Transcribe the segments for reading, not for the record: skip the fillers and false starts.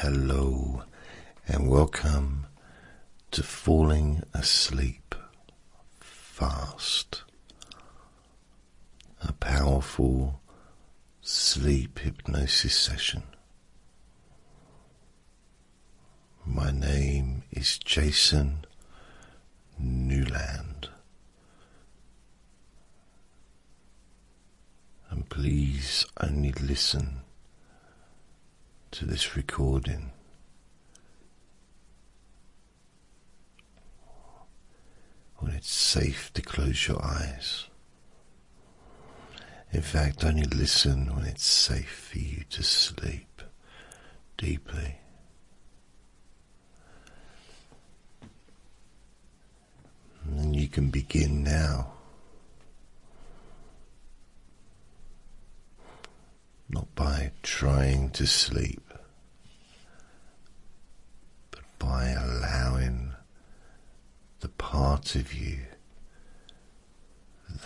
Hello and welcome to Falling Asleep Fast, a powerful sleep hypnosis session. My name is Jason Newland, and please only listen to this recording when it's safe to close your eyes. In fact, only listen when it's safe for you to sleep deeply. And you can begin now. Not by trying to sleep, but by allowing the part of you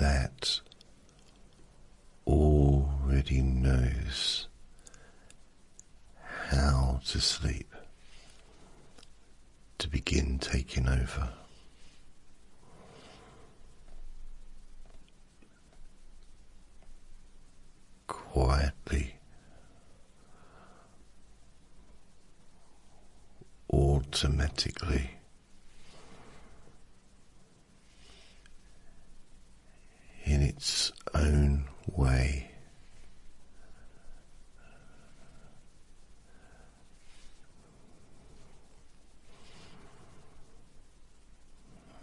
that already knows how to sleep to begin taking over. Quietly, automatically, in its own way,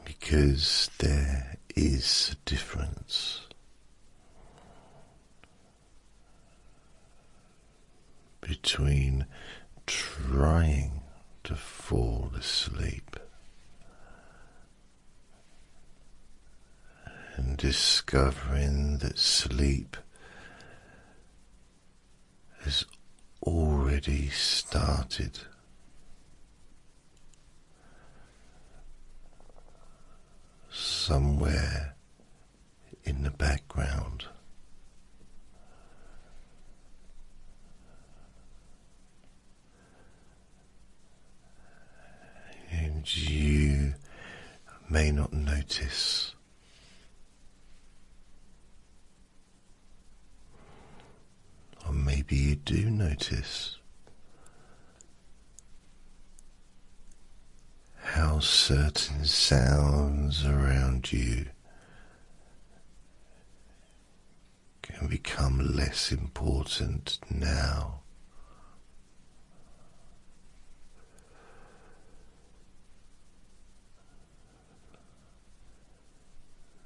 because there is a difference between trying to fall asleep and discovering that sleep has already started. Somewhere in the background. And you may not notice. Or maybe you do notice how certain sounds around you can become less important now.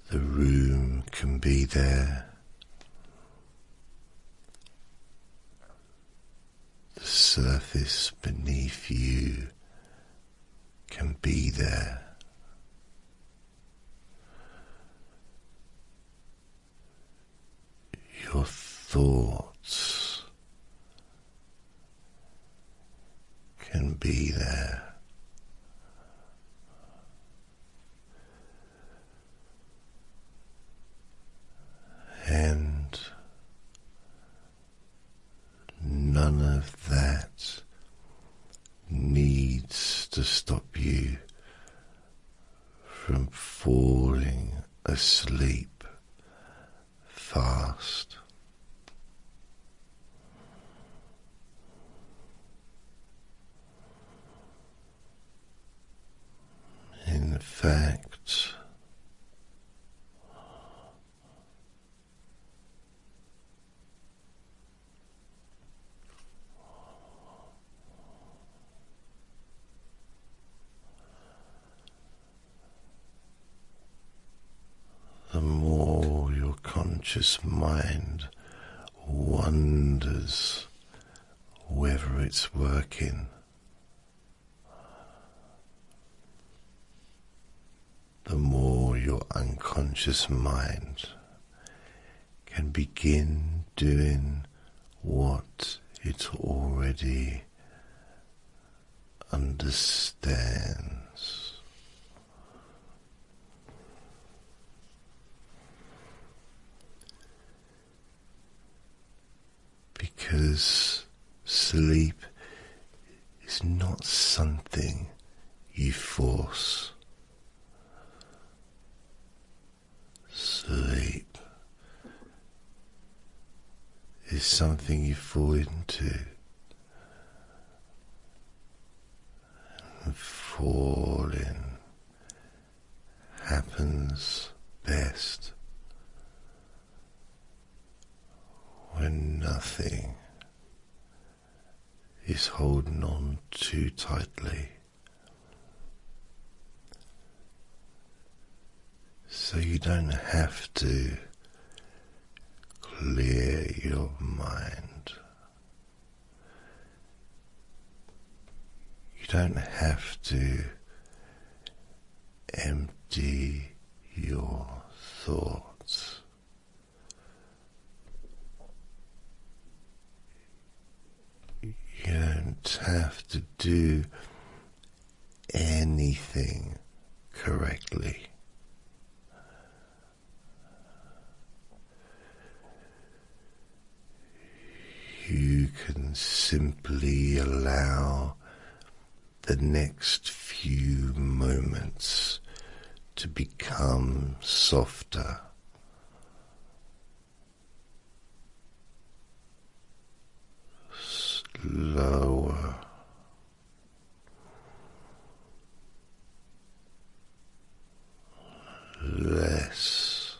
The room can be there. The surface beneath you can be there. Your thoughts can be there. And none of that needs to stop you from falling asleep fast. In fact, the more your conscious mind wonders whether it's working, the more your unconscious mind can begin doing what it already understands. Because sleep is not something you force. Sleep is something you fall into, and falling happens best when nothing is holding on too tightly. So you don't have to clear your mind. You don't have to empty your thoughts. You don't have to do anything correctly. You can simply allow the next few moments to become softer, slower, less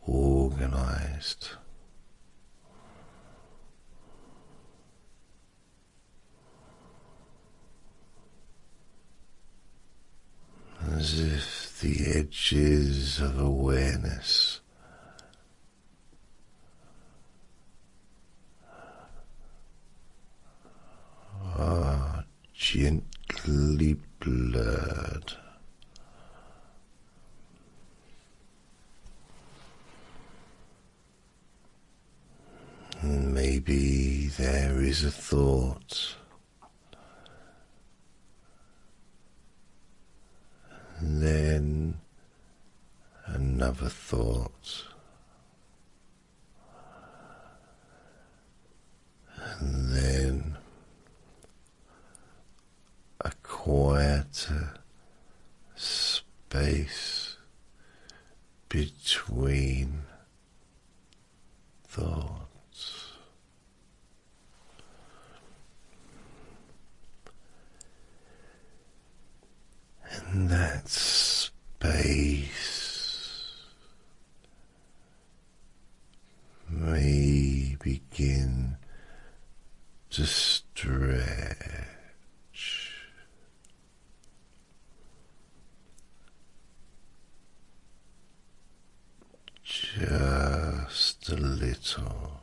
organized. As if the edges of awareness are gently blurred. Maybe there is a thought, and then another thought, and then a quieter space between thoughts. And that space may begin to stretch, just a little.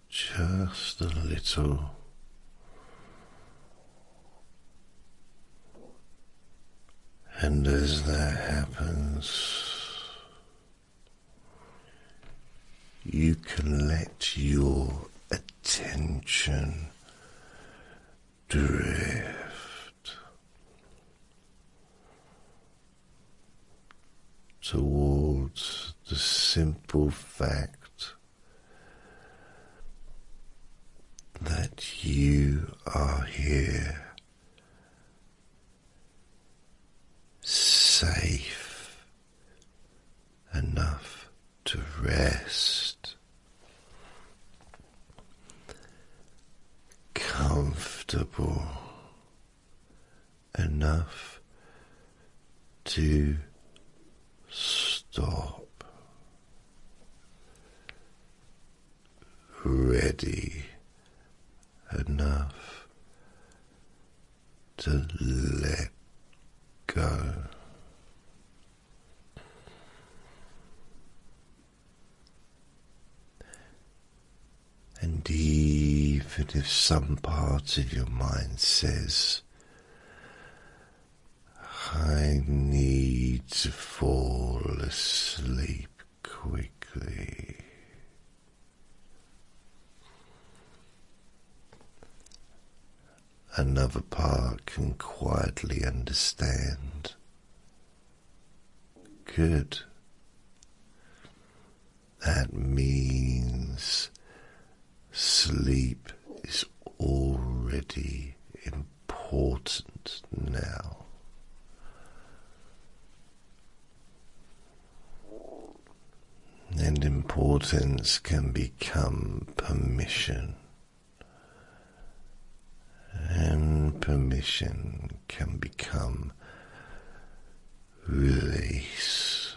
Just a little, and as that happens, you can let your attention drift towards the simple fact that you are here, safe enough to rest, comfortable enough to stop, ready enough to let go. And even if some part of your mind says, I need to fall asleep quickly, another part can quietly understand. Good. That means sleep is already important now. And importance can become permission. And permission can become release.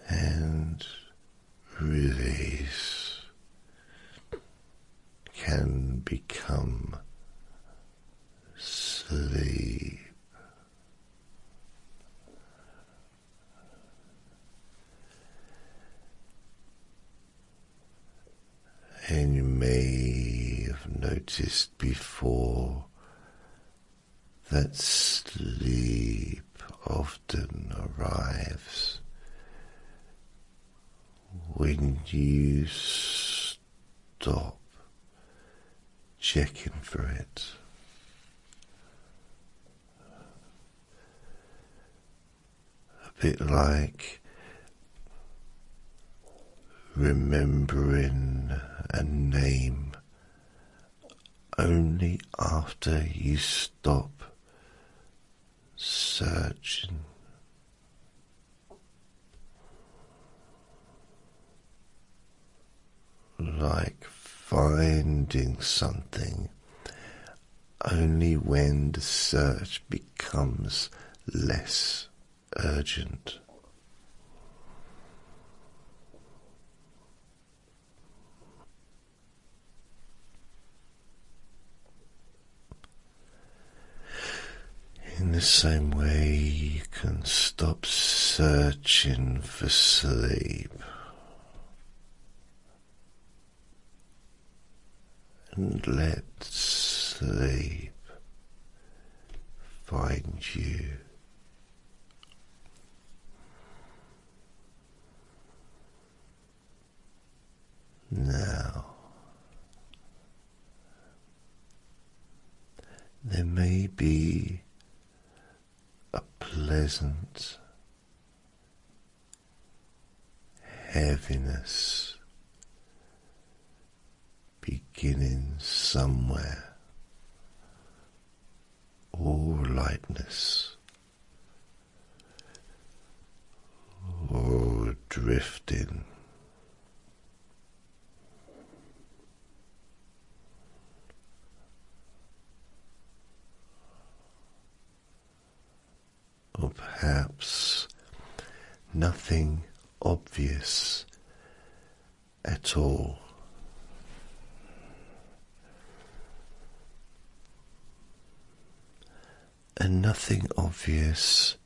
And release can become sleep. And you may have noticed before that sleep often arrives when you stop checking for it. A bit like remembering a name only after you stop searching. Like finding something only when the search becomes less urgent. In the same way, you can stop searching for sleep and let sleep find you. Now, there may be a pleasant heaviness beginning somewhere, or lightness, or drifting. Or perhaps nothing obvious at all. And nothing obvious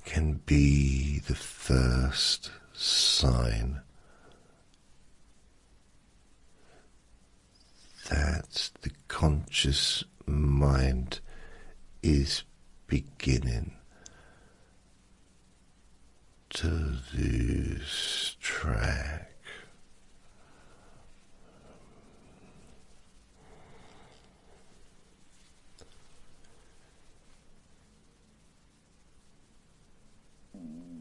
can be the first sign that the conscious mind is beginning to lose track.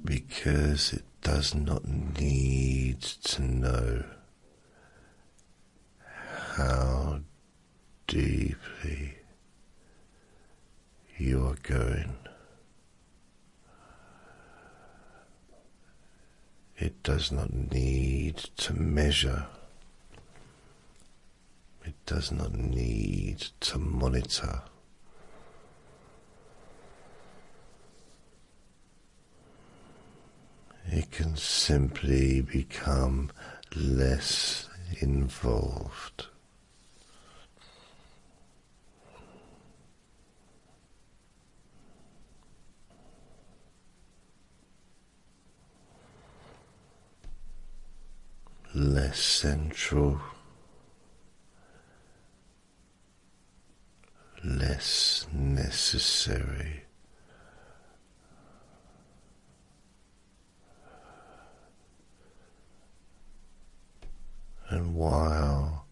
Because it does not need to know how deeply you are going. It does not need to measure. It does not need to monitor. It can simply become less involved. Less central, less necessary. And while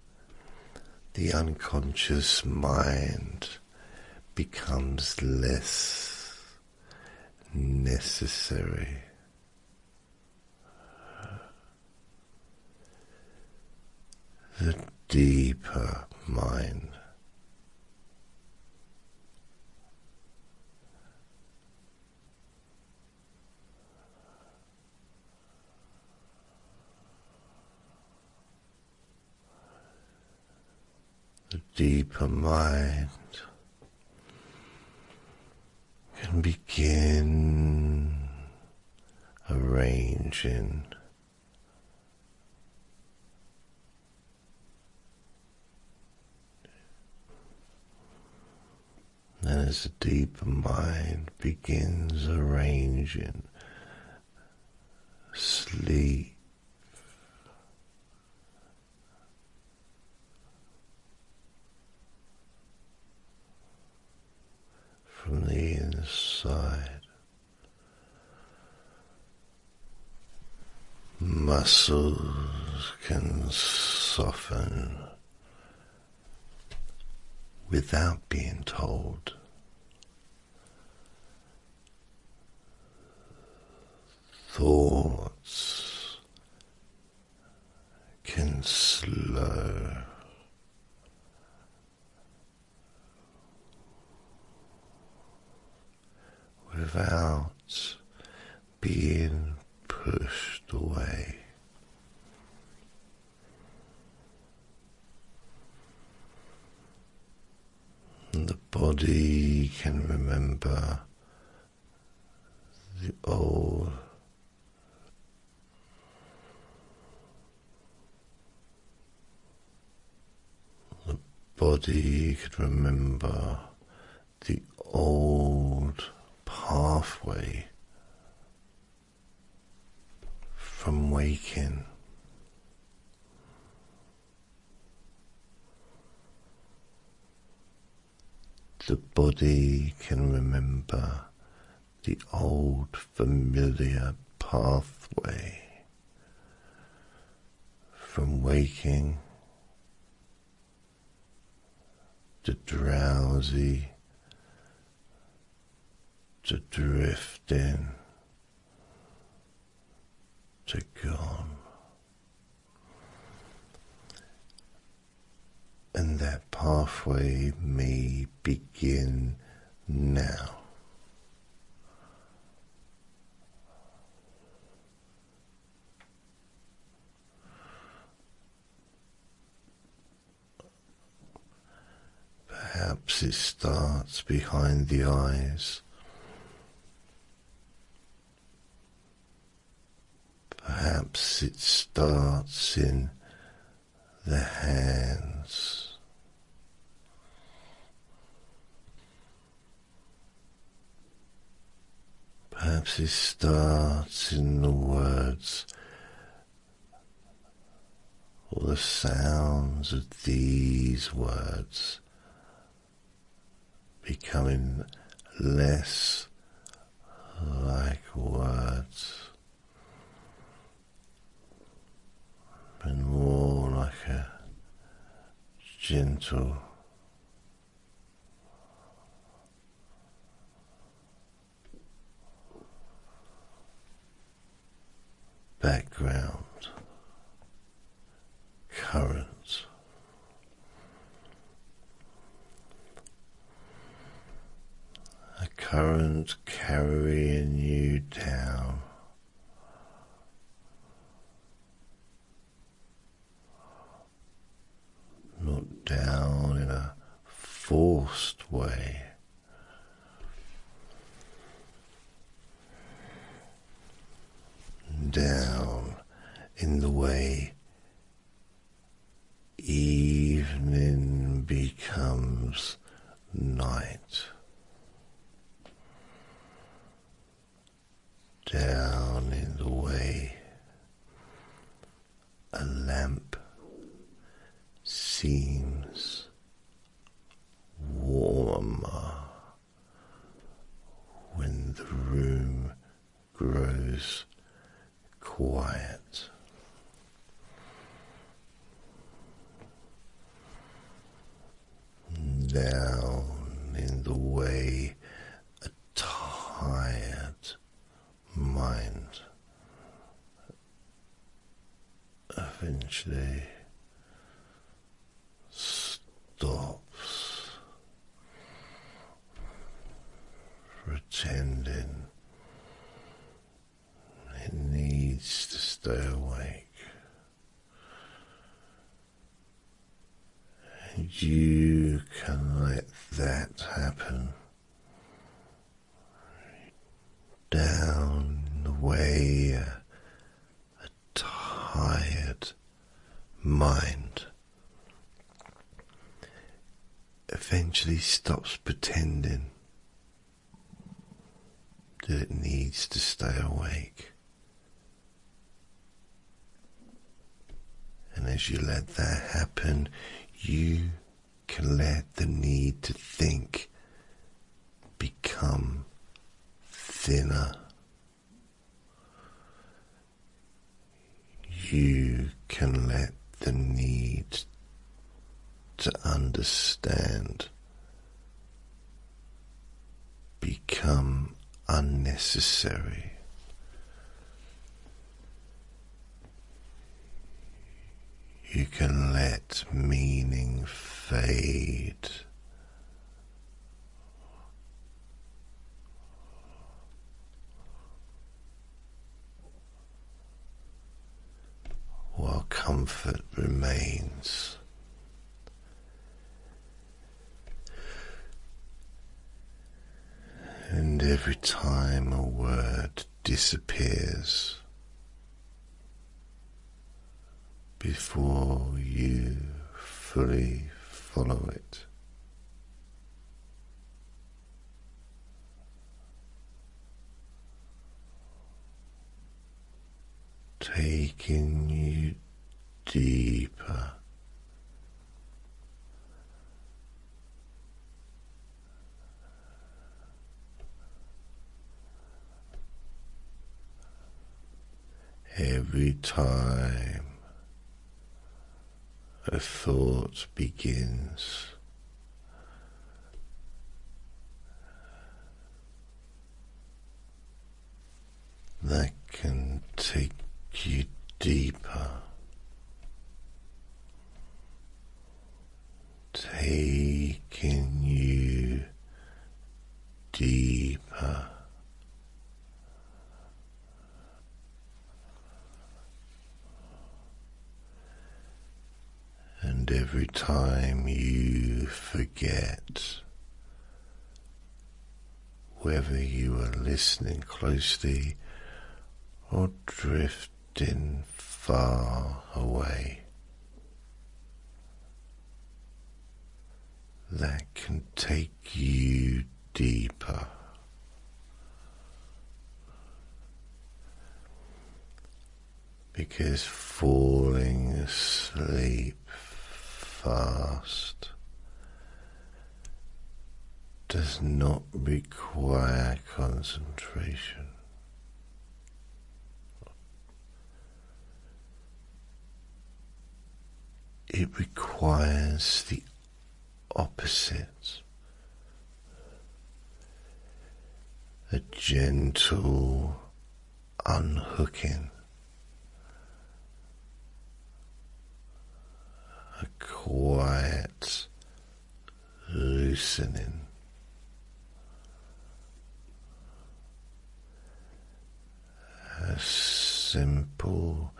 the unconscious mind becomes less necessary. The deeper mind can begin arranging and as the deeper mind begins arranging sleep from the inside, muscles can soften without being told. Thoughts can slow without being pushed away. And the body can remember the old body could remember the old pathway from waking. The body can remember the old familiar pathway from waking to drowsy, to drifting, to gone. And that pathway may begin now. Perhaps it starts behind the eyes. Perhaps it starts in the hands. Perhaps it starts in the words or the sounds of these words becoming less like words and more like a gentle background current. A current carrying you down, not down in a forced way, down in the way evening becomes night, down in the way a lamp seems warmer when the room grows quiet. down in the way a tired mind eventually stops pretending it needs to stay awake. And you can let that happen down the way a tired mind eventually stops pretending that it needs to stay awake. And as you let that happen, you can let the need to think become thinner. You can let the need to understand become unnecessary. You can let meaning fade. While comfort remains. And every time a word disappears before you fully follow it, taking you deeper every time a thought begins. That can take you deeper, taking you deeper. And every time you forget whether you are listening closely or drifting far away, that can take you deeper. Because falling asleep fast does not require concentration. It requires the opposite, a gentle unhooking, a quiet loosening, a simple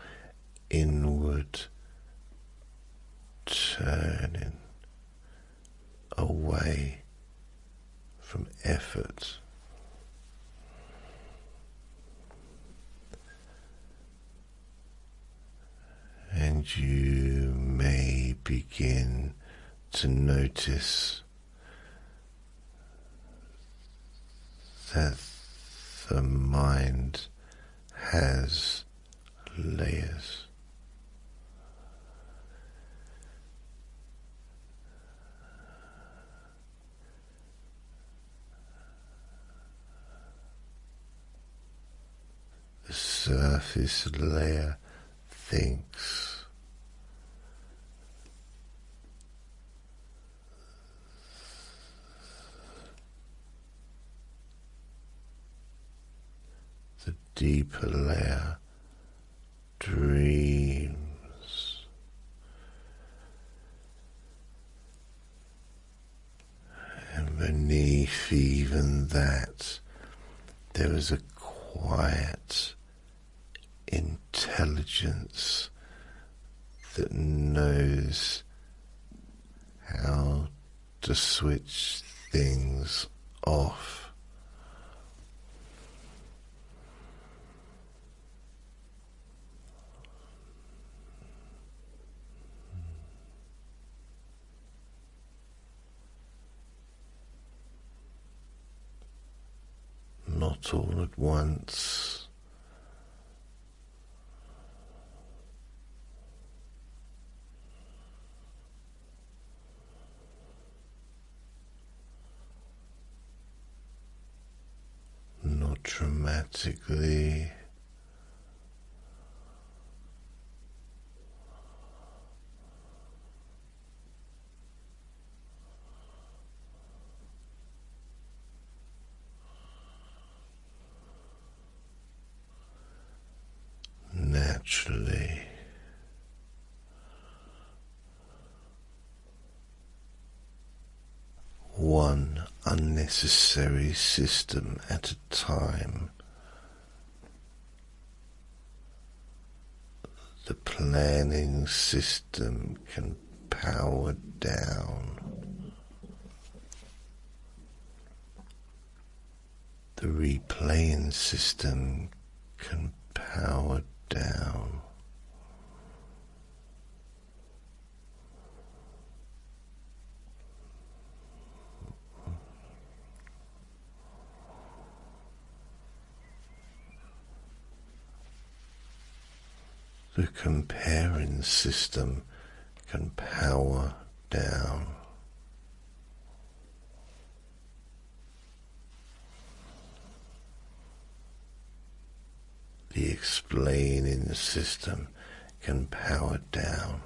inward turning away from effort. And you may begin to notice that the mind has layers. The surface layer thinks. deeper layer, dreams. And beneath even that, there is a quiet intelligence that knows how to switch things off. Not all at once. Not dramatically. Naturally. One unnecessary system at a time. The planning system can power down. The replaying system can power down. The comparing system can power down. The explaining system can power down.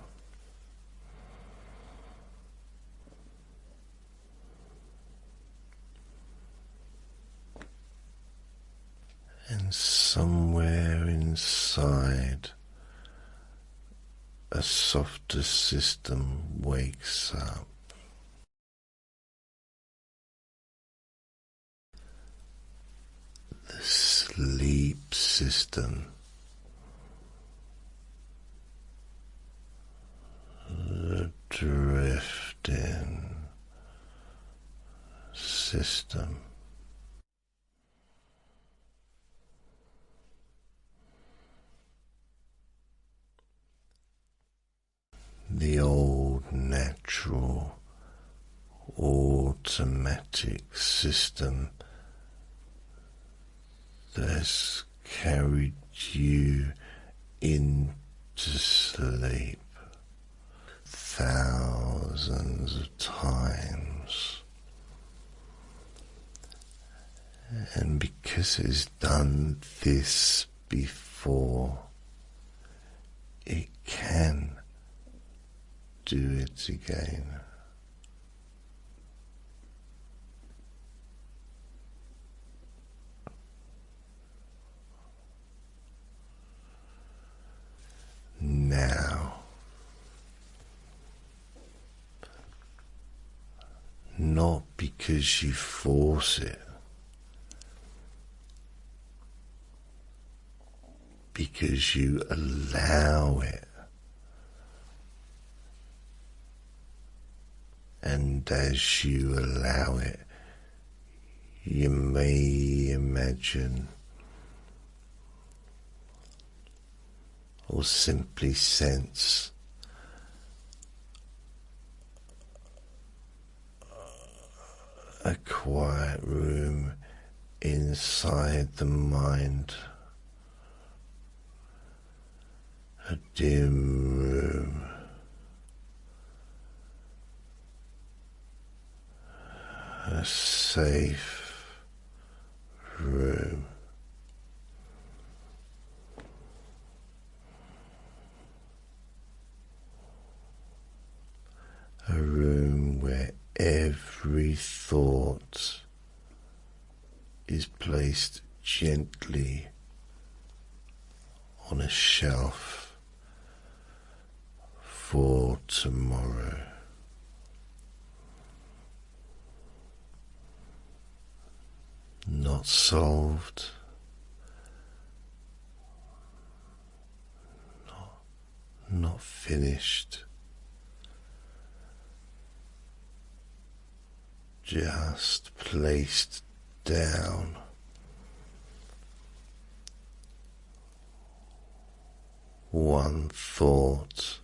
And somewhere inside, a softer system wakes up. The sleep system. The drifting system. The old natural automatic system that has carried you into sleep thousands of times, and because it's done this before, it can do it again. Now, not because you force it, because you allow it. And as you allow it, you may imagine or simply sense a quiet room inside the mind, a dim room, a safe room. A room where every thought is placed gently on a shelf for tomorrow. Not solved, not finished, just placed down. One thought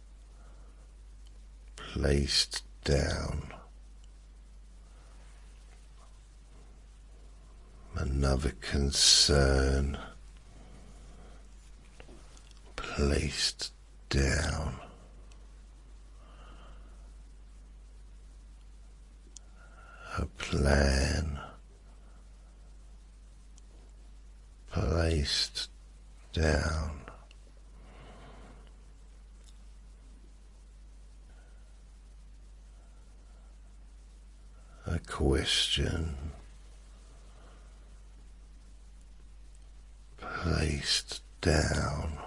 placed down. Another concern placed down. A plan placed down. A question placed down.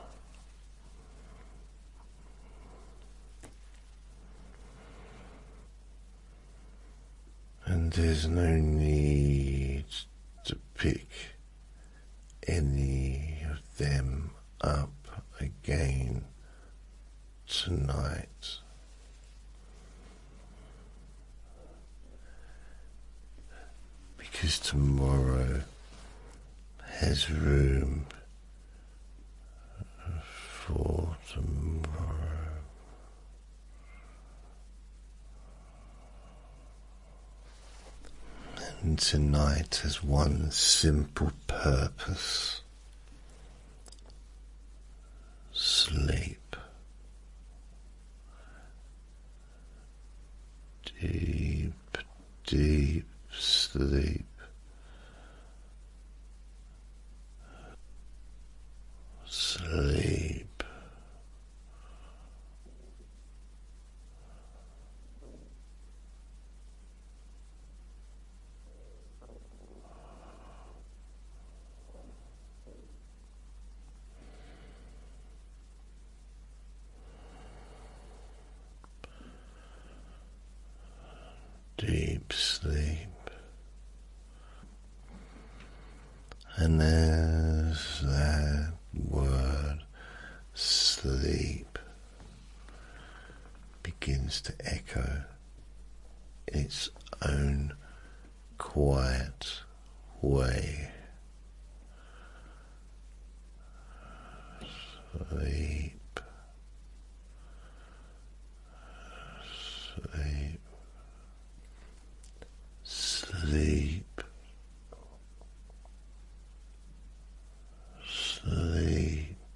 And there's no need to pick any of them up again tonight. Because tomorrow has room for tomorrow. And tonight has one simple purpose: sleep. Deep, deep sleep. Sleep. Deep sleep. And as that word sleep begins to echo its own quiet way, sleep, sleep, sleep, sleep,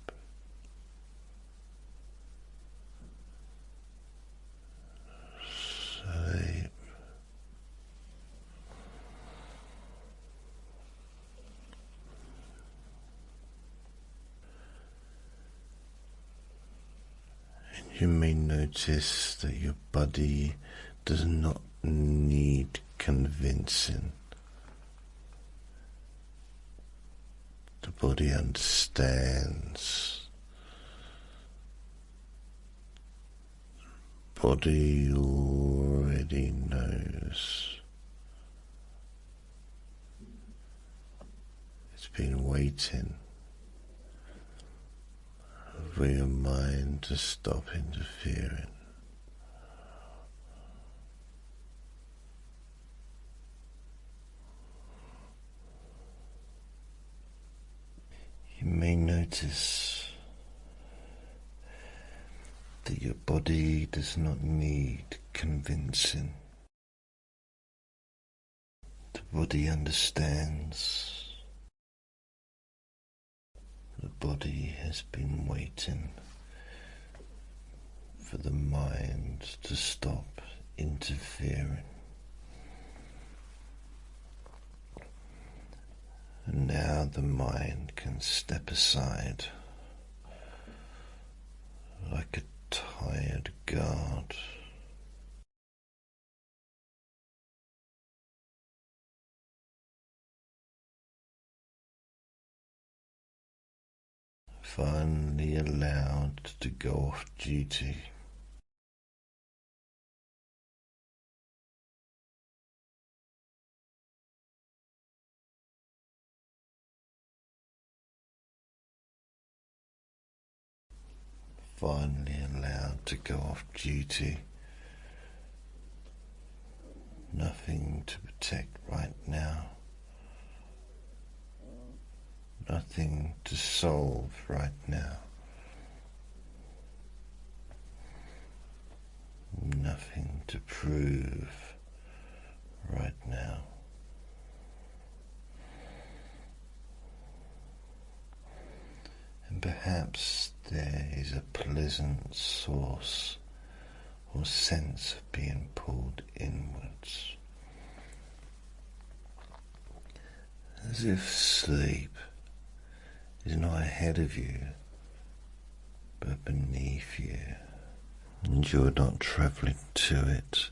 sleep. And you may notice that your body does not need convincing. The body understands. The body already knows. It's been waiting for your mind to stop interfering. You may notice that your body does not need convincing. The body understands. The body has been waiting for the mind to stop interfering. And now the mind can step aside like a tired guard. finally allowed to go off duty. Finally allowed to go off duty. Nothing to protect right now. Nothing to solve right now. Nothing to prove right now. And perhaps there is a pleasant source or sense of being pulled inwards, as if sleep is not ahead of you but beneath you, and you're not travelling to it,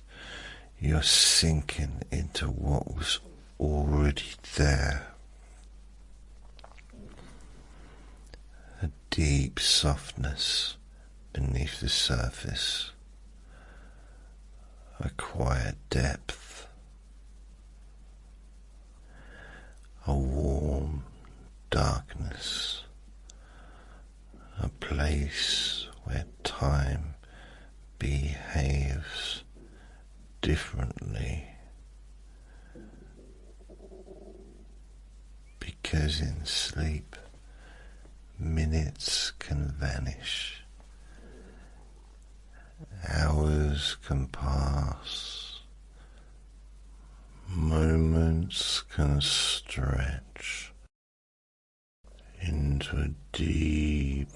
you're sinking into what was already there. A deep softness beneath the surface, a quiet depth, a warm darkness, a place where time behaves differently, because in sleep minutes can vanish, hours can pass, moments can stretch into a deep,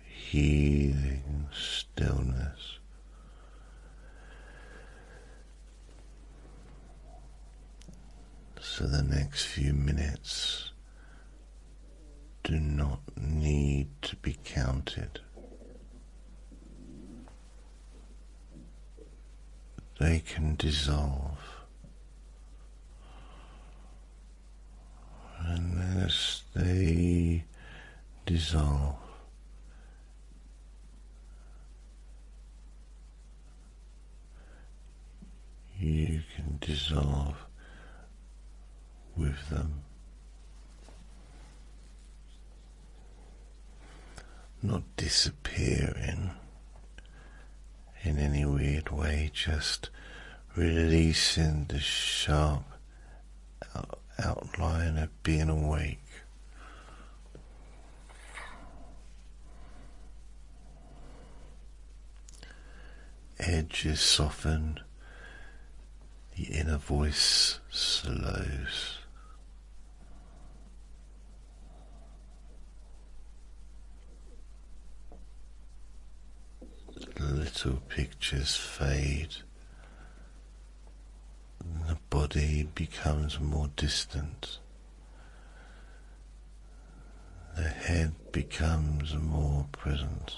healing stillness. So the next few minutes do not need to be counted. They can dissolve, and as they dissolve, you can dissolve with them. Not disappearing in any weird way, just releasing the sharp outline of being awake. Edges soften, the inner voice slows. Little pictures fade, the body becomes more distant, the head becomes more present.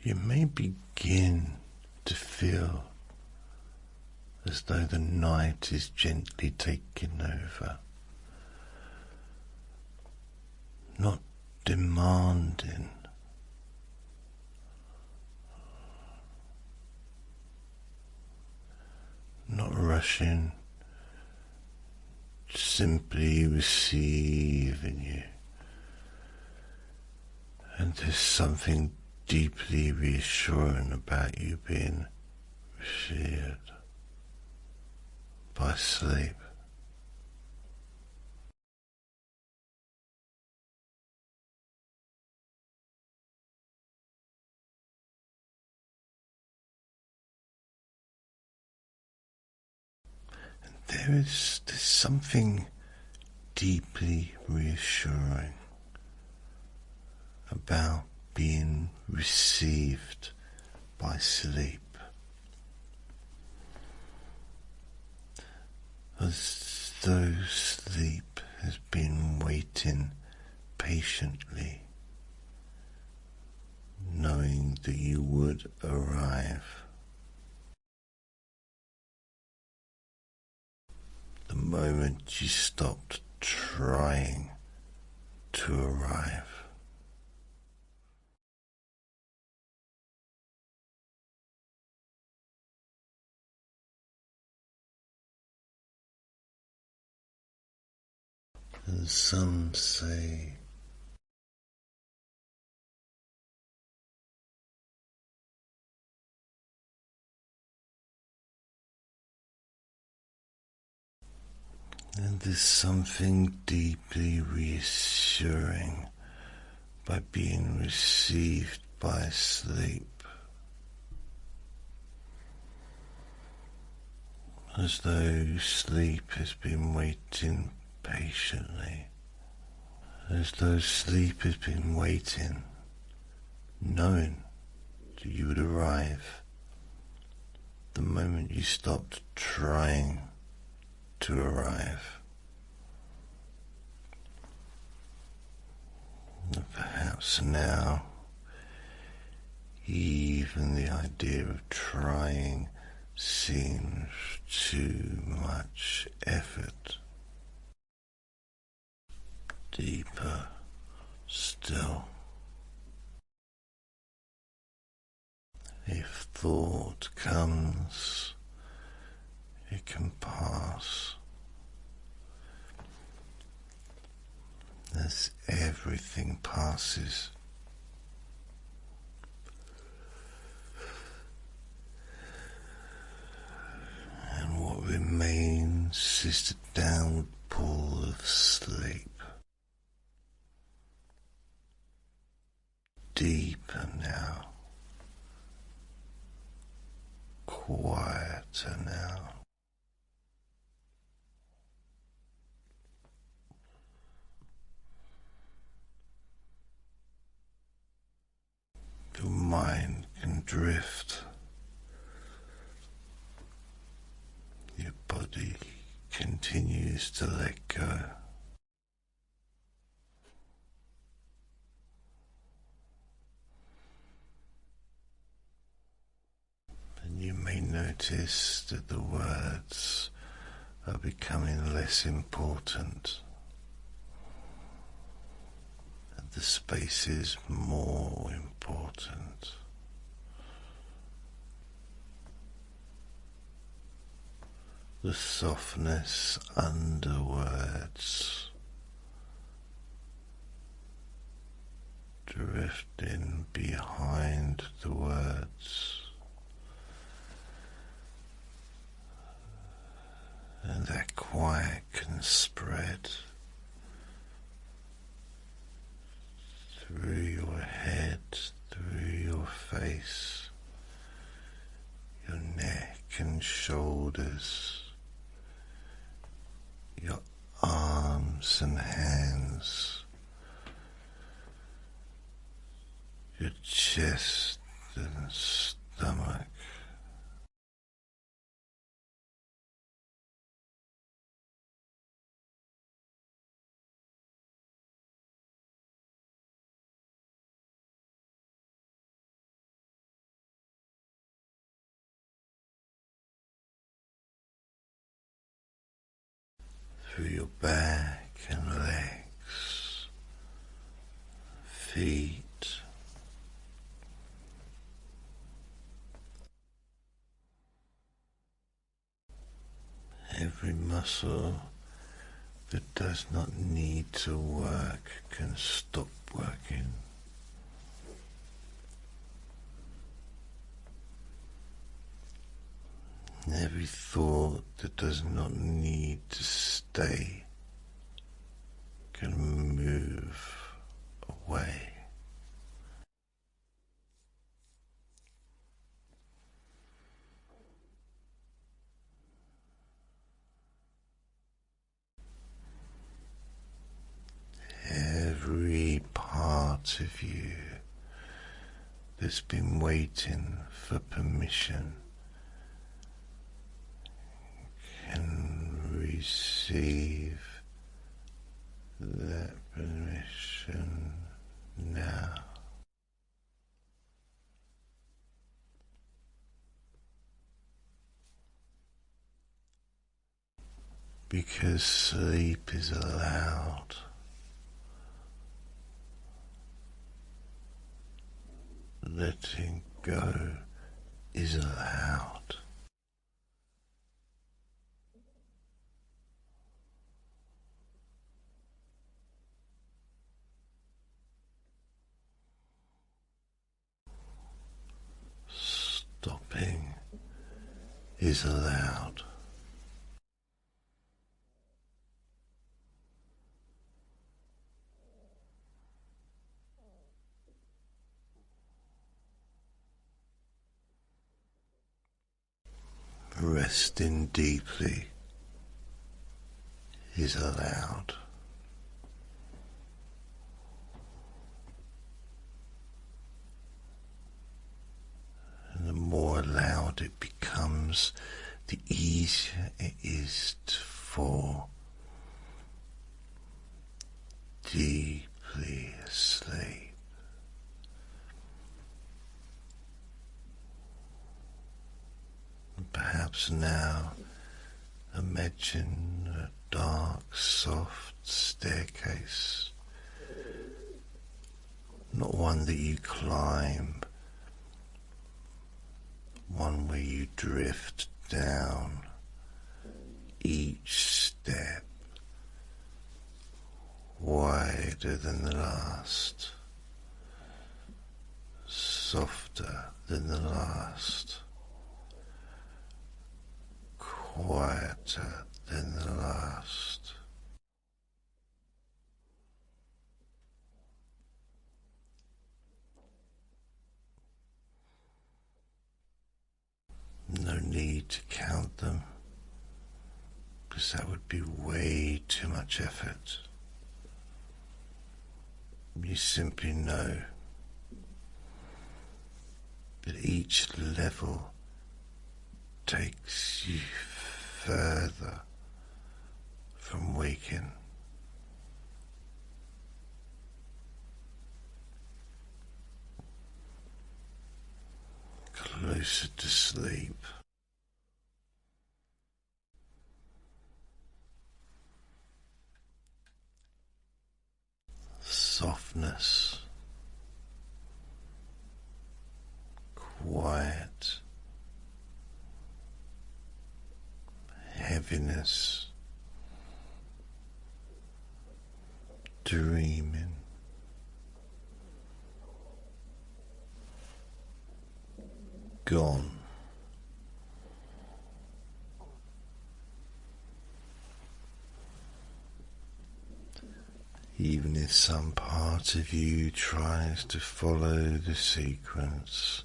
You may begin to feel as though the night is gently taking over, not demanding, not rushing, simply receiving you. And there's something deeply reassuring about you being received by sleep. There's something deeply reassuring about being received by sleep, as though sleep has been waiting patiently, knowing that you would arrive. moment you stopped trying to arrive. And some say and there's something deeply reassuring by being received by sleep, as though sleep has been waiting patiently, as though sleep has been waiting, knowing that you would arrive the moment you stopped trying to arrive. And perhaps now, even the idea of trying seems too much effort. Deeper still. If thought comes, it can pass, as everything passes. And what remains is the downward pull of sleep. Deeper now, quieter now. Your mind can drift. Your body continues to let go. And you may notice that the words are becoming less important, and the space is more important. The softness under words, drifting behind the words, and that quiet can spread through your head, through your face, your neck and shoulders, your arms and hands, your chest and stomach. Through your back and legs, feet, every muscle that does not need to work can stop working. Every thought that does not need to stay can move away. Every part of you that's been waiting for permission can receive that permission now. because sleep is allowed. Letting go is allowed. Stopping is allowed. Resting deeply is allowed. And the more allowed it becomes, the easier it is to fall deeply asleep. Perhaps now imagine a dark, soft staircase, not one that you climb, one where you drift down each step wider than the last, softer than the last, quieter than the last. No need to count them, because that would be way too much effort. You simply know that each level takes you further from waking, closer to sleep. Softness, quiet, heaviness, dreaming, gone. Even if some part of you tries to follow the sequence,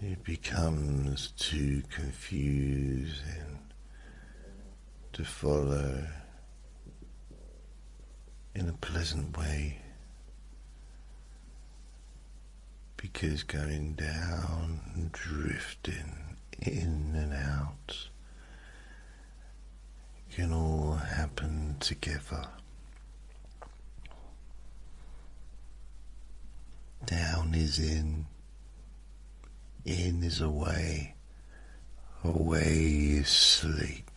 it becomes too confusing to follow in a pleasant way, because going down and drifting in and out can all happen together. Down is in is away, away is sleep,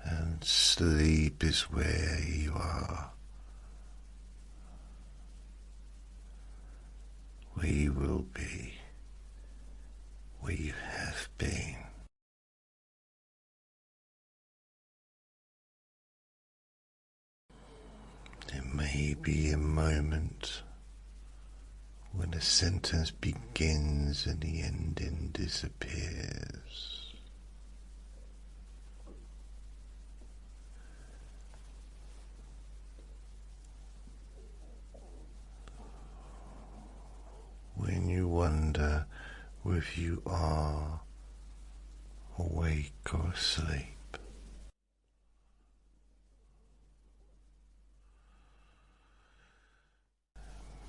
and sleep is where you are, where you will be, where you have been. There may be a moment when a sentence begins and the ending disappears. When you wonder if you are awake or asleep.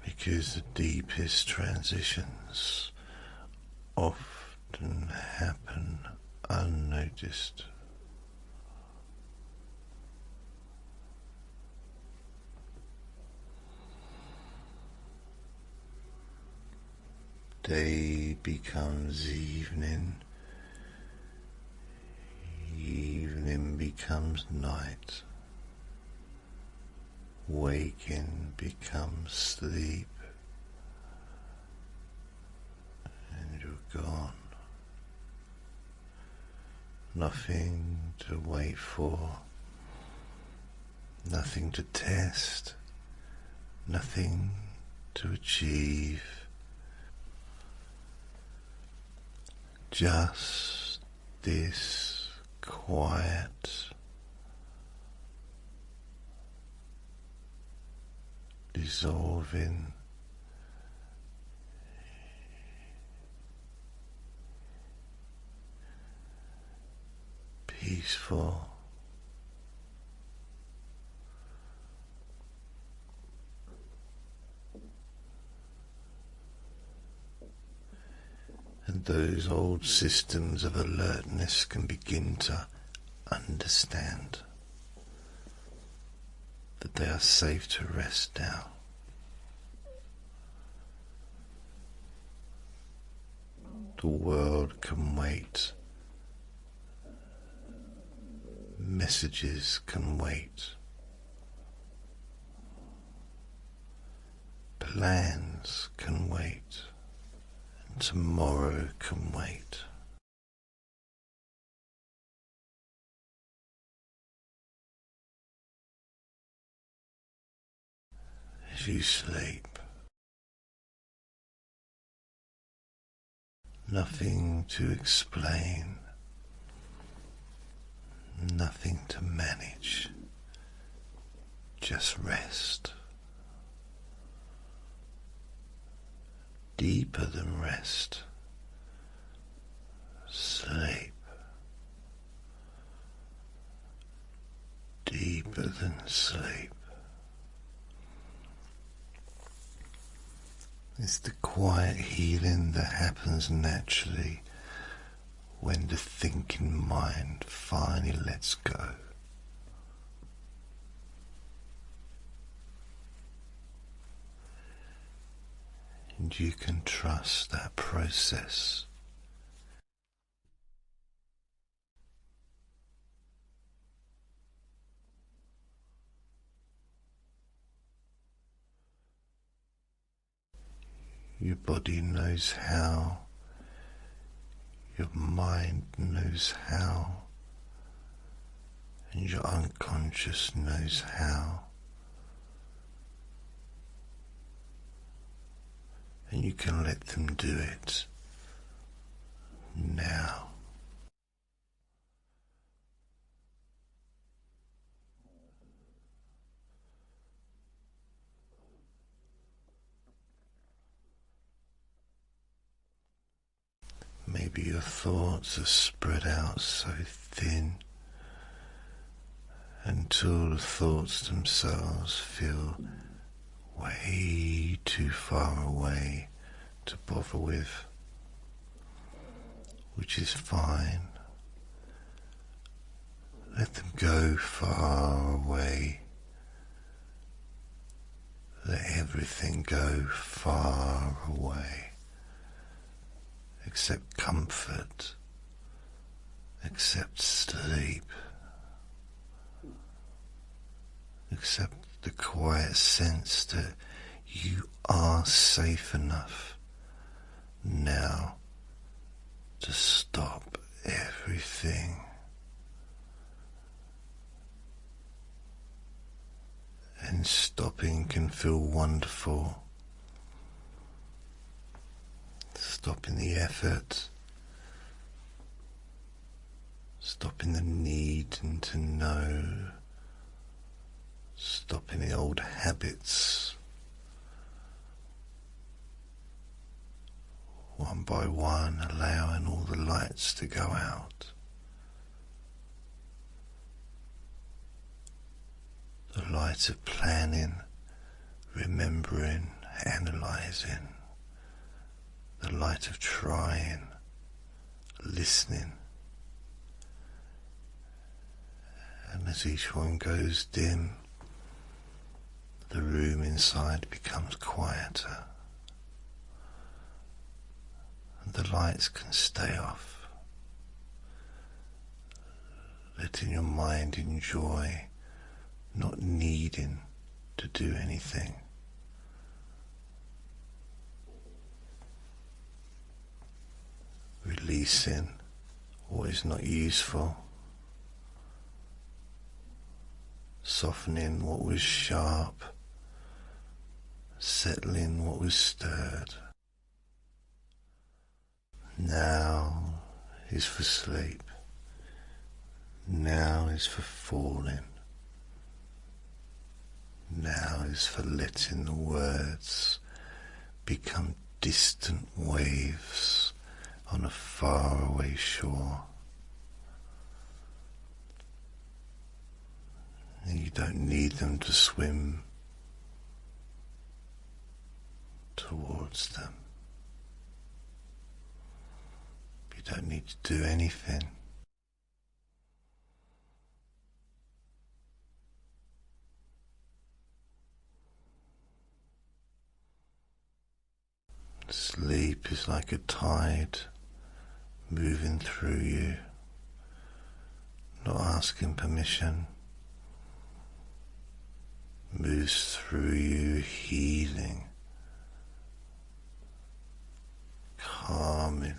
Because the deepest transitions often happen unnoticed. Day becomes evening, evening becomes night, waking becomes sleep, and you're gone. Nothing to wait for, nothing to test, nothing to achieve. Just this quiet, dissolving, peaceful, and those old systems of alertness can begin to understand that they are safe to rest now. The world can wait. Messages can wait. Plans can wait. And tomorrow can wait. As you sleep, nothing to explain, nothing to manage, just rest. Deeper than rest, sleep. Deeper than sleep. It's the quiet healing that happens naturally when the thinking mind finally lets go. And you can trust that process. Your body knows how, your mind knows how, and your unconscious knows how. And you can let them do it now. Maybe your thoughts are spread out so thin until the thoughts themselves feel way too far away to bother with, which is fine. Let them go far away. Let everything go far away, except comfort, except sleep, except the quiet sense that you are safe enough now to stop everything and stopping can feel wonderful. Stopping the effort, stopping the need to know, stopping the old habits. One by one, allowing all the lights to go out. The light of planning, remembering, analysing. The light of trying, listening. And as each one goes dim, the room inside becomes quieter. the lights can stay off, letting your mind enjoy not needing to do anything. Releasing what is not useful, softening what was sharp, settling what was stirred. Now is for sleep. Now is for falling. Now is for letting the words become distant waves on a faraway shore. And you don't need them to swim towards them. You don't need to do anything. Sleep is like a tide moving through you, not asking permission, moves through you, healing, calming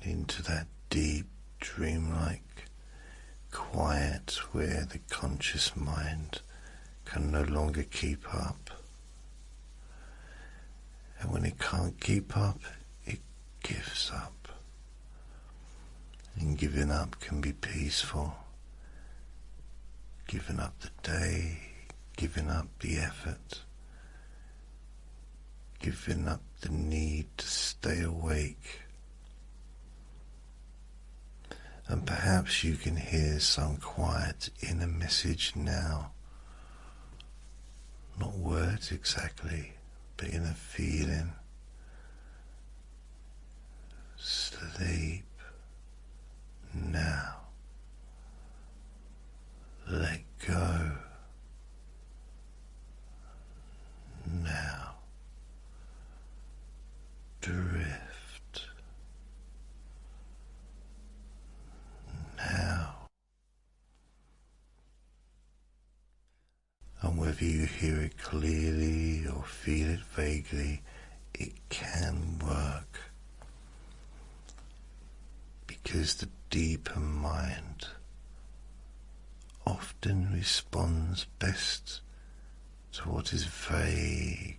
into that deep, dreamlike quiet where the conscious mind can no longer keep up. And when it can't keep up, it gives up. And giving up can be peaceful. Giving up the day, giving up the effort, giving up the need to stay awake. And perhaps you can hear some quiet inner message now. Not words exactly, but in a feeling. Sleep now. Let go now. Drift now. And whether you hear it clearly or feel it vaguely, it can work. Because the deeper mind often responds best to what is vague,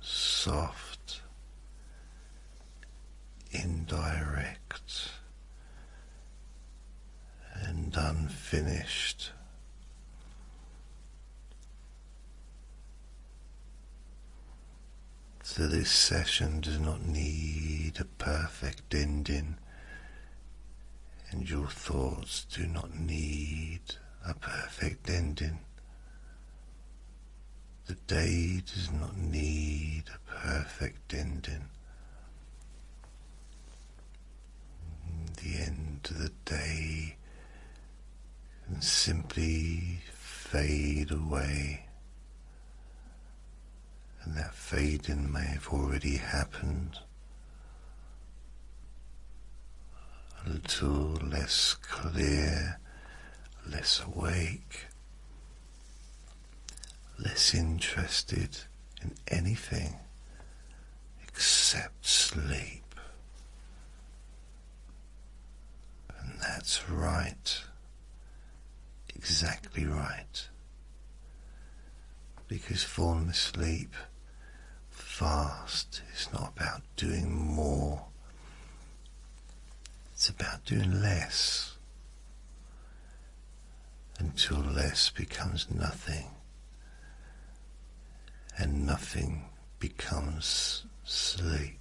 soft, indirect, and unfinished. So this session does not need a perfect ending, and your thoughts do not need a perfect ending. The day does not need a perfect ending. The end of the day can simply fade away. And that fading may have already happened. A little less clear, less awake, less interested in anything except sleep. And that's right, exactly right. Because falling asleep fast is not about doing more, it's about doing less, until less becomes nothing, and nothing becomes sleep.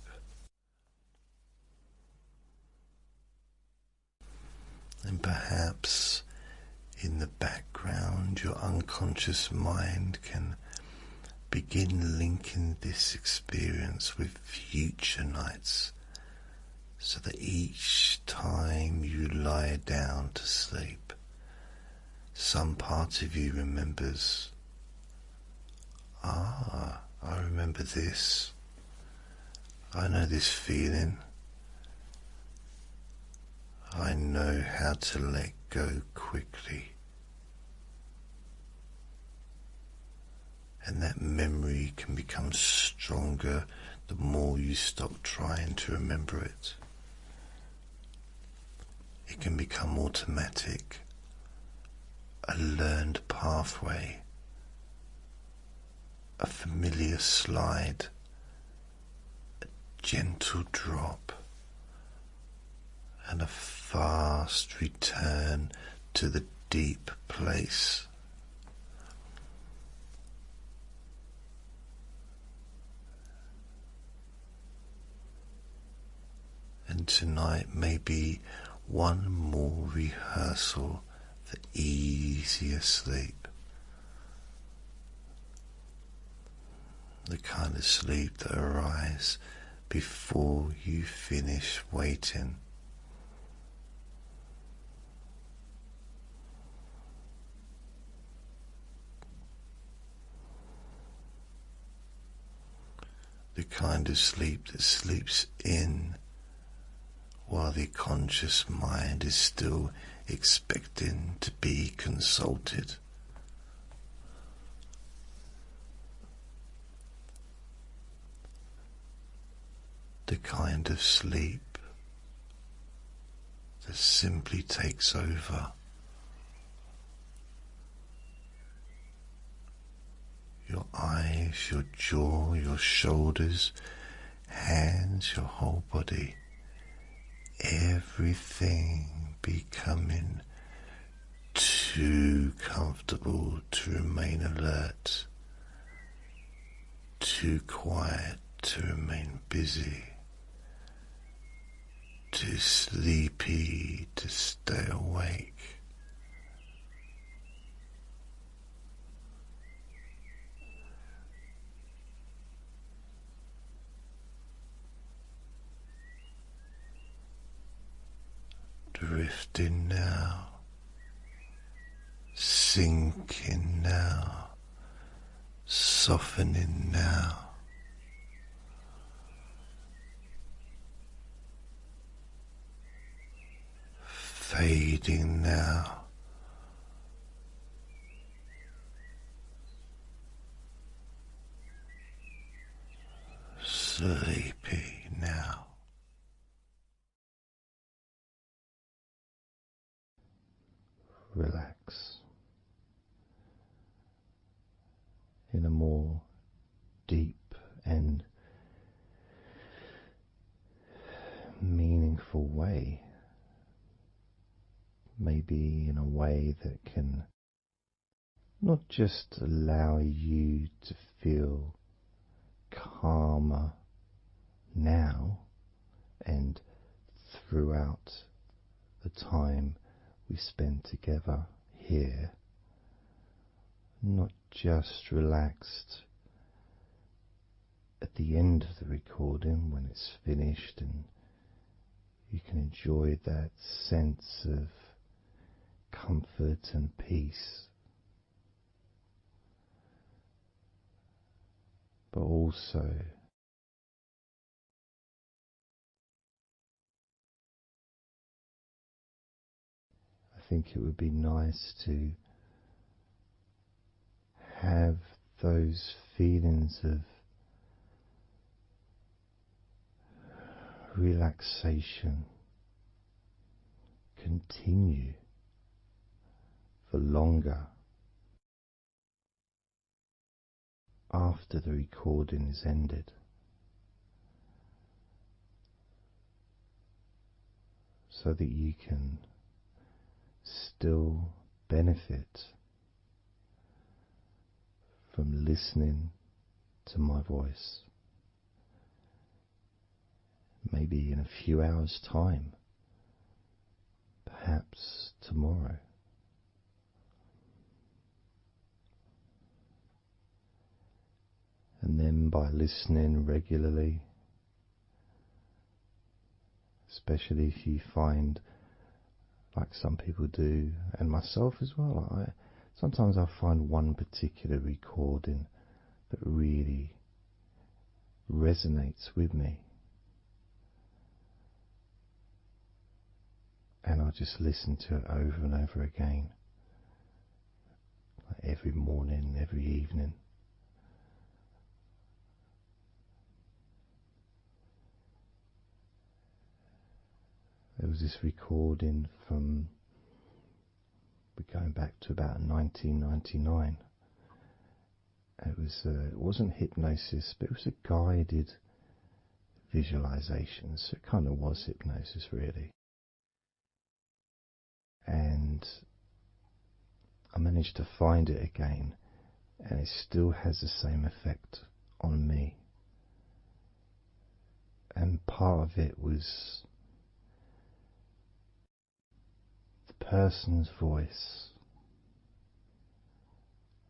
And perhaps in the background your unconscious mind can begin linking this experience with future nights, so that each time you lie down to sleep, some part of you remembers, Ah, I remember this. I know this feeling. I know how to let go quickly. And that memory can become stronger the more you stop trying to remember it. It can become automatic, a learned pathway, a familiar slide, a gentle drop, and a fast return to the deep place. And tonight may be one more rehearsal for easier sleep. The kind of sleep that arrives before you finish waiting. The kind of sleep that sleeps in while the conscious mind is still expecting to be consulted. The kind of sleep that simply takes over. Your eyes, your jaw, your shoulders, hands, your whole body. Everything becoming too comfortable to remain alert, too quiet to remain busy, too sleepy to stay awake. Drifting now, sinking now, softening now. Fading now. Sleepy now. Relax in a more deep and meaningful way. Maybe in a way that can not just allow you to feel calmer now and throughout the time we spend together here, not just relaxed at the end of the recording when it's finished and you can enjoy that sense of comfort and peace, but also I think it would be nice to have those feelings of relaxation continue for longer after the recording is ended, so that you can still benefit from listening to my voice, maybe in a few hours' time, perhaps tomorrow. And then by listening regularly, especially if you find, like some people do, and myself as well, sometimes I find one particular recording that really resonates with me. And I just listen to it over and over again, like every morning, every evening. There was this recording from, we're going back to about 1999. It wasn't hypnosis, but it was a guided visualization, so it kind of was hypnosis really. And I managed to find it again, and it still has the same effect on me. And part of it was the person's voice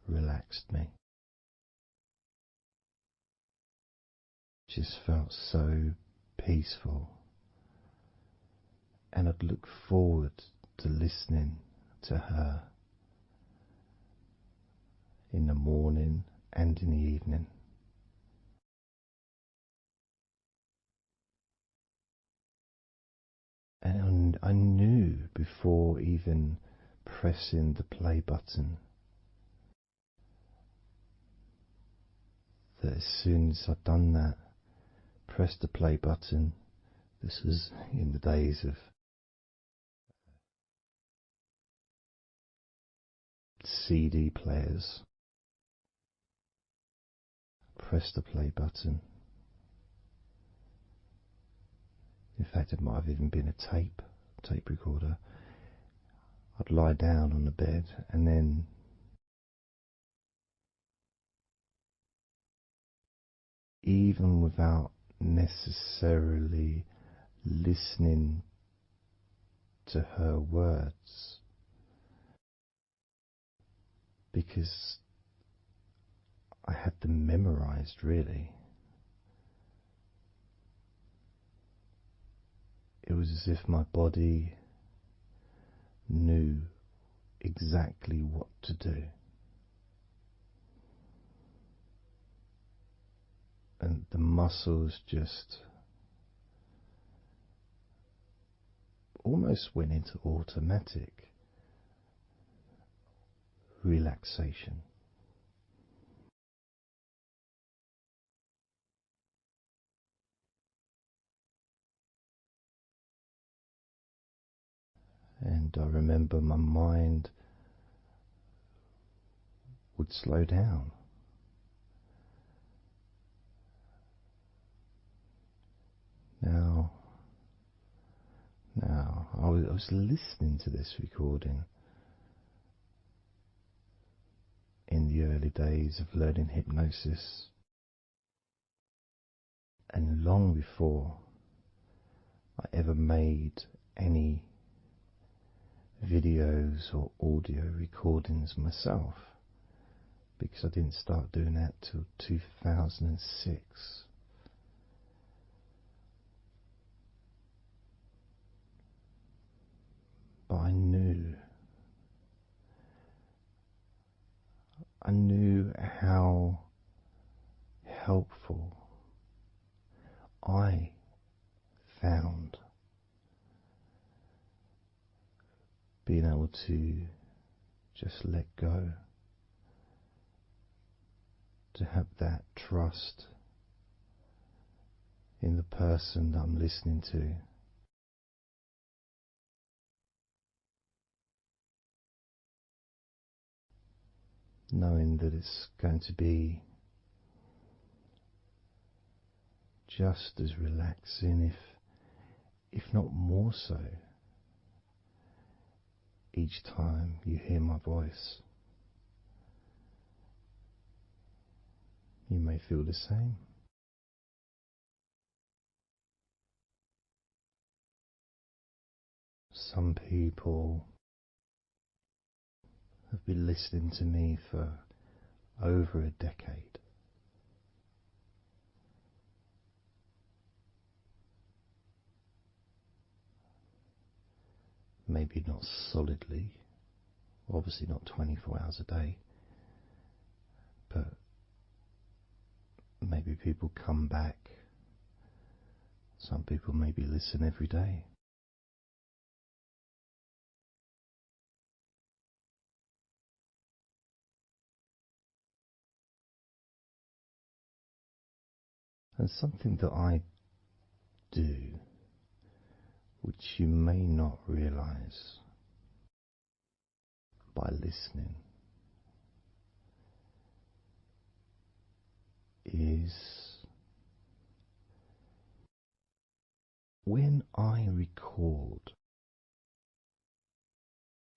relaxed me. Just felt so peaceful, and I'd look forward to listening to her in the morning and in the evening. And I knew before even pressing the play button that as soon as I'd done that, pressed the play button, this was in the days of CD players, press the play button. In fact, it might have even been a tape recorder. I'd lie down on the bed, and then even without necessarily listening to her words, because I had them memorized really. It was as if my body knew exactly what to do. And the muscles just almost went into automatic relaxation. And I remember my mind would slow down. Now, I was listening to this recording in the early days of learning hypnosis, and long before I ever made any videos or audio recordings myself, because I didn't start doing that till 2006. But I knew how helpful I found being able to just let go, to have that trust in the person that I'm listening to. Knowing that it's going to be just as relaxing, if not more so, each time you hear my voice. You may feel the same. Some people have been listening to me for over a decade. Maybe not solidly, obviously not 24 hours a day, but Maybe people come back. Some people maybe listen every day. And something that I do, which you may not realize by listening, is when I record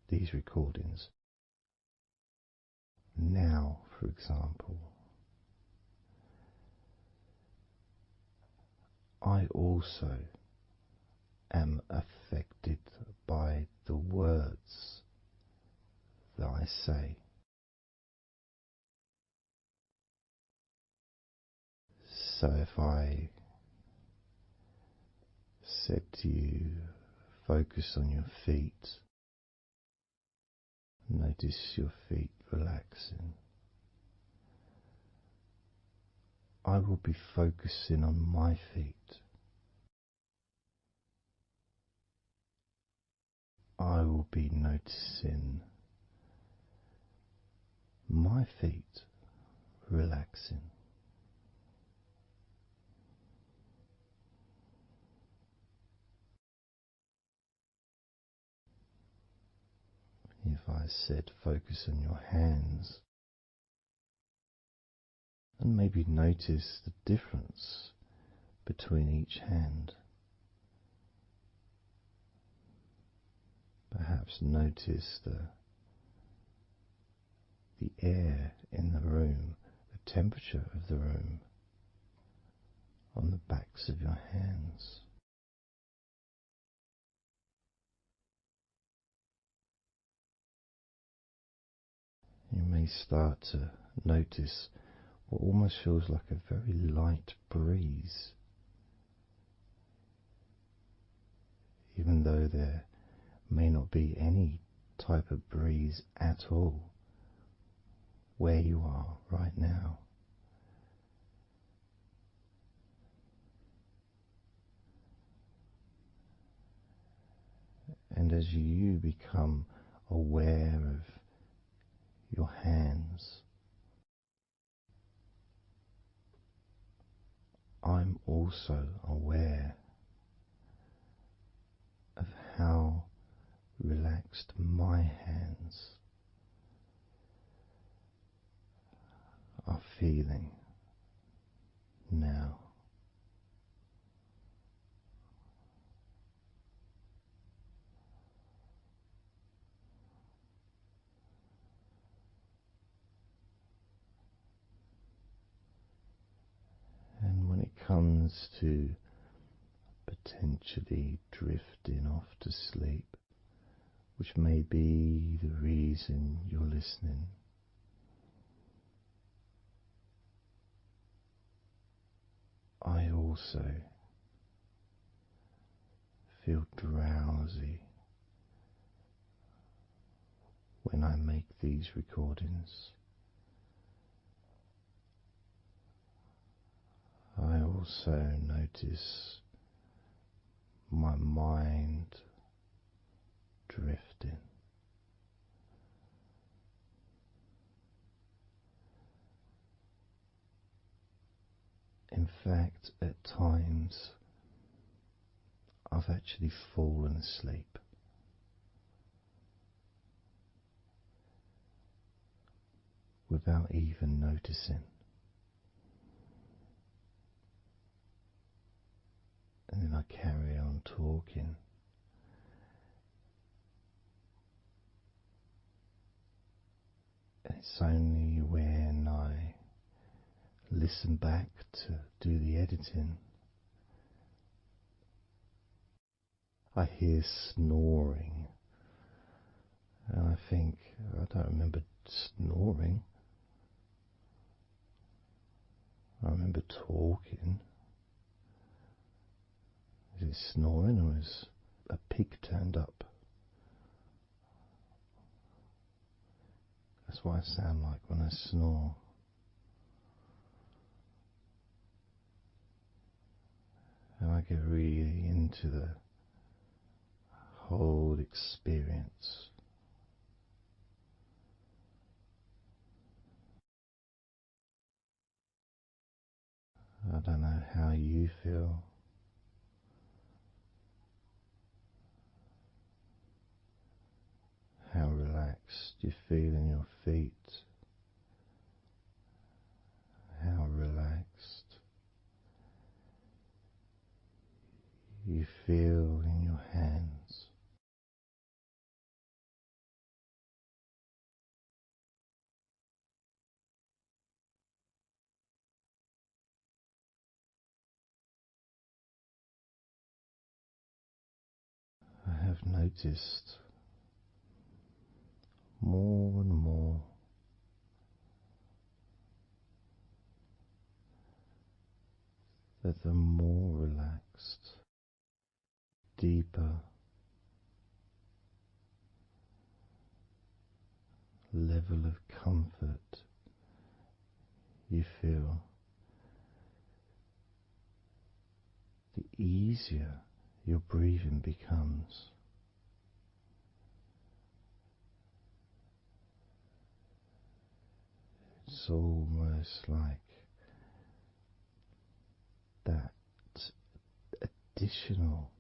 these recordings, now for example, I also am affected by the words that I say. So if I said to you, focus on your feet, notice your feet relaxing, I will be focusing on my feet. I will be noticing my feet relaxing. If I said focus on your hands, and maybe notice the difference between each hand. Perhaps notice the air in the room, the temperature of the room on the backs of your hands. You may start to notice what almost feels like a very light breeze, even though there may not be any type of breeze at all where you are right now. And as you become aware of your hands, I'm also aware of how relaxed my hands are feeling now. And when it comes to potentially drifting off to sleep, which may be the reason you're listening, I also feel drowsy when I make these recordings. I also notice my mind drifting. In fact, at times I've actually fallen asleep without even noticing. And then I carry on talking. And it's only when I listen back to do the editing, I hear snoring. And I think, I don't remember snoring. I remember talking. Is it snoring or is a pig turned up? That's what I sound like when I snore. get really into the whole experience. I don't know how you feel. How relaxed you feel in your feet. How relaxed you feel in your hands. I have noticed more and more that the more relaxed, deeper level of comfort you feel, the easier your breathing becomes. It's almost like that additional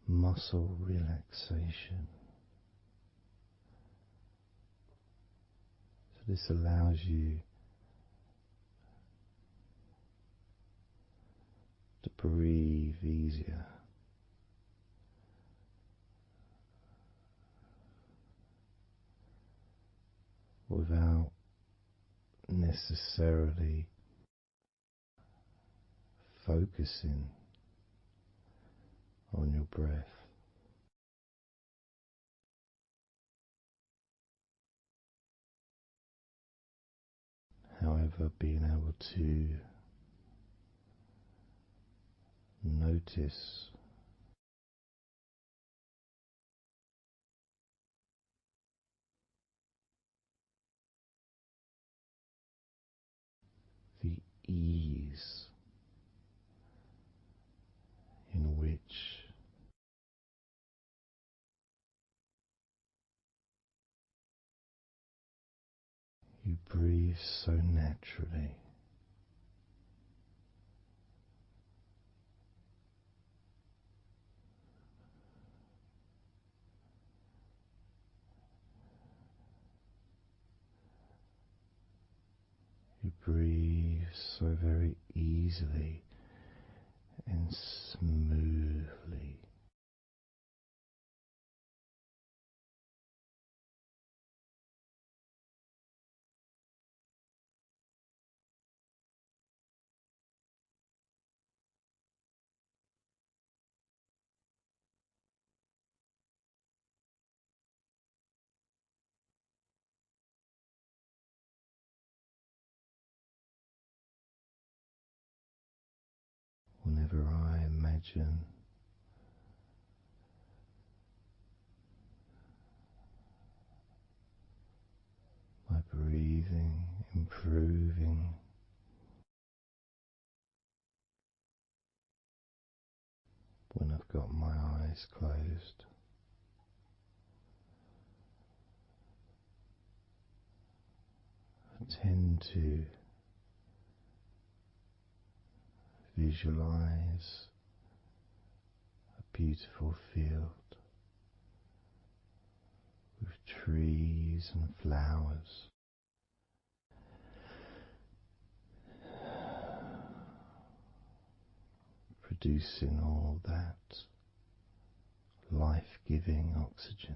muscle relaxation. So this allows you to breathe easier. Without necessarily focusing on your breath. However, being able to notice the ease in which you breathe so naturally. You breathe so very easily and smoothly. Whenever I imagine my breathing improving, when I've got my eyes closed, I tend to visualize a beautiful field with trees and flowers, producing all that life-giving oxygen.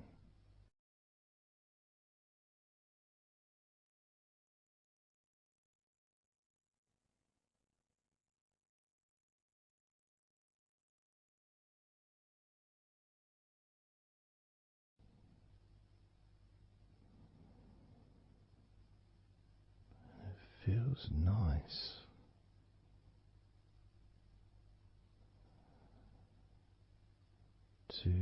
It feels nice to,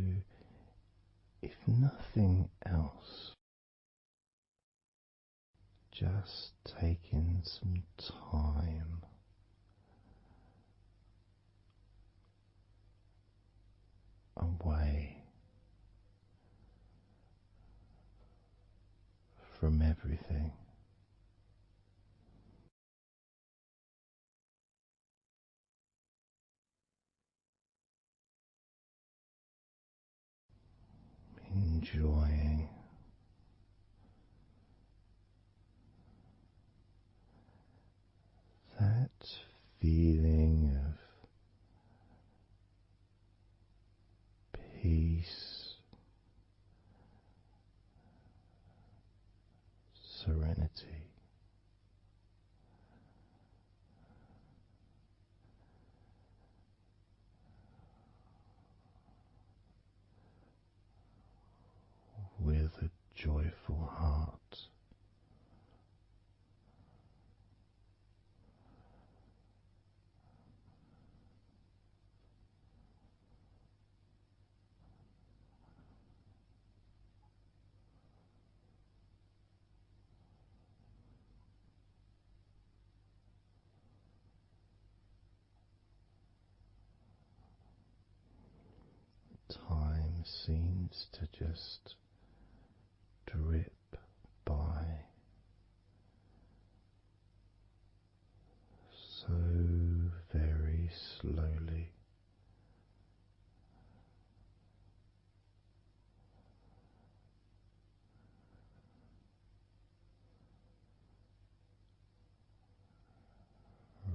if nothing else, just taking some time away from everything. Enjoying that feeling of peace, serenity, with a joyful heart. Time seems to just drip by so very slowly.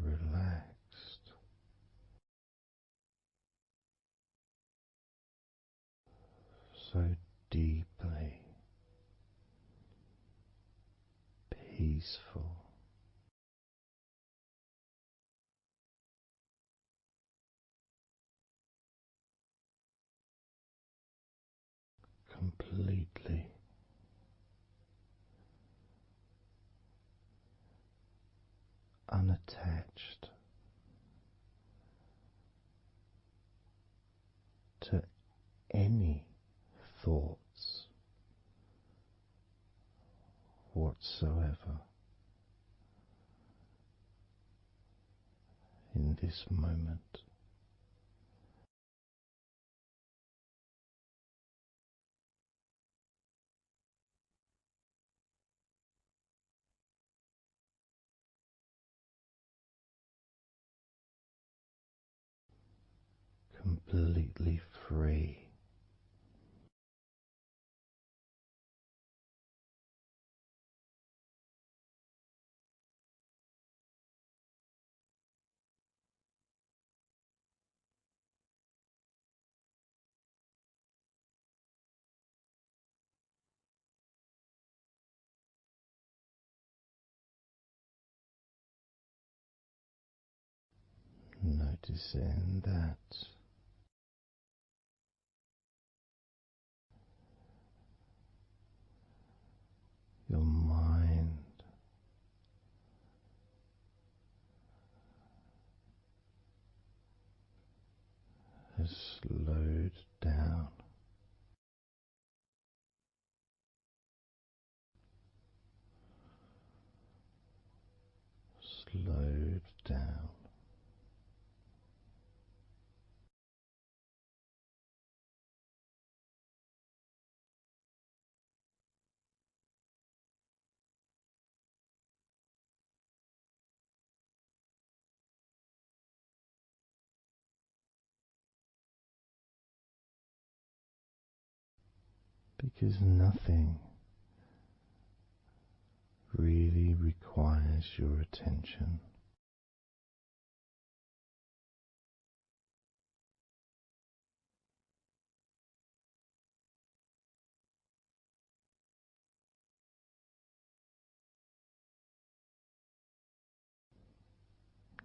Relaxed, so deeply peaceful, completely unattached to any thoughts whatsoever in this moment. Completely free. Noticing that your mind has slowed down, slowed down, because nothing really requires your attention.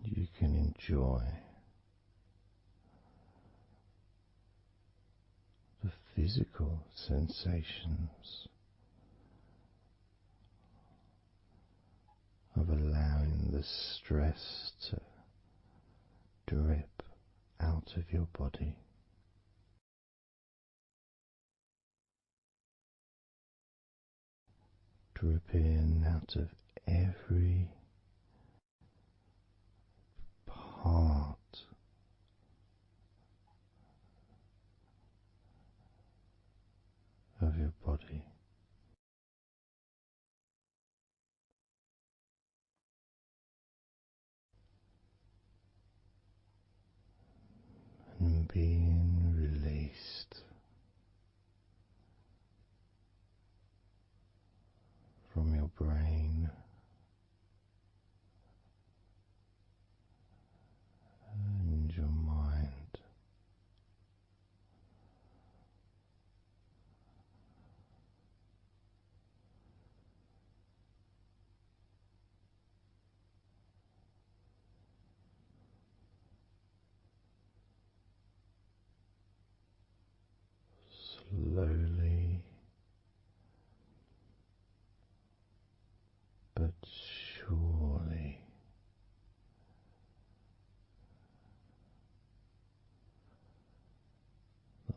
You can enjoy the physical sensations of allowing the stress to drip out of your body, drip in out of every part of your body. And being released from your brain and your mind. Slowly but surely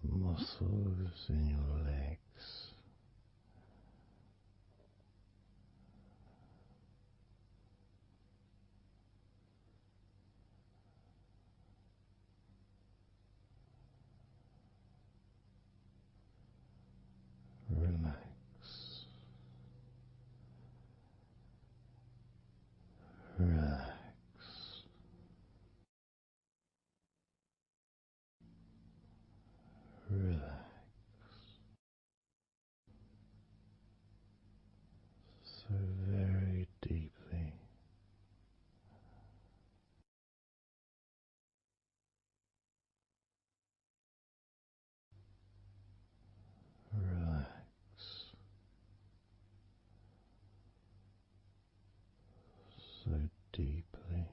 the muscles in your legs relax, relax, relax so very deeply. Relax so deeply.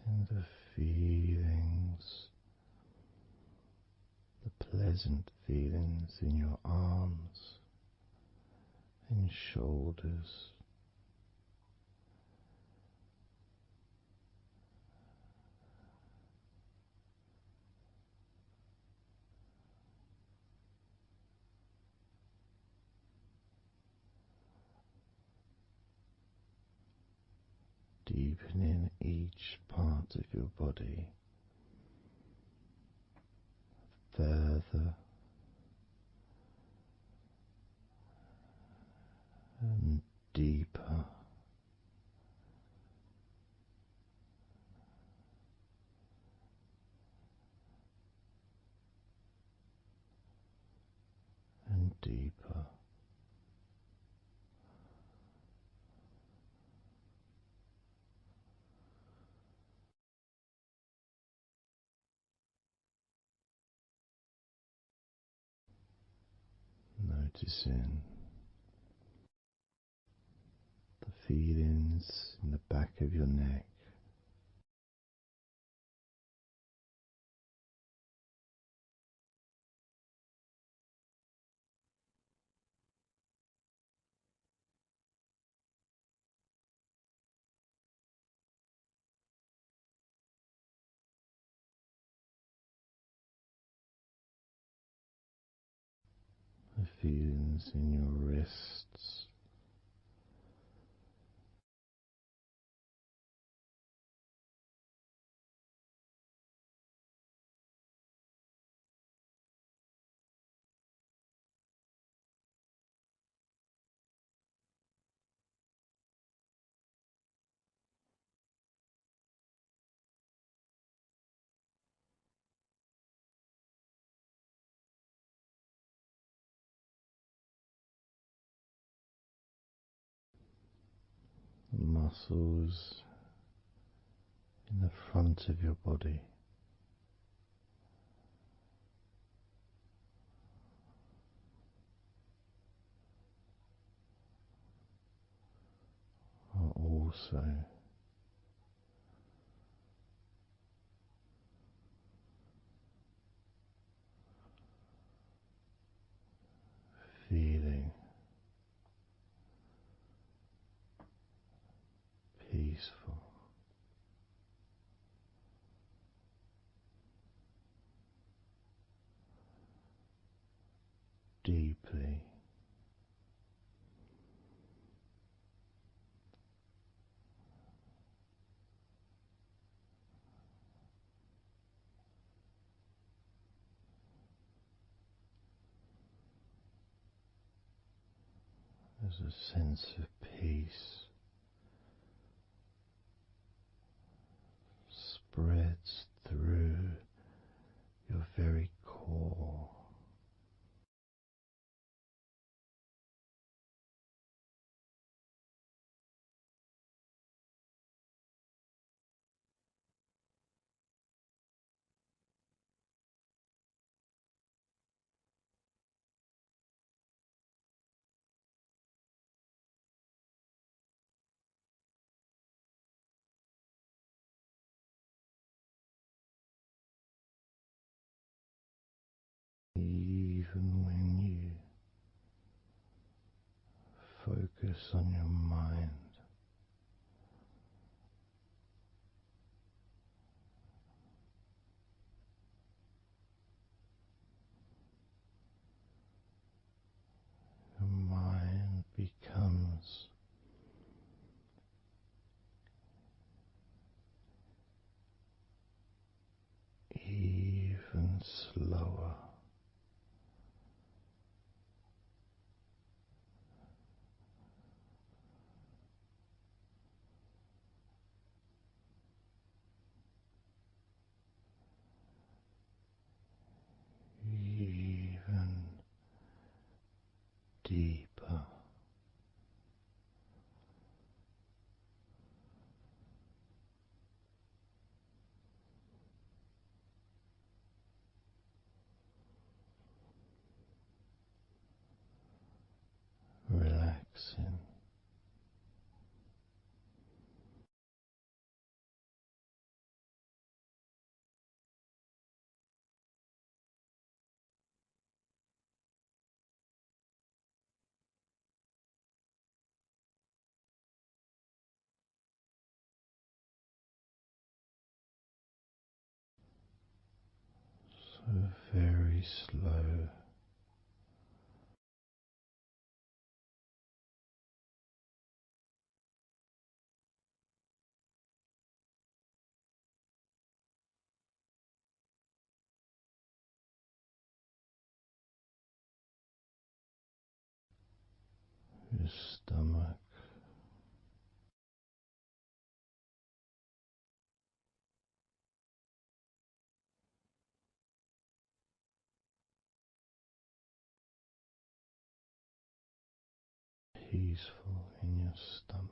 And the feelings, the pleasant feelings in your arms and shoulders, deepening each part of your body further and deeper and deeper. Noticing the feelings in the back of your neck, the feelings in your wrists, the muscles in the front of your body, are also feeling peaceful. deeply. There's a sense of peace spreads through your very core. Even when you focus on your mind, your mind becomes even slower. Even deeper. Relaxing. So very slow. Your stomach peaceful in your stomach.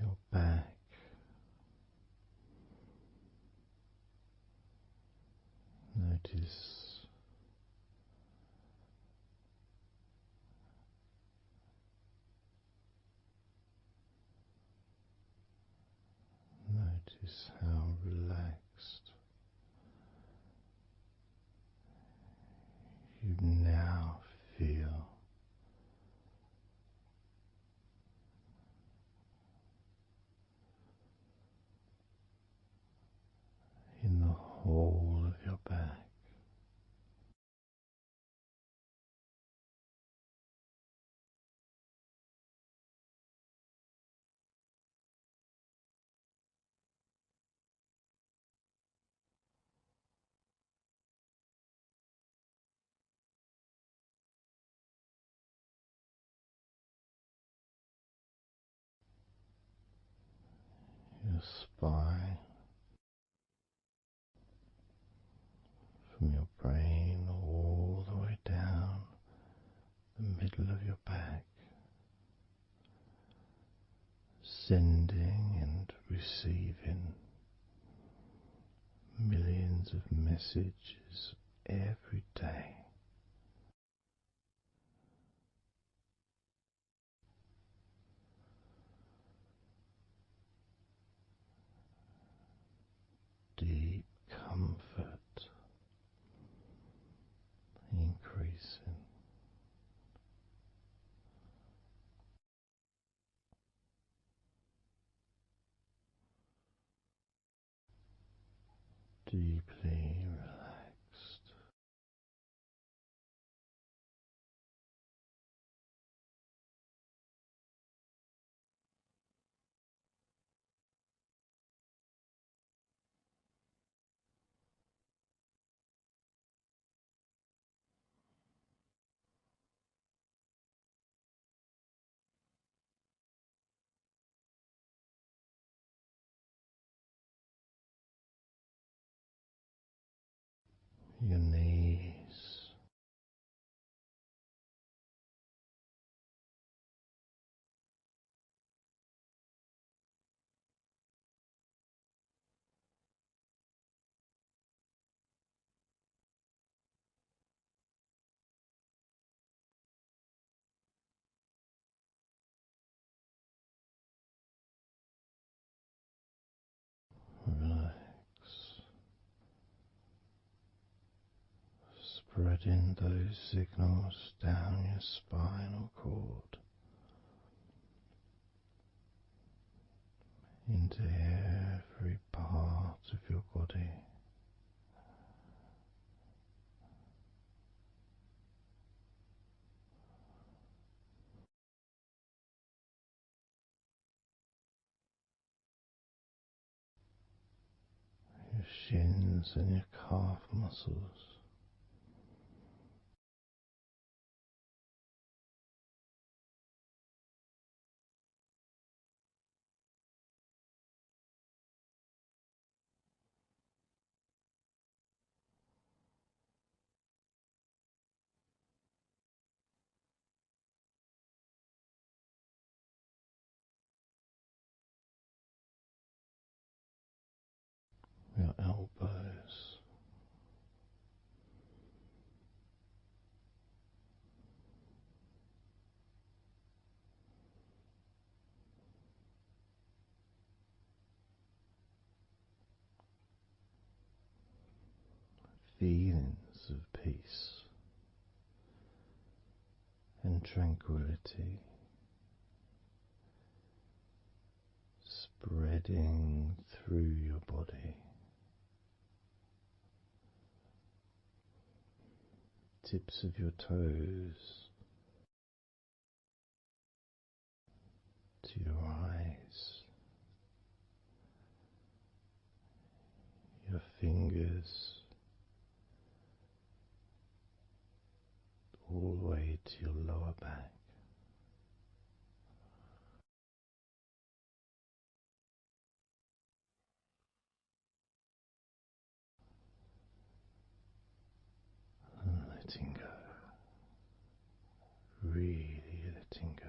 Your back. Notice Notice how relaxed you now feel in the whole of your back. Your spine, from your brain all the way down the middle of your back, sending and receiving millions of messages every day. deeply relaxed. Your knees, relax, spreading those signals down your spinal cord into every part of your body. Your shins and your calf muscles, your elbows, feelings of peace and tranquility spreading through your body, tips of your toes to your eyes, your fingers all the way to your lower back. And letting go, really letting go.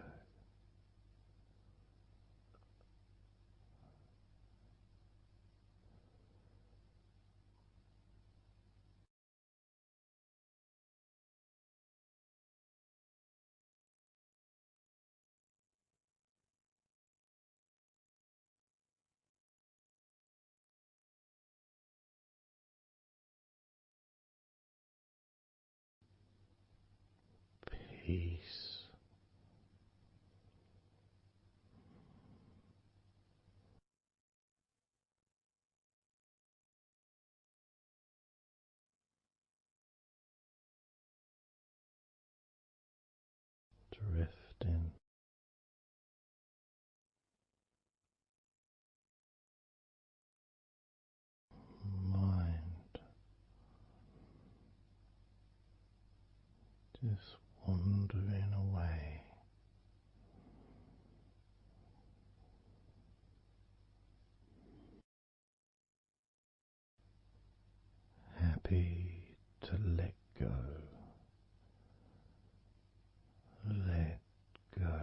Peace, drifting, mind just wandering away, happy to let go, let go,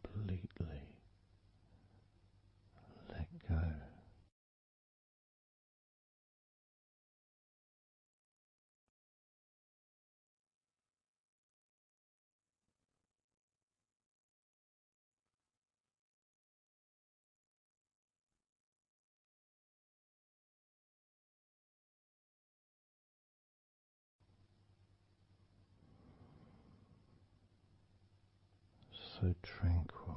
completely let go. So tranquil,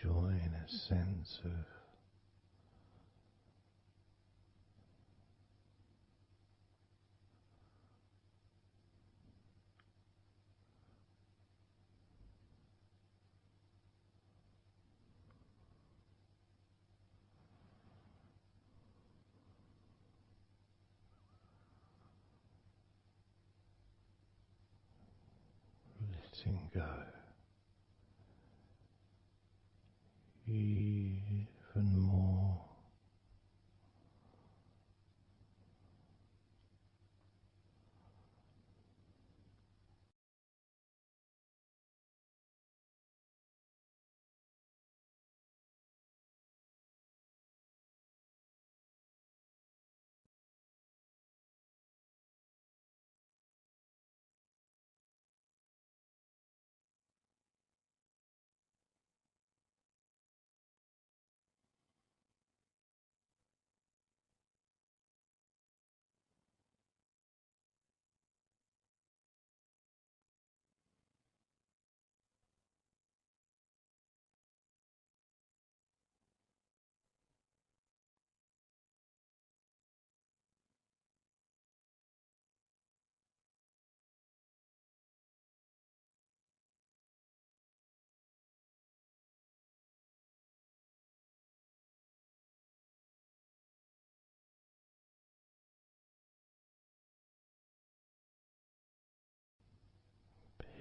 enjoying a sense of letting go even more.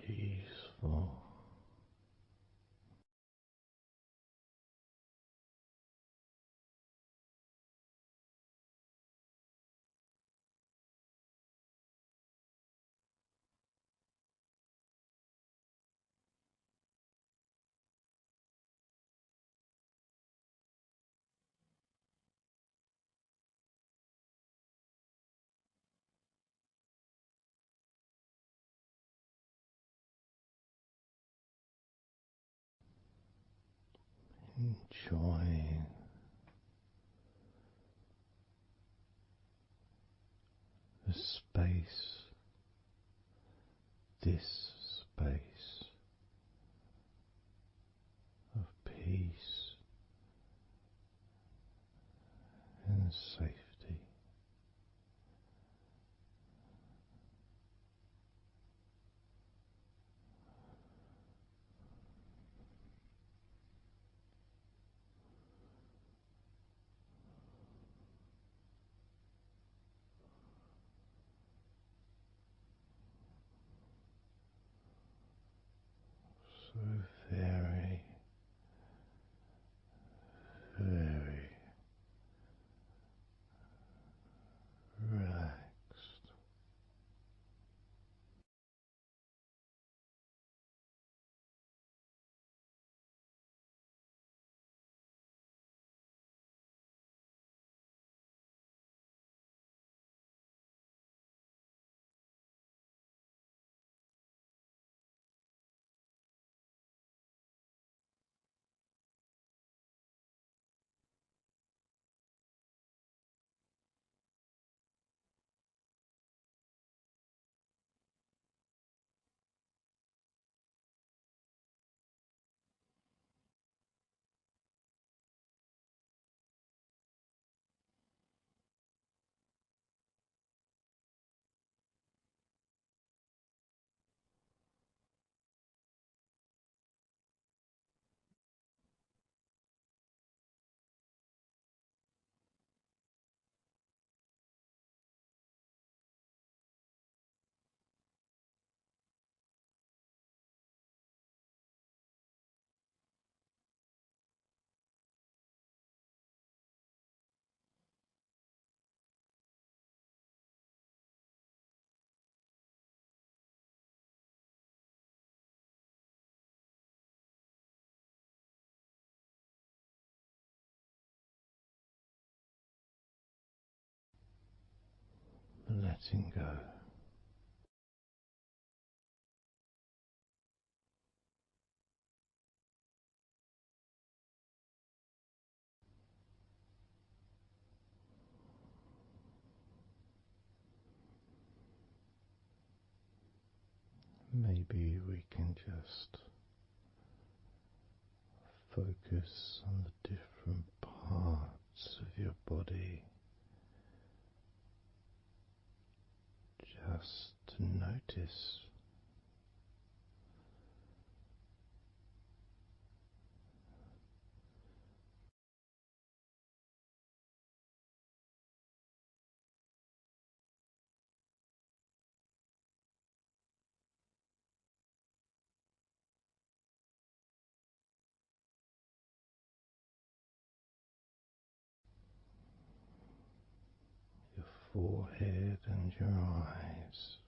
Peaceful. Enjoying the space, this space of peace and safety. So very, very relaxed. Letting go. Maybe we can just focus on the different parts of your body, just to notice your forehead and your eyes.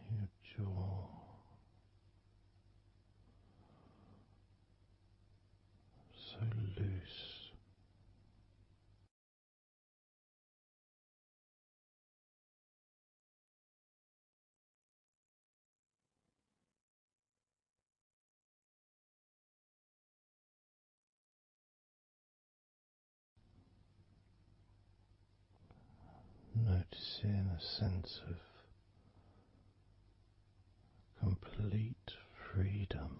Your jaw, so loose, noticing a sense of complete freedom.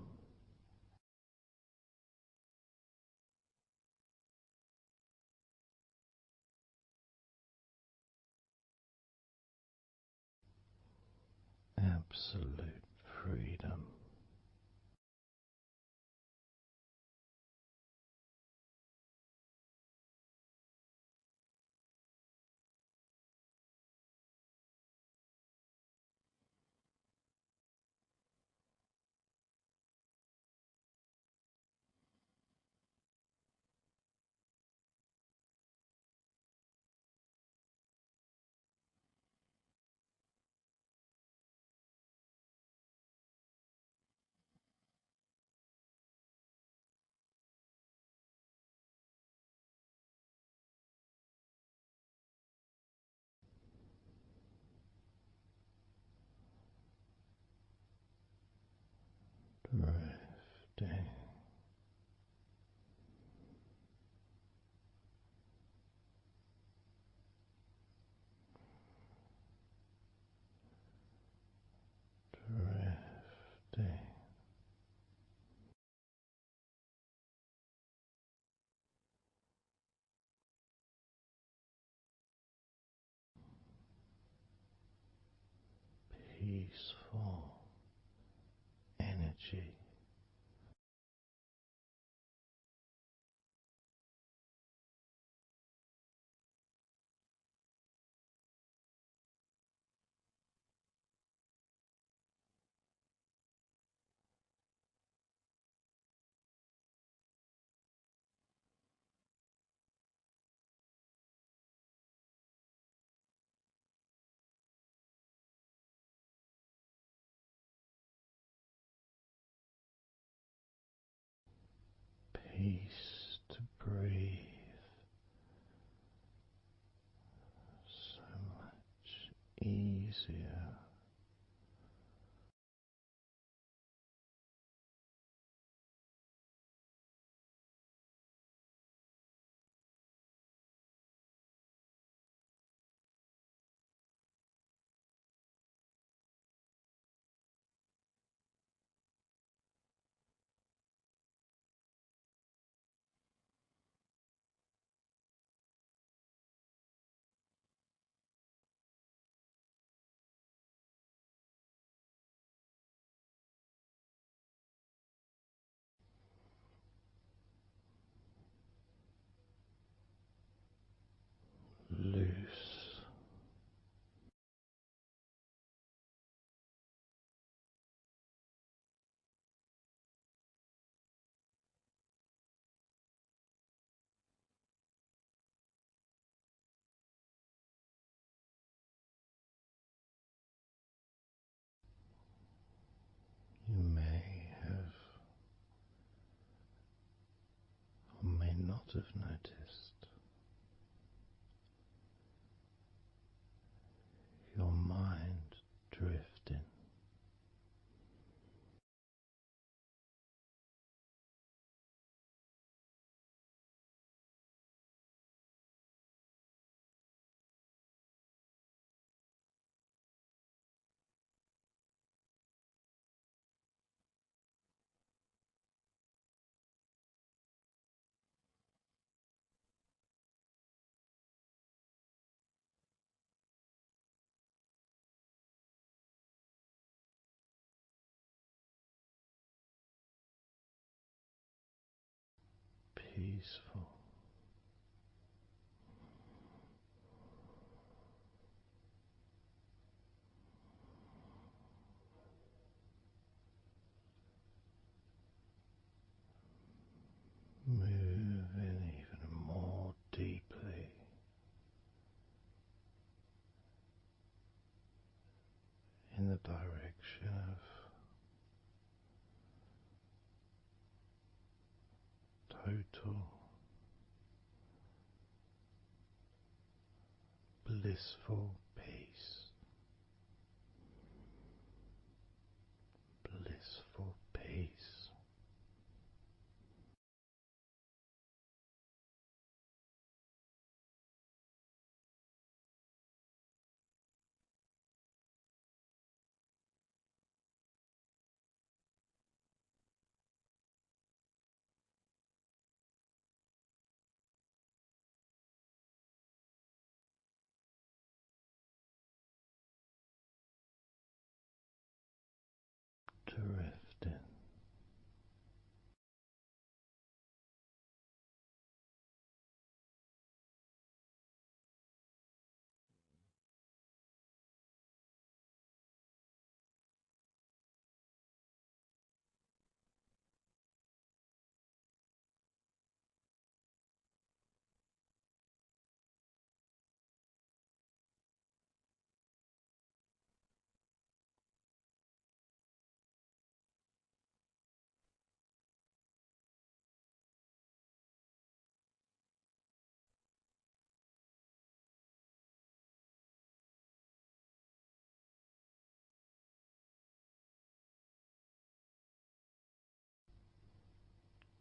Absolute freedom. Drifting, drifting, peaceful energy. Peace to breathe, so much easier. not have noticed your mind drifting. Peaceful. Moving even more deeply in the direction of total blissful peace. Blissful peace. Drifting.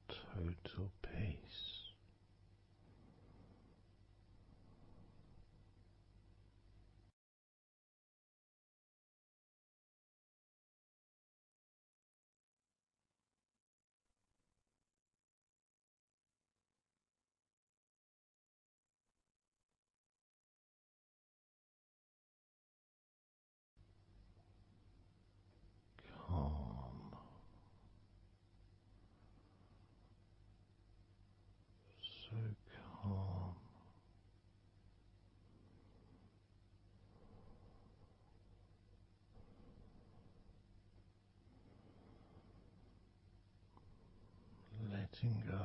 Total peace. Calm. So calm. Letting go.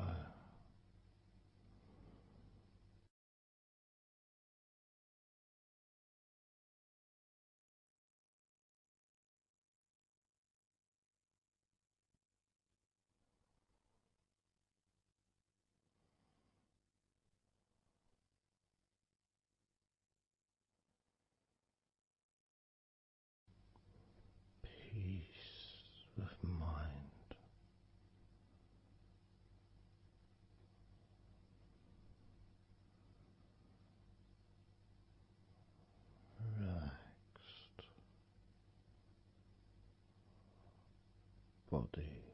Peace of mind. Relaxed body.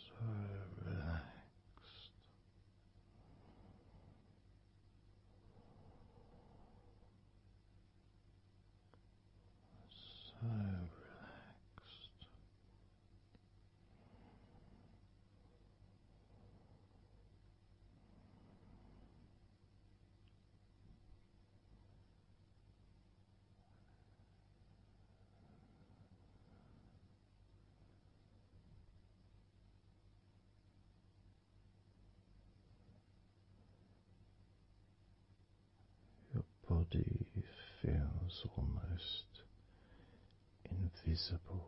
So relaxed. So relaxed. body feels almost invisible.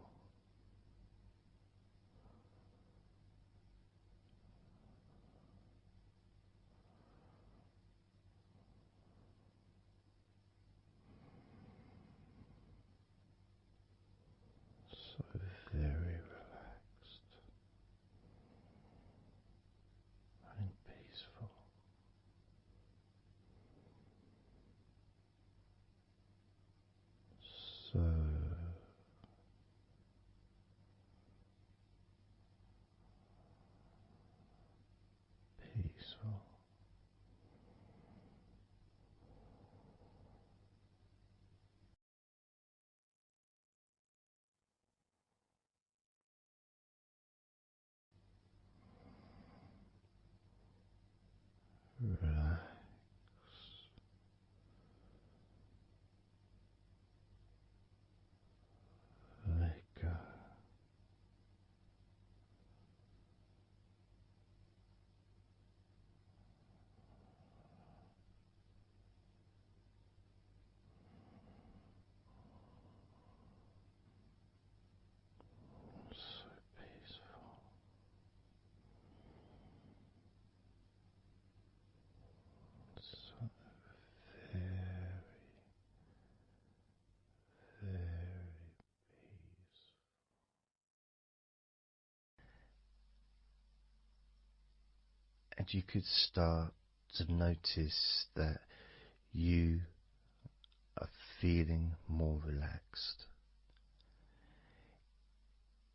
So very relaxed and peaceful. So peaceful. Relax. Let go. So peaceful. So very, very peaceful. And you could start to notice that you are feeling more relaxed.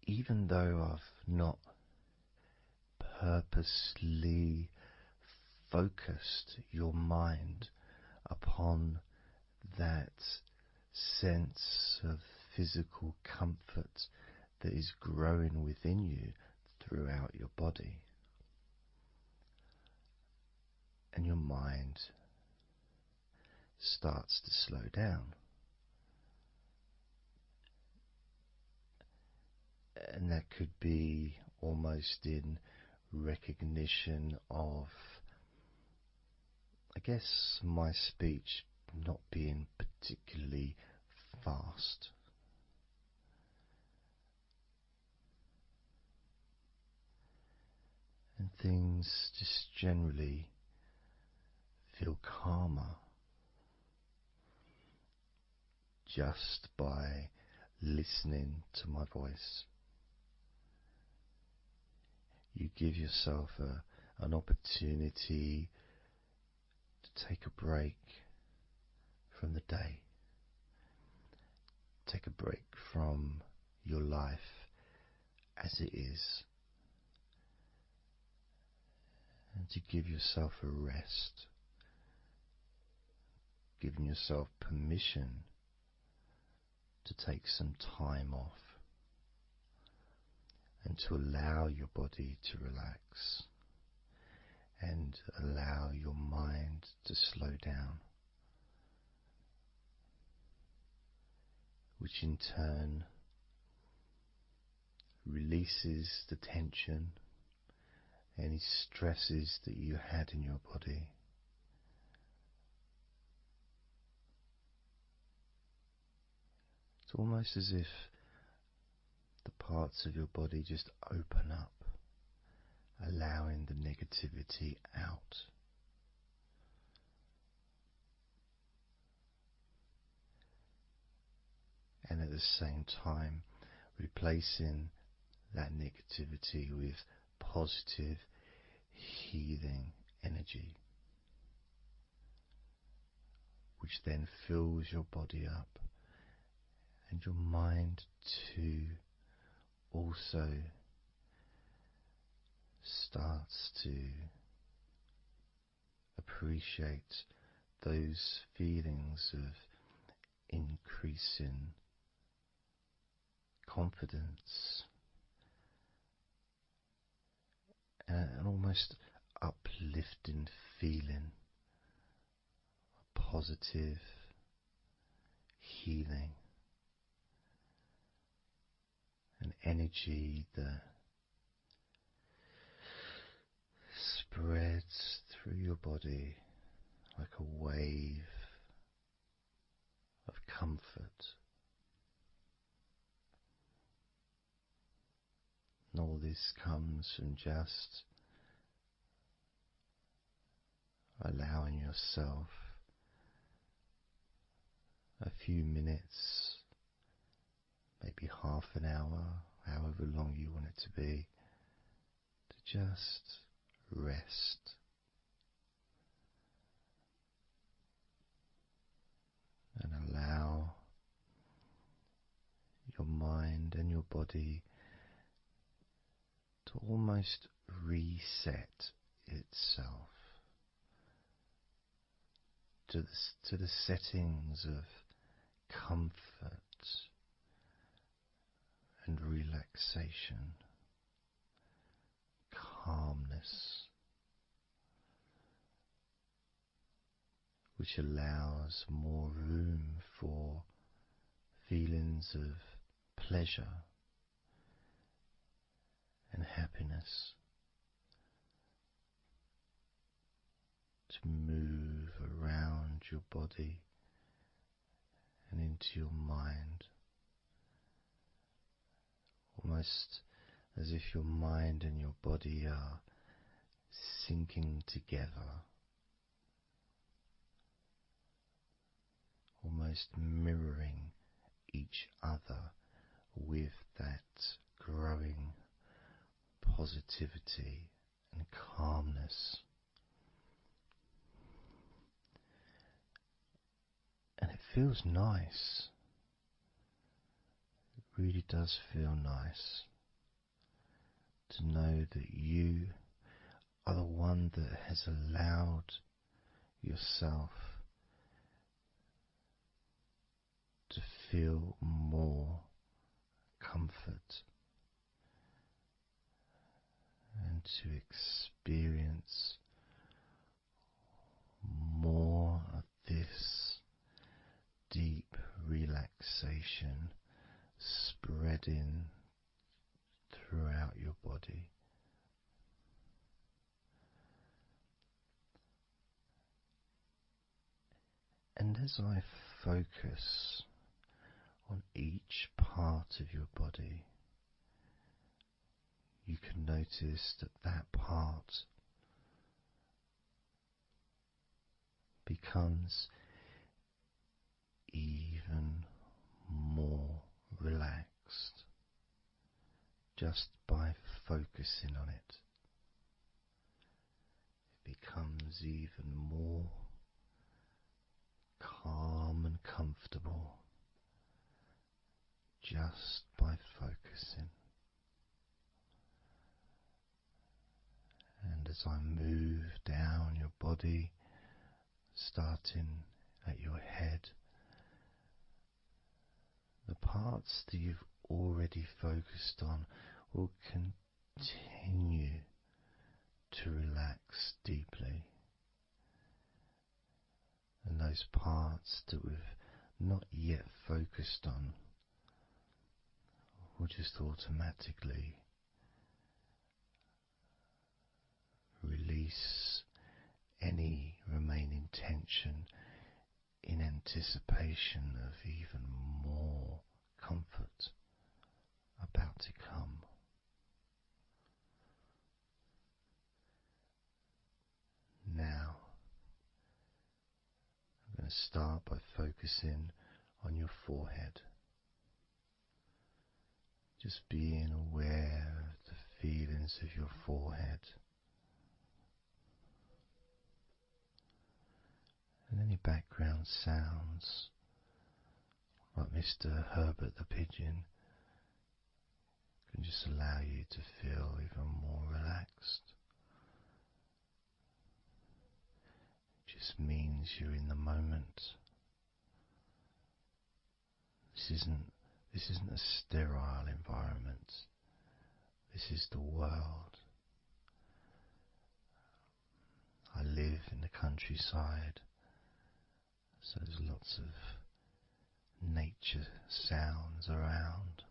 Even though I've not purposely focused your mind upon that sense of physical comfort that is growing within you throughout your body, and your mind starts to slow down. And that could be almost in recognition of, I guess, my speech not being particularly fast. And things just generally feel calmer just by listening to my voice. You give yourself an opportunity to take a break from the day, take a break from your life as it is, and to give yourself a rest, giving yourself permission to take some time off and to allow your body to relax and allow your mind to slow down, which in turn releases the tension, any stresses that you had in your body. It's almost as if the parts of your body just open up, allowing the negativity out. And at the same time, replacing that negativity with positive, healing energy, which then fills your body up, and your mind too also starts to appreciate those feelings of increasing confidence and an almost uplifting feeling, a positive healing, an energy that spreads through your body like a wave comfort. And all this comes from just allowing yourself a few minutes, maybe half an hour, however long you want it to be, to just rest. And allow your mind and your body to almost reset itself to the settings of comfort and relaxation, calmness, which allows more room for feelings of pleasure and happiness to move around your body and into your mind, almost as if your mind and your body are sinking together, almost mirroring each other with that growing positivity and calmness. And it feels nice. It really does feel nice to know that you are the one that has allowed yourself to feel more comfort and to experience more of this deep relaxation spreading throughout your body. And as I focus on each part of your body, you can notice that that part becomes even more relaxed just by focusing on it. It becomes even more calm and comfortable just by focusing. And as I move down your body, starting at your head, the parts that you've already focused on will continue to relax deeply. And those parts that we've not yet focused on will just automatically release any remaining tension in anticipation of even more comfort about to come. Now, I'm going to start by focusing on your forehead. Just being aware of the feelings of your forehead. And any background sounds, like Mr. Herbert the Pigeon, can just allow you to feel even more relaxed. It just means you're in the moment. This isn't a sterile environment. This is the world. I live in the countryside, so there's lots of nature sounds around.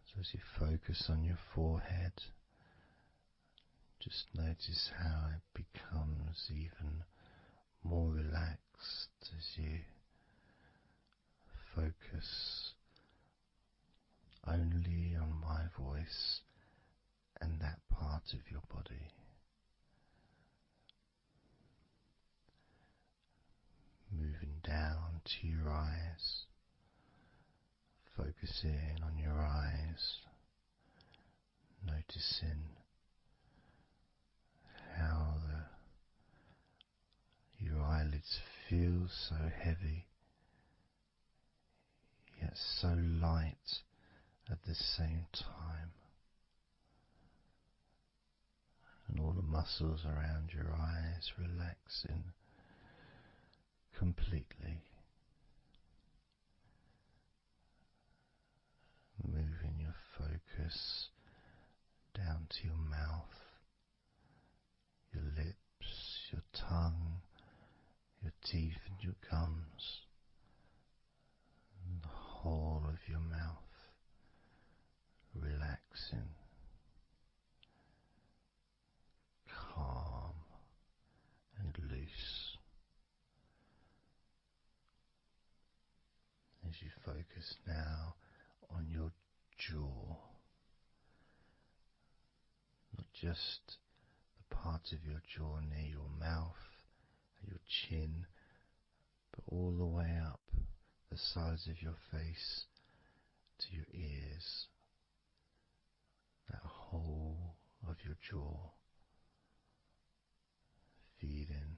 So as you focus on your forehead, just notice how it becomes even more relaxed as you focus only on my voice and that part of your body. Moving down to your eyes, focusing on your eyes, noticing how your eyelids feel so heavy, yet so light at the same time, and all the muscles around your eyes relaxing completely. Moving your focus down to your mouth, your lips, your tongue, your teeth and your gums, and the whole of your mouth relaxing, calm and loose. As you focus now on your jaw, not just the part of your jaw near your mouth, your chin, but all the way up the sides of your face to your ears, that whole of your jaw, feeling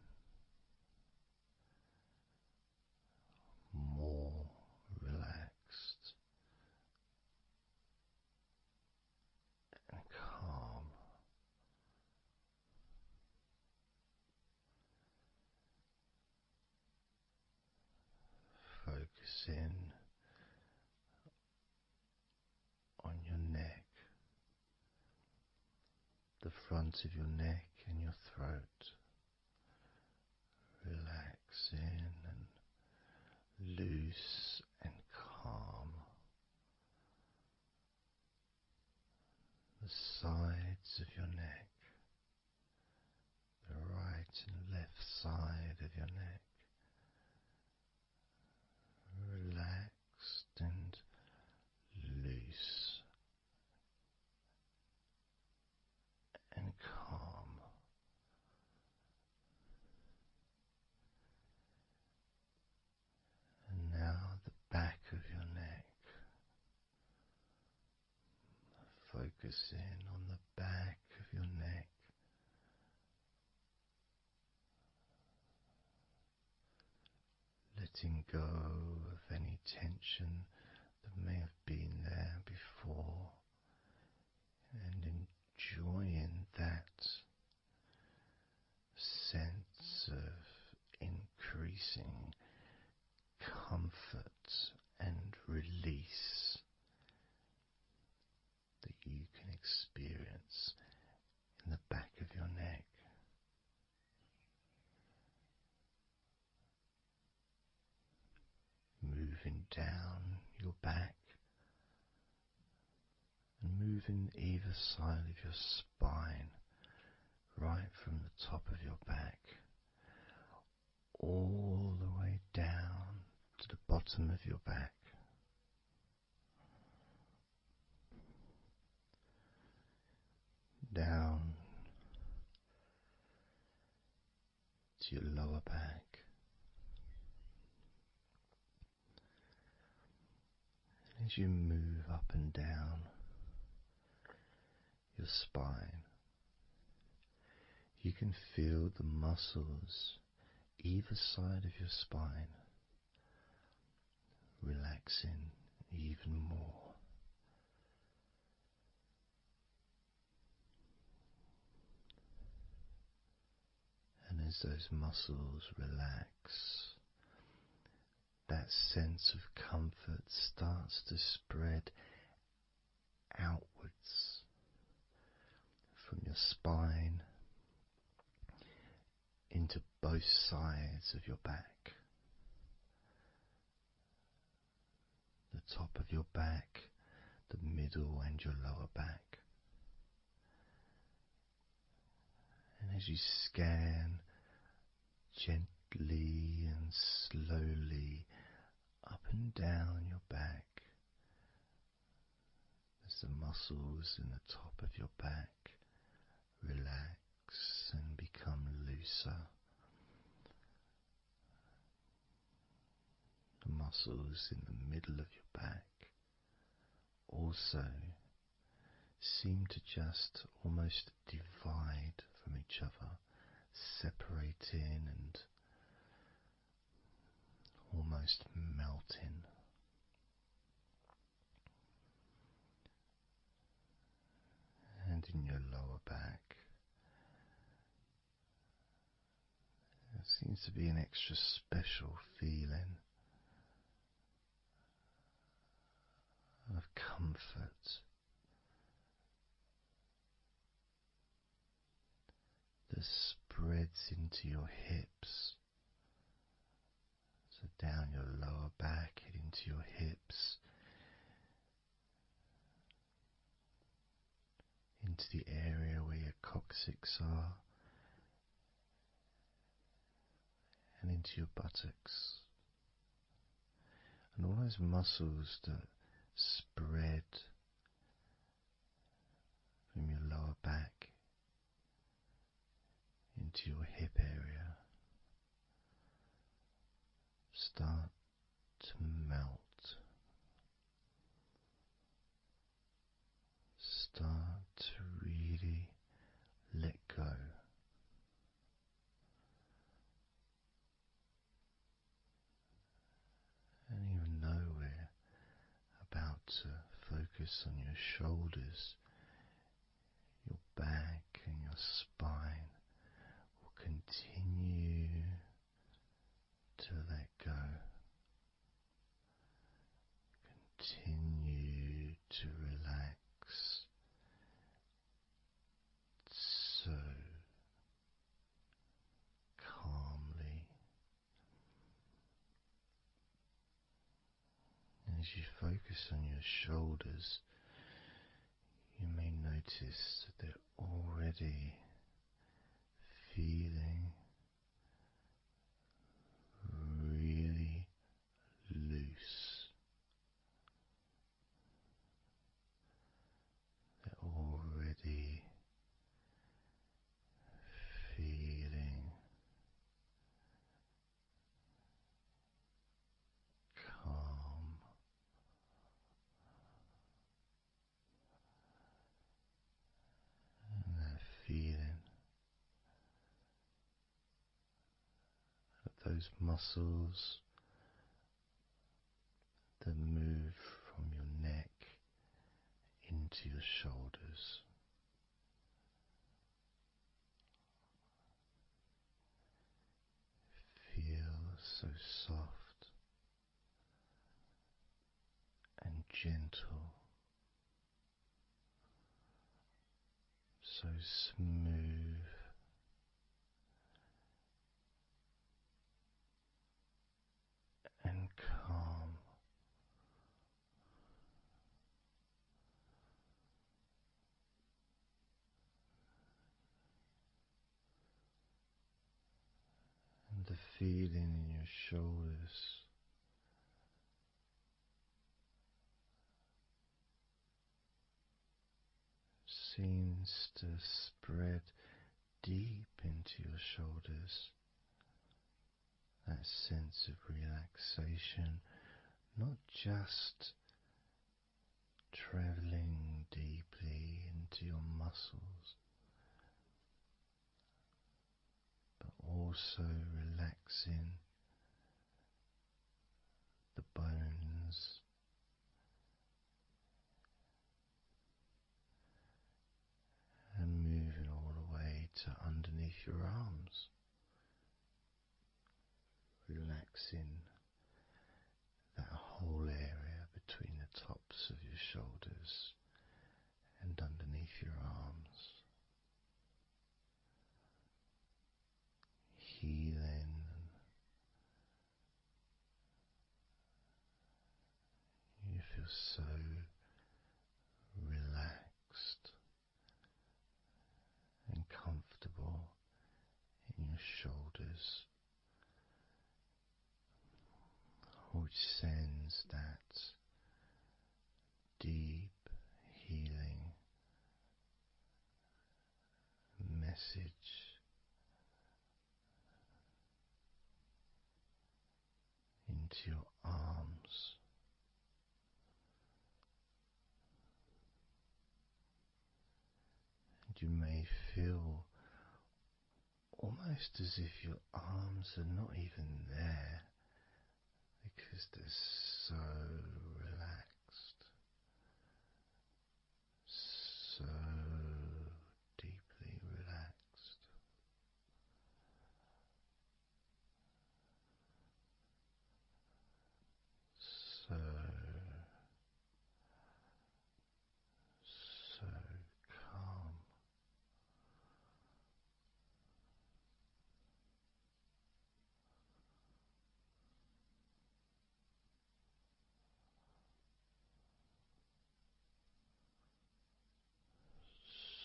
more relaxed and calm. Focusing on your neck, the front of your neck and your throat, relaxing and loose and calm. The sides of your neck, the right and left side of your neck, relaxed and loose and calm. And now the back of your neck, focusing on the back of your neck, letting go of any tension that may have been there before, and enjoying that sense of increasing comfort and release that you can experience in the back of your neck. Moving down your back and moving either side of your spine, right from the top of your back all the way down to the bottom of your back. Down to your lower back. As you move up and down your spine, you can feel the muscles either side of your spine relaxing even more. And as those muscles relax, that sense of comfort starts to spread outwards from your spine into both sides of your back, the top of your back, the middle and your lower back. And as you scan softly and slowly up and down your back as the muscles in the top of your back relax and become looser. The muscles in the middle of your back also seem to just almost divide from each other, separating and almost melting. And in your lower back, there seems to be an extra special feeling of comfort that spreads into your hips, so down your lower back and into your hips, into the area where your coccyx are, and into your buttocks, and all those muscles that spread from your lower back into your hip area start to melt, start to really let go. And even though we're about to focus on your shoulders, your back and your spine will continue to let go. Continue to relax so calmly. And as you focus on your shoulders, you may notice that they're already feeling really loose. They're already feeling calm. And that feeling of those muscles that move from your neck into your shoulders. Feel so soft and gentle, so smooth and calm. And the feeling in your shoulders seems to spread deep into your shoulders. That sense of relaxation, not just traveling deeply into your muscles, but also relaxing the bones and moving all the way to underneath your arms, relaxing that whole area between the tops of your shoulders and underneath your arms, healing. You feel so relaxed and comfortable in your shoulders passage into your arms, and you may feel almost as if your arms are not even there because they're so relaxed, so deeply relaxed. So, so calm.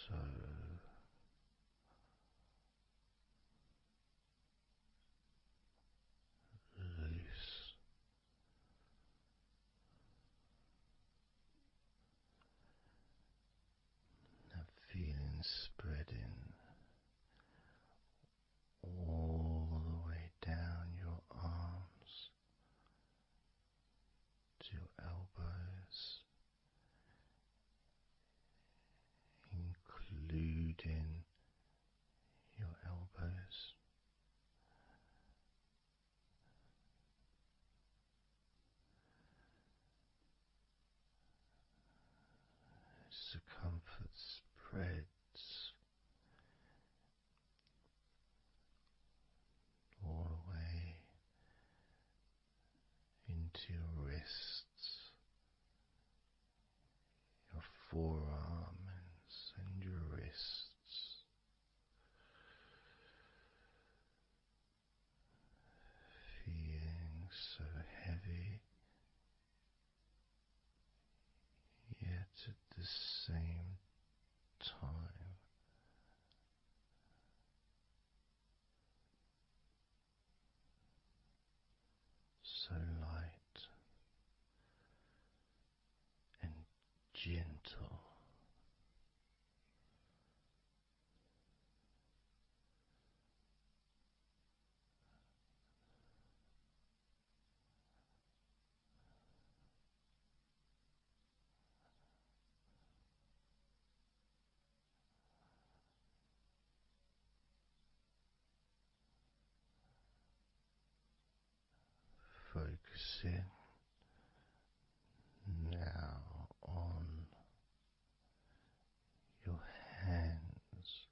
So loose. That feeling spreading all the way down your arms to your elbows, including your elbows. Circumference spreads all the way into your wrists, your forearms and your wrists, feeling so heavy, yet at the same time so light and gentle. Focusing now on your hands,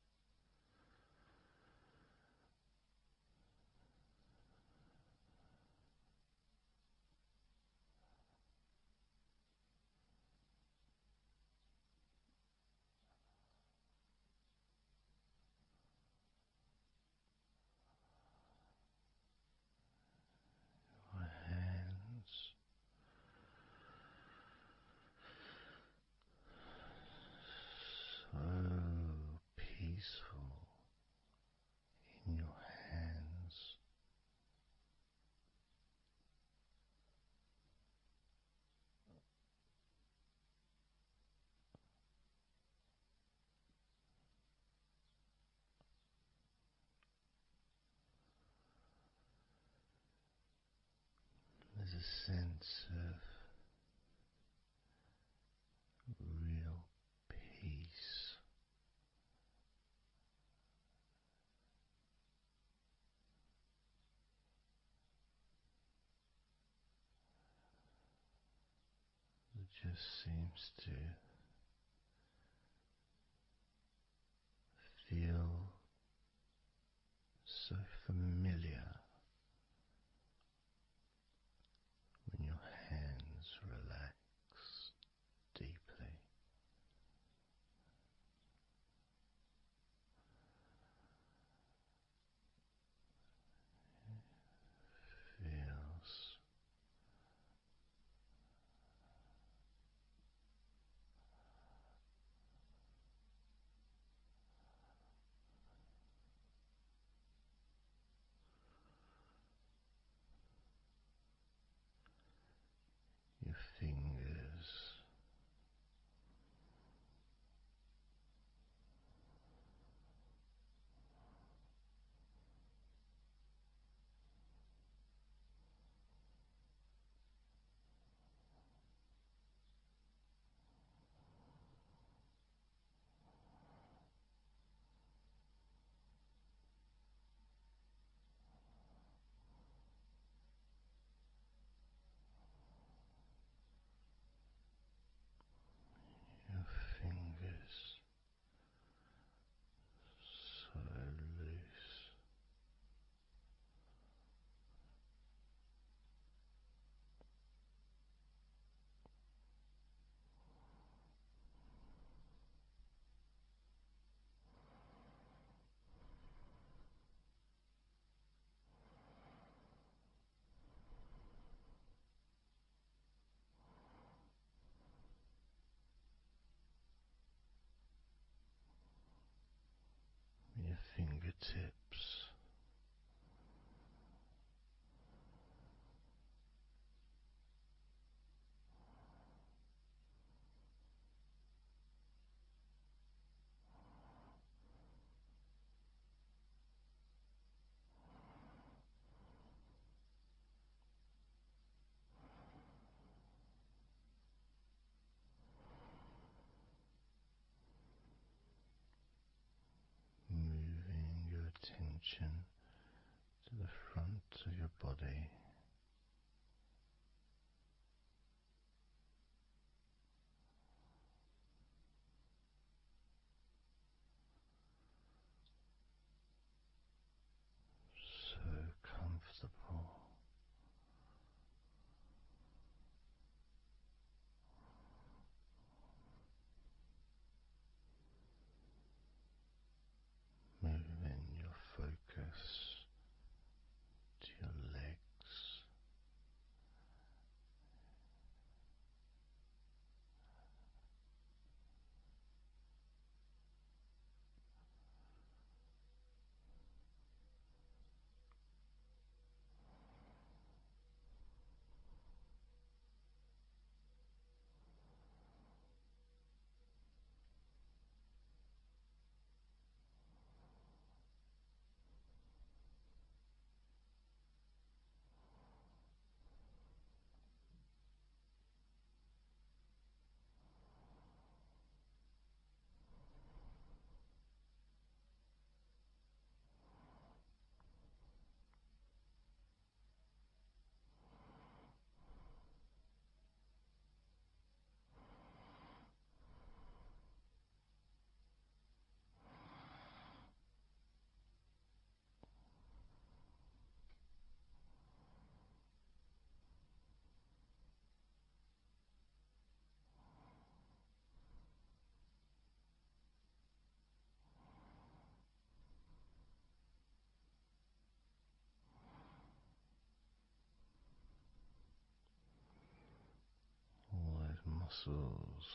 your hands so peaceful in your hands. There's a sense of real peace that just seems to feel so familiar when your hands relax deeply. Feels fingertips. Moving your attention to the front of your body, so comfortable. Moving your focus to your legs, all those muscles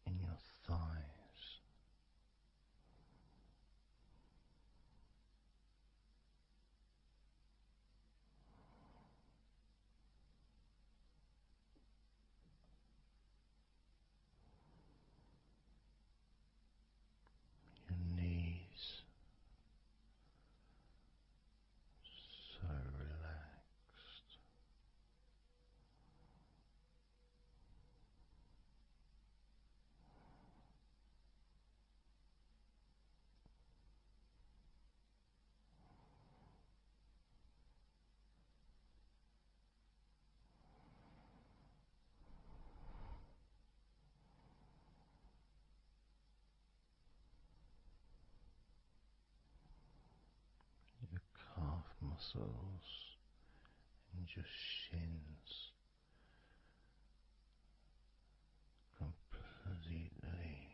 in your thighs, your knees, so relaxed. Your calf muscles and your shins completely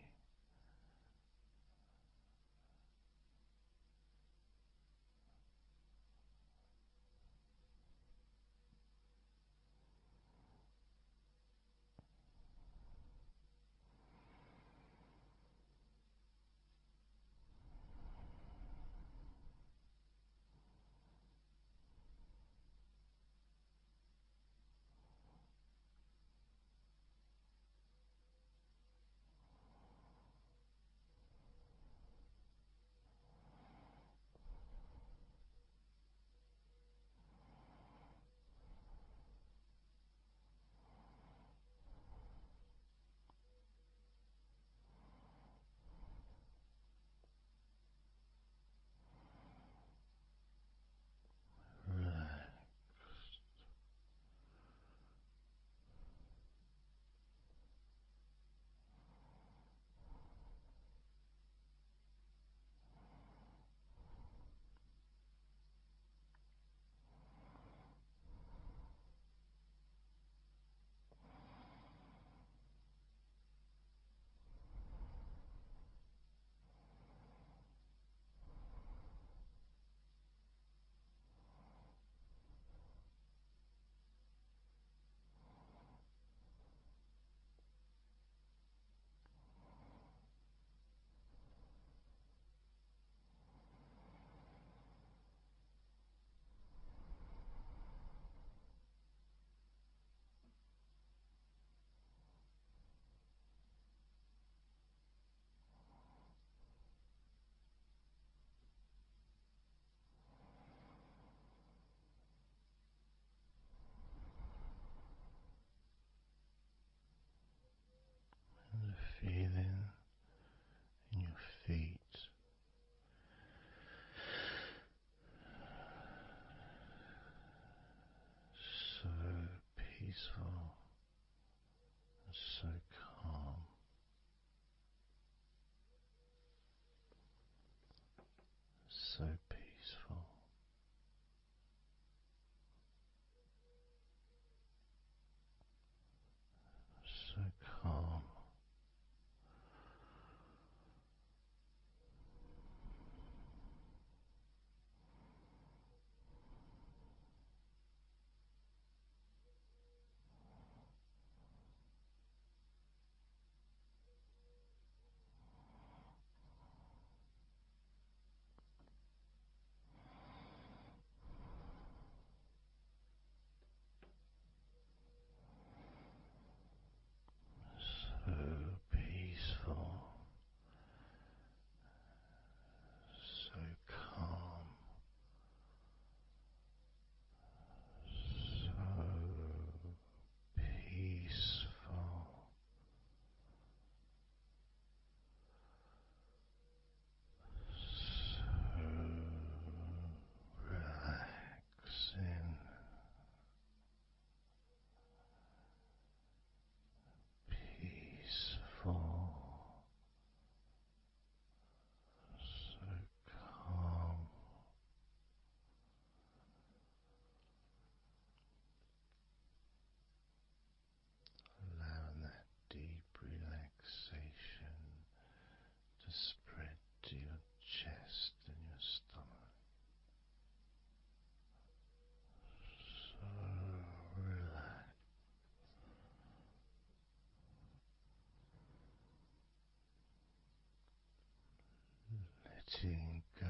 letting go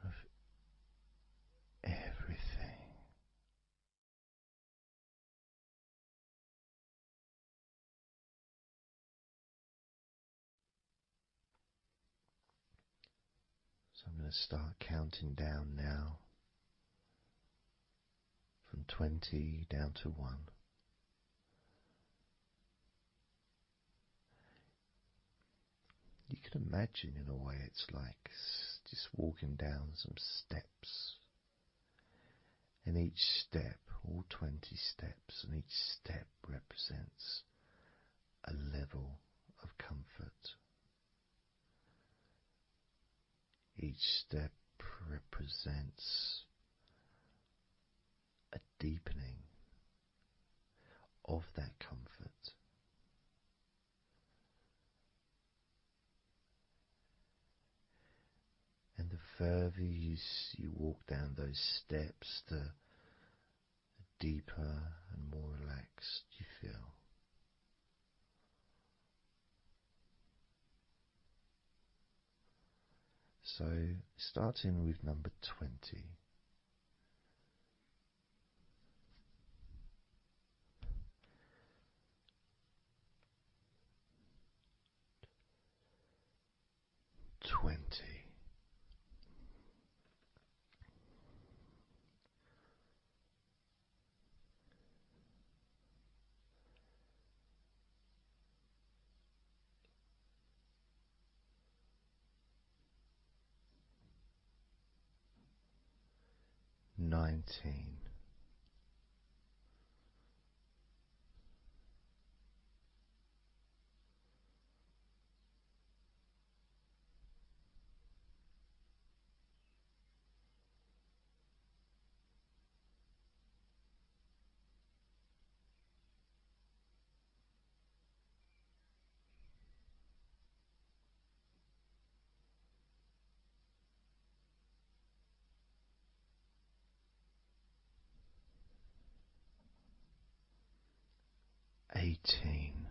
of everything. So I'm going to start counting down now from 20 down to 1. You can imagine, in a way, it's like just walking down some steps. And each step, all 20 steps, and each step represents a level of comfort. Each step represents a deepening of that comfort. And the further you walk down those steps, the deeper and more relaxed you feel. So, starting with number 20. Twenty. 19. 18.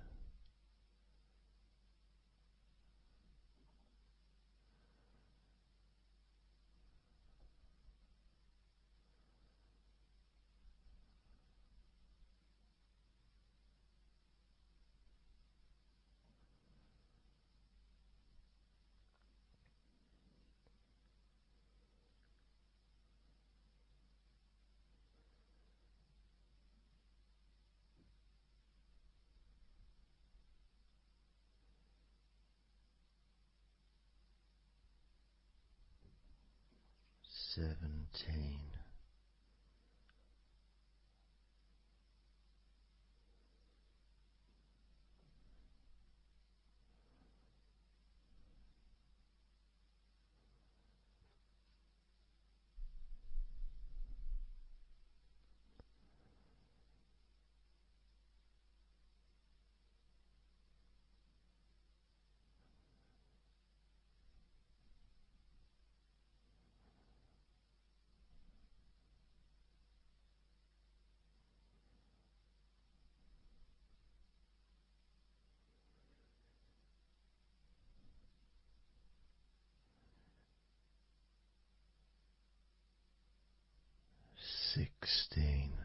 17. 16. 15.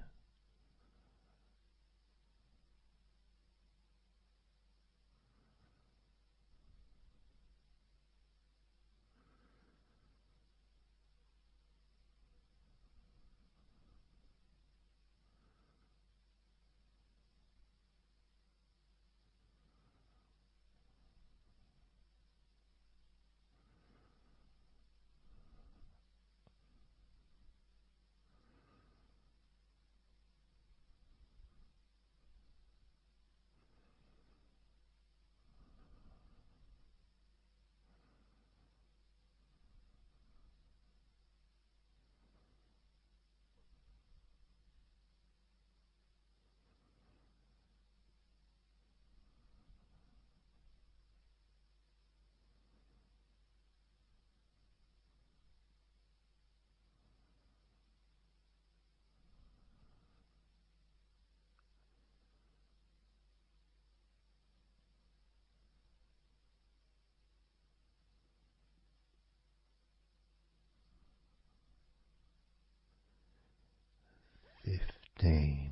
15.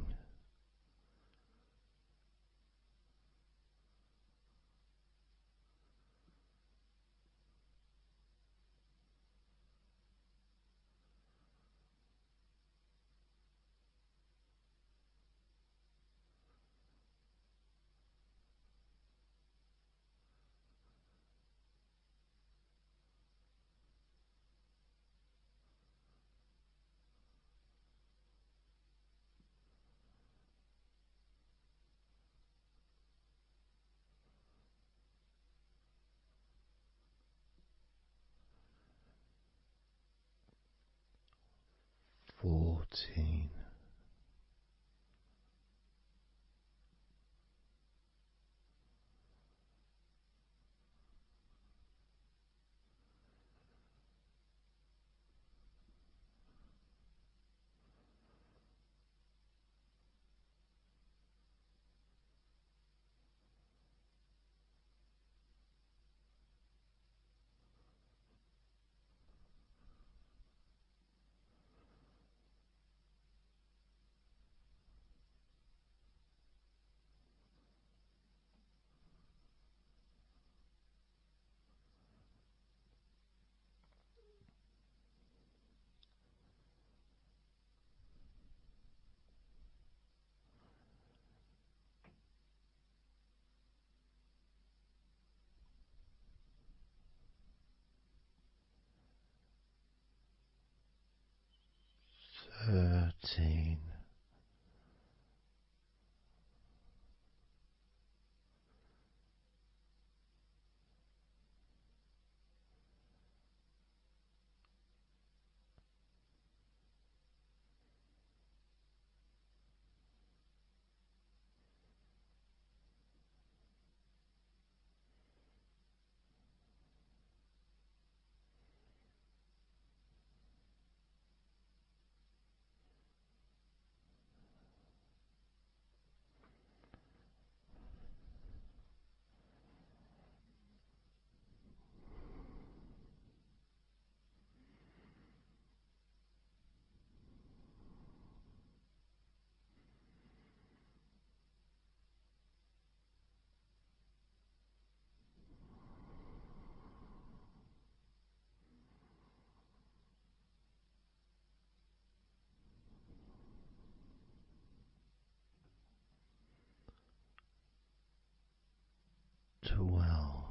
14. 13. 12. 11.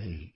8.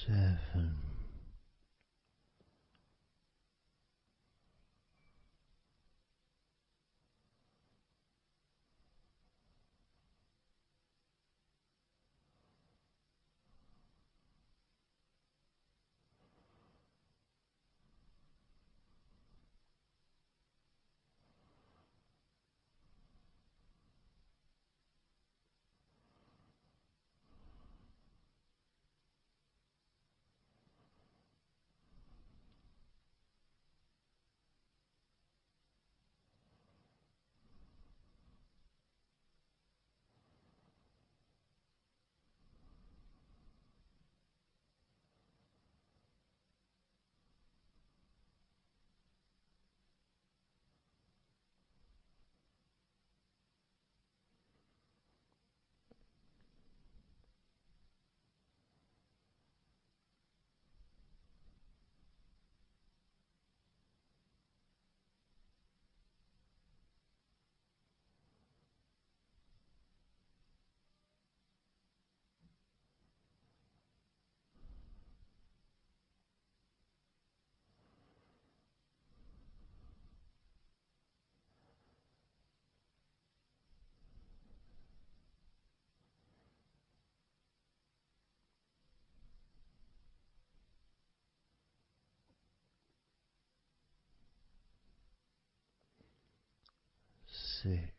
Seven, 6.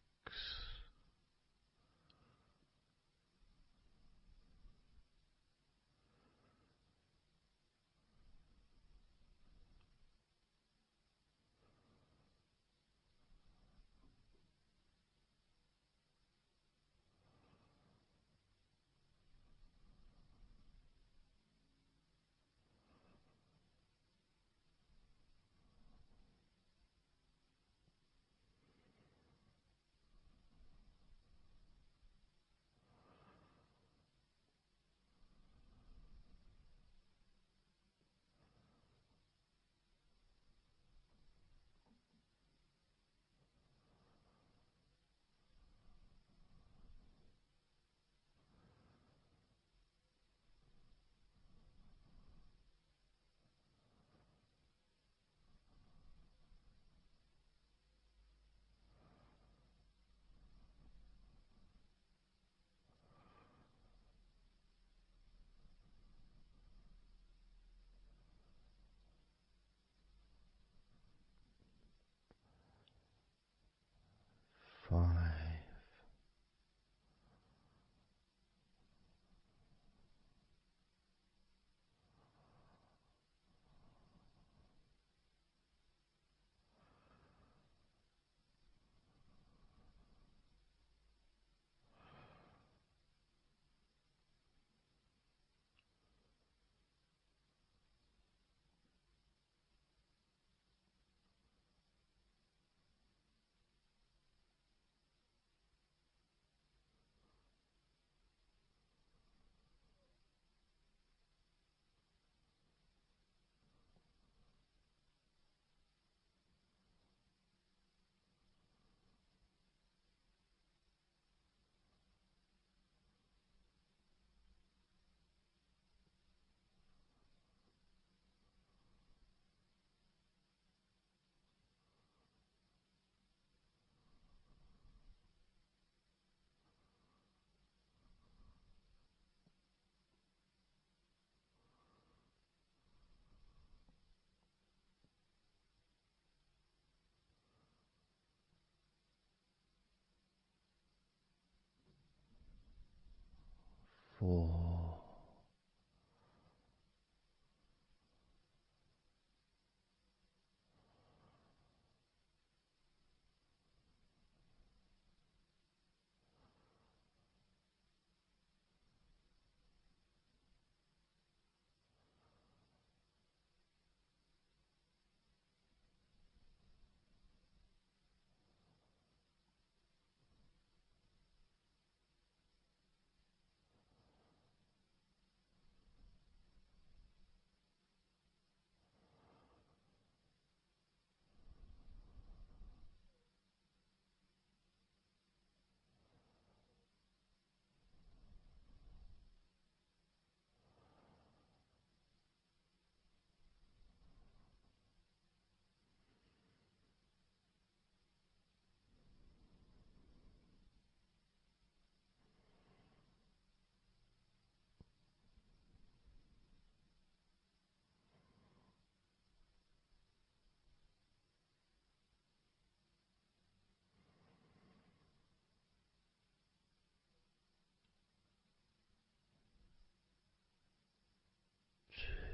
4,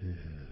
2.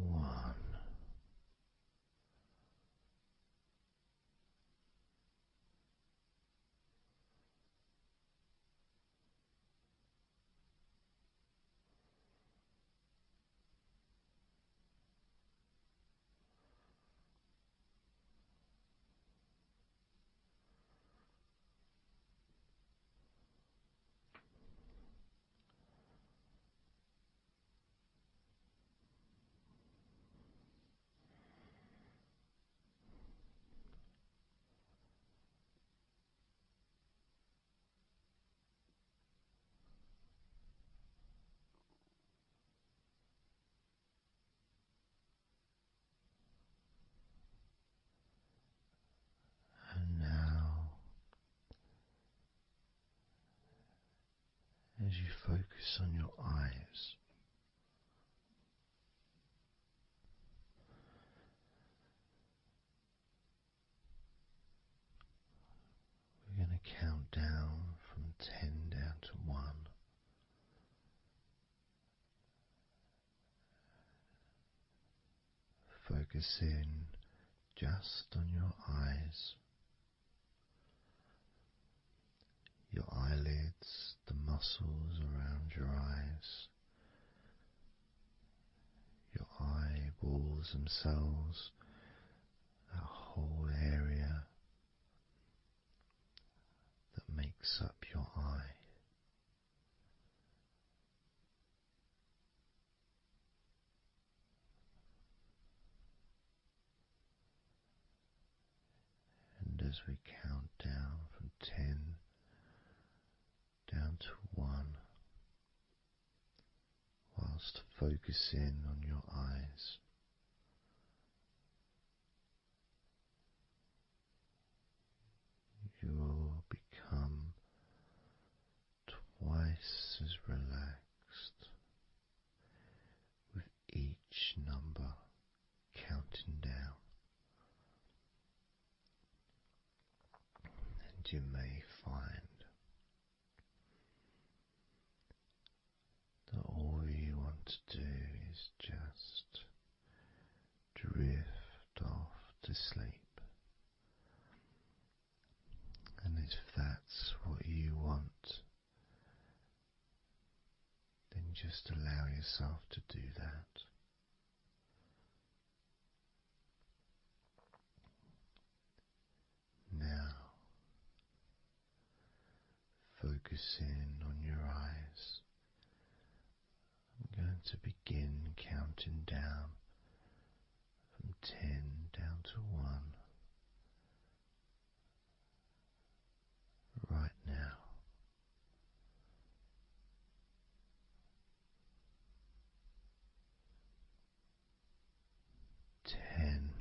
1. And now, as you focus on your eyes, we're going to count down from 10 down to 1. Focus in just on your eyes. muscles around your eyes, your eyeballs themselves, that whole area that makes up your eye. And as we count down from 10 down to 1, whilst focusing on your eyes, you will become twice as relaxed with each number counting down. And you may find that all you want to do is just drift off to sleep. And if that's what you want, then just allow yourself to do that. Now, focusing on your eyes, I'm going to begin counting down from 10 down to 1 right now. 10. 9.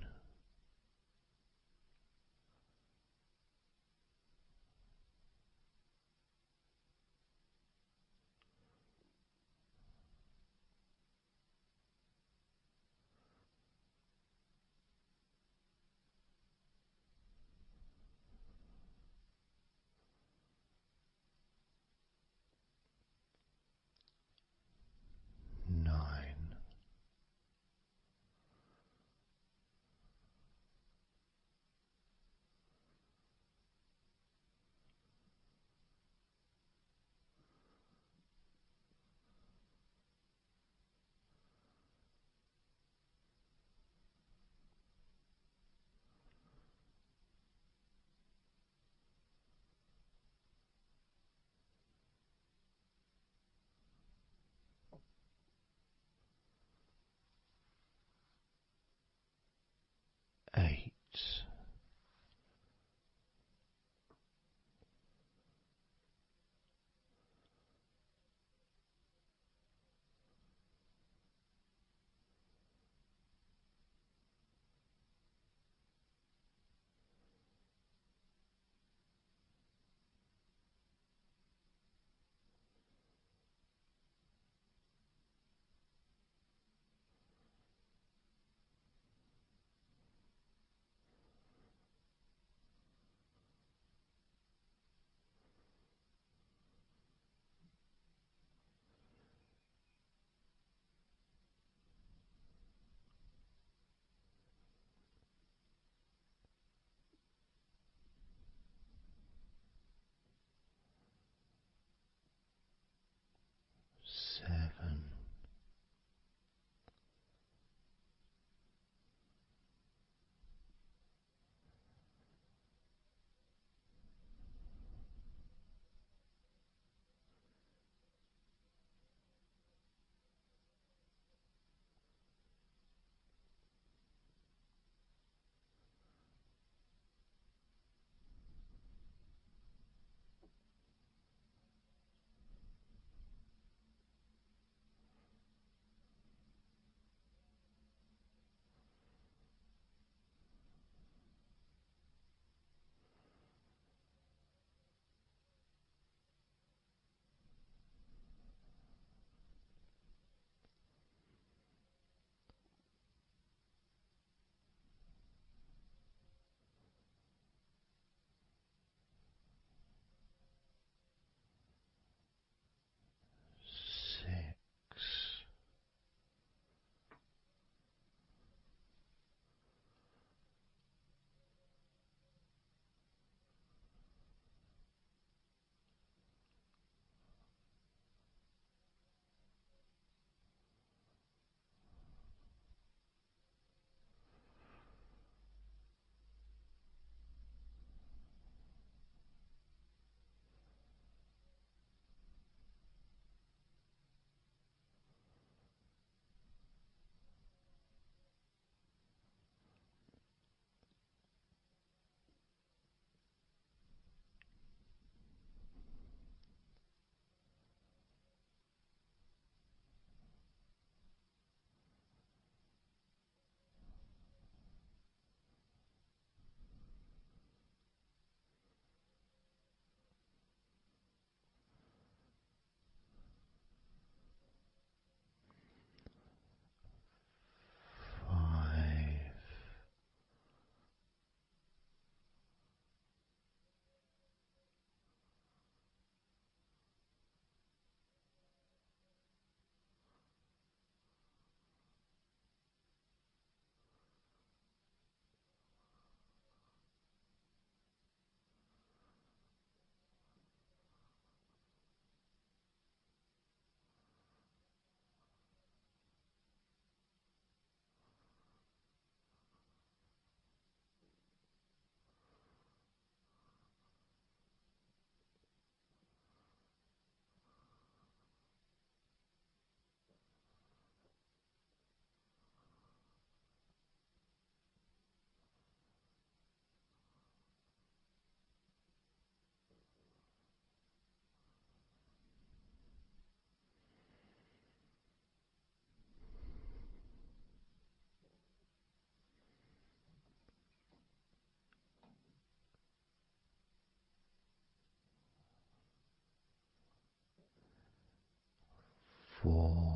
4.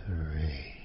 3.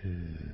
Two.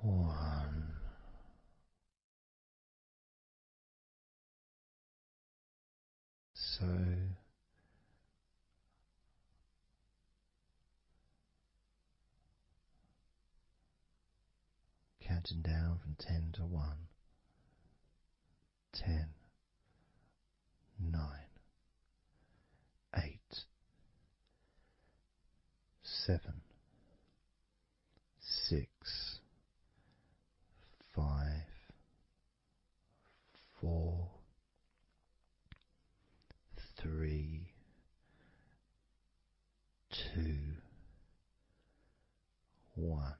One. So counting down from 10 to 1. 10, 9, 8, 7, 6, 5, 4, 3, 2, 1.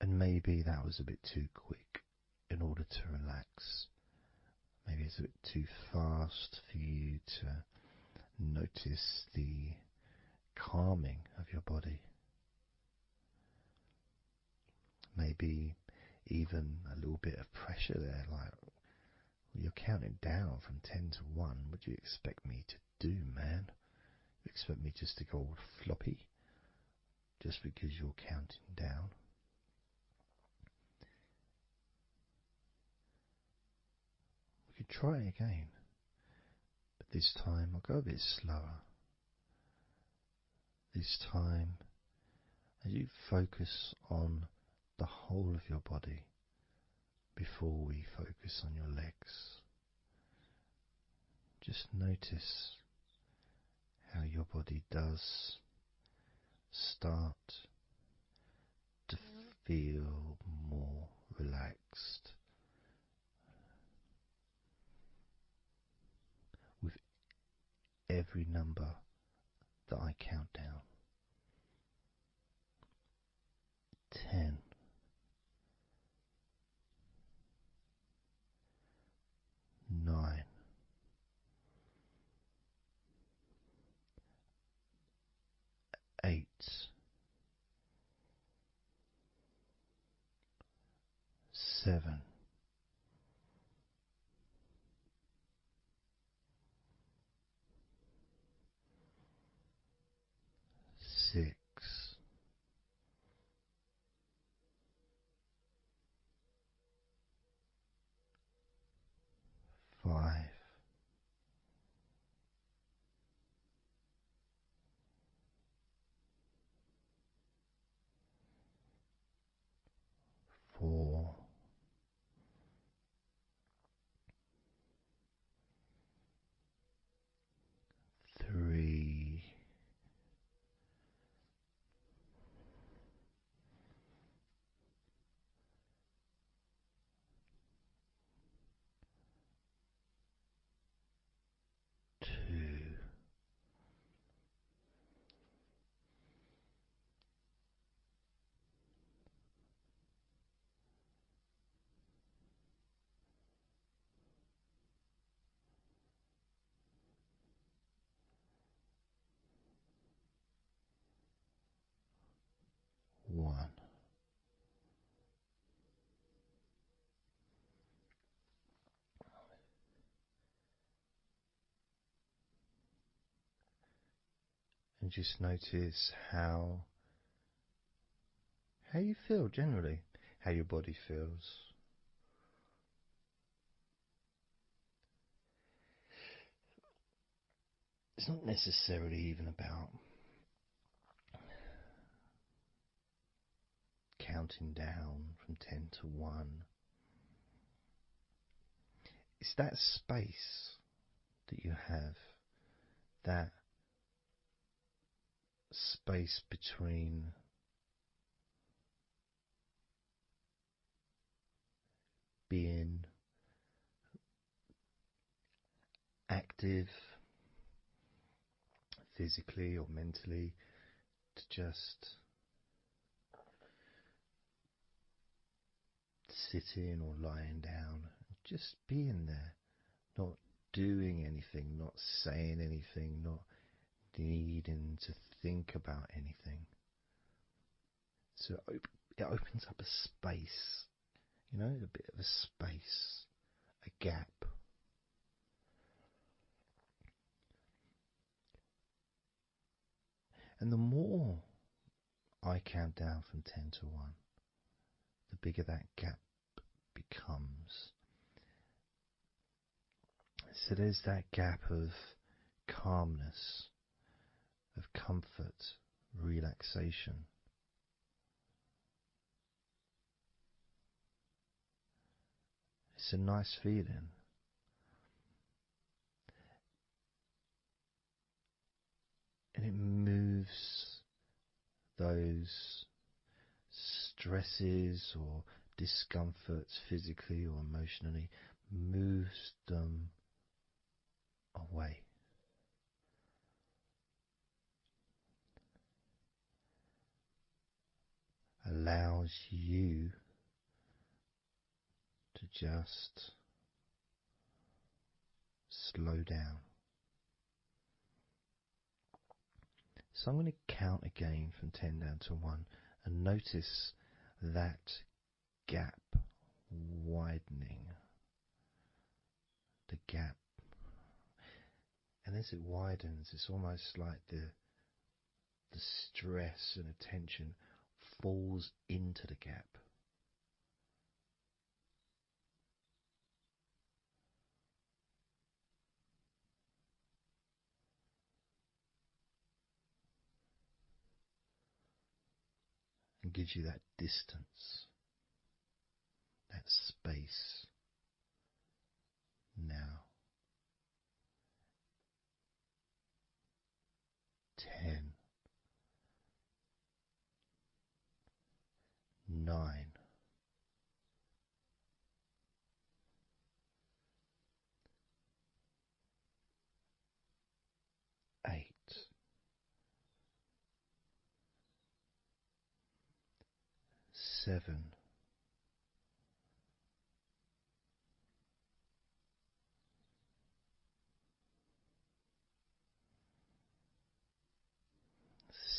And maybe that was a bit too quick in order to relax. Maybe it's a bit too fast for you to notice the calming of your body. Maybe even a little bit of pressure there, like Well, you're counting down from 10 to 1. What do you expect me to do, man? You expect me just to go all floppy just because you're counting down? We could try again, but this time I'll go a bit slower. This time, as you focus on the whole of your body before we focus on your legs, just notice how your body does start to feel more relaxed with every number that I count down. 10. 9. 8. 7. 6. 5. 4. 3. 2. 1. And just notice how you feel generally, how your body feels. It's not necessarily even about counting down from 10 to 1. It's that space that you have, that space between being active physically or mentally to just sitting or lying down, just being there, not doing anything, not saying anything, not needing to think about anything. So it opens up a space, a bit of a space, a gap. And the more I count down from 10 to 1, the bigger that gap becomes. So there's that gap of calmness, of comfort, relaxation. It's a nice feeling. And it moves those stresses or discomforts physically or emotionally, moves them away. Allows you to just slow down. So I'm going to count again from 10 down to 1 and notice that gap widening. the gap. And as it widens, it's almost like the stress and attention falls into the gap. And gives you that distance, that space. Now, 10, 9, 8, 7,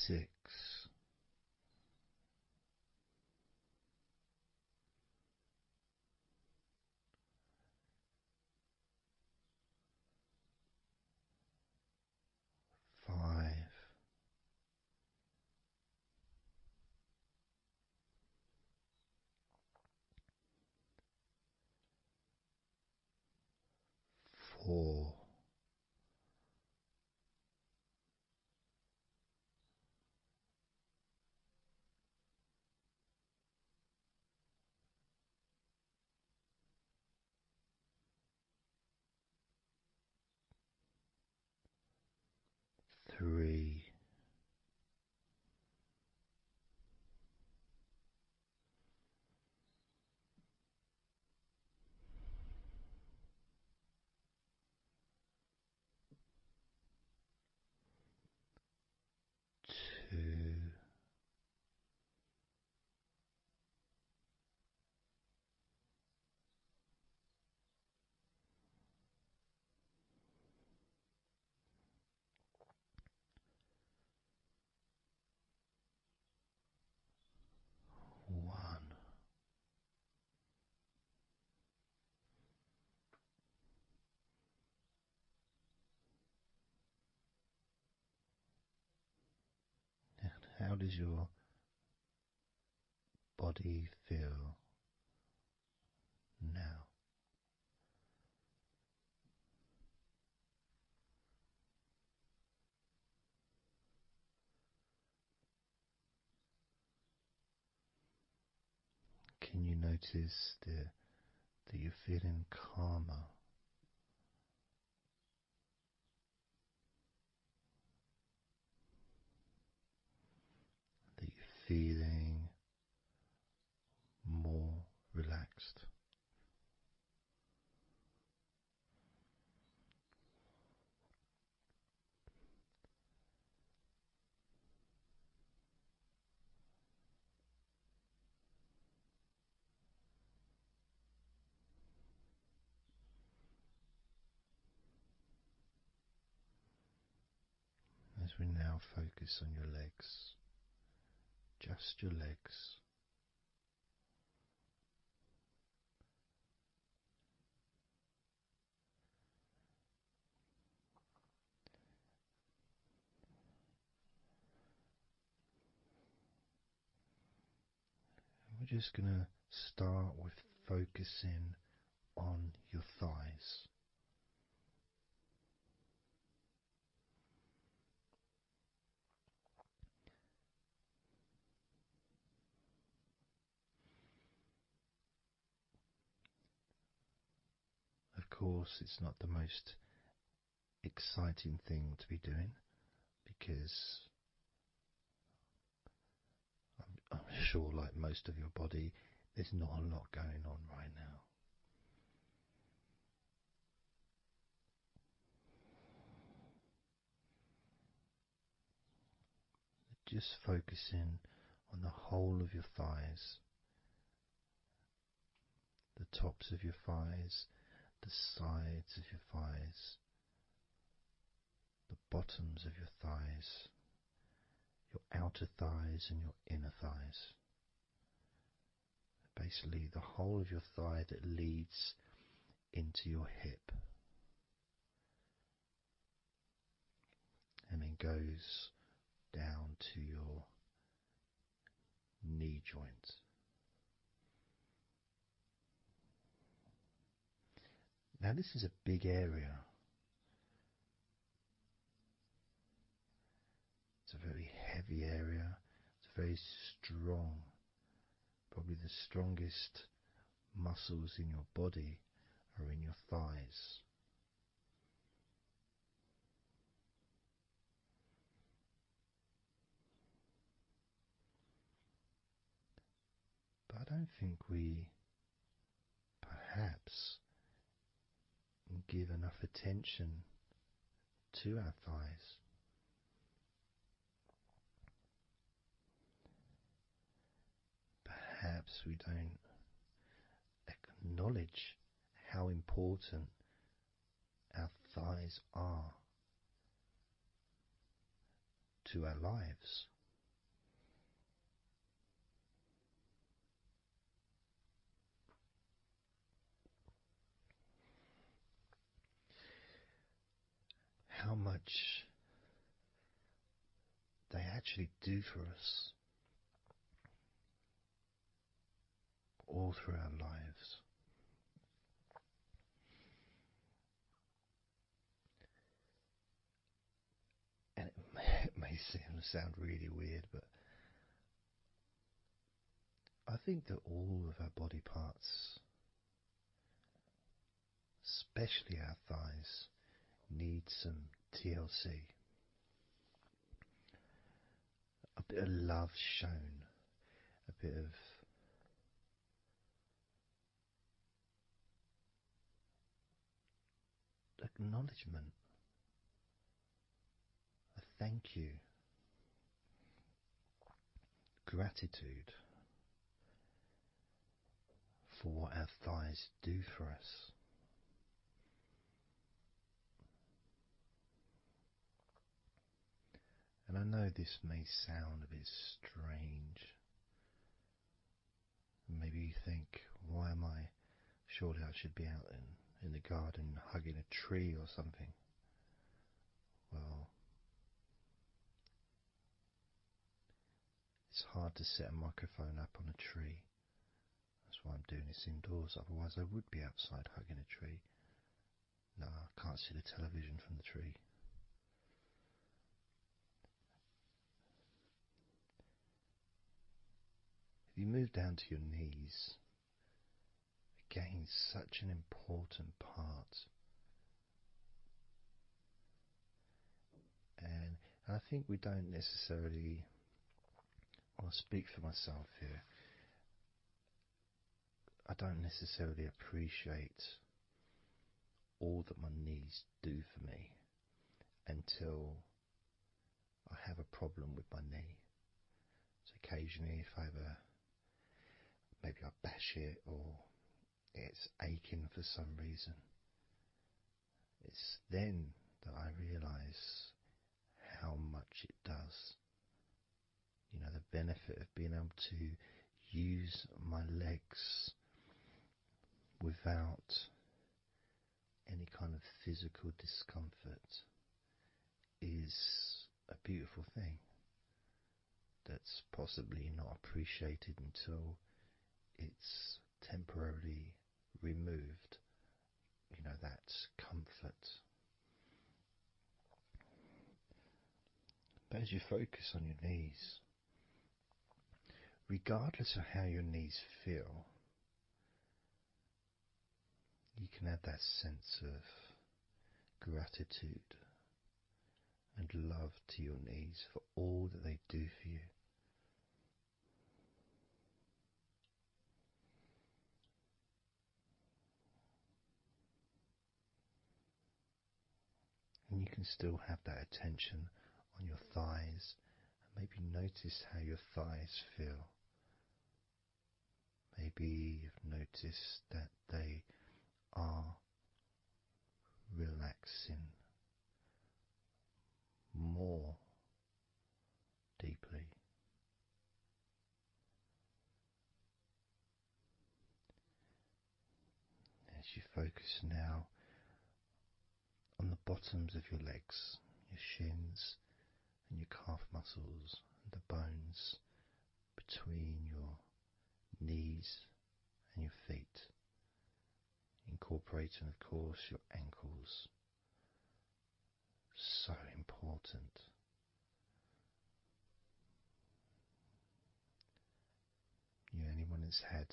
6, 5, 4, 3, 2, 1. How does your body feel now? Can you notice that you're feeling calmer? That you're feeling more relaxed? As we now focus on your legs, just your legs. We're just going to start with focusing on your thighs. Of course, it's not the most exciting thing to be doing because I'm sure, like most of your body, there's not a lot going on right now. Just focusing on the whole of your thighs, the tops of your thighs, the sides of your thighs, the bottoms of your thighs, your outer thighs and your inner thighs. Basically, the whole of your thigh that leads into your hip. and then goes down to your knee joint. Now, this is a big area. It's a very heavy area. It's very strong. Probably the strongest muscles in your body are in your thighs. But I don't think we perhaps give enough attention to our thighs. Perhaps we don't acknowledge how important our thighs are to our lives. How much they actually do for us all through our lives. And it may sound really weird, but I think that all of our body parts, especially our thighs, need some TLC. A bit of love shown, a bit of acknowledgement, a thank you, gratitude for what our thighs do for us. And I know this may sound a bit strange. Maybe you think, why am I? Surely I should be out in the garden hugging a tree or something. Well, it's hard to set a microphone up on a tree. That's why I'm doing this indoors. Otherwise I would be outside hugging a tree. No, I can't see the television from the tree. If you move down to your knees, again, such an important part. And I think we don't necessarily, I'll speak for myself here, I don't necessarily appreciate all that my knees do for me until I have a problem with my knee. So occasionally if I maybe I bash it or it's aching for some reason, it's then that I realise how much it does. You know, the benefit of being able to use my legs without any kind of physical discomfort is a beautiful thing that's possibly not appreciated until it's temporarily removed, you know, that comfort. But as you focus on your knees, regardless of how your knees feel, you can have that sense of gratitude and love to your knees for all that they do for you. And you can still have that attention on your thighs and maybe notice how your thighs feel. Maybe you've noticed that they are relaxing more deeply. As you focus now on the bottoms of your legs, your shins and your calf muscles and the bones between your knees and your feet, incorporating, of course, your ankles. So important. Anyone that's had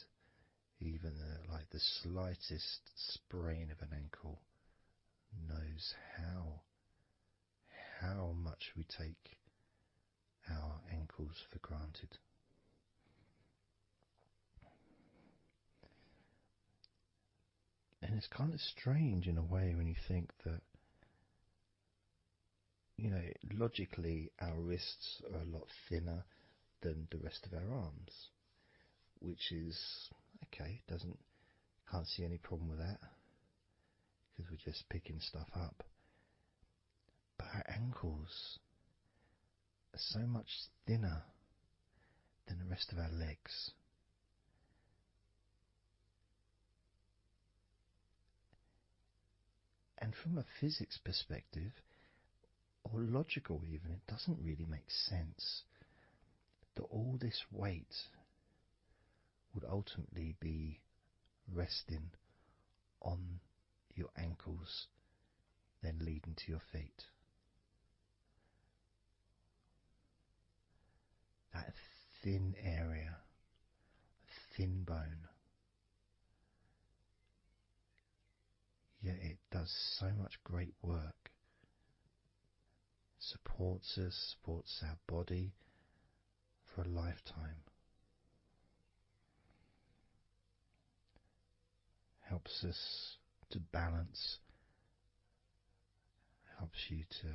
even like the slightest sprain of an ankle knows how much we take our ankles for granted. And it's kind of strange in a way when you think that, logically our wrists are a lot thinner than the rest of our arms, which is okay, can't see any problem with that because we're just picking stuff up. But our ankles are so much thinner than the rest of our legs. And from a physics perspective, or logical even, it doesn't really make sense that all this weight would ultimately be resting on your ankles, then leading to your feet. That thin area, thin bone, yet it does so much great work. Supports us, supports our body for a lifetime. Helps us to balance, helps you to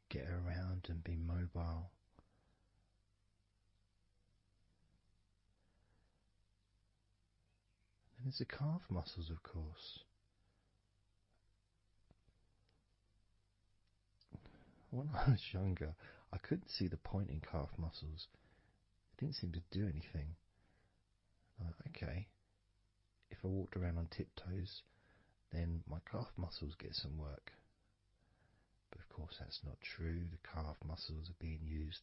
get around and be mobile. And there's the calf muscles, of course. When I was younger, I couldn't see the point in calf muscles. It didn't seem to do anything. Okay, if I walked around on tiptoes, then my calf muscles get some work. But of course that's not true. The calf muscles are being used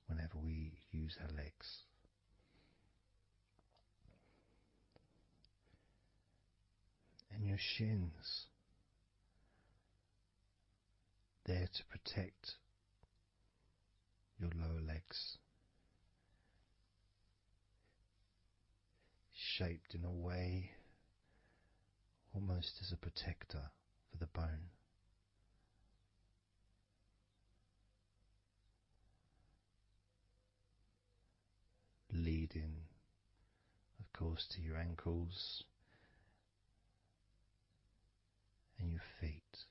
whenever we use our legs. And your shins, there to protect your lower legs, shaped in a way almost as a protector for the bone. Leading, of course, to your ankles and your feet.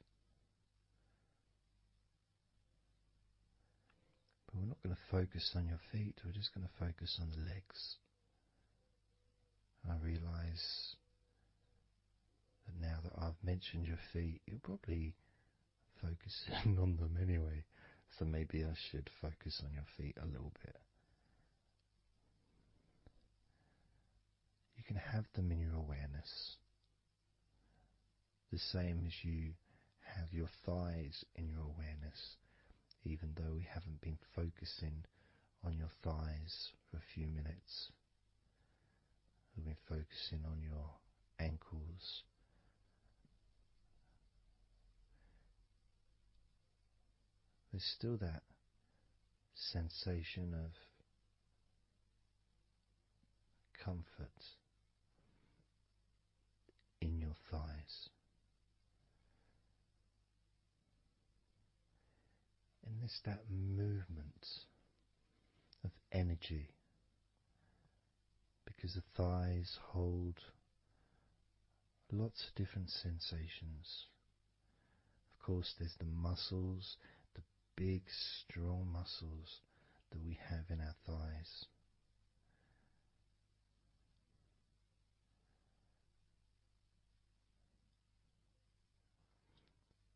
But we're not going to focus on your feet, we're just going to focus on the legs. I realise that now that I've mentioned your feet, you're probably focusing on them anyway, so maybe I should focus on your feet a little bit. You can have them in your awareness, the same as you have your thighs in your awareness, even though we haven't been focusing on your thighs for a few minutes. We've been focusing on your ankles, there's still that sensation of comfort in your thighs. And there's that movement of energy, because the thighs hold lots of different sensations. Of course, there's the muscles, the big, strong muscles that we have in our thighs.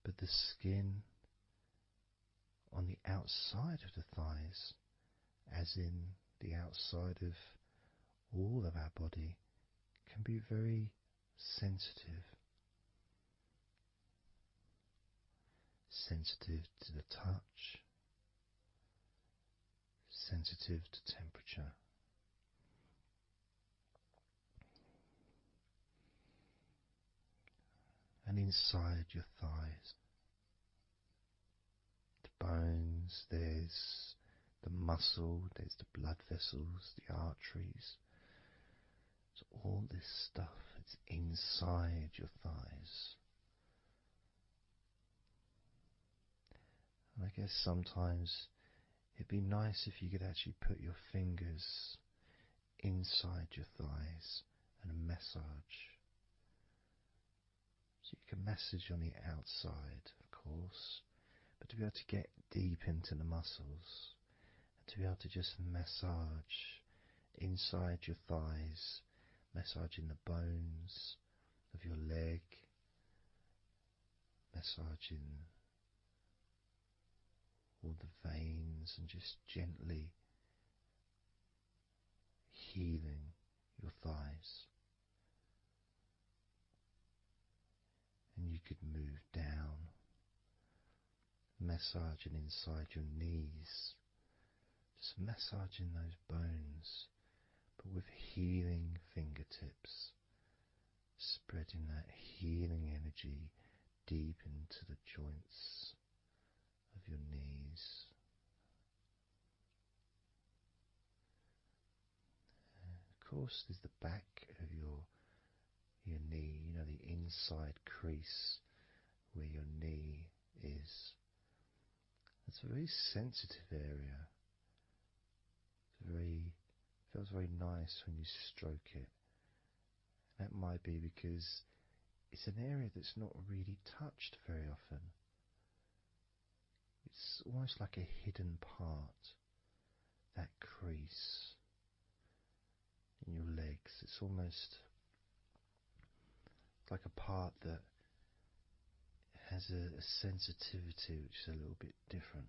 But the skin on the outside of the thighs, as in the outside of all of our body, can be very sensitive. sensitive to the touch, sensitive to temperature. And inside your thighs, the bones, there's the muscle, there's the blood vessels, the arteries. So all this stuff is inside your thighs. And I guess sometimes it'd be nice if you could actually put your fingers inside your thighs and massage. So you can massage on the outside, of course, but to be able to get deep into the muscles, and to be able to just massage inside your thighs, massaging the bones of your leg, massaging all the veins, and just gently healing your thighs. And you could move down, massaging inside your knees, just massaging those bones, but with healing fingertips, spreading that healing energy deep into the joints of your knees. Of course, there's the back of your knee, the inside crease where your knee is. It's a very sensitive area. Feels very nice when you stroke it. That might be because it's an area that's not really touched very often. It's almost like a hidden part, that crease in your legs. It's almost like a part that has a sensitivity which is a little bit different.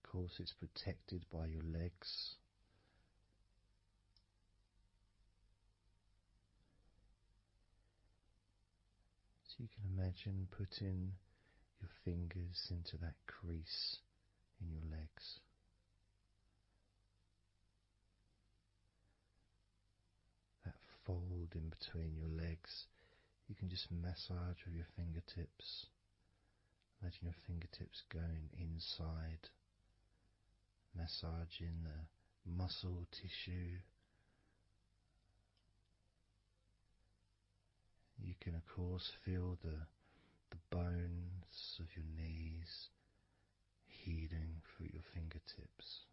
Of course, it's protected by your legs. So you can imagine putting your fingers into that crease in your legs. That fold in between your legs, you can just massage with your fingertips. Imagine your fingertips going inside, massaging the muscle tissue. You can of course feel the bones of your knees healing through your fingertips.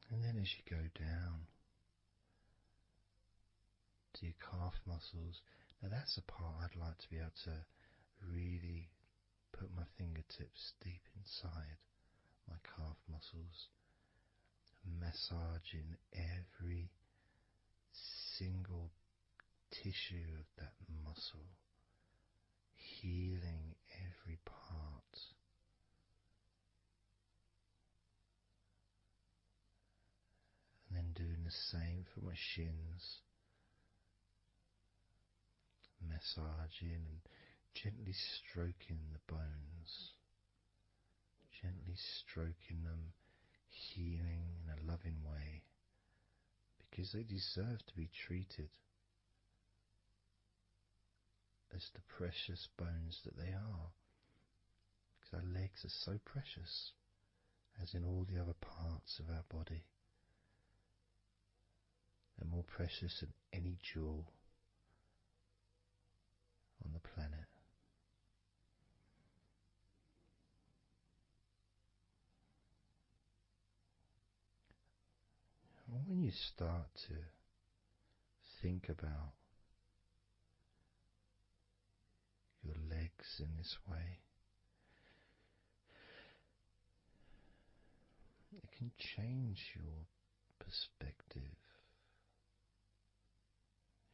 And then as you go down to your calf muscles, now that's a part I'd like to be able to really put my fingertips deep inside my calf muscles, massaging every single tissue of that muscle, healing every part. And then doing the same for my shins, massaging and gently stroking the bones, gently stroking them, healing in a loving way, because they deserve to be treated as the precious bones that they are, because our legs are so precious, as in all the other parts of our body. They're more precious than any jewel on the planet. And when you start to think about your legs in this way, it can change your perspective.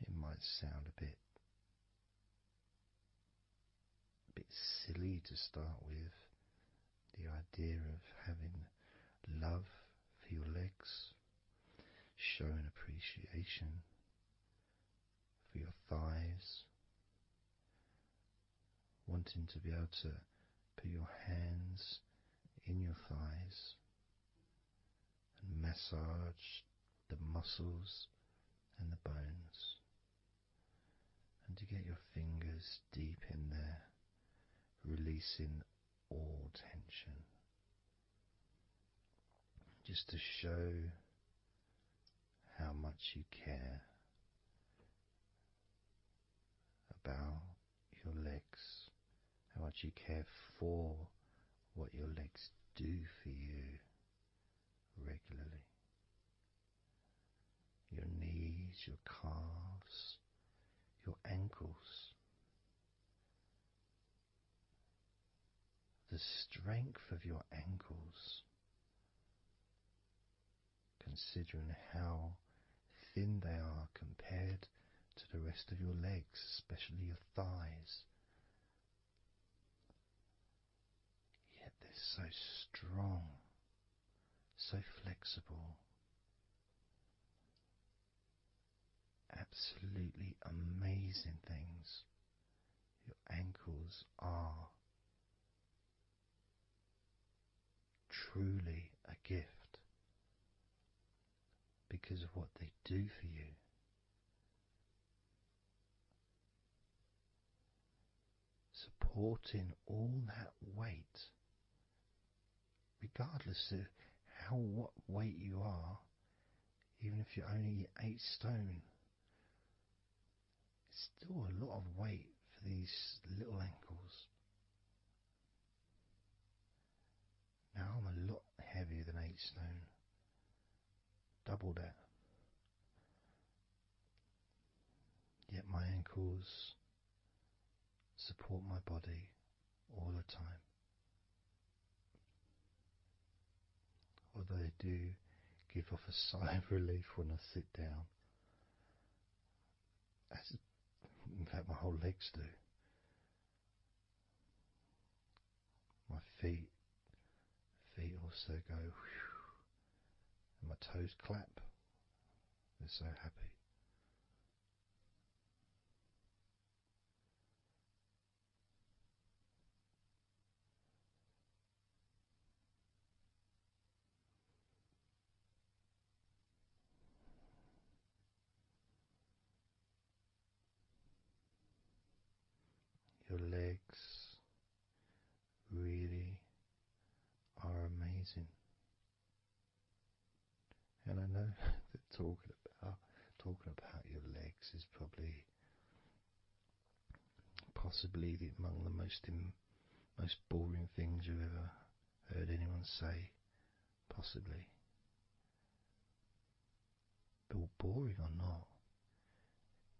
It might sound a bit silly to start with, The idea of having love for your legs, showing appreciation for your thighs, wanting to be able to put your hands in your thighs and massage the muscles and the bones, and to get your fingers deep in there, releasing all tension, just to show how much you care about your legs, how much you care for what your legs do for you regularly. Your knees, your calves, your ankles. The strength of your ankles, considering how thin they are compared to the rest of your legs, especially your thighs. Yet they're so strong, so flexible. Absolutely amazing things. Your ankles are truly a gift because of what they do for you. Supporting all that weight, regardless of what weight you are, even if you're only 8 stone, it's still a lot of weight for these little ankles. Now I'm a lot heavier than 8 stone, double that. Yet my ankles support my body all the time. Although they do give off a sigh of relief when I sit down. As, in fact, my whole legs do. My feet also go whew, and my toes clap. They're so happy. Your legs really are amazing. And I know that talking about your legs is probably possibly among the most boring things you've ever heard anyone say, possibly. But boring or not,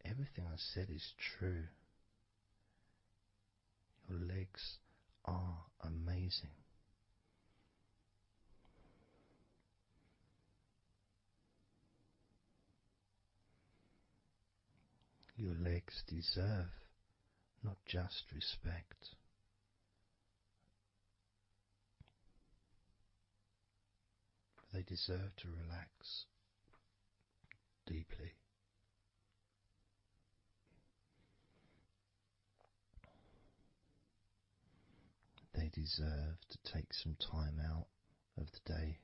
everything I said is true. Your legs are amazing. Your legs deserve not just respect, but they deserve to relax deeply. They deserve to take some time out of the day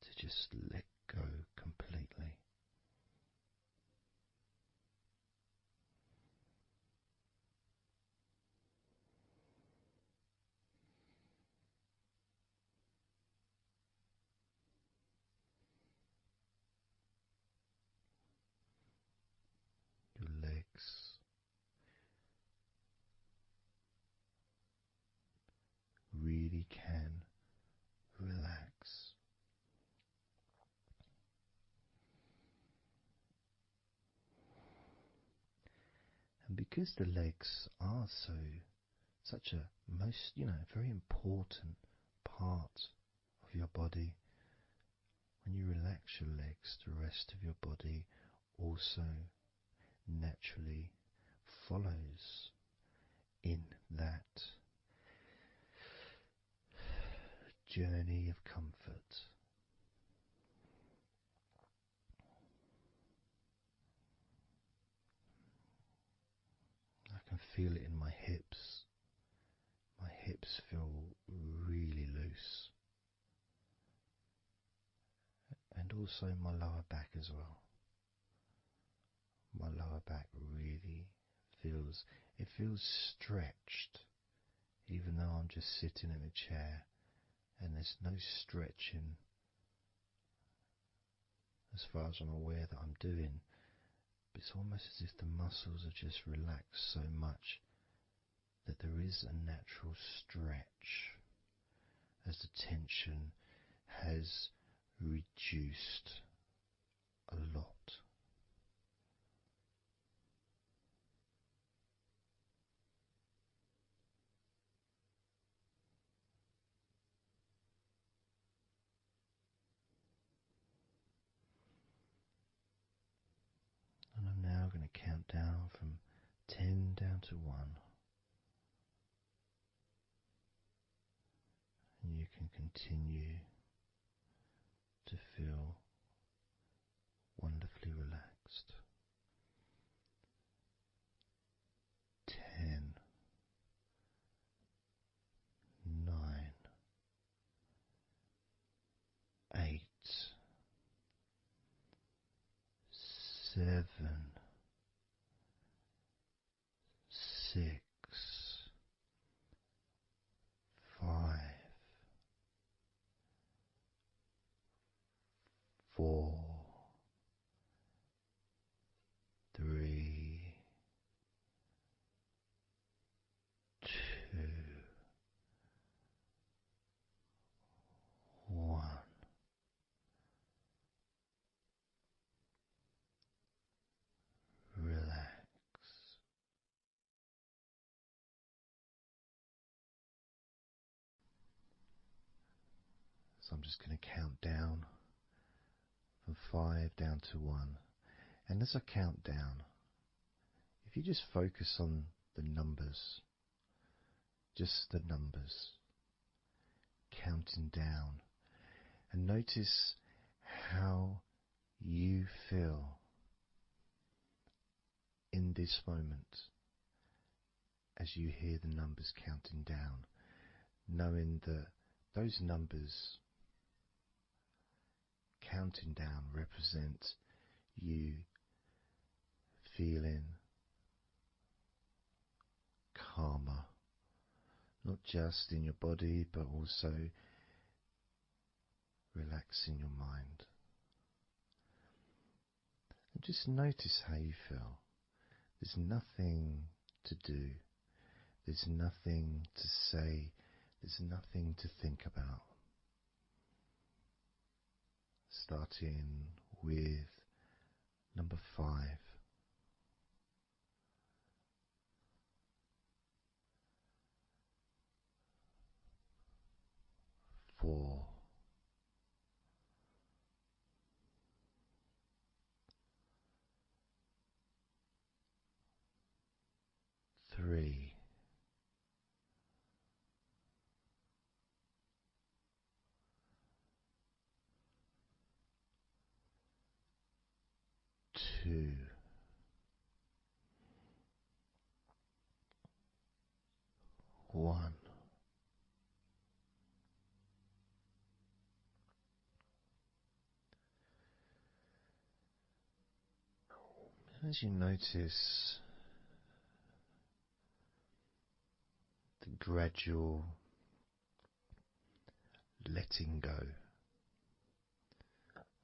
to just let go completely. Your legs really can relax. And because the legs are such a very important part of your body, when you relax your legs, the rest of your body also naturally follows in that journey of comfort. I can feel it in my hips. My hips feel really loose. And also my lower back as well. My lower back really feels stretched, even though I'm just sitting in a chair and there's no stretching as far as I'm aware that I'm doing. But it's almost as if the muscles are just relaxed so much that there is a natural stretch as the tension has reduced a lot. And I'm now going to count down from 10 down to 1. And you can continue to feel wonderfully relaxed. 10, 9, 8, 7, 6, 5, 4, 3, 2, 1. Relax. So I'm just going to count down from 5 down to 1. And as I count down, if you just focus on the numbers, just the numbers, counting down, and notice how you feel in this moment as you hear the numbers counting down, knowing that those numbers counting down represent you feeling calmer, not just in your body but also relaxing your mind. And just notice how you feel. There's nothing to do, there's nothing to say, there's nothing to think about. Starting with number 5. 4. 3. 2. 1. As you notice the gradual letting go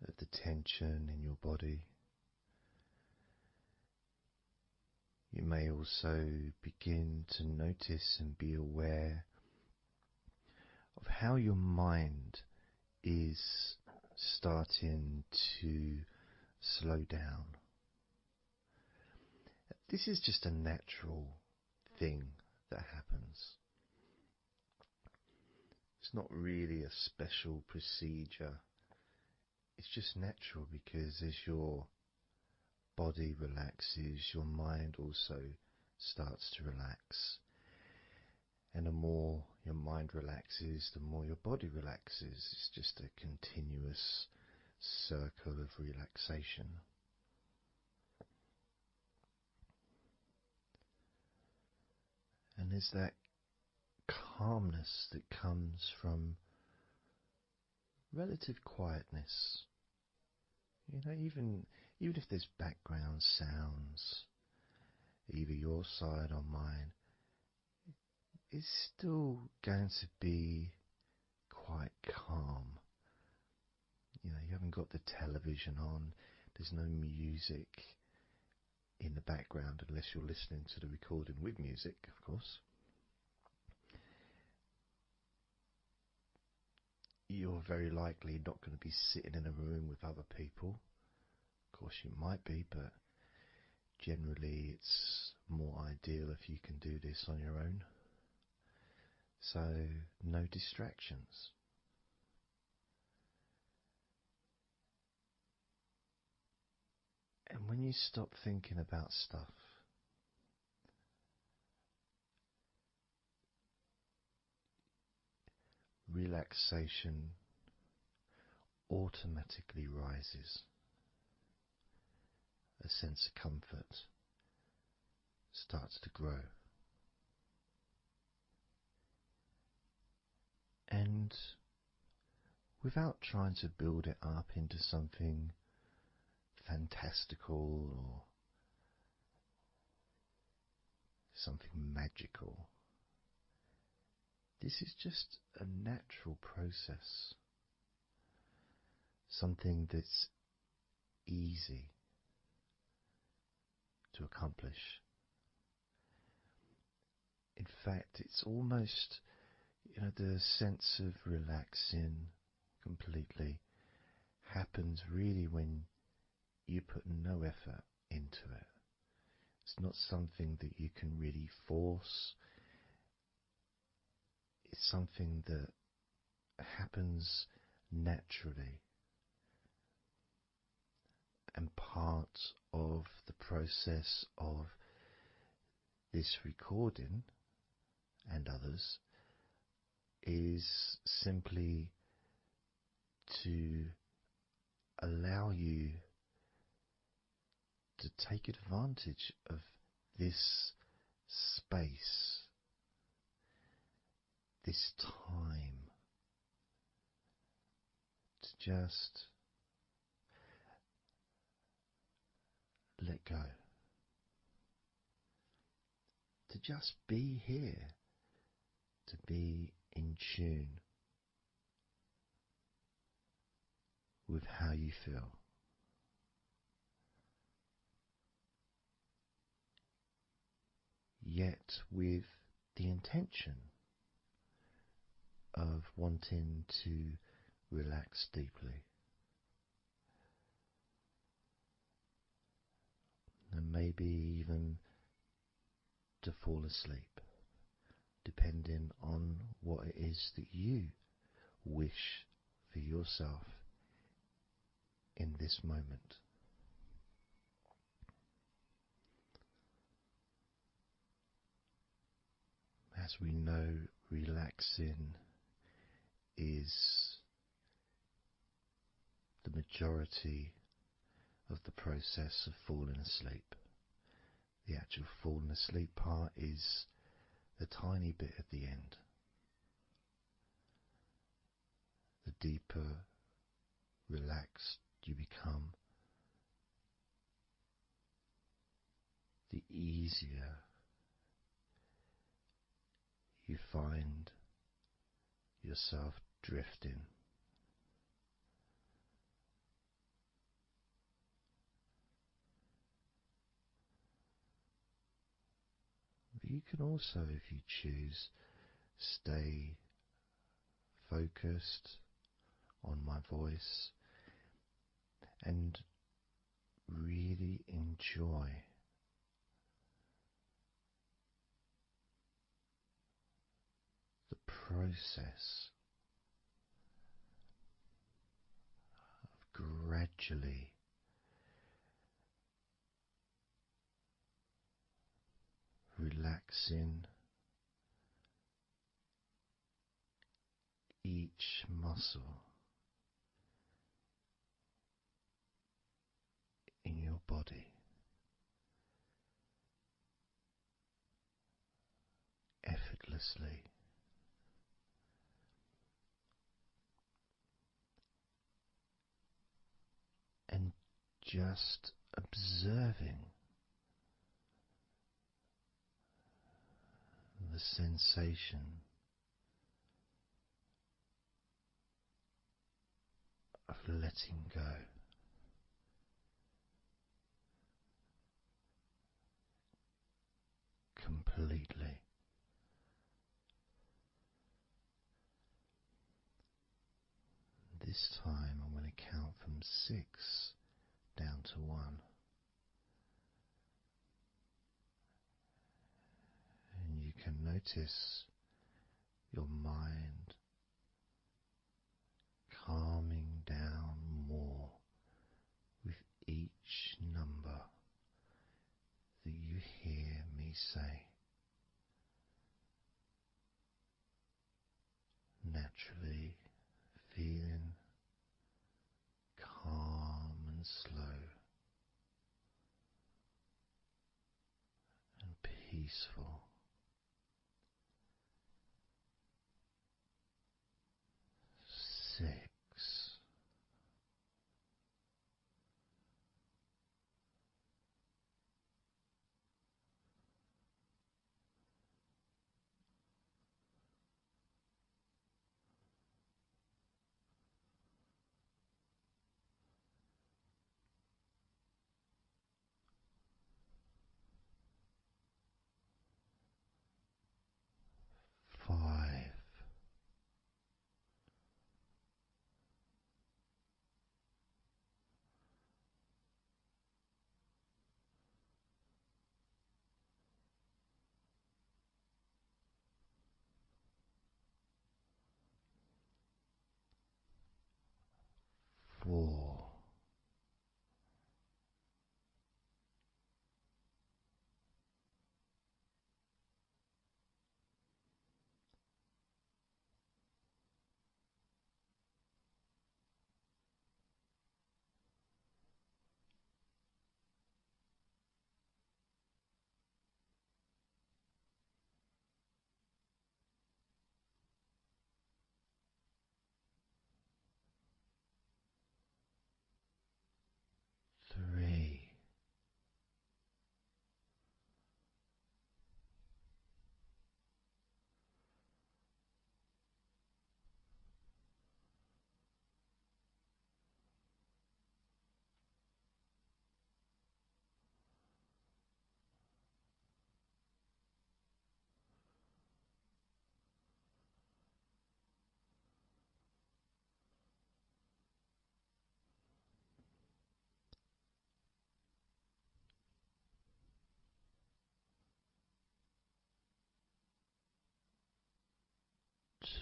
of the tension in your body, you may also begin to notice and be aware of how your mind is starting to slow down. This is just a natural thing that happens. It's not really a special procedure. It's just natural because as your body relaxes, your mind also starts to relax. And the more your mind relaxes, the more your body relaxes. It's just a continuous circle of relaxation. And there's that calmness that comes from relative quietness. You know, even if there's background sounds, either your side or mine, it's still going to be quite calm. You know, you haven't got the television on, there's no music in the background unless you're listening to the recording with music, of course. You're very likely not going to be sitting in a room with other people. Of course you might be, but generally it's more ideal if you can do this on your own. So no distractions. And when you stop thinking about stuff, relaxation automatically rises. A sense of comfort starts to grow. And without trying to build it up into something fantastical or something magical, this is just a natural process. Something that's easy to accomplish. In fact, it's almost, the sense of relaxing completely happens really when you put no effort into it. It's not something that you can really force. It's something that happens naturally. And part of the process of this recording and others is simply to allow you to take advantage of this space, this time, to just let go, to just be here, to be in tune with how you feel. Yet with the intention of wanting to relax deeply. And maybe even to fall asleep, depending on what it is that you wish for yourself in this moment. As we know, relaxing is the majority of the process of falling asleep. The actual falling asleep part is the tiny bit at the end. The deeper relaxed you become, the easier you find yourself drifting. But you can also, if you choose, stay focused on my voice and really enjoy the process of gradually relaxing each muscle in your body effortlessly, and just observing the sensation of letting go, completely. This time I'm going to count from 6 down to 1, and you can notice your mind calming down more with each number that you hear me say. Naturally feeling calm and slow and peaceful. 6. 5. 4. 3.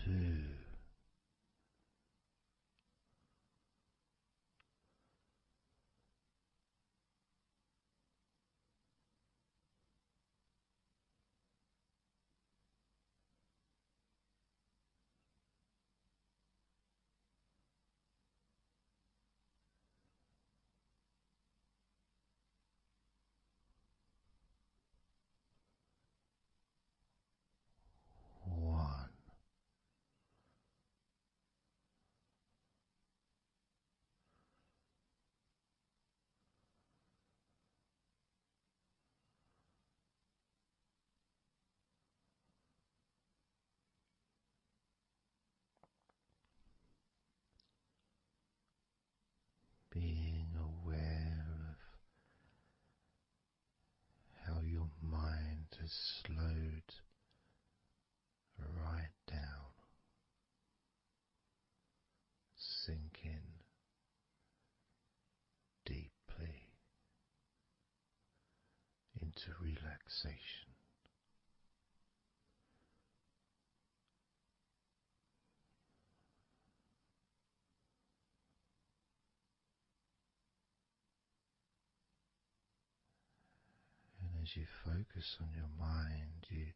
2. One. Being aware of how your mind has slowed right down, sinking deeply into relaxation. And as you focus on your mind, you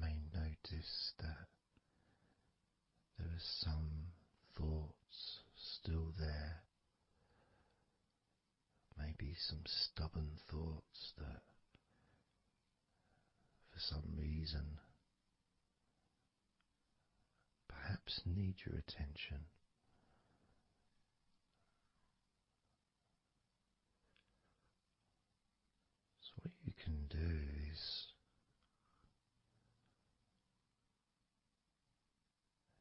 may notice notice that there are some thoughts still there, maybe some stubborn thoughts that for some reason perhaps need your attention. So what you can do is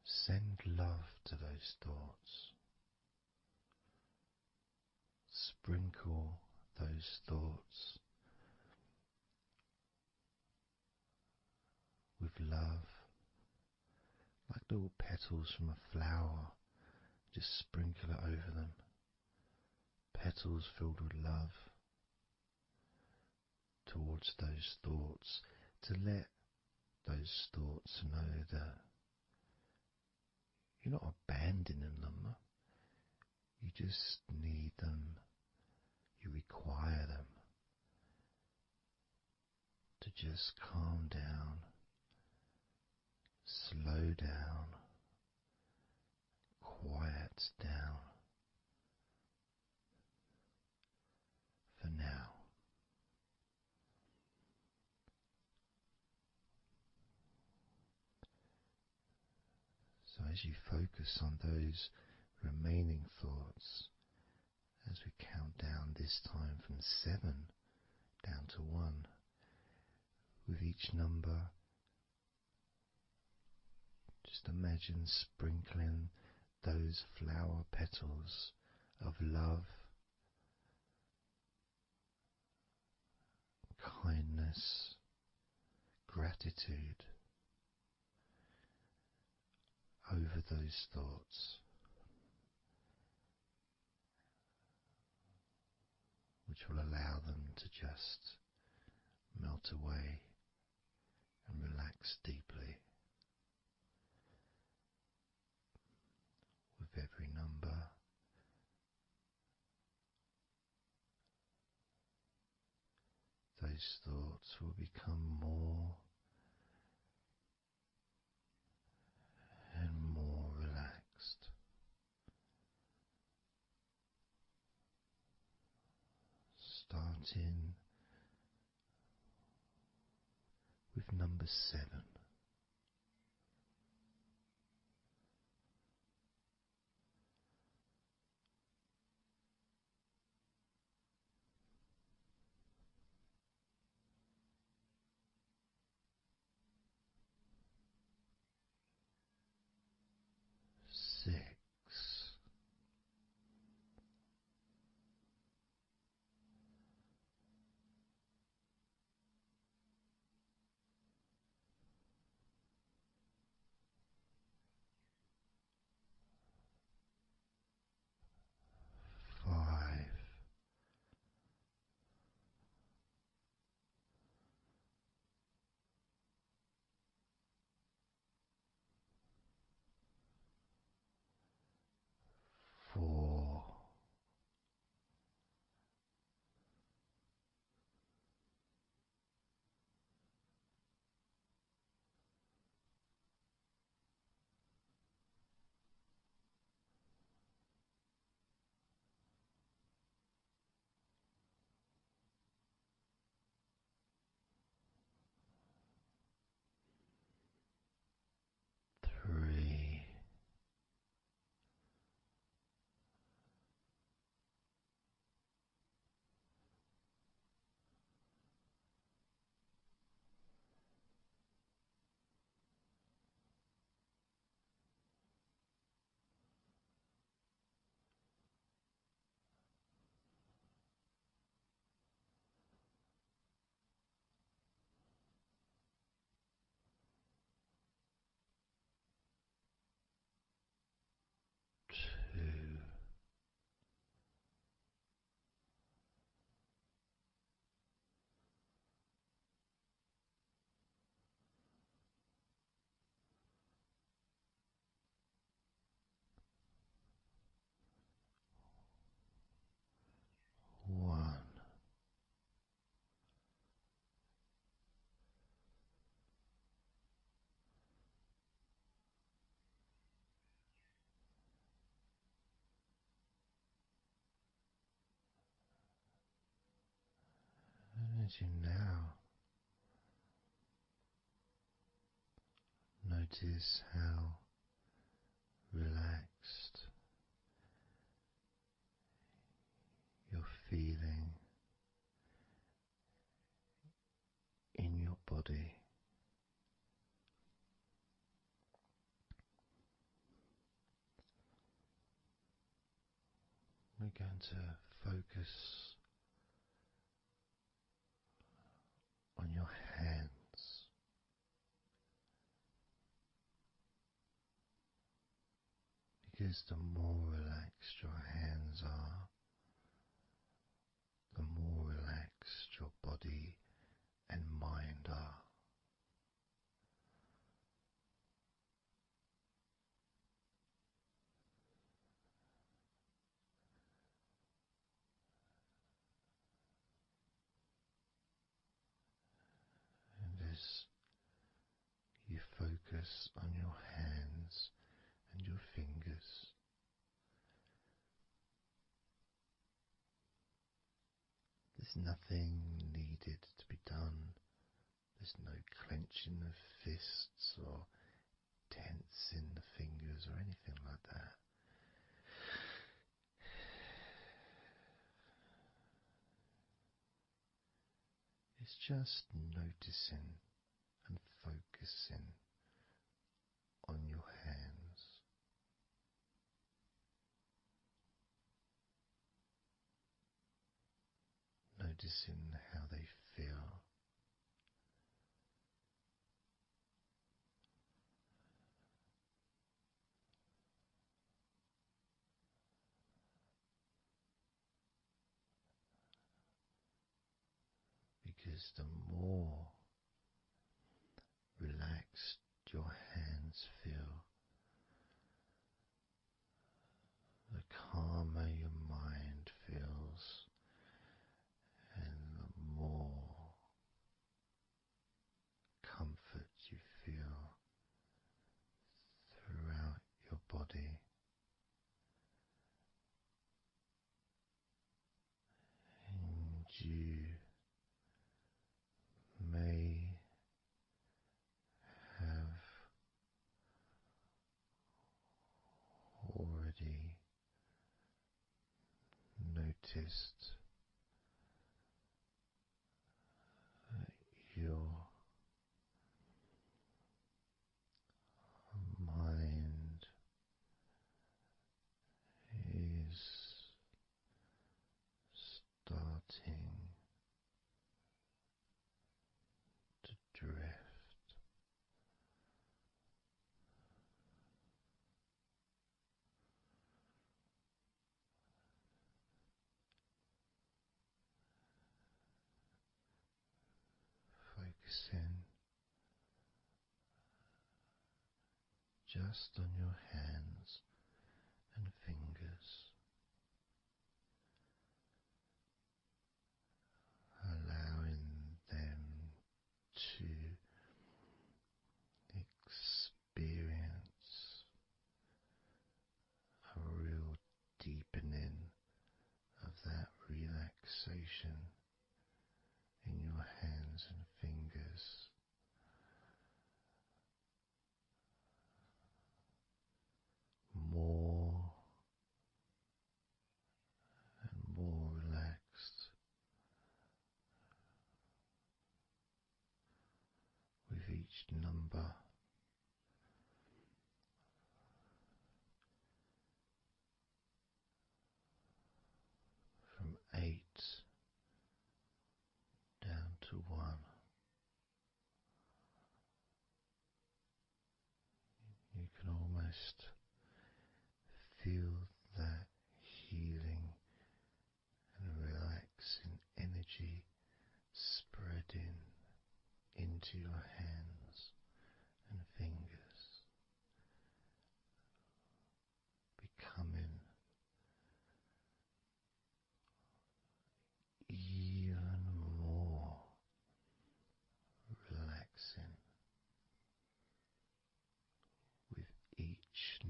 send love to those thoughts. Sprinkle those thoughts with love, like little petals from a flower. Just sprinkle it over them. Petals filled with love towards those thoughts, to let those thoughts know that you're not abandoning them. You just need them. You require them to just calm down, slow down, quiet down for now. So as you focus on those remaining thoughts, as we count down this time from 7 down to 1, with each number, just imagine sprinkling those flower petals of love, kindness, gratitude over those thoughts, which will allow them to just melt away and relax deeply. With every number, those thoughts will become more and more relaxed. Starting with number 7. 6. 5. as you now notice how relaxed you're feeling in your body, we're going to focus on your hands. Because the more relaxed your hands are, the more relaxed your body and mind are. And as you focus on your hands and your fingers, there's nothing needed to be done. There's no clenching of fists or tensing the fingers or anything like that. It's just noticing and focusing on your hands. Noticing how they feel. Because the more relaxed your hands feel, the calmer your mind feels, and the more comfort you feel throughout your body. And you may have already noticed that your mind is starting to drift. Focusing just on your hands and fingers, allowing them to experience a real deepening of that relaxation in your hands and fingers. More and more relaxed with each number. From 8 down to 1. You can almost feel that healing and relaxing energy spreading into your hands and fingers, becoming even more relaxing with each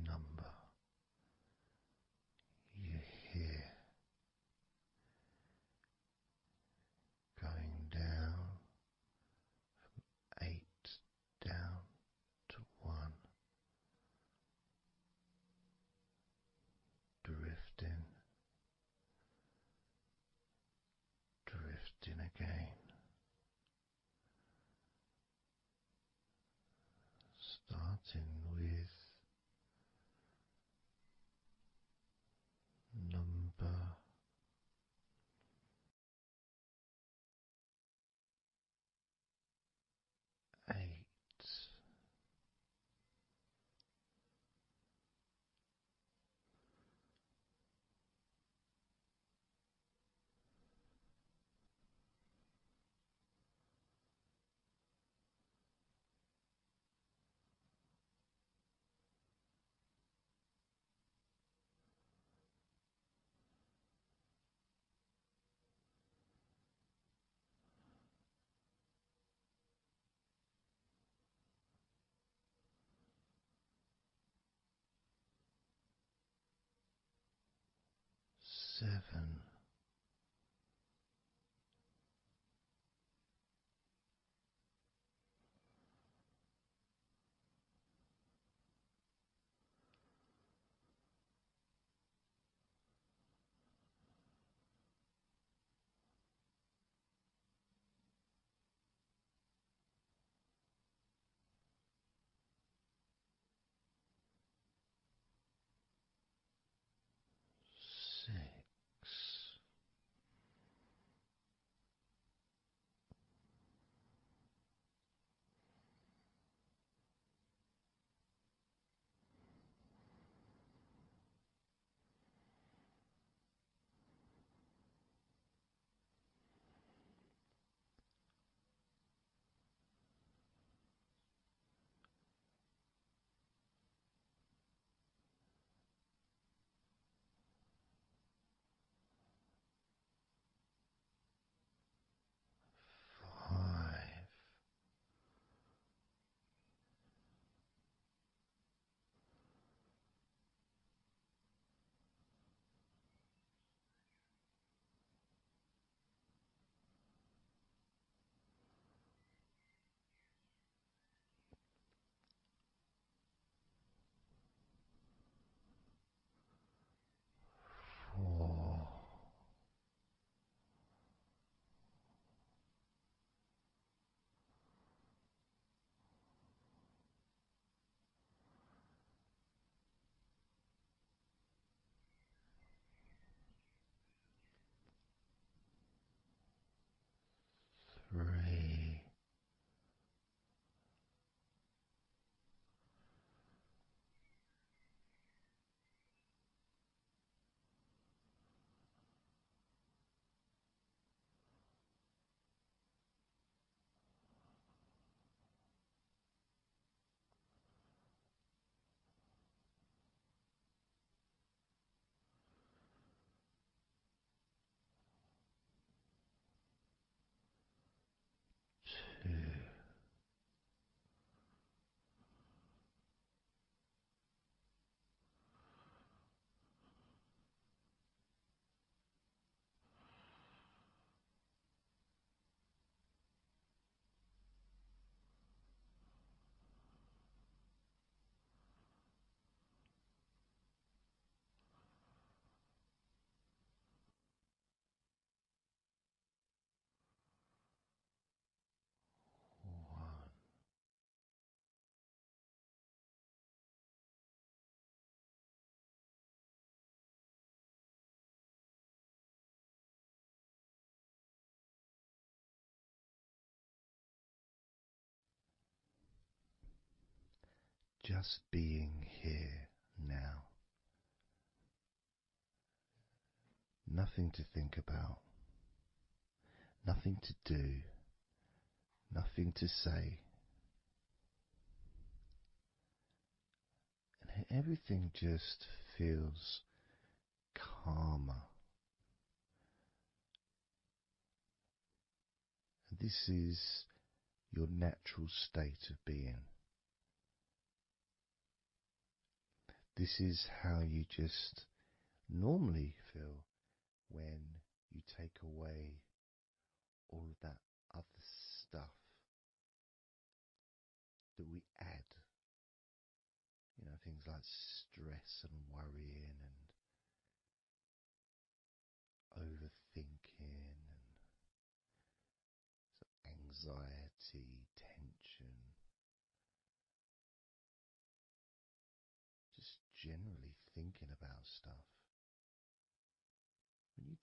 starting with number 8. 7. 6. 5. 4. 3. 2. 1. Just being here now. Nothing to think about, nothing to do, nothing to say. And everything just feels calmer. And this is your natural state of being. This is how you just normally feel when you take away all of that other stuff that we add. Things like stress and worrying and overthinking and anxiety, tension.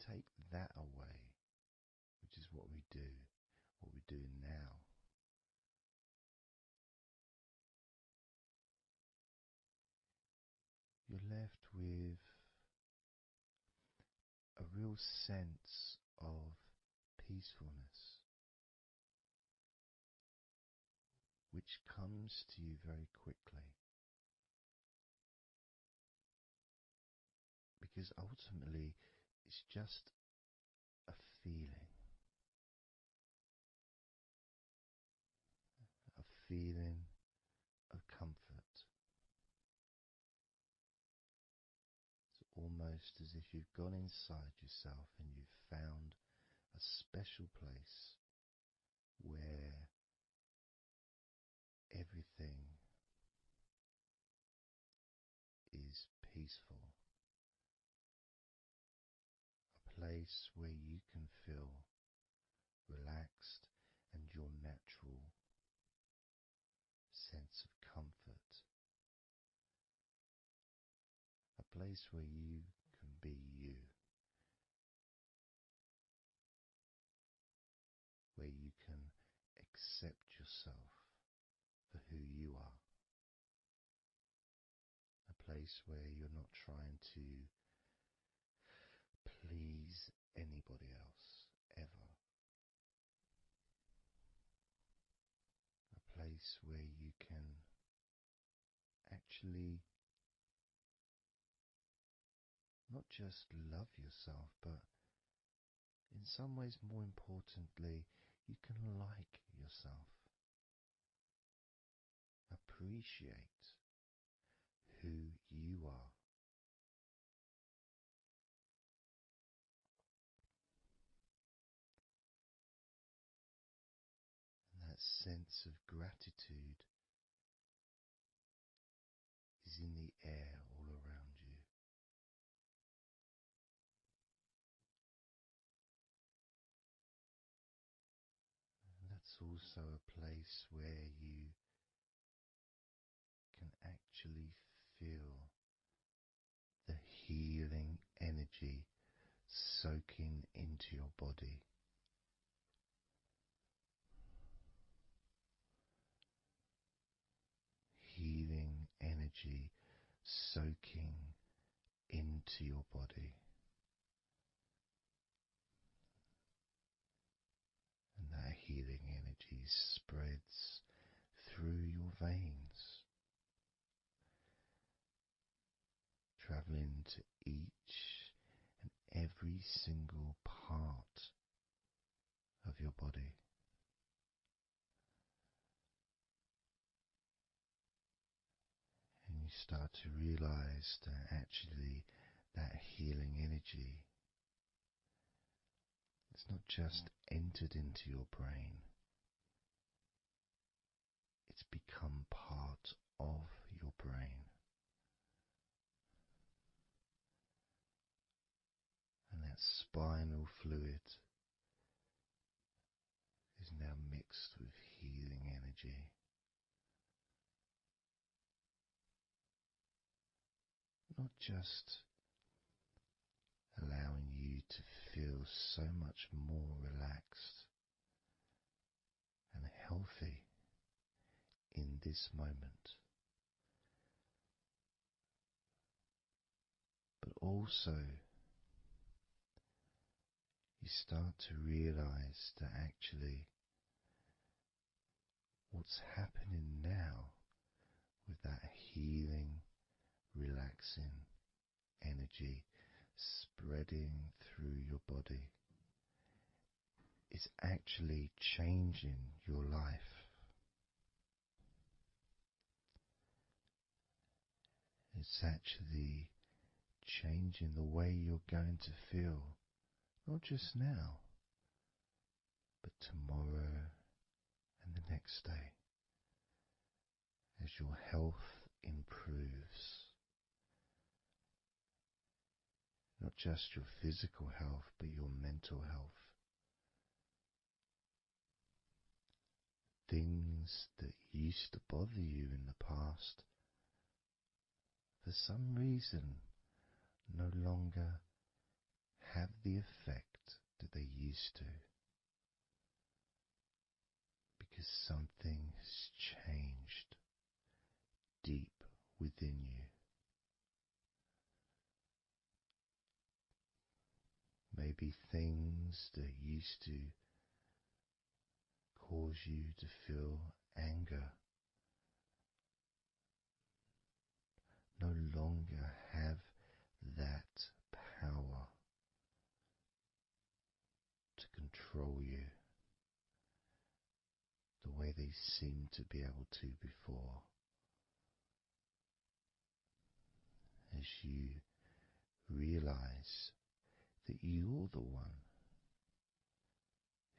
take that away, which is what we're doing now, you're left with a real sense of peacefulness, which comes to you very quickly. Because ultimately, it's just a feeling. A feeling of comfort. It's almost as if you've gone inside yourself and you've found a special place where everything is peaceful. A place where you can feel relaxed and your natural sense of comfort. A place where you can be you. Where you can accept yourself for who you are. A place where you're not trying to please anybody else, ever. A place where you can actually not just love yourself, but in some ways, more importantly, you can like yourself. Appreciate who you are. And that sense of gratitude is in the air all around you. And that's also a place where you can actually feel the healing energy soaking into your body. Healing energy soaking into your body. And that healing energy spreads through your veins, traveling to each and every single part of your body. And you start to realize that actually that healing energy, it's not just entered into your brain, it's become part of your brain. And that spinal fluid is now mixed with healing energy. Not just allowing you to feel so much more relaxed and healthy in this moment, but also you start to realize that actually what's happening now with that healing, relaxing energy spreading through your body is actually changing your life. It's actually changing the way you're going to feel, not just now, but tomorrow and the next day, as your health improves. Not just your physical health, but your mental health. Things that used to bother you in the past, for some reason, no longer have the effect that they used to, because something has changed deep within you. Maybe things that used to cause you to feel anger no longer have that power to control you the way they seemed to be able to before. As you realize that you're the one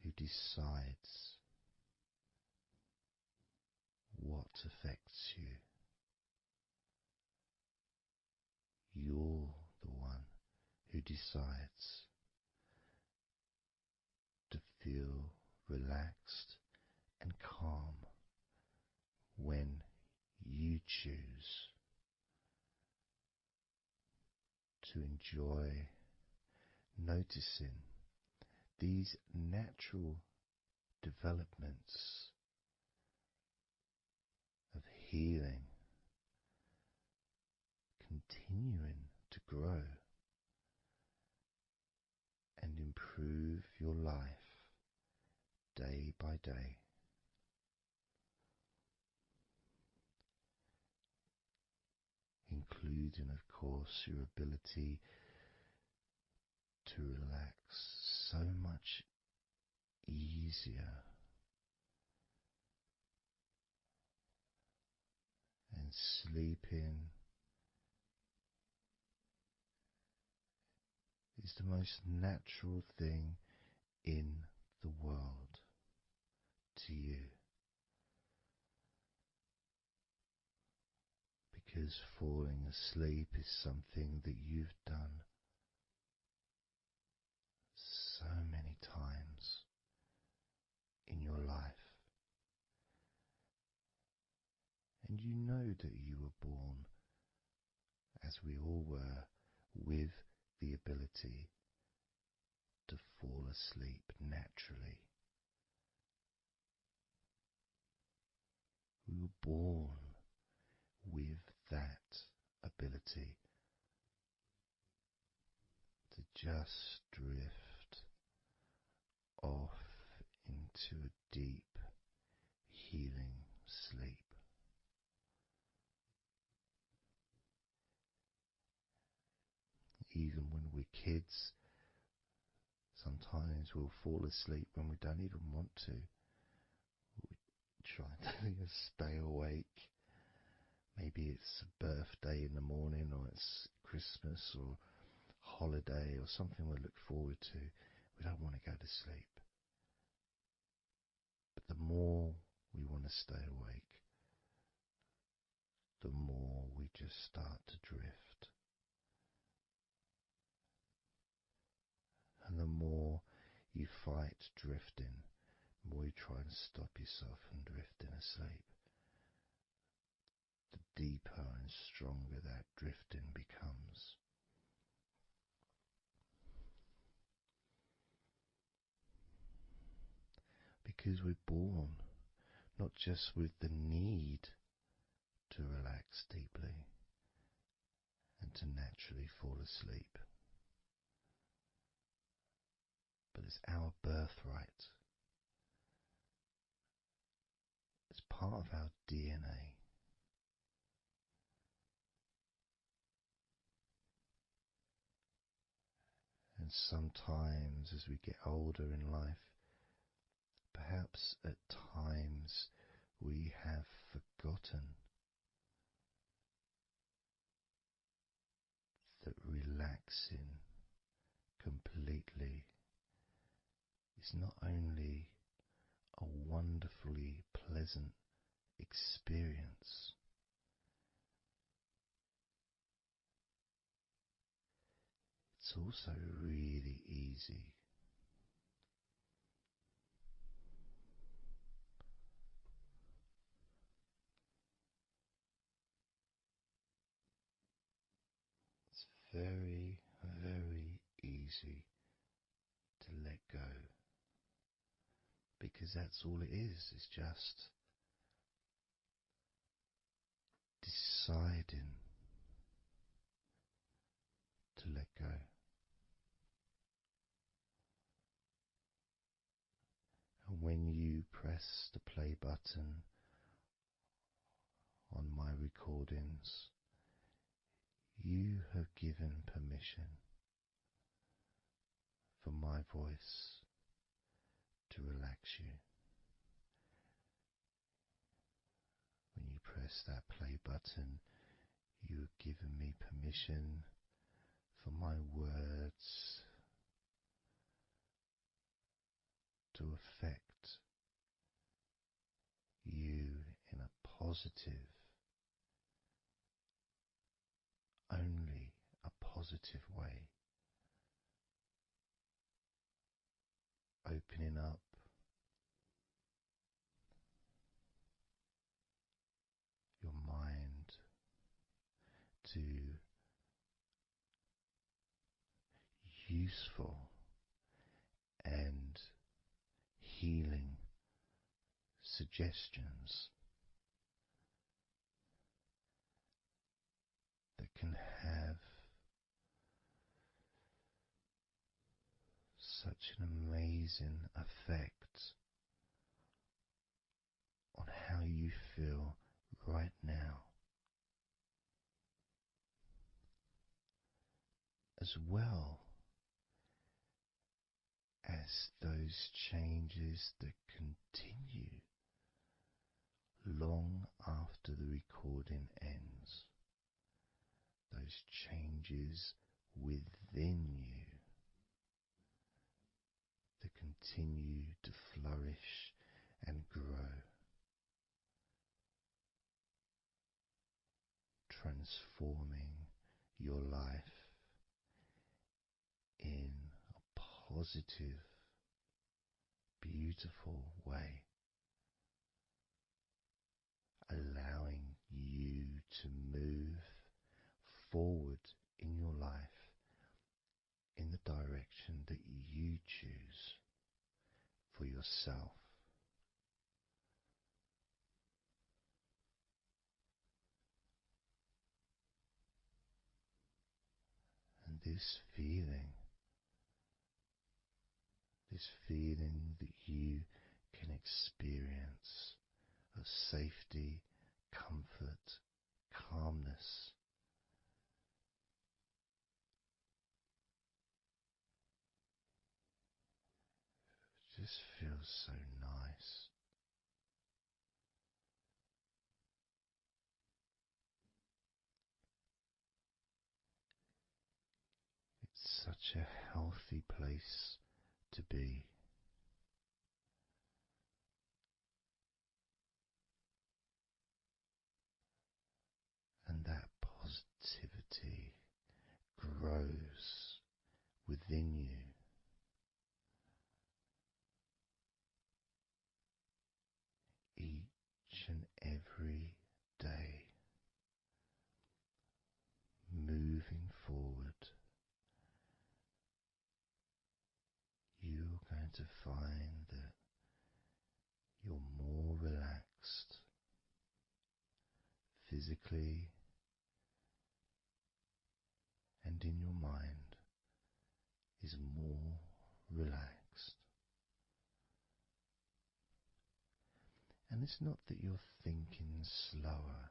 who decides what affects you. You're the one who decides to feel relaxed and calm when you choose to enjoy noticing these natural developments of healing continuing to grow and improve your life day by day. Including, of course, your ability to relax so much easier and sleeping is the most natural thing in the world to you, because falling asleep is something that you've done so many times in your life, and you know that you were born, as we all were, with the ability to fall asleep naturally. We were born with that ability to just drift off into a deep, healing sleep. Even when we're kids, sometimes we'll fall asleep when we don't even want to. We try to stay awake. Maybe it's a birthday in the morning, or it's Christmas or holiday or something we look forward to. We don't want to go to sleep. But the more we want to stay awake, the more we just start to drift. And the more you fight drifting, the more you try and stop yourself from drifting asleep, the deeper and stronger that drifting becomes. Because we're born not just with the need to relax deeply and to naturally fall asleep, but it's our birthright. It's part of our DNA. And sometimes as we get older in life, perhaps at times we have forgotten that relaxing completely is not only a wonderfully pleasant experience, it's also really easy. It's very, very easy easy to let go, because that's all it is. It's just deciding to let go. And when you press the play button on my recordings, you have given permission for my voice to relax you. When you press that play button, you have given me permission for my words to affect you in a positive, only a positive way, opening up your mind to useful and healing suggestions that can have such an amazing effect on how you feel right now, as well as those changes that continue long after the recording ends, those changes within you that continue to flourish and grow, transforming your life in a positive, beautiful way, allowing you to move forward in your life in the direction that you choose for yourself. And this feeling that you can experience of safety, comfort, calmness, just feels so nice. It's such a healthy place to be. And that positivity grows within you. Each and every day, moving forward, you're going to find that you're more relaxed physically and in your mind is more relaxed. And it's not that you're thinking slower,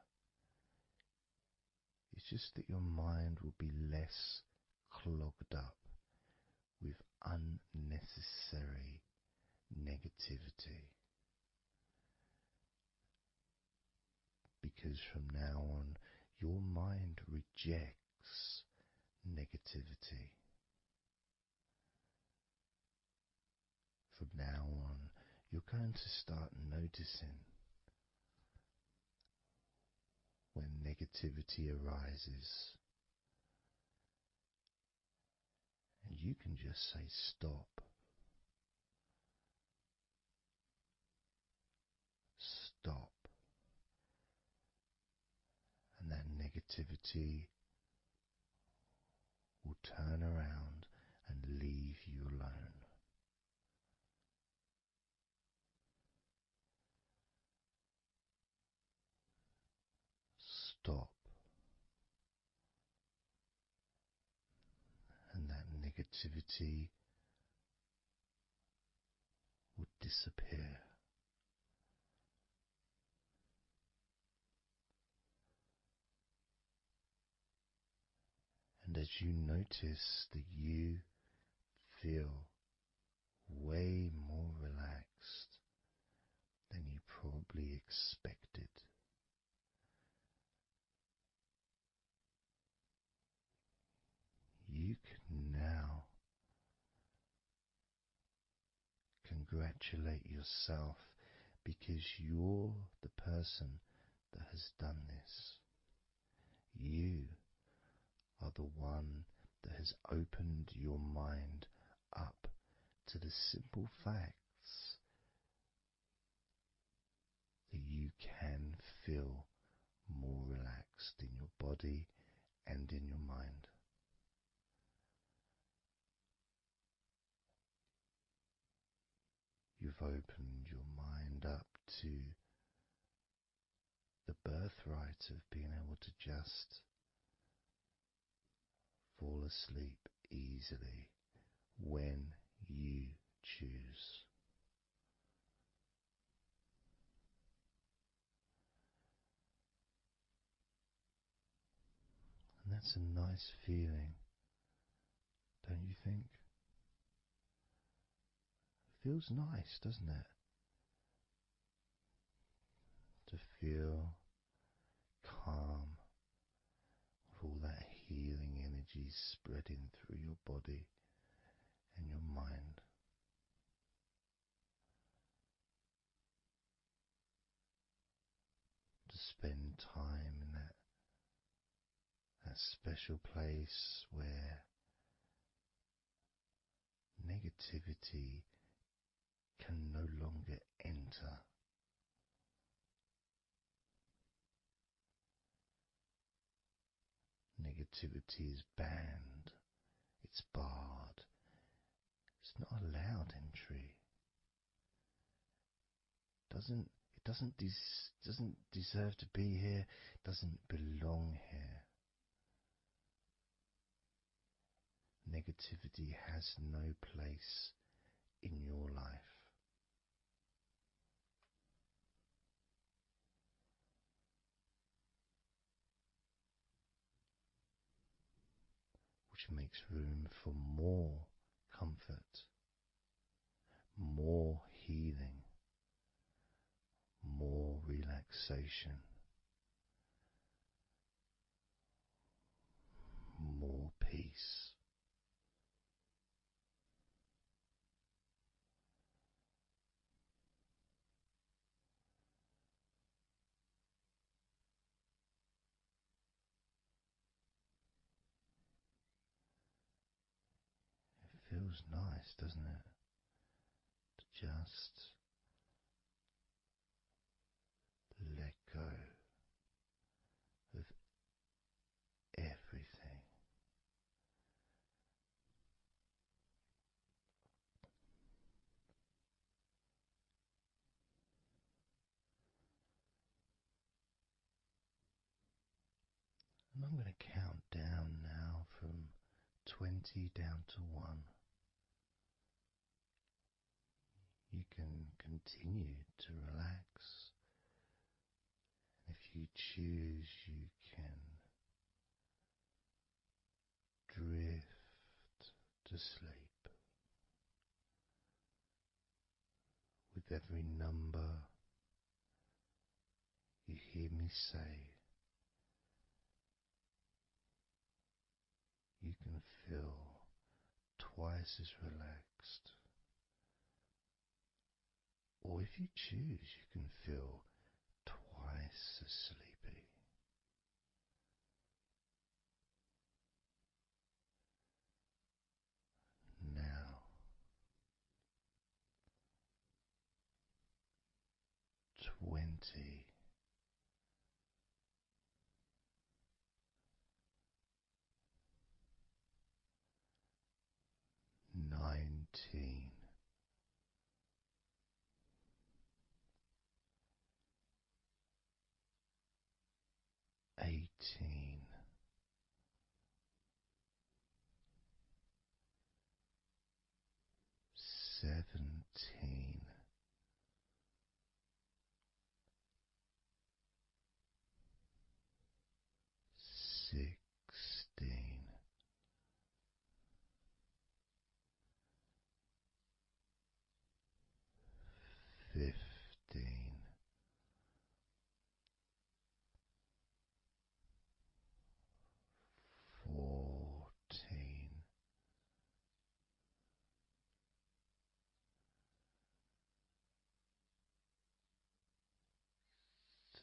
it's just that your mind will be less clogged up with unnecessary negativity. Because from now on, your mind rejects negativity. From now on, you're going to start noticing when negativity arises, and you can just say stop. Stop. And that negativity will turn around and alone. Stop, and that negativity would disappear. And as you notice that you feel way more relaxed than you probably expected, you can now congratulate yourself because you're the person that has done this. You are the one that has opened your mind up to the simple facts that you can feel more relaxed in your body and in your mind. You've opened your mind up to the birthright of being able to just fall asleep easily when you choose. And that's a nice feeling, don't you think? It feels nice, doesn't it? To feel calm with all that healing energy spreading through your body and your mind. To spend time in that special place where negativity can no longer enter. Negativity is banned, it's barred, it's not allowed entry. It doesn't deserve to be here, doesn't belong here. Negativity has no place in your life. Which makes room for more comfort, more healing, more relaxation, more peace. It feels nice, doesn't it? To just let go of everything. And I'm going to count down now from 20 down to 1. You can continue to relax. If you choose, you can drift to sleep. With every number you hear me say, you can feel twice as relaxed. Or if you choose, you can feel twice as sleepy. Now, 20. 19. 18, 17, 16, 15, 14,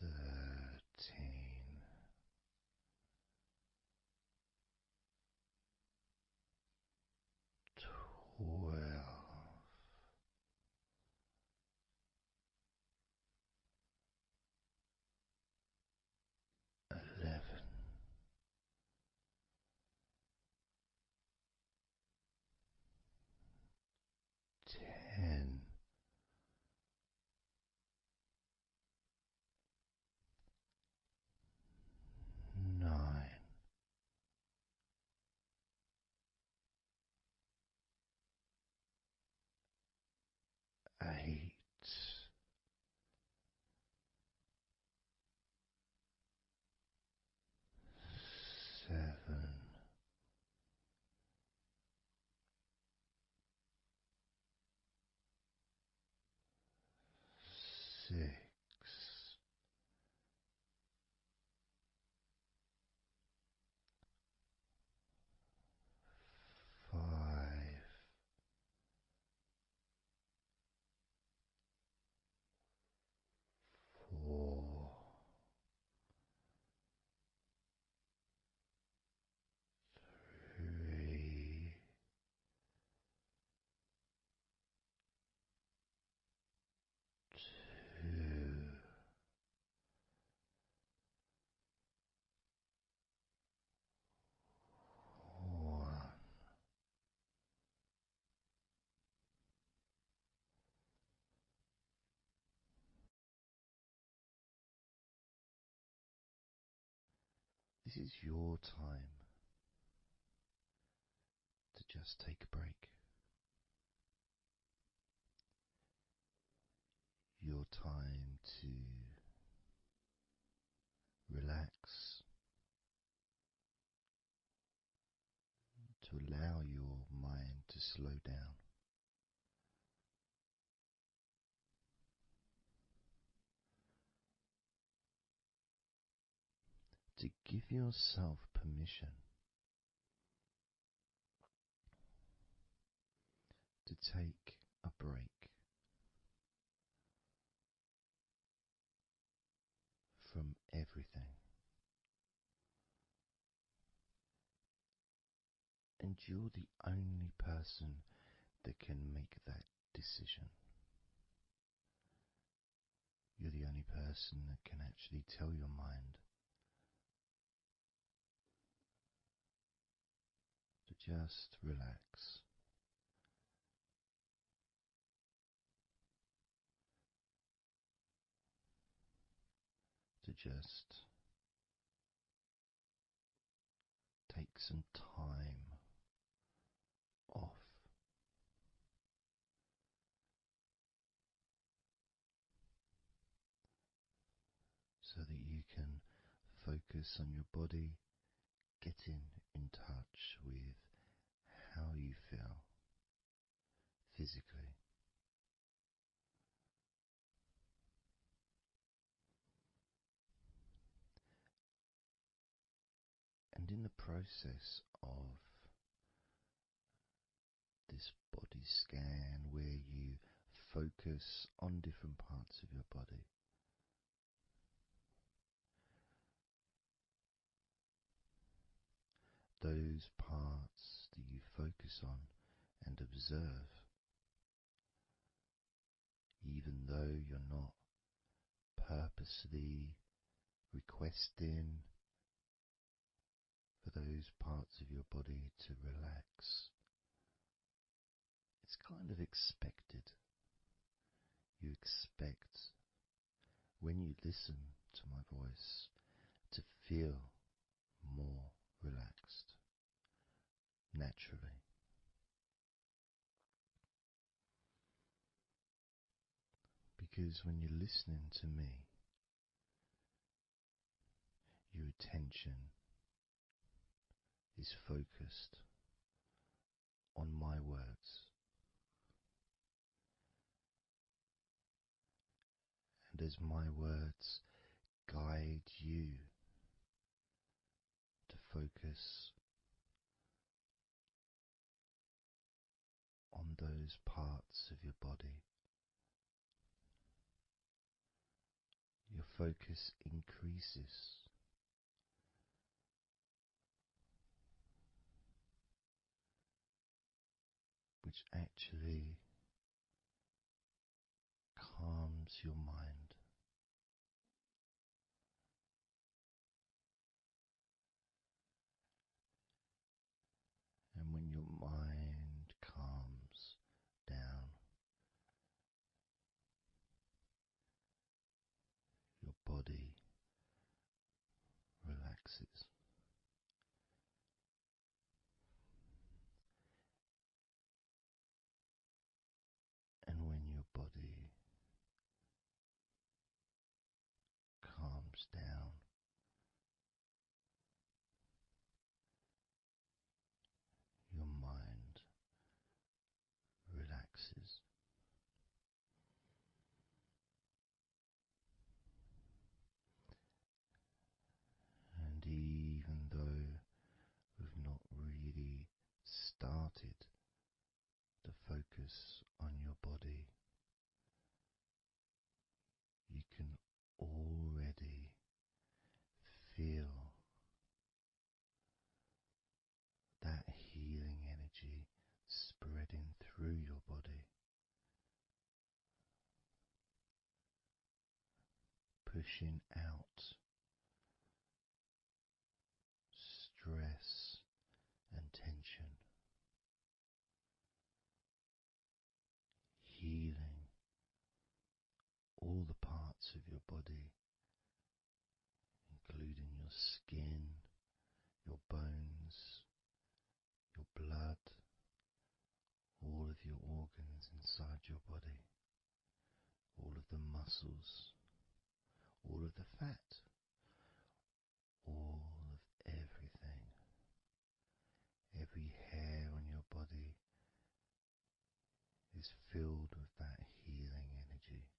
13, 12, 11, 10, 9, 8, 7, 6, 5, 4, 3, 2, 1. This is your time to just take a break. Your time to relax, to allow your mind to slow down, to give yourself permission to take a break from everything. And you're the only person that can make that decision. You're the only person that can actually tell your mind to just relax. To just take some time off. So that you can focus on your body, getting in touch with how you feel physically. And in the process of this body scan, where you focus on different parts of your body, those parts that you focus on and observe, even though you're not purposely requesting for those parts of your body to relax, it's kind of expected. You expect when you listen to my voice to feel more relaxed naturally. Because when you're listening to me, your attention is focused on my words, and as my words guide you to focus on those parts of your body, your focus increases, which actually calms your mind. And when your mind calms down, your body relaxes. And when your body calms down, your mind relaxes. And even though we've not really started to focus on your body, you can already feel that healing energy spreading through your body, pushing out stress and tension, healing all the parts of your body, including your skin, your bones, your blood, all of your organs inside your body, all of the muscles, all of the fat, all of everything. Every hair on your body is filled with that healing energy.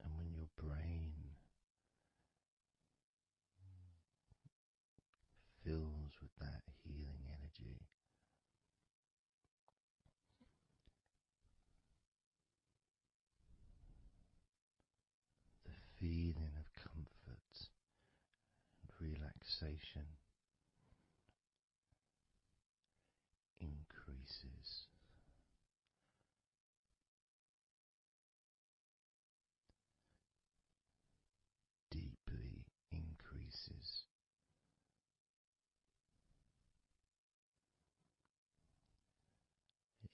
And when your brain fills with that healing energy, the feeling of comfort and relaxation increases. Deeply increases.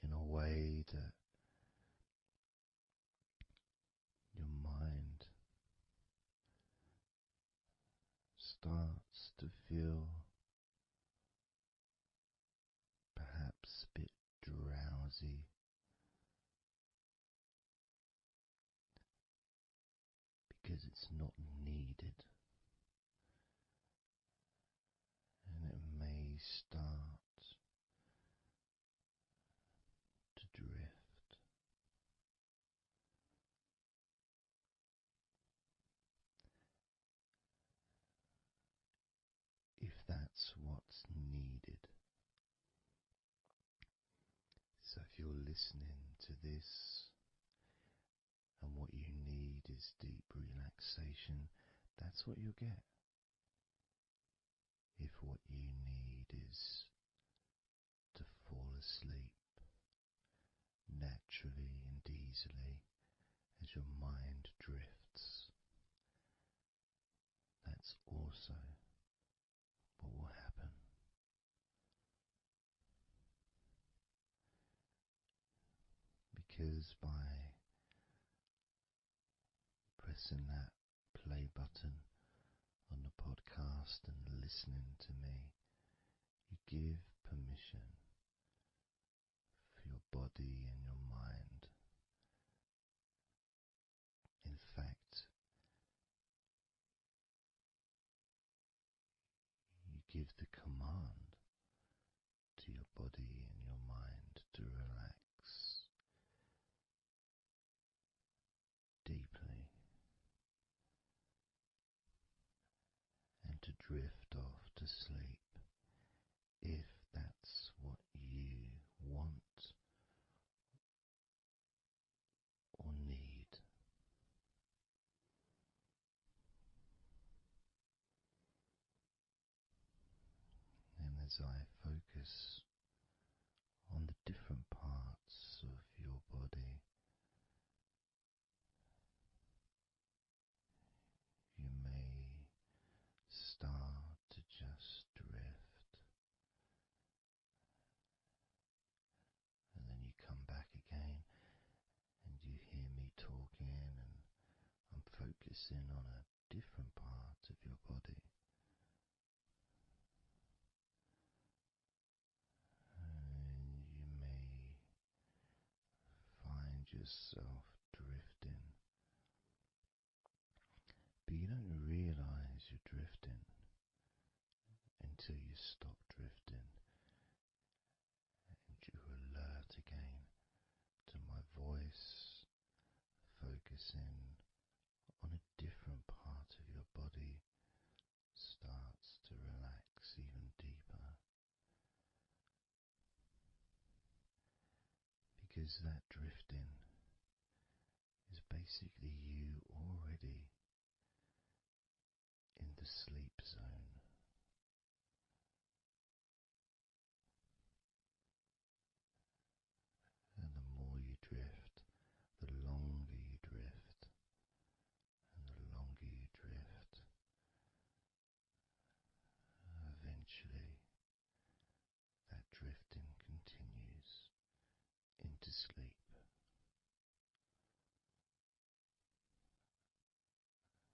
In a way that your mind starts to feel perhaps a bit drowsy, because it's not needed, and it may start to drift. If that's what's needed. So if you're listening to this and what you need is deep relaxation, that's what you'll get. If what you need is to fall asleep naturally and easily as your mind drifts, that's also because by pressing that play button on the podcast and listening to me, you give permission for your body and your mind. In fact, you give the command to your body and your mind to relax deeply and to drift off to sleep if that's what you want or need. And as I focus on the different parts of your body, you may start to just drift, and then you come back again and you hear me talking, and I'm focusing on a different part of your body. And you may find yourself drifting, but you don't realize you're drifting until you stop drifting and you're alert again to my voice, focusing on a different part of your body starts to relax even deeper, because that drifting is basically you already in the sleep zone. And the more you drift, the longer you drift, and the longer you drift, eventually that drifting continues into sleep.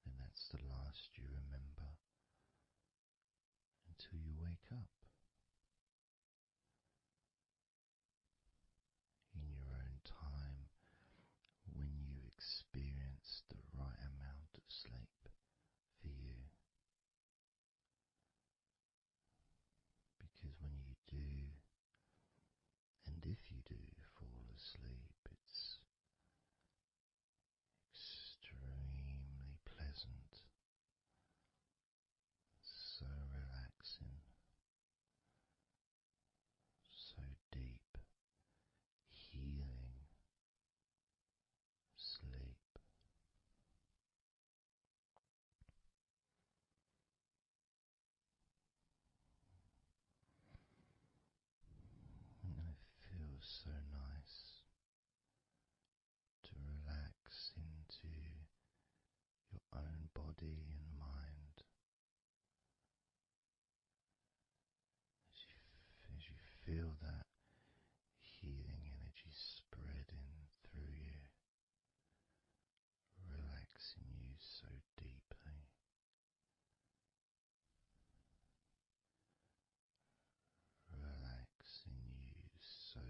And that's the last you remember until you wake up in your own time, when you experience the right amount of sleep for you. Because when you do, and if you do fall asleep, it's extremely pleasant, so relaxing, so deep, healing sleep. And it feels so nice to relax into your own body and mind as you feel that healing energy spreading through you, relaxing you so deeply, relaxing you so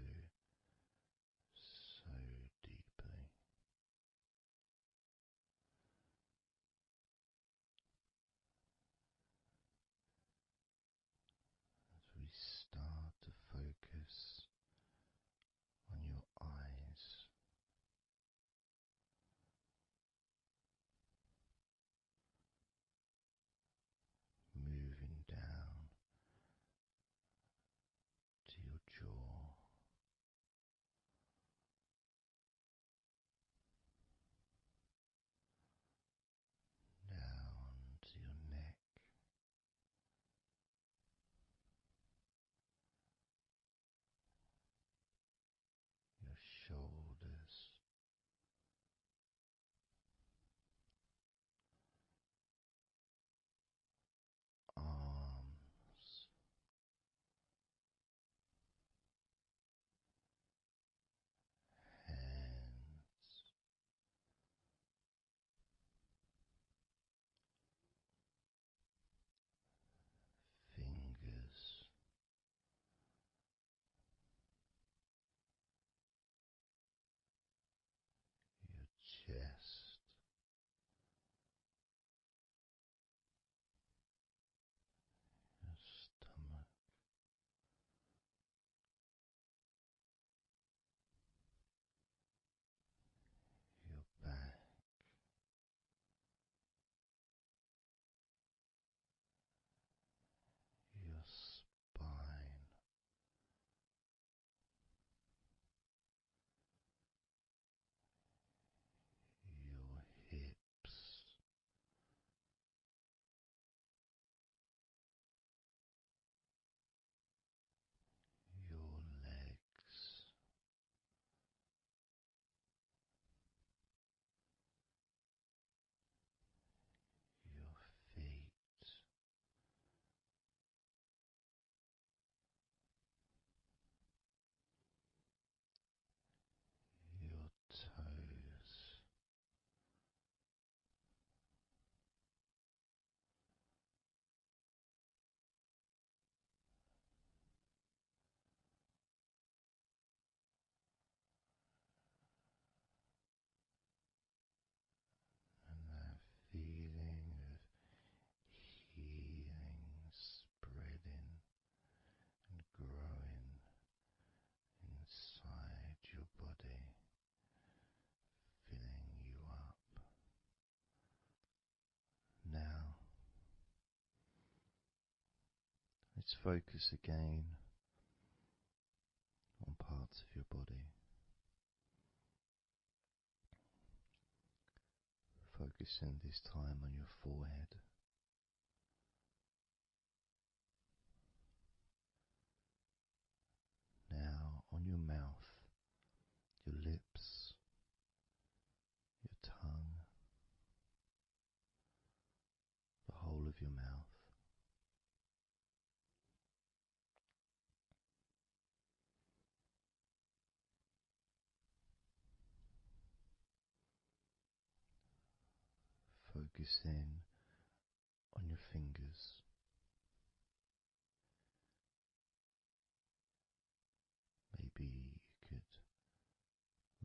Just focus again on parts of your body. Focusing this time on your forehead. Now on your mouth, your lips, your tongue, the whole of your mouth. Focus in on your fingers. Maybe you could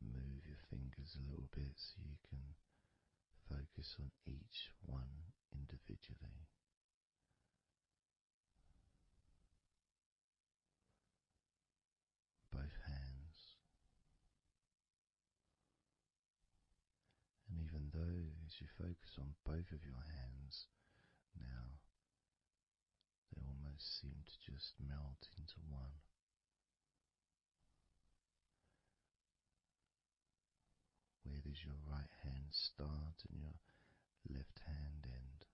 move your fingers a little bit so you can focus on each one individually. Both hands. And even though as you focus on both of your hands now, they almost seem to just melt into one. Where does your right hand start and your left hand end?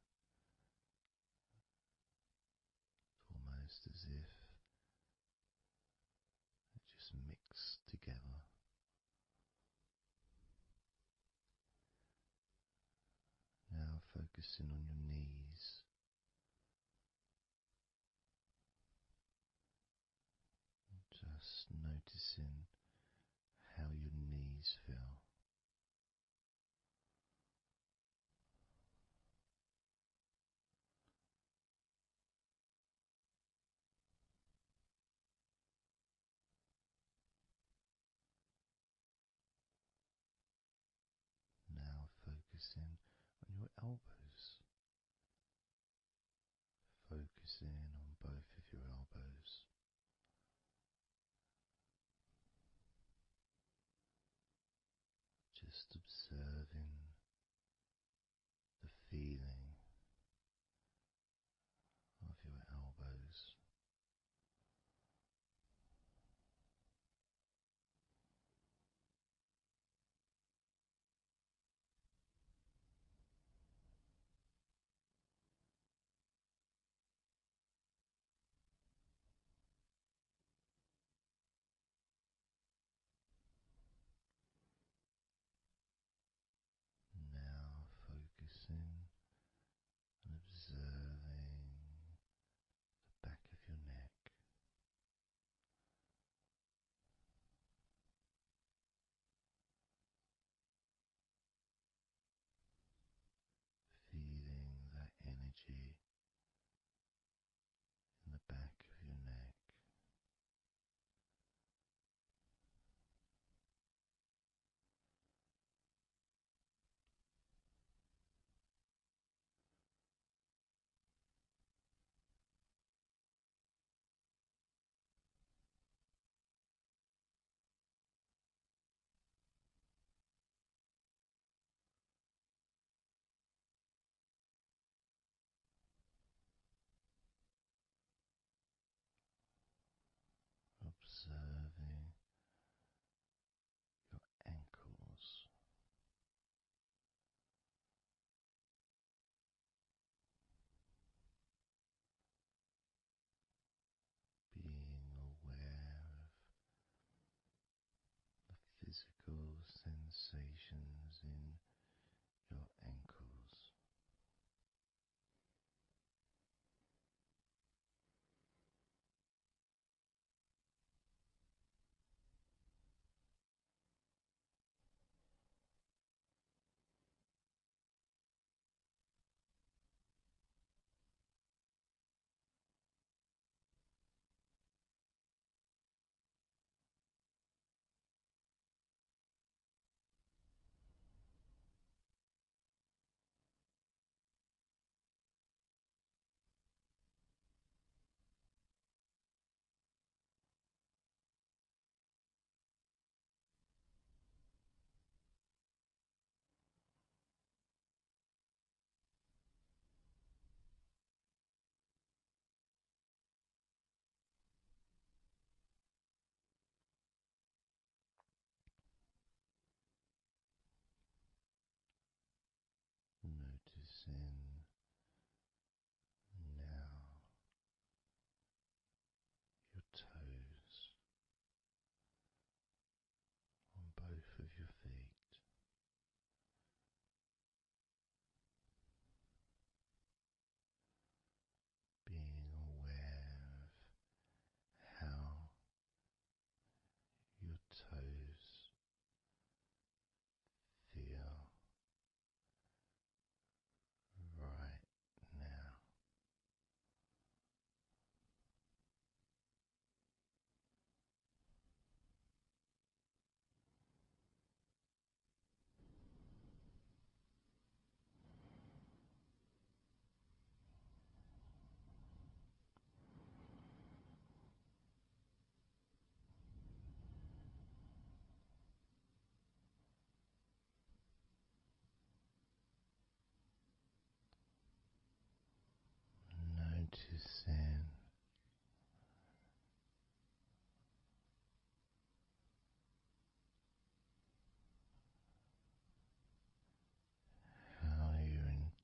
It's almost as if it just mix together. Now focusing on your knees. Just noticing how your knees feel. Now focusing on your elbows. Focusing on both of your elbows. Just observing the feeling of your elbows. Now focusing and observing the back of your neck. Feeling that energy in the back of your neck. Observing your ankles. Being aware of the physical sensations in your ankles.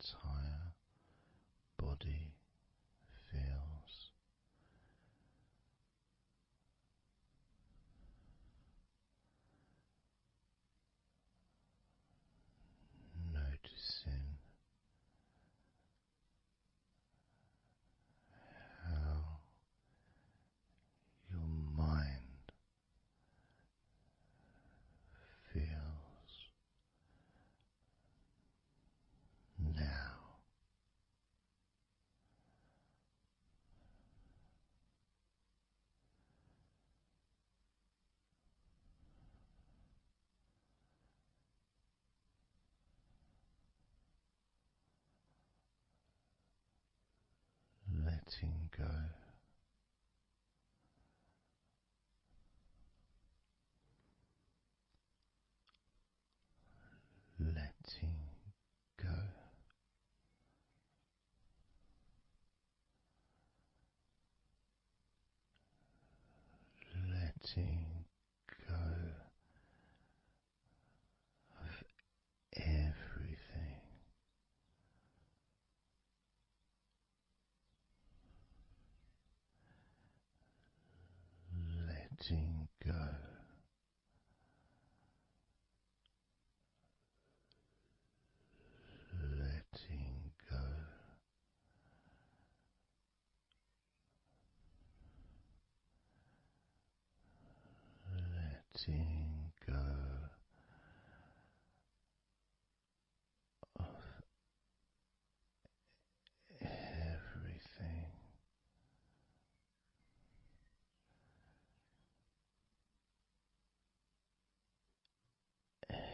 entire body feels. Noticing how your mind feels now. Letting go. Letting go. Letting go of everything. Letting go. Letting go. Letting go of everything. Everything.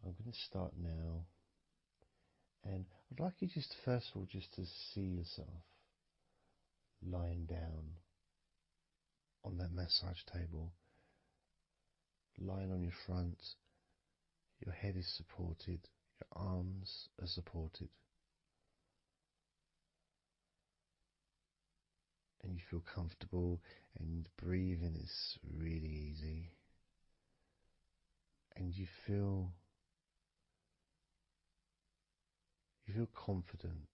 I'm going to start now, and I'd like you just first of all just to see yourself lying down on that massage table, lying on your front, your head is supported, your arms are supported, and you feel comfortable, and breathing is really easy, and you feel confident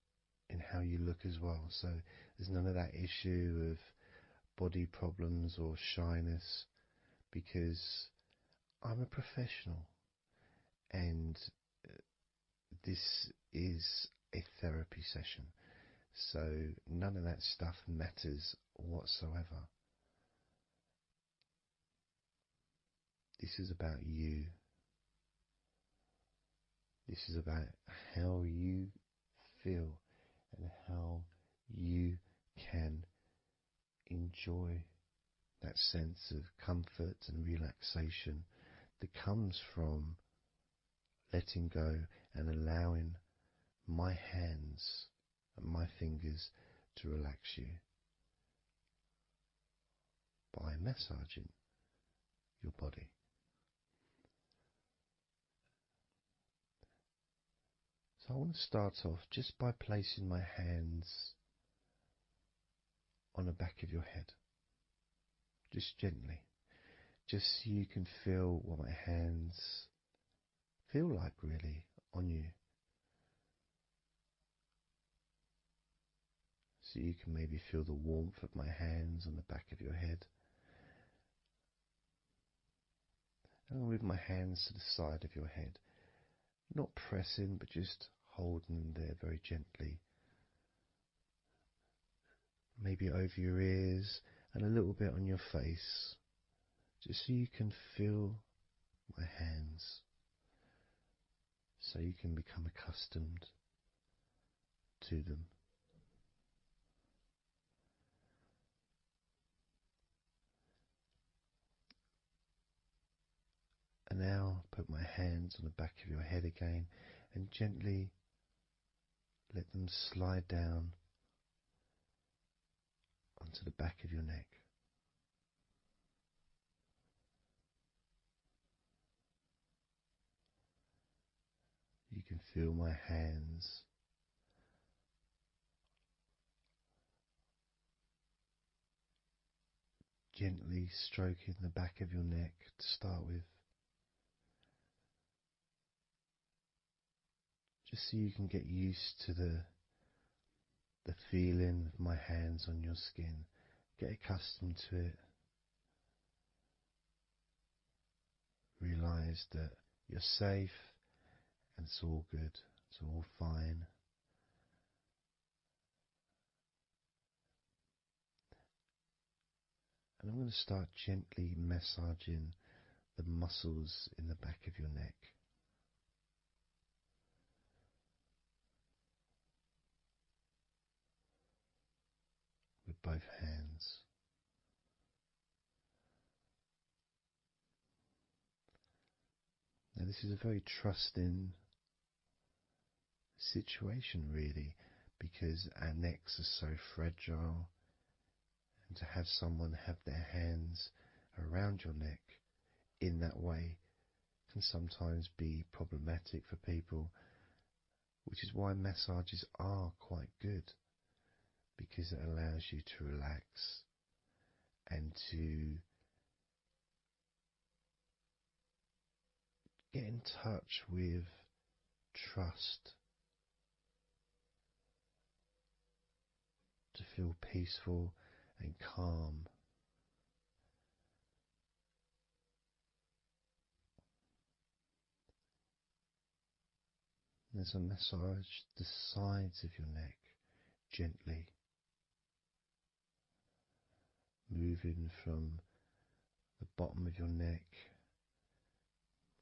in how you look as well. So there's none of that issue of body problems or shyness, because I'm a professional, and this is a therapy session, so none of that stuff matters whatsoever. This is about you. This is about how you feel and how you can enjoy that sense of comfort and relaxation that comes from letting go and allowing my hands and my fingers to relax you by massaging your body. So I want to start off just by placing my hands on the back of your head, just gently, just so you can feel what my hands feel like really on you. So you can maybe feel the warmth of my hands on the back of your head. And I'll move my hands to the side of your head, not pressing, but just holding them there very gently. Maybe over your ears and a little bit on your face, just so you can feel my hands, so you can become accustomed to them. And now put my hands on the back of your head again and gently let them slide down onto the back of your neck. You can feel my hands gently stroking the back of your neck to start with, just so you can get used to the feeling of my hands on your skin. Get accustomed to it. Realize that you're safe and it's all good, it's all fine. And I'm going to start gently massaging the muscles in the back of your neck. With both hands. Now this is a very trusting situation really, because our necks are so fragile, and to have someone have their hands around your neck in that way can sometimes be problematic for people, which is why massages are quite good, because it allows you to relax and to get in touch with trust, to feel peaceful and calm. As I massage the sides of your neck gently, moving from the bottom of your neck,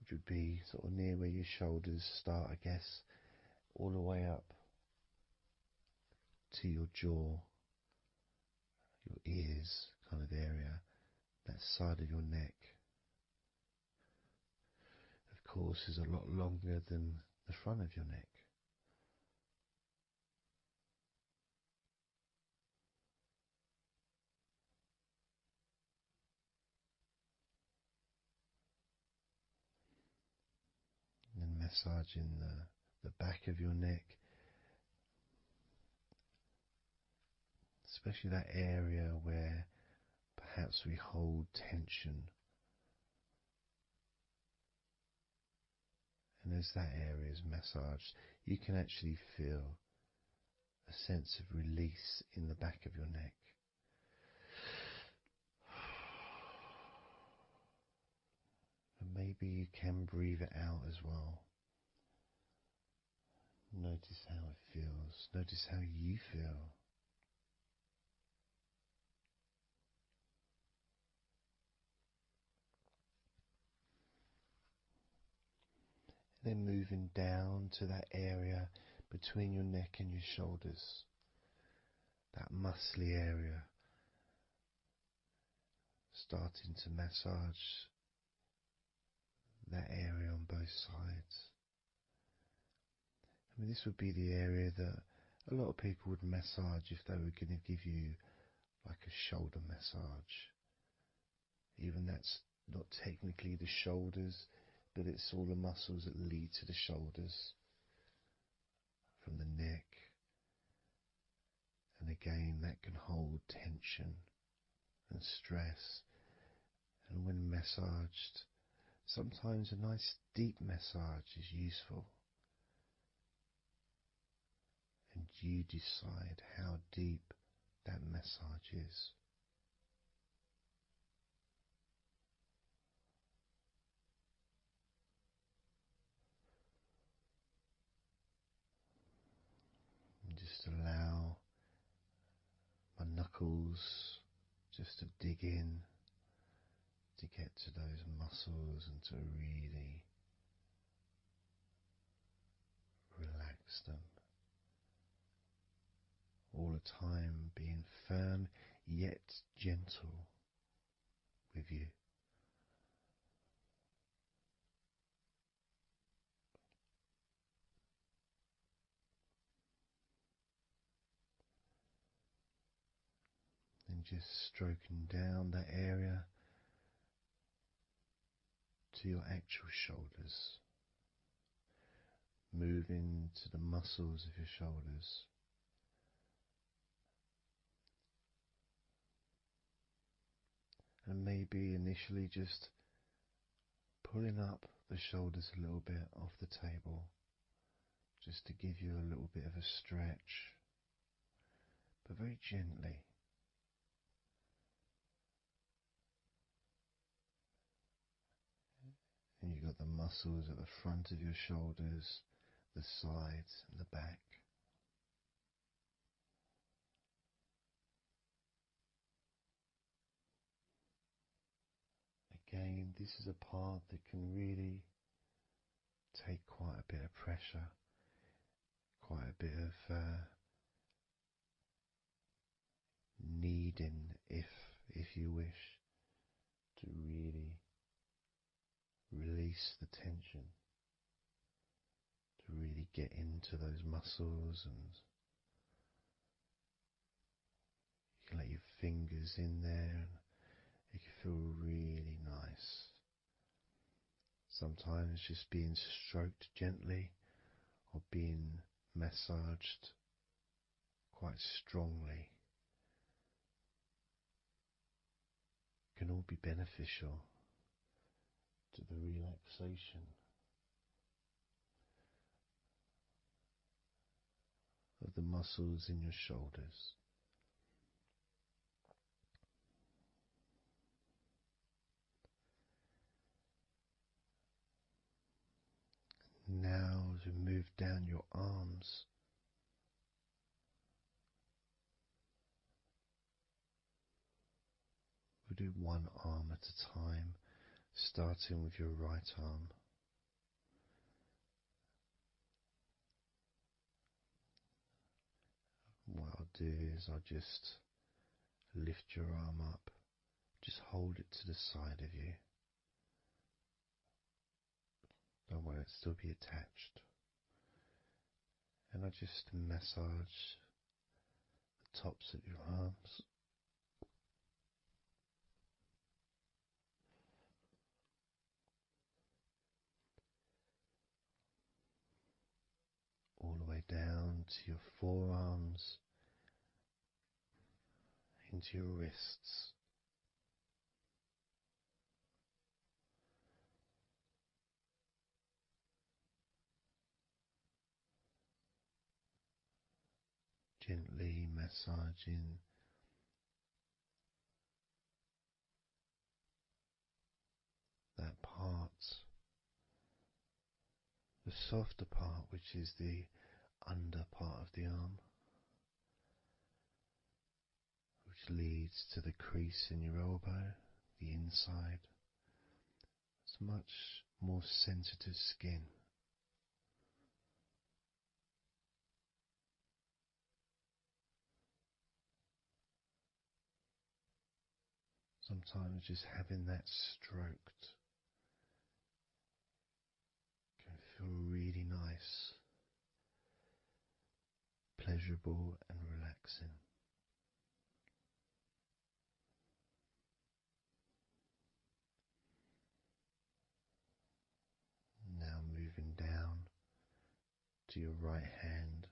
which would be sort of near where your shoulders start, I guess, all the way up to your jaw, your ears kind of area, that side of your neck, of course, is a lot longer than the front of your neck. And then massaging the back of your neck, especially that area where perhaps we hold tension. And as that area is massaged, you can actually feel a sense of release in the back of your neck. And maybe you can breathe it out as well. Notice how it feels. Notice how you feel. Then moving down to that area between your neck and your shoulders, that muscly area, starting to massage that area on both sides. I mean, this would be the area that a lot of people would massage if they were going to give you like a shoulder massage. Even that's not technically the shoulders, but it's all the muscles that lead to the shoulders, from the neck. And again, that can hold tension and stress. And when massaged, sometimes a nice deep massage is useful. And you decide how deep that massage is. And just allow my knuckles just to dig in, to get to those muscles and to really relax them. All the time being firm yet gentle with you. And just stroking down that area to your actual shoulders, moving to the muscles of your shoulders. And maybe initially just pulling up the shoulders a little bit off the table, just to give you a little bit of a stretch, but very gently. And you've got the muscles at the front of your shoulders, the sides and the back. Again, this is a part that can really take quite a bit of pressure, quite a bit of needing, if you wish, to really release the tension, to really get into those muscles, and you can let your fingers in there and it can feel really nice. Sometimes just being stroked gently or being massaged quite strongly can all be beneficial to the relaxation of the muscles in your shoulders. Now, as we move down your arms, we'll do one arm at a time, starting with your right arm. What I'll do is I'll just lift your arm up, just hold it to the side of you. Don't worry, it'll still be attached. And I just massage the tops of your arms. All the way down to your forearms, into your wrists. Gently massaging that part, the softer part, which is the under part of the arm, which leads to the crease in your elbow, the inside. It's much more sensitive skin. Sometimes just having that stroked can feel really nice, pleasurable and relaxing. Now moving down to your right hand.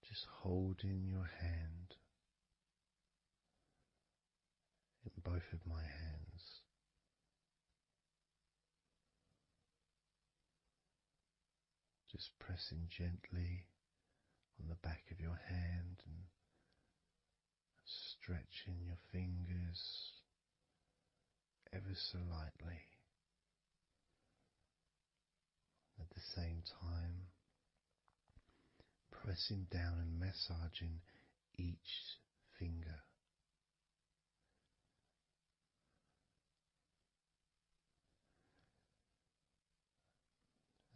Just holding your hand in both of my hands. Just pressing gently on the back of your hand and stretching your fingers ever so lightly. At the same time, pressing down and massaging each finger.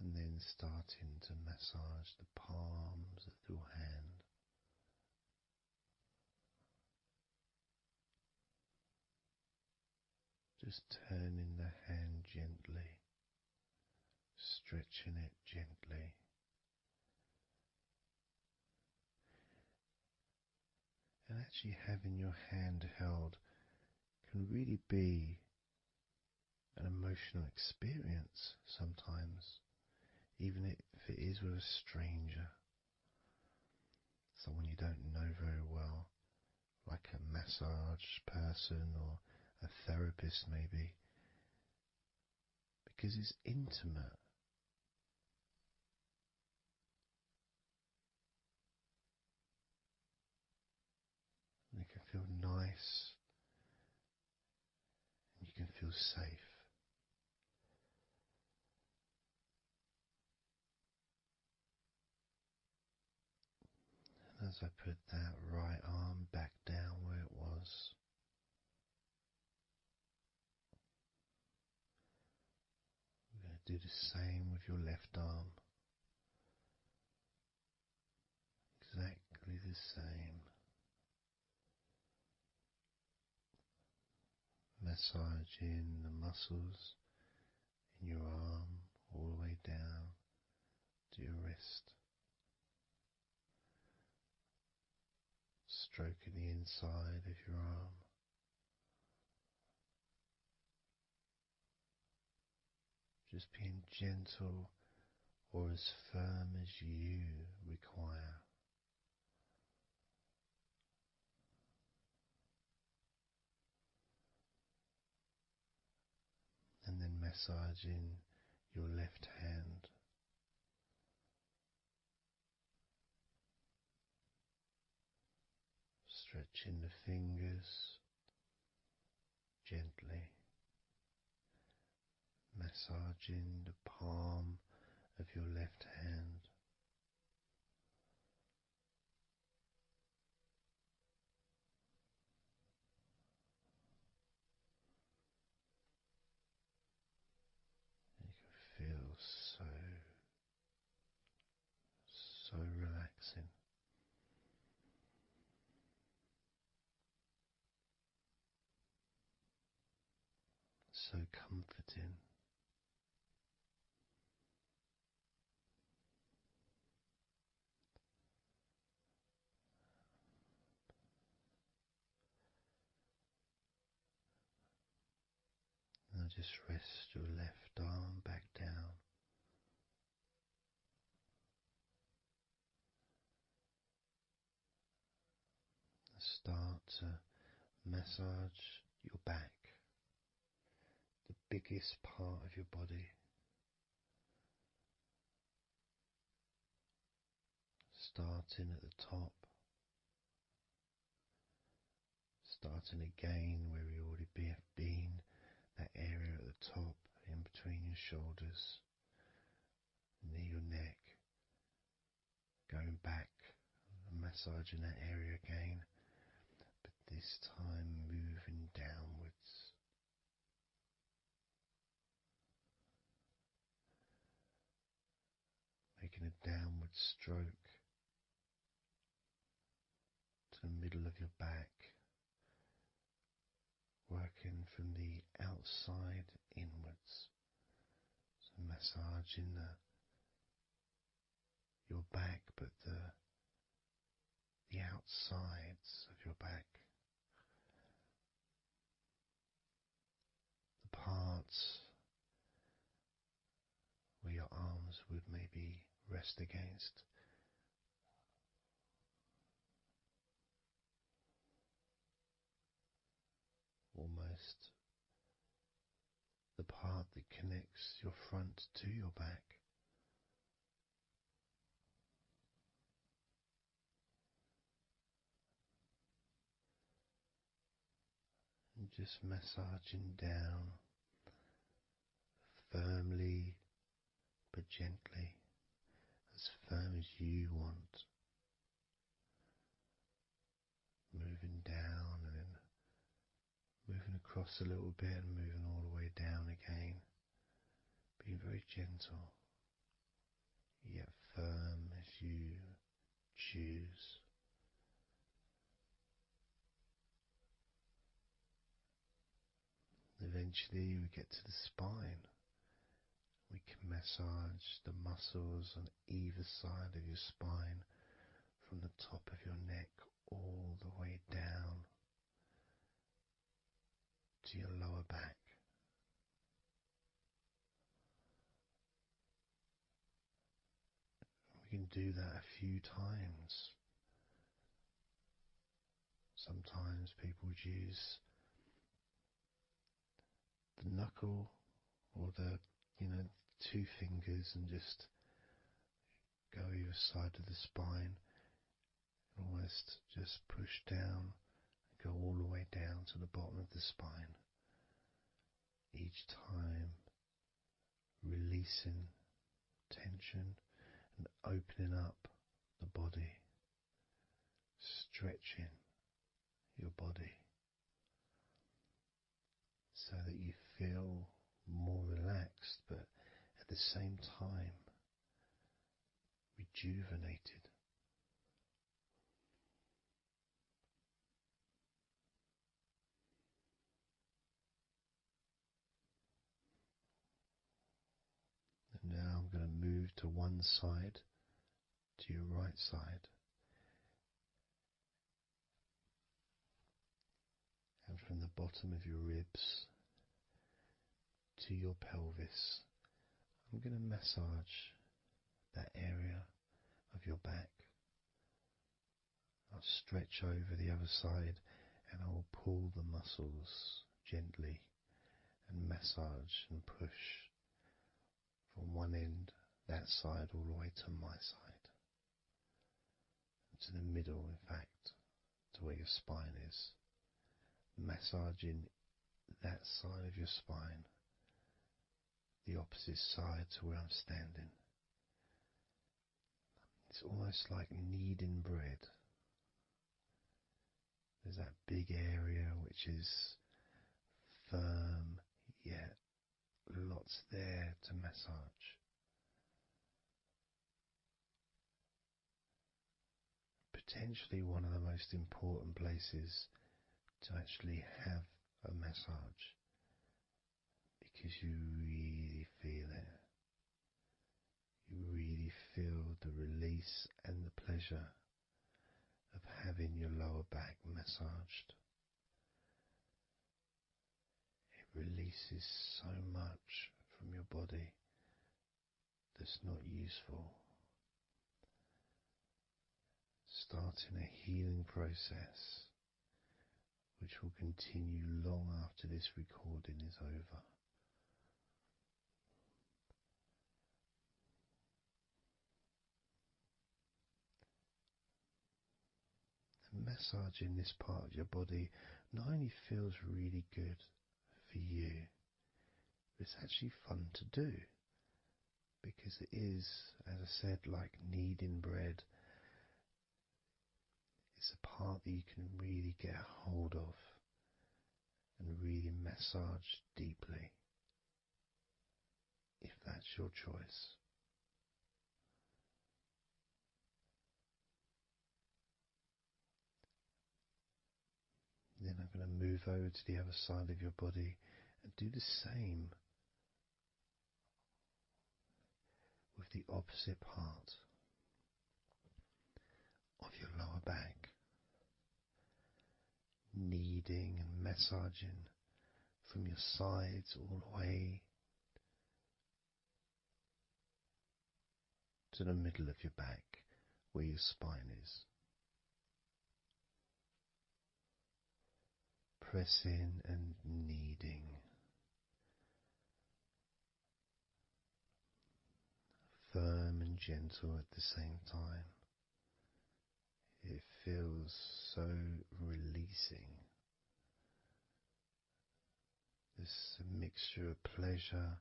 And then starting to massage the palms of your hand. Just turning the hand gently, stretching it gently. And actually having your hand held can really be an emotional experience sometimes, even if it is with a stranger. someone you don't know very well, like a massage person or a therapist maybe, because it's intimate. And it can feel nice and you can feel safe. And as I put that right arm back down where it was, we're going to do the same with your left arm. Exactly the same. Massaging the muscles in your arm all the way down to your wrist. Stroking the inside of your arm. Just being gentle or as firm as you require. And then massaging your left hand. Stretching the fingers gently. Massaging the palm of your left hand. You can feel so relaxing. So comforting. Now just rest your left arm back down. Start to massage your back, the biggest part of your body. Starting at the top, starting again where we already have been, that area at the top in between your shoulders, near your neck, going back and massaging that area again, but this time moving downwards. Making a downward stroke to the middle of your back, working from the outside inwards, so massaging your back, but the outsides of your back, the parts where your arms would maybe rest against. Almost the part that connects your front to your back. And just massaging down firmly but gently, as firm as you want. Moving down and then moving across a little bit and moving all the way down again. Being very gentle, yet firm as you choose. Eventually we get to the spine. We can massage the muscles on either side of your spine from the top of your neck all the way down to your lower back. We can do that a few times Sometimes people would use the knuckle or the, two fingers and just go either side of the spine and almost just push down and go all the way down to the bottom of the spine. Each time releasing tension and opening up the body, stretching your body so that you feel more relaxed, but at the same time rejuvenated. And now I'm going to move to one side, to your right side. And from the bottom of your ribs to your pelvis, I'm going to massage that area of your back. I'll stretch over the other side and I will pull the muscles gently and massage and push from one end, that side, all the way to my side. To the middle, in fact, to where your spine is. Massaging that side of your spine, the opposite side to where I'm standing. It's almost like kneading bread. There's that big area which is firm, yet lots there to massage. Potentially one of the most important places to actually have a massage, because you really feel it. You really feel the release and the pleasure of having your lower back massaged. It releases so much from your body that's not useful, starting a healing process which will continue long after this recording is over. And massaging this part of your body not only feels really good for you, but it's actually fun to do, because it is, as I said, like kneading bread. It's a part that you can really get a hold of and really massage deeply, if that's your choice. Then I'm going to move over to the other side of your body and do the same with the opposite part of your lower back, kneading and massaging from your sides all the way to the middle of your back where your spine is. Pressing and kneading. Firm and gentle at the same time. It feels so releasing. This mixture of pleasure,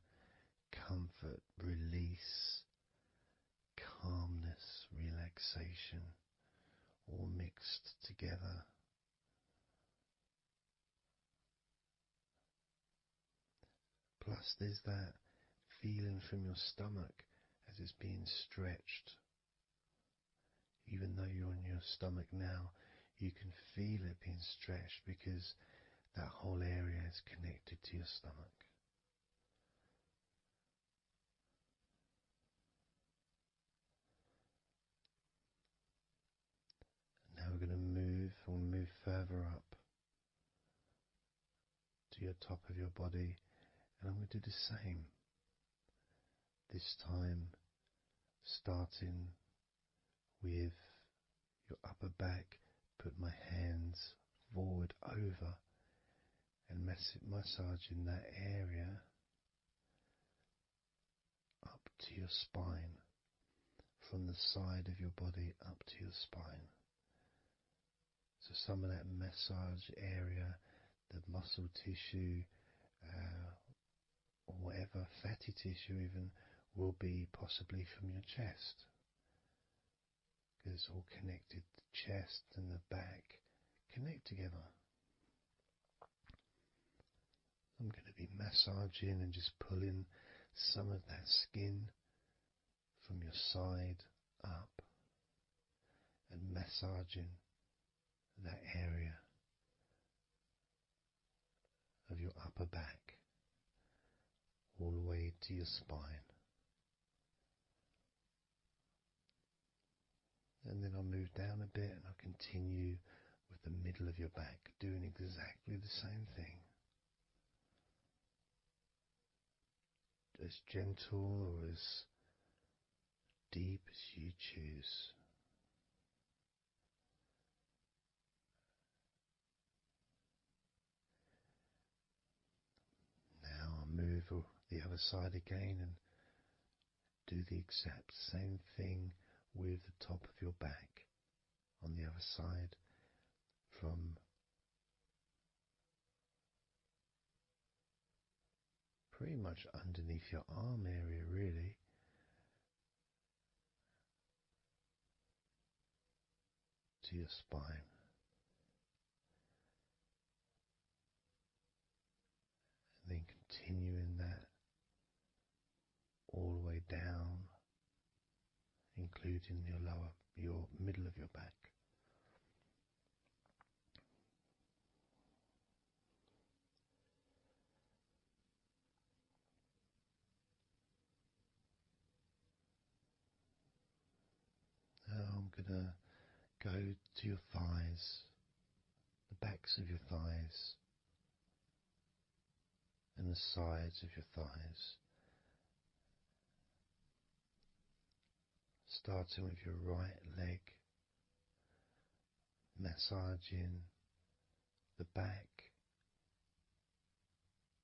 comfort, release, calmness, relaxation, all mixed together. Plus there's that feeling from your stomach as it's being stretched. Even though you're on your stomach now, you can feel it being stretched because that whole area is connected to your stomach. Now we're going to move further up to your top of your body, and I'm going to do the same. This time starting with your upper back, put my hands forward over and massaging that area up to your spine, from the side of your body up to your spine. So some of that massage area, the muscle tissue, or whatever, fatty tissue even, will be possibly from your chest, because it's all connected. The chest and the back connect together. I'm going to be massaging and just pulling some of that skin from your side up and massaging that area of your upper back all the way to your spine. And then I'll move down a bit and I'll continue with the middle of your back, doing exactly the same thing. As gentle or as deep as you choose. Now I'll move the other side again and do the exact same thing with the top of your back on the other side, from pretty much underneath your arm area, really, to your spine. And then continuing that all the way down, including your middle of your back. Now I'm going to go to your thighs, the backs of your thighs, and the sides of your thighs. Starting with your right leg, massaging the back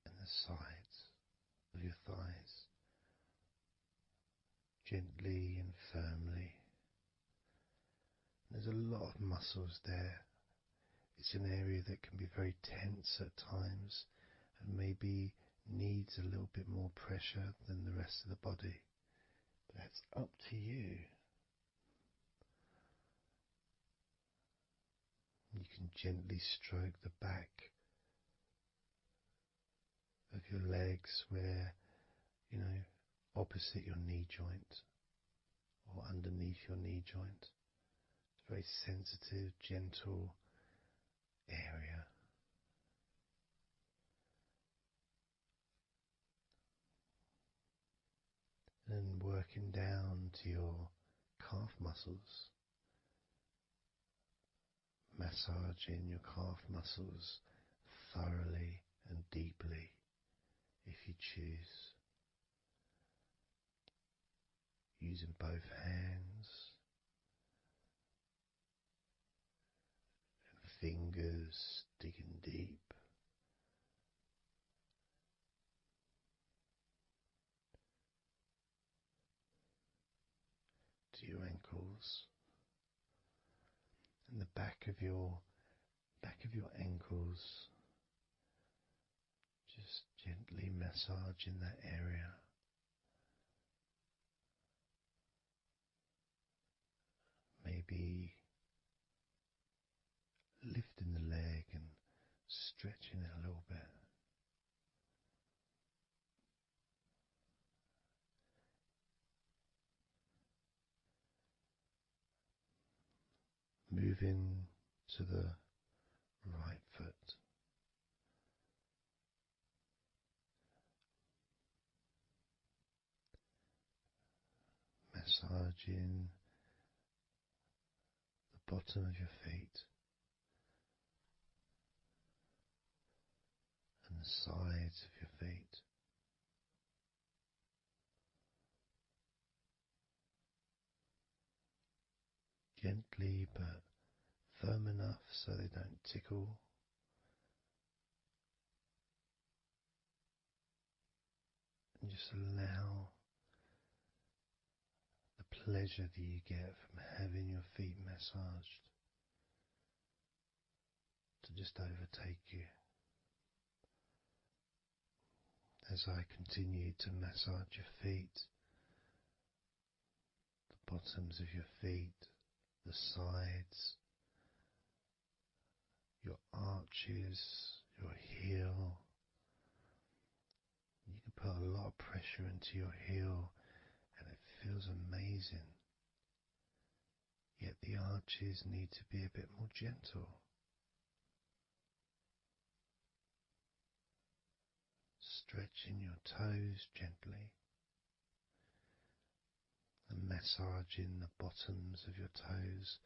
and the sides of your thighs, gently and firmly. There's a lot of muscles there. It's an area that can be very tense at times and maybe needs a little bit more pressure than the rest of the body. That's up to you. You can gently stroke the back of your legs where, opposite your knee joint or underneath your knee joint. It's a very sensitive, gentle area. And working down to your calf muscles, massaging your calf muscles thoroughly and deeply if you choose, using both hands and fingers, digging deep. To your ankles and the back of your ankles, just gently massaging that area. Maybe lifting the leg and stretching it a little bit. Moving to the right foot. Massaging the bottom of your feet and the sides of your feet. Gently but firm enough so they don't tickle. And just allow the pleasure that you get from having your feet massaged to just overtake you. As I continue to massage your feet, the bottoms of your feet, the sides, your arches, your heel. You can put a lot of pressure into your heel and it feels amazing. Yet the arches need to be a bit more gentle. Stretching your toes gently and massaging the bottoms of your toes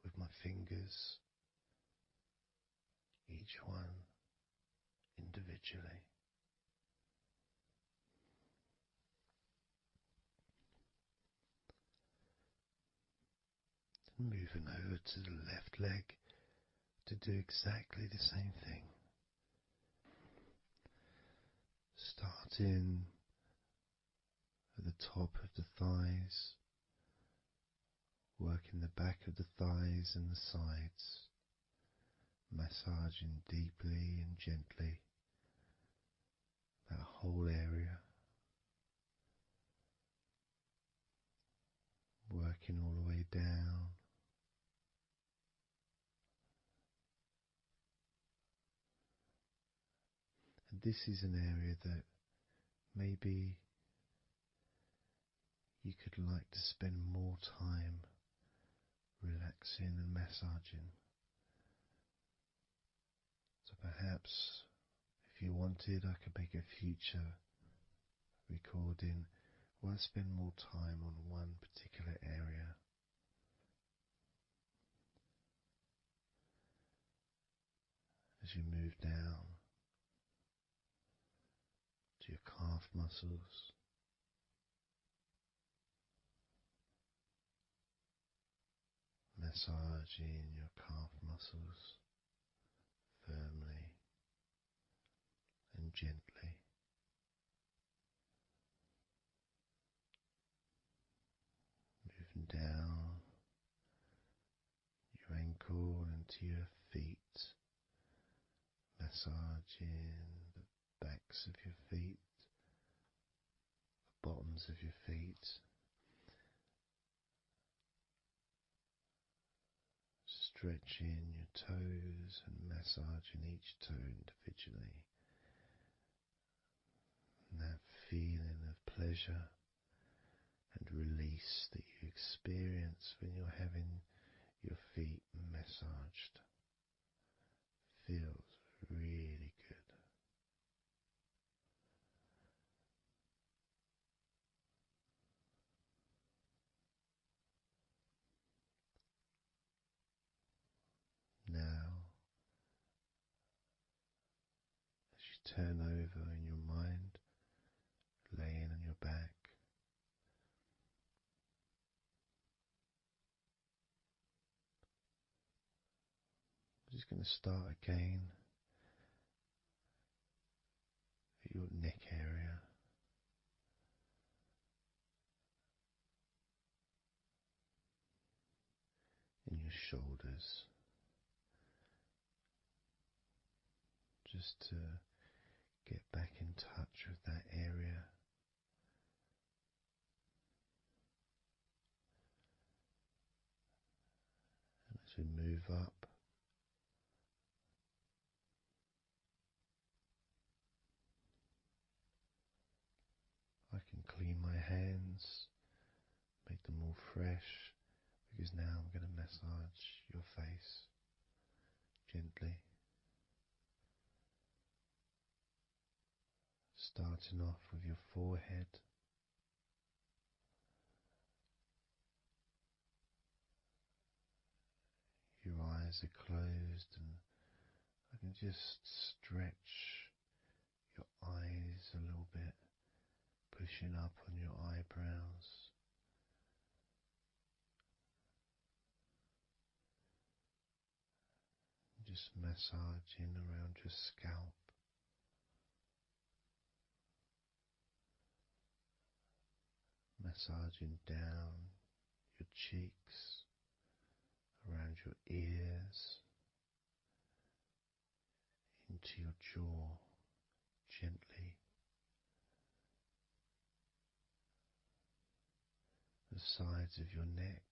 with my fingers, each one individually. Moving over to the left leg to do exactly the same thing. Starting at the top of the thighs, working the back of the thighs and the sides, massaging deeply and gently that whole area, working all the way down. And this is an area that maybe you could like to spend more time relaxing and massaging. So perhaps if you wanted, I could make a future recording where I spend more time on one particular area. As you move down to your calf muscles, massaging your calf muscles firmly and gently. Moving down your ankle into your feet, massaging the backs of your feet, the bottoms of your feet, stretching your toes and massaging each toe individually. And that feeling of pleasure and release that you experience when you're having your feet massaged feels really good. Now, as you turn over in your mind, laying on your back, I'm just going to start again at your neck area. In your shoulders, just to get back in touch with that area. And as we move up, I can clean my hands, make them all fresh, because now I'm going to massage your face gently. Starting off with your forehead, your eyes are closed and I can just stretch your eyes a little bit, pushing up on your eyebrows. just massaging around your scalp, massaging down your cheeks, around your ears, into your jaw, gently, the sides of your neck,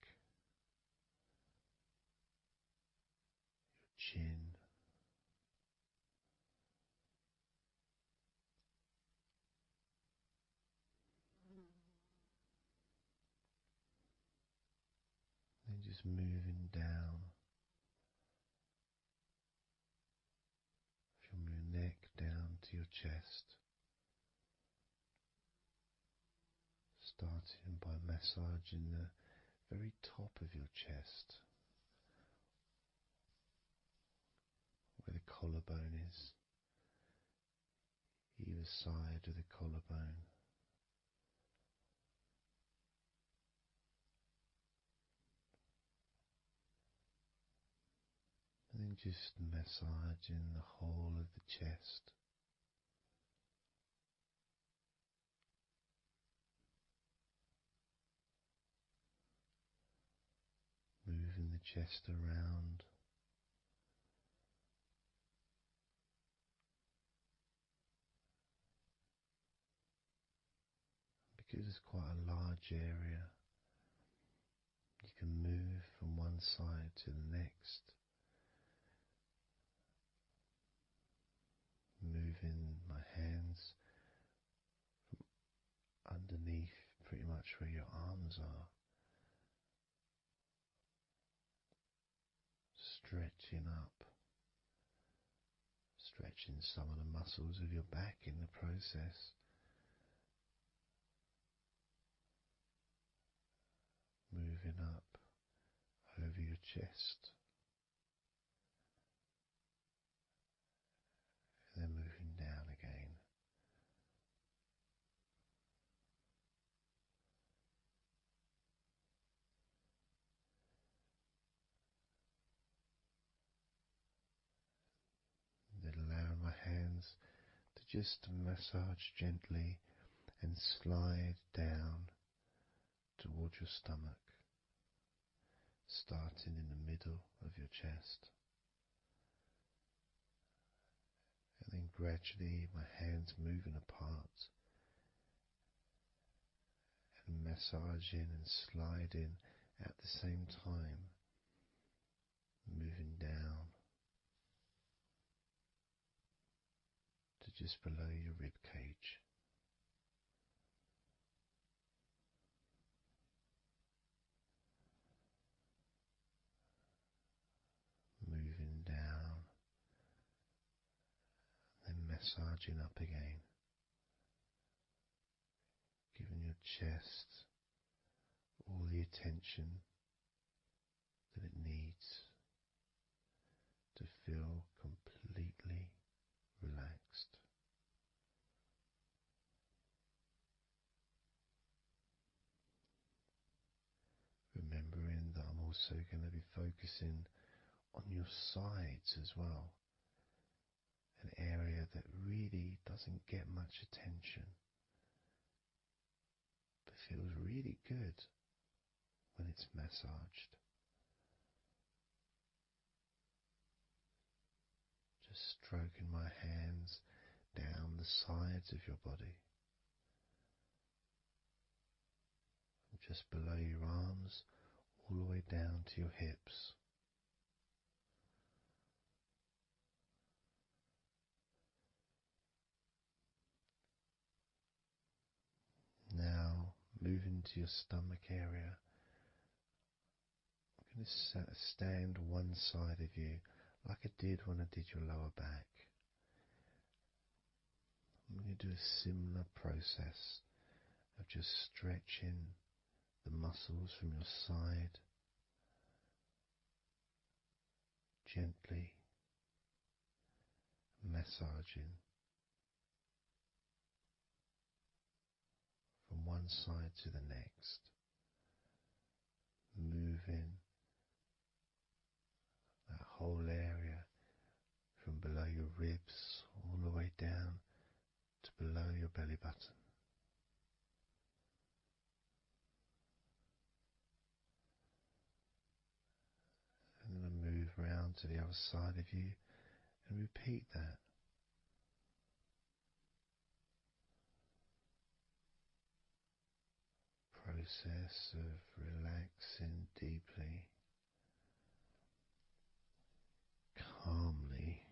your chin, then just moving down from your neck down to your chest, starting by massaging the very top of your chest, where the collarbone is, either side of the collarbone. And then just massaging the whole of the chest. Moving the chest around. Because it's quite a large area, you can move from one side to the next, moving my hands from underneath pretty much where your arms are, stretching up, stretching some of the muscles of your back in the process. Moving up over your chest, and then moving down again. Then allowing my hands to just massage gently and slide down towards your stomach, starting in the middle of your chest. And then gradually my hands moving apart and massaging and sliding at the same time, moving down to just below your rib cage. Moving down, then massaging up again, giving your chest all the attention that it needs to feel completely relaxed. Remembering that I'm also going to be focusing on your sides as well, an area that really doesn't get much attention, but feels really good when it's massaged. Just stroking my hands down the sides of your body, just below your arms, all the way down to your hips. Now, moving to your stomach area, I'm going to stand one side of you like I did when I did your lower back. I'm going to do a similar process of just stretching the muscles from your side, gently massaging from one side to the next, moving that whole area ribs all the way down to below your belly button. And then move round to the other side of you and repeat that. Process of relaxing deeply, calmly.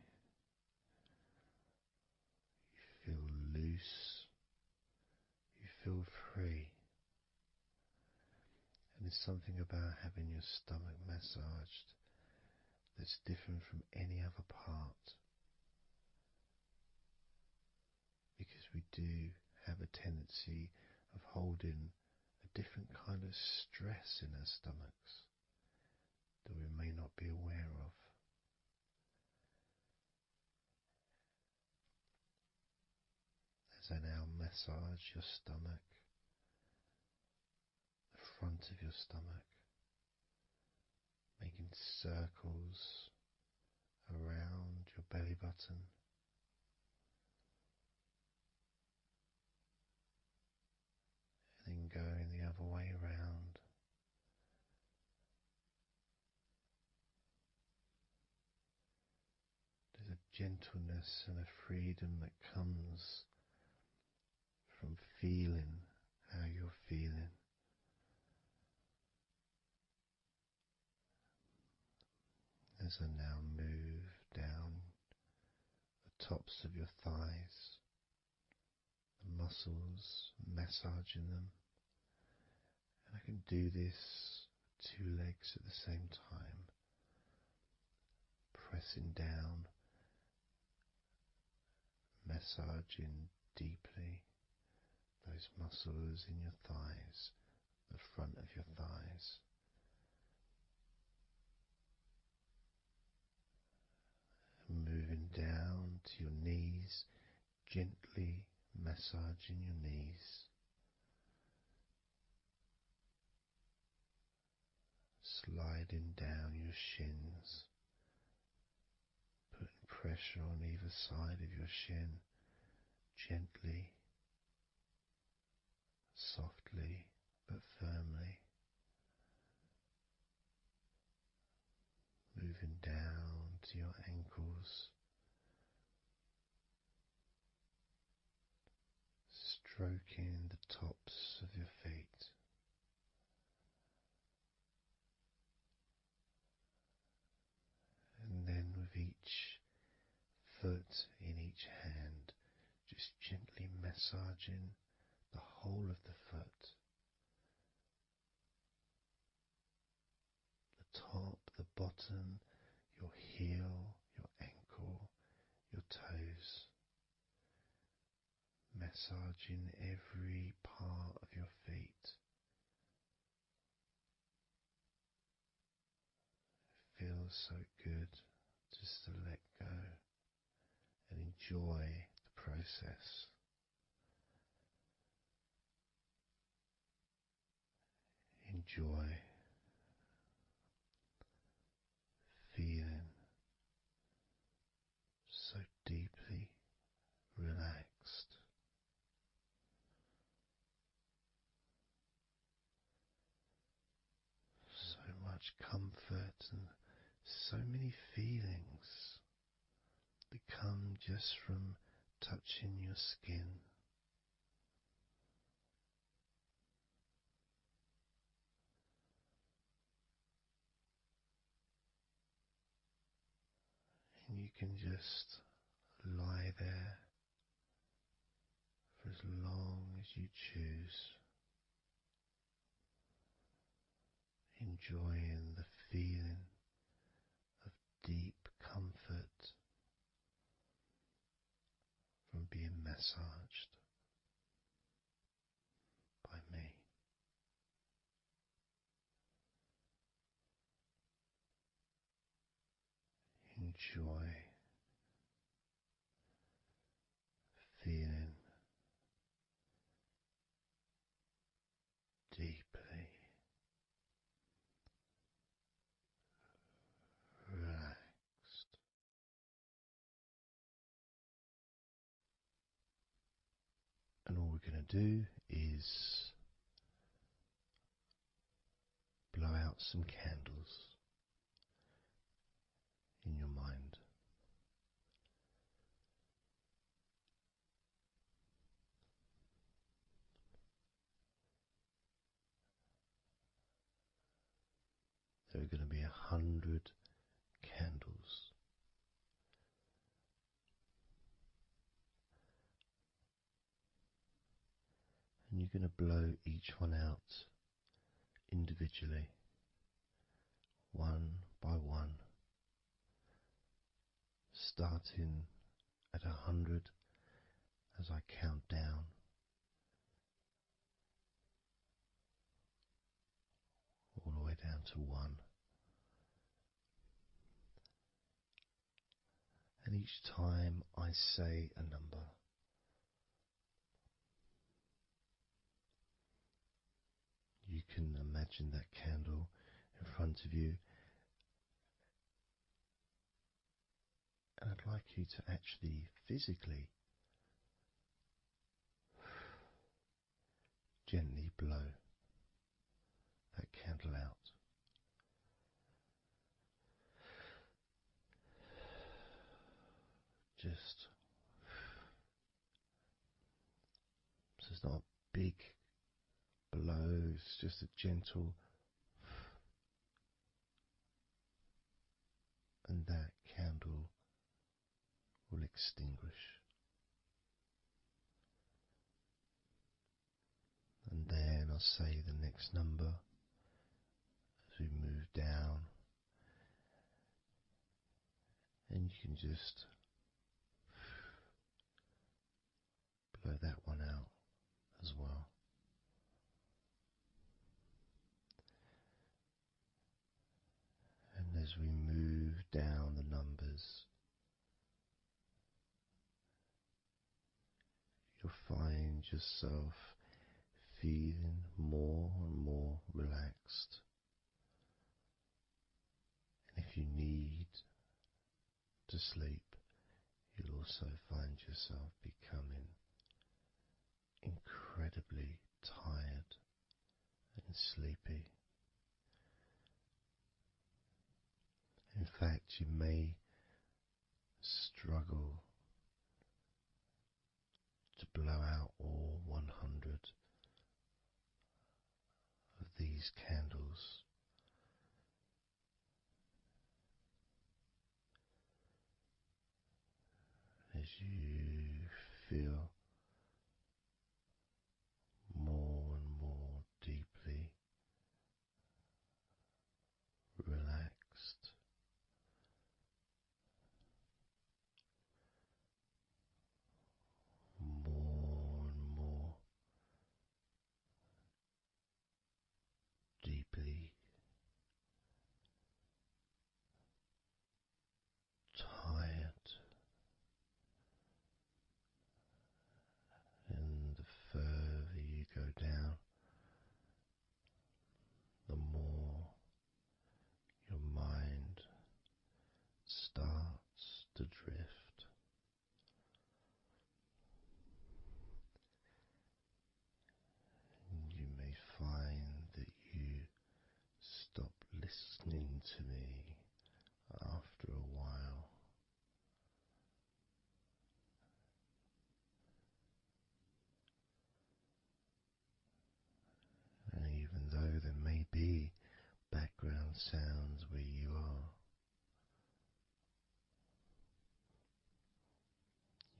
You feel loose, you feel free. And there's something about having your stomach massaged that's different from any other part, because we do have a tendency of holding a different kind of stress in our stomachs that we may not be aware of. As I now massage your stomach, the front of your stomach, making circles around your belly button, and then going the other way around. There's a gentleness and a freedom that comes from feeling how you're feeling. As I now move down the tops of your thighs, the muscles, massaging them. And I can do this with two legs at the same time, pressing down, massaging deeply those muscles in your thighs, the front of your thighs. And moving down to your knees, gently massaging your knees. Sliding down your shins, putting pressure on either side of your shin, gently, softly but firmly. Moving down to your ankles, stroking the tops of your feet. And then with each foot in each hand, just gently massaging the whole of the foot. The top, the bottom, your heel, your ankle, your toes. Massaging every part of your feet. It feels so good just to let go and enjoy the process. Enjoy feeling so deeply relaxed. So much comfort and so many feelings that come just from touching your skin. And you can just lie there for as long as you choose, enjoying the feeling of deep comfort from being massaged by me. Enjoy feeling deeply relaxed. going to do is blow out some candles in your mind. There are going to be 100 candles. And you're going to blow each one out individually, one by one, starting at 100 as I count down, all the way down to 1. And each time I say a number, you can imagine that candle in front of you, and I'd like you to actually physically gently blow that candle out. Just so it's not a big blow, it's just a gentle, and that candle will extinguish. And then I'll say the next number as we move down, and you can just blow that one out as well. And as we move down the numbers, you'll find yourself feeling more and more relaxed. And if you need to sleep, you'll also find yourself becoming incredibly tired and sleepy. In fact, you may struggle to blow out all 100 of these candles. As you feel more and more deeply relaxed, more and more deeply tired, and the further you go down, the more your mind starts to drift. And you may find that you stop listening to me after a while. And even though there may be background sounds where you are,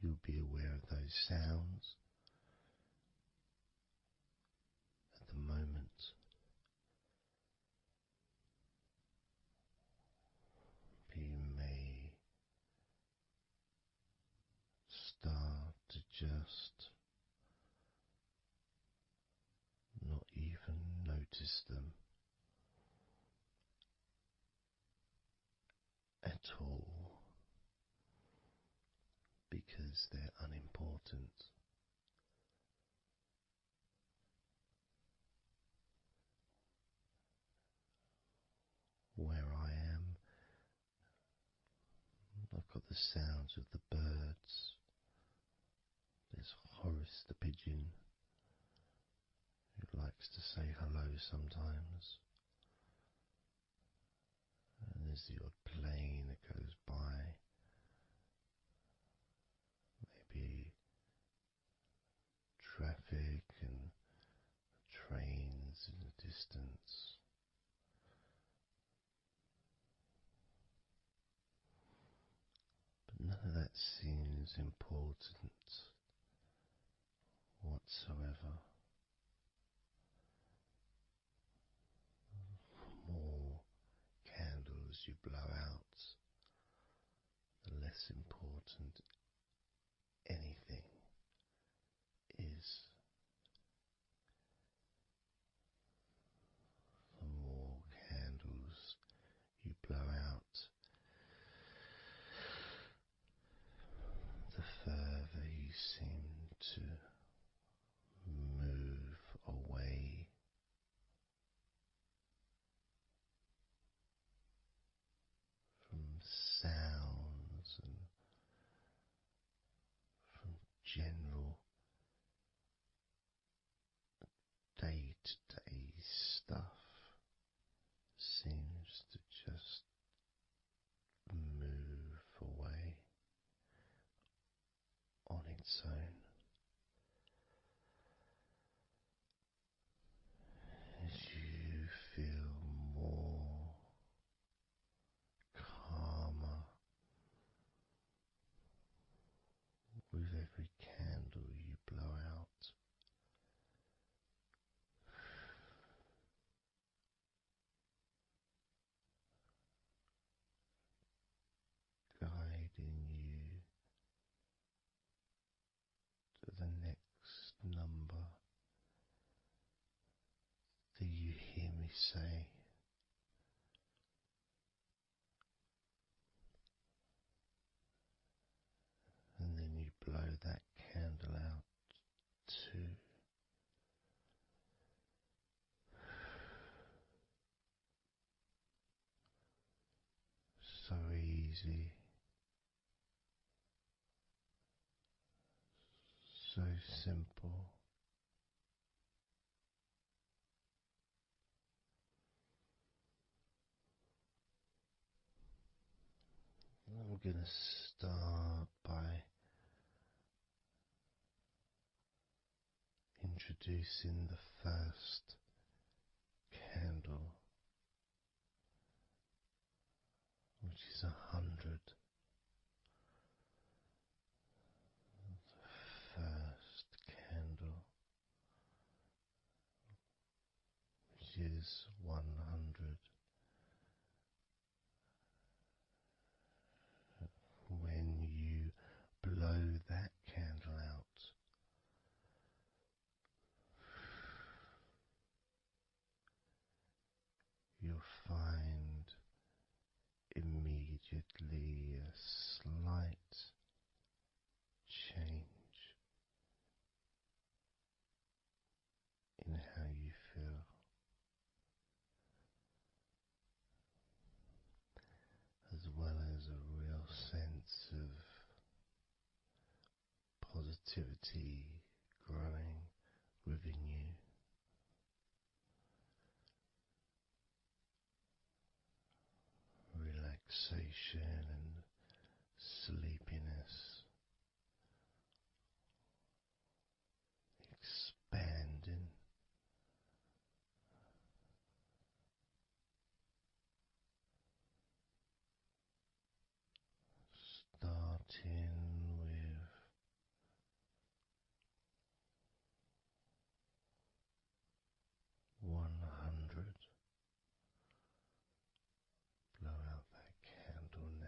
you'll be aware of those sounds at the moment. You may start to just not even notice them at all, because they're unimportant. Where I am, I've got the sounds of the birds. There's Horace the pigeon who likes to say hello sometimes, and there's the odd plane that goes by, maybe traffic and trains in the distance. But none of that seems important whatsoever. The more candles you blow out, the less important anything is. The more candles you blow out, the further you seem to move away from sounds and from general day-to-day stuff. Seems to just move away on its own as you feel more calmer with every candle you blow out. Guiding you to the next number that you hear me say, and then you blow that candle out too. So easy, so simple. I'm going to start by introducing the first candle, which is 100. The first candle, which is 100. When you blow that candle out, you'll find immediately a slight change in how you feel, as well as a real sense of positivity growing within you. Relaxation and sleepiness expanding, starting with 100. Blow out that candle now.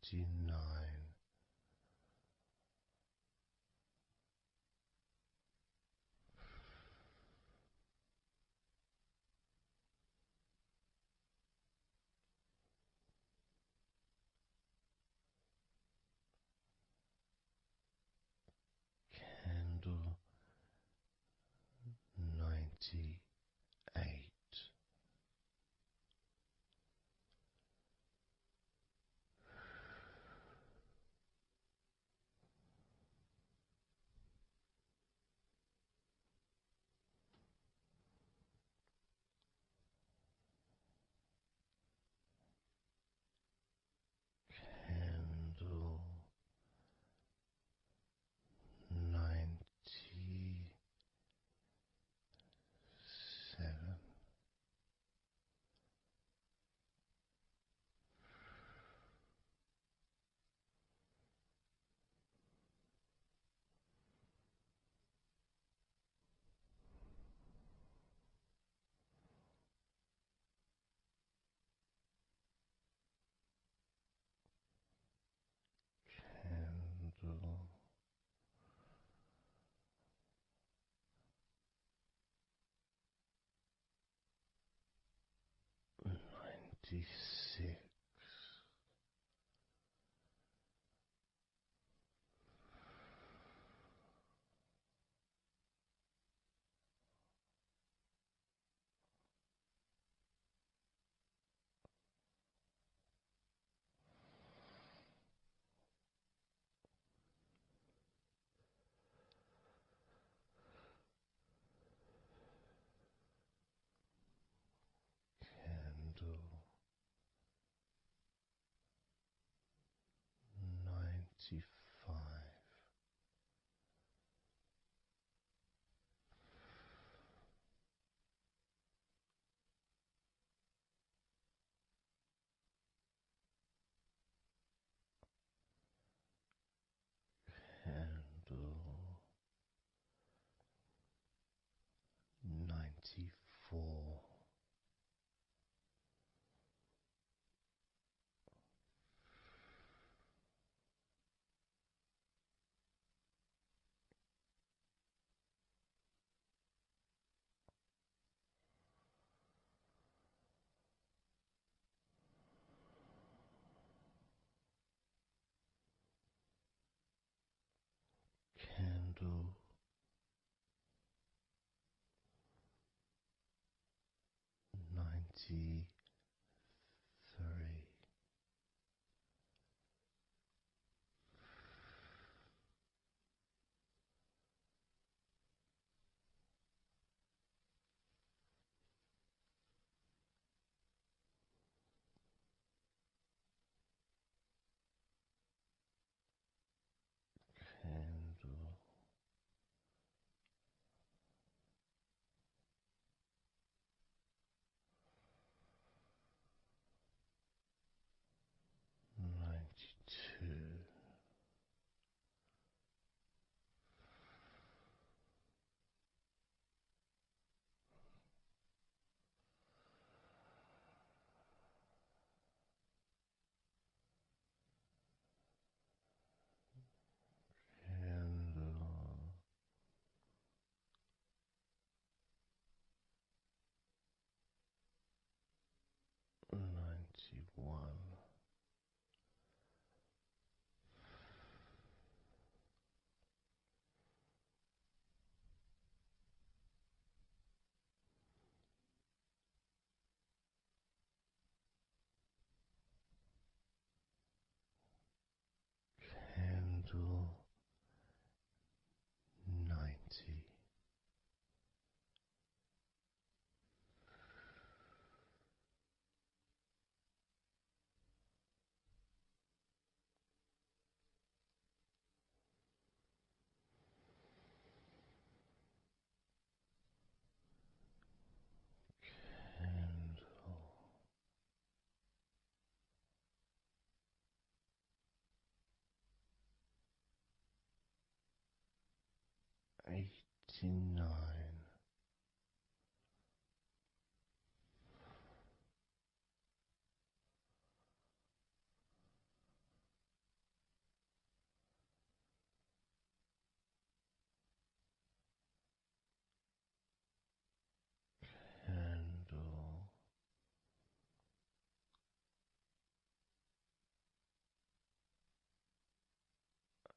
99. Candle 99. Candle 97. Candle 96. Candle 95. Candle 94. Candle 93. Candle 92. Candle 91. Candle 90. Candle 89. Candle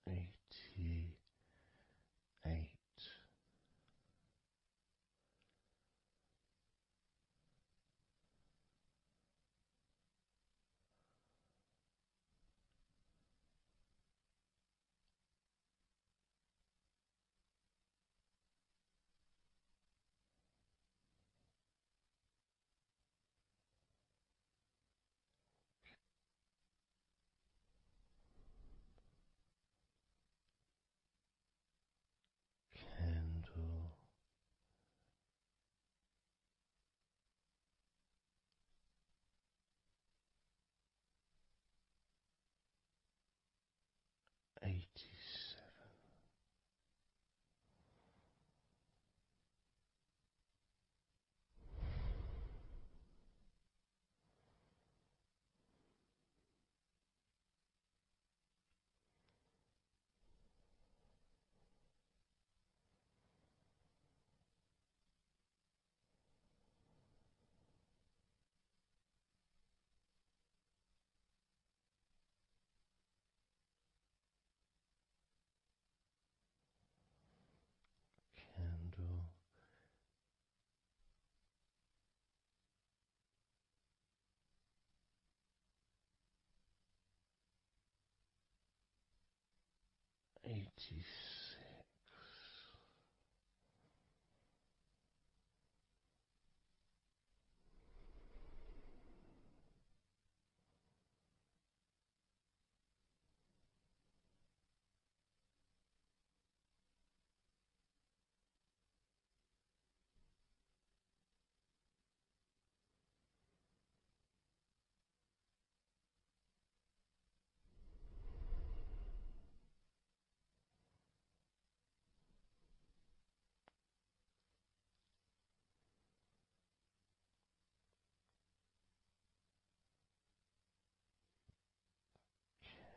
88.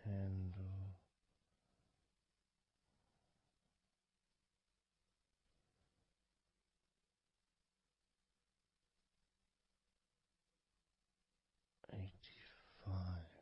candle, 85,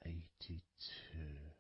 82.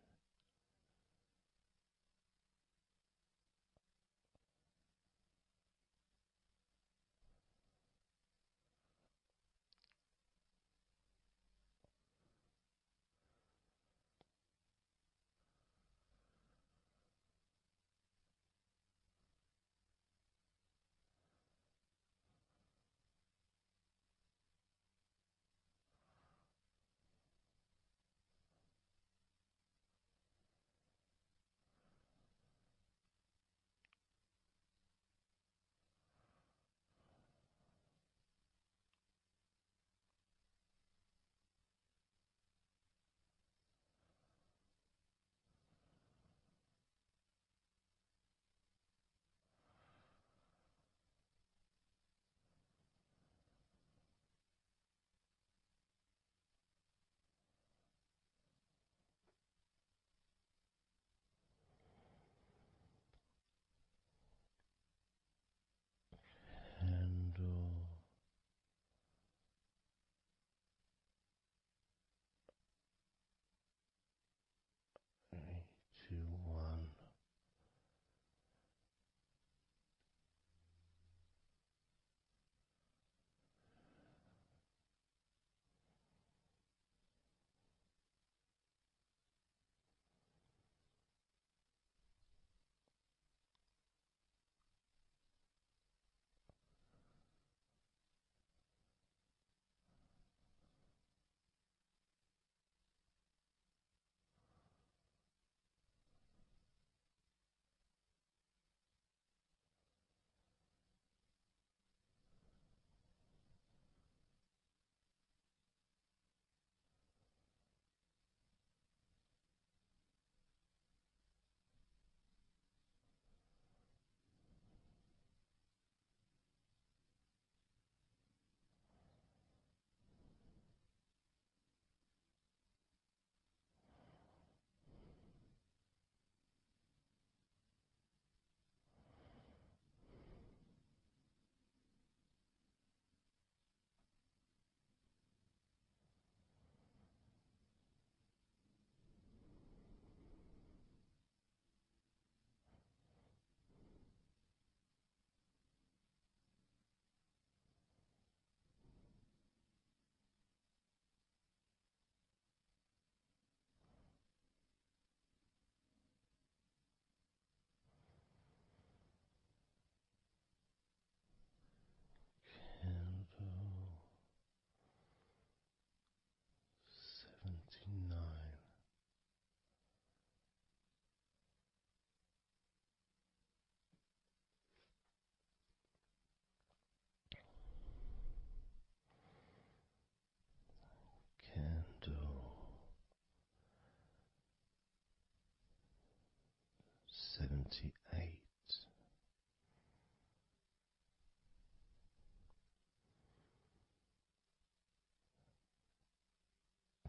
78.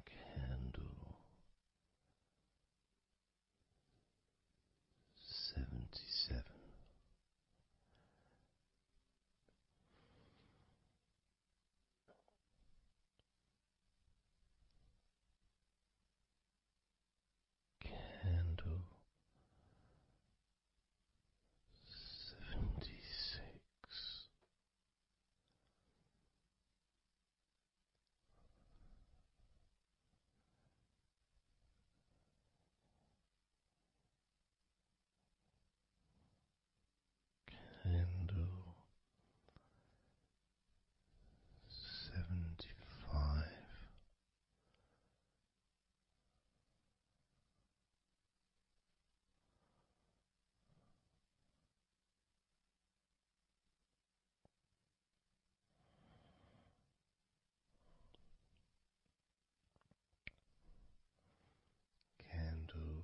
Candle 77. Candle 76. Candle 75. Candle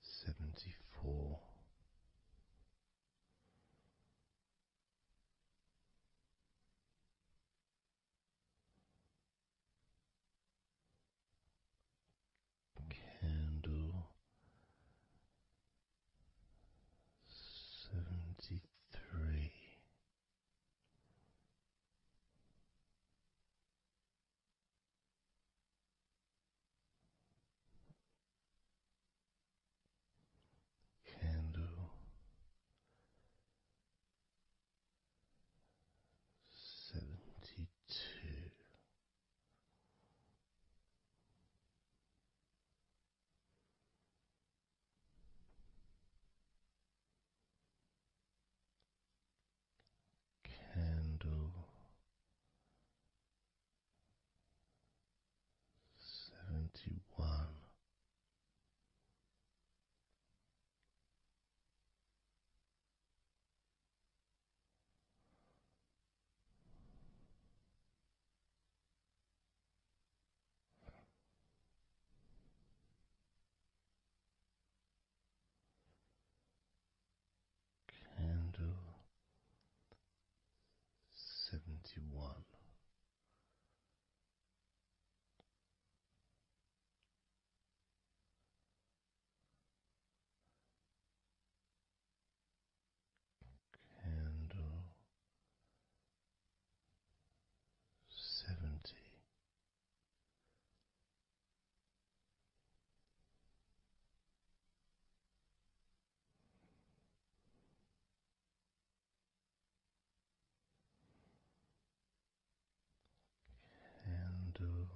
74. Candle 73. Candle 72. Candle 71. Candle 71. Candle 70. Candle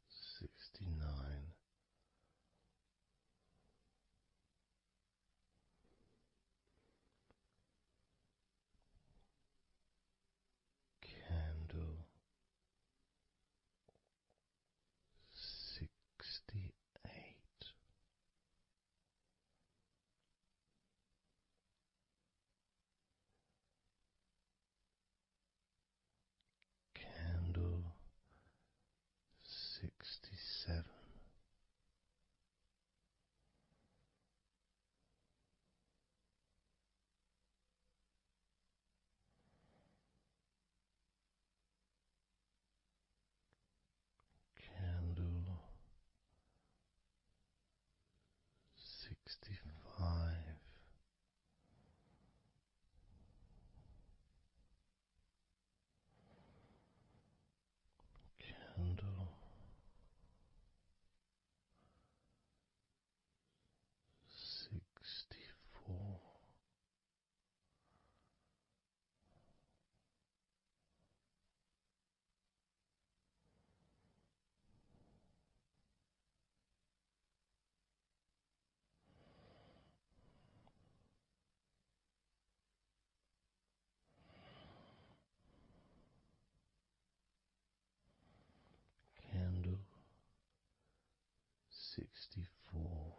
69. Candle 68. Candle 67. Candle 65. Candle 64. Candle 64.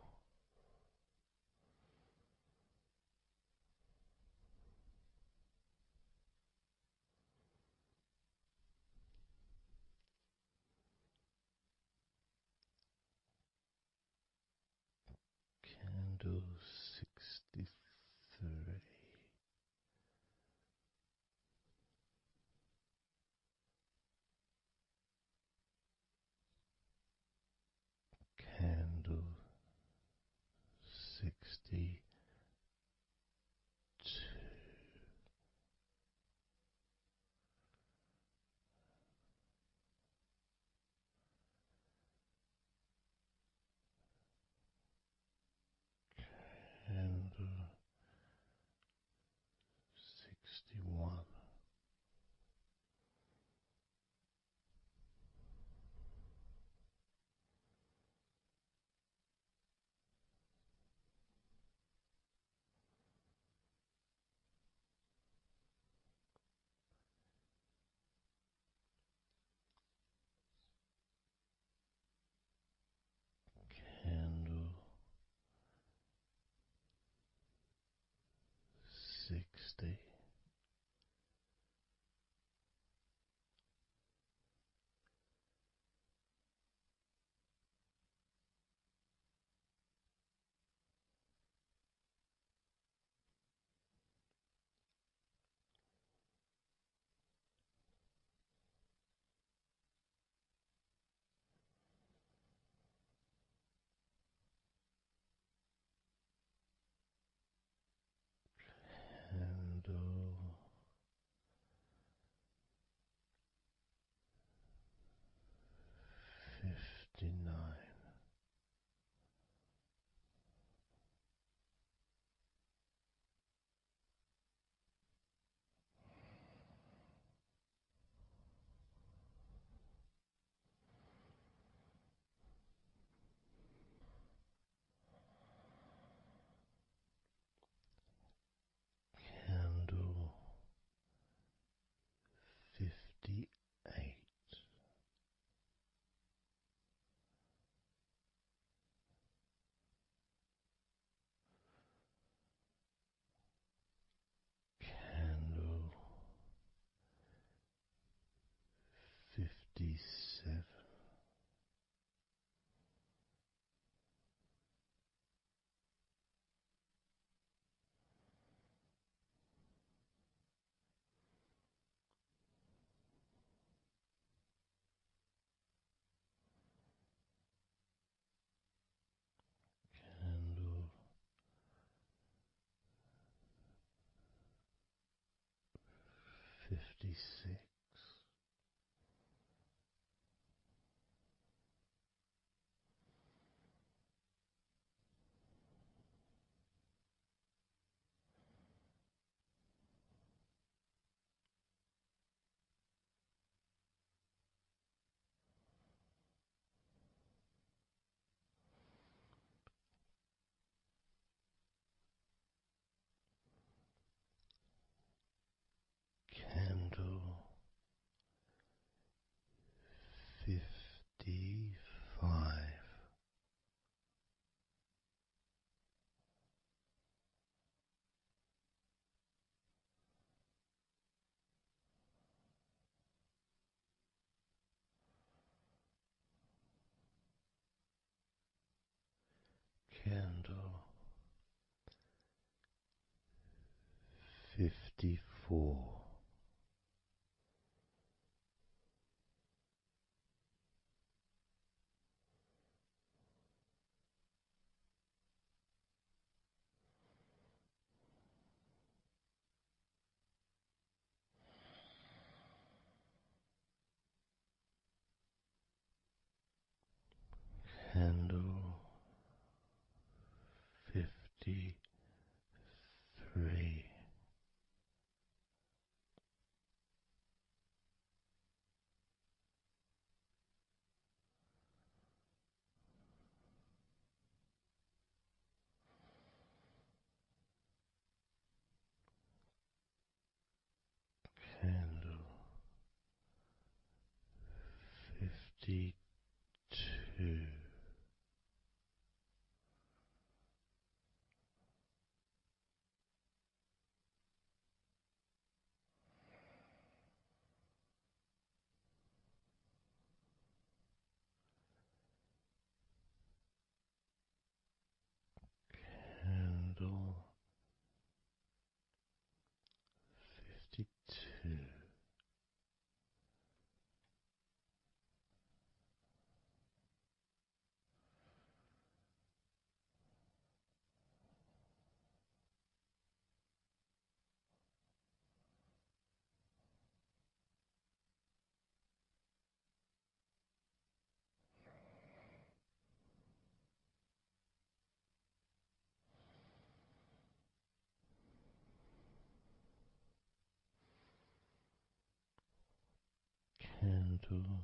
56, candle 55, candle 54, candle 53, candle 52, candle 52, candle 52,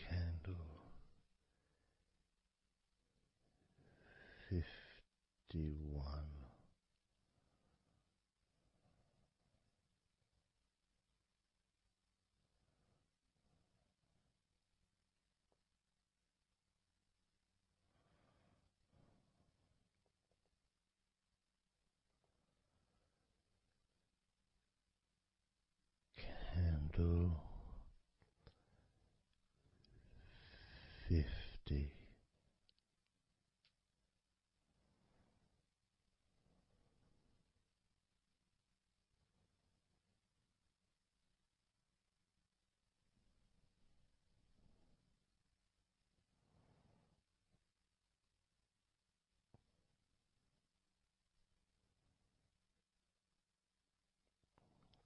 candle 51, candle 50,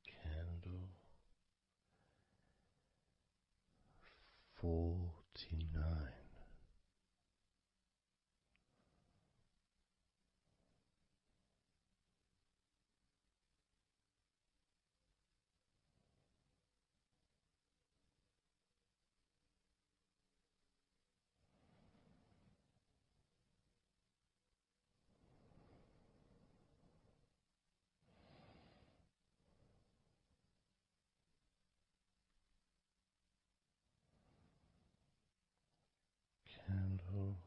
candle 49, candle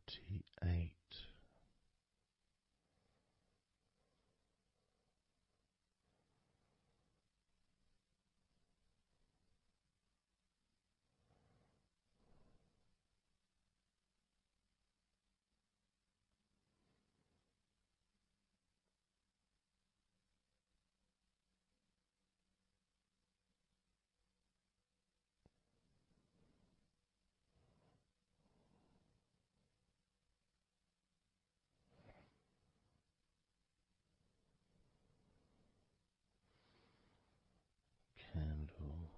48. Candle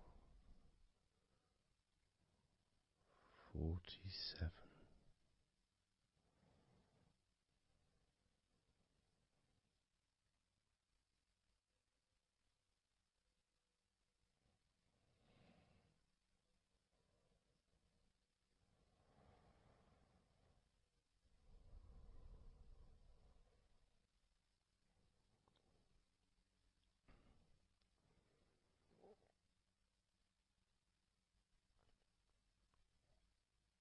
47.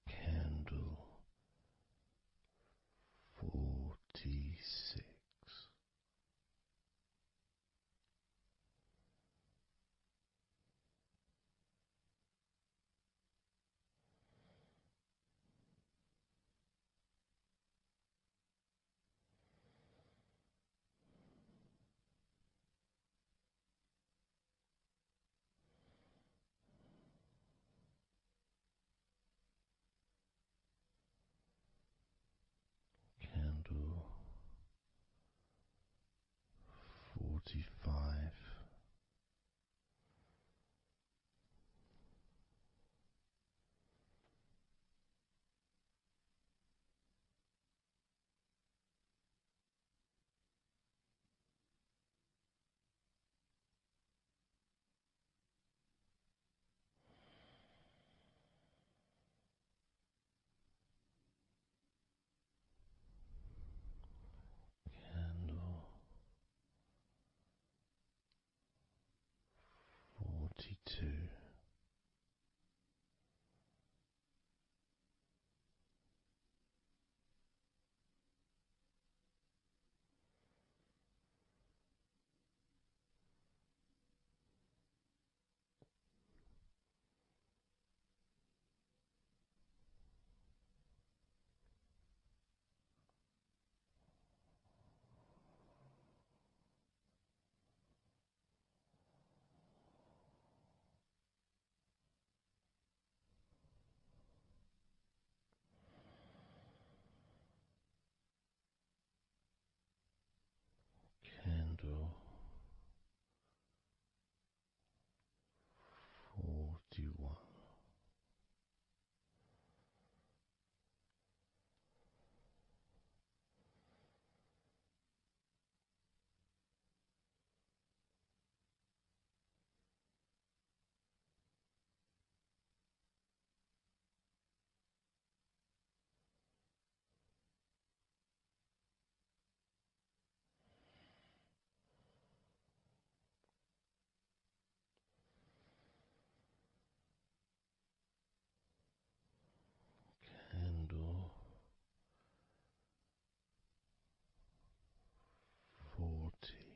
Candle 46. Candle 45. Candle 42. Candle 41. Candle 40.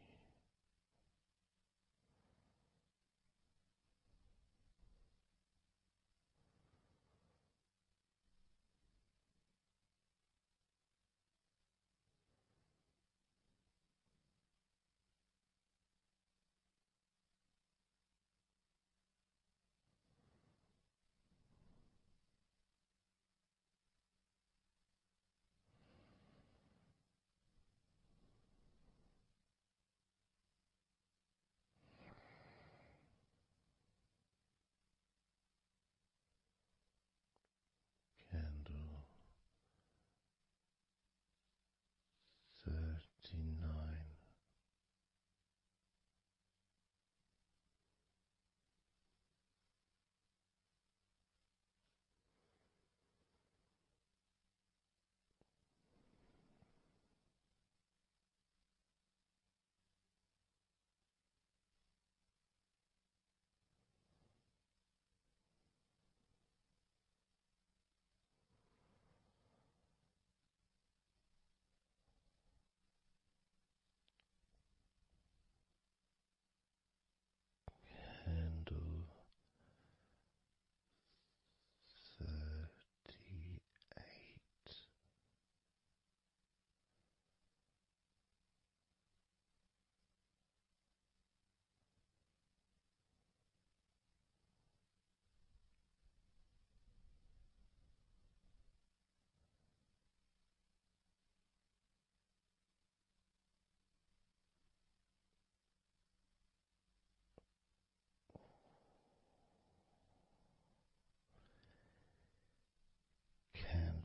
Candle 39.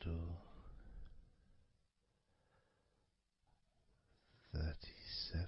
candle 37.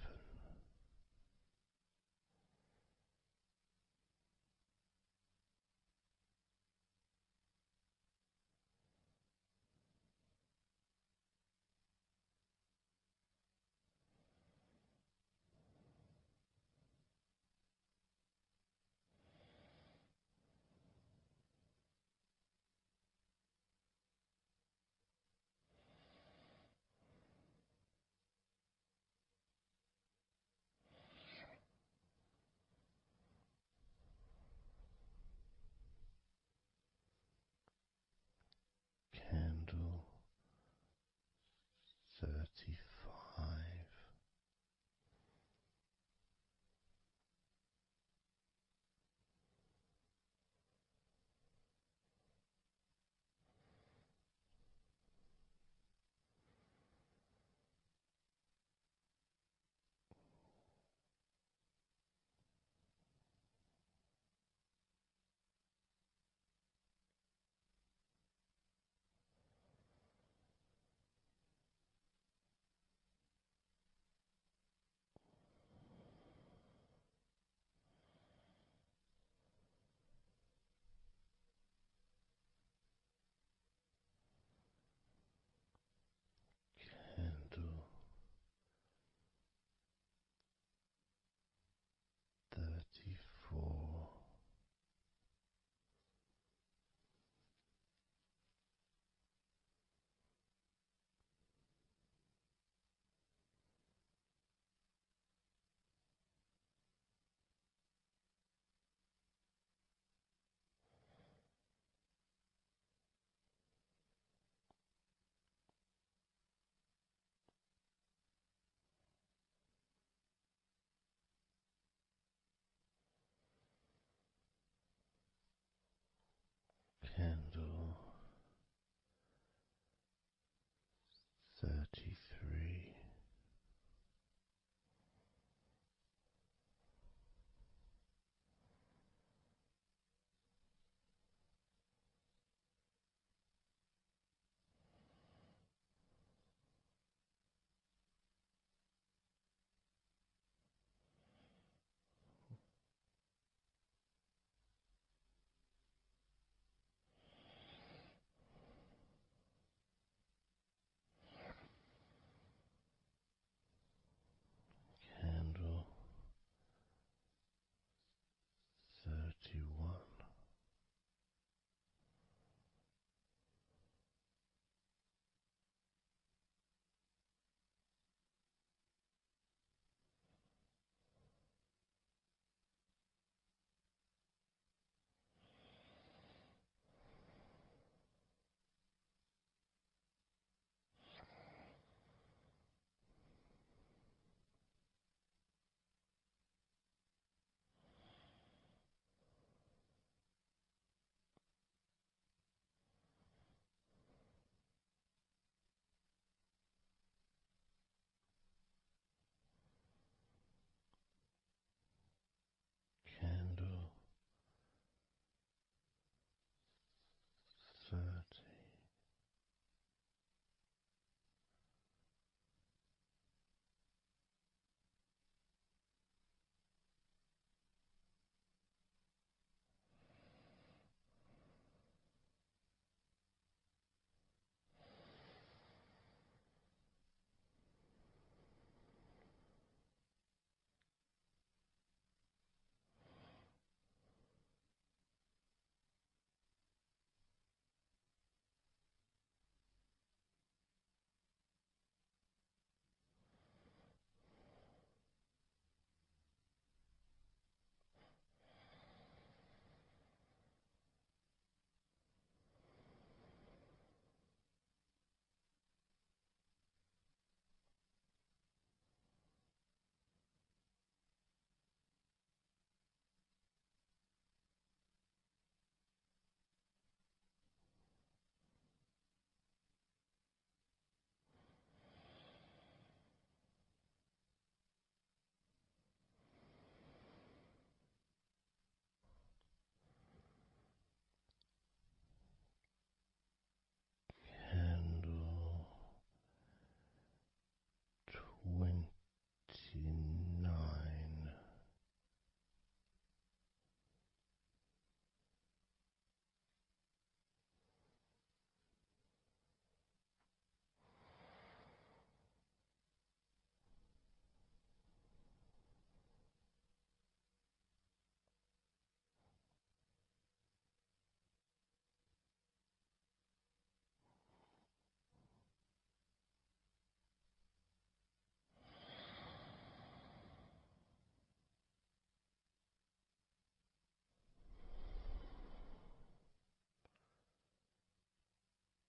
29.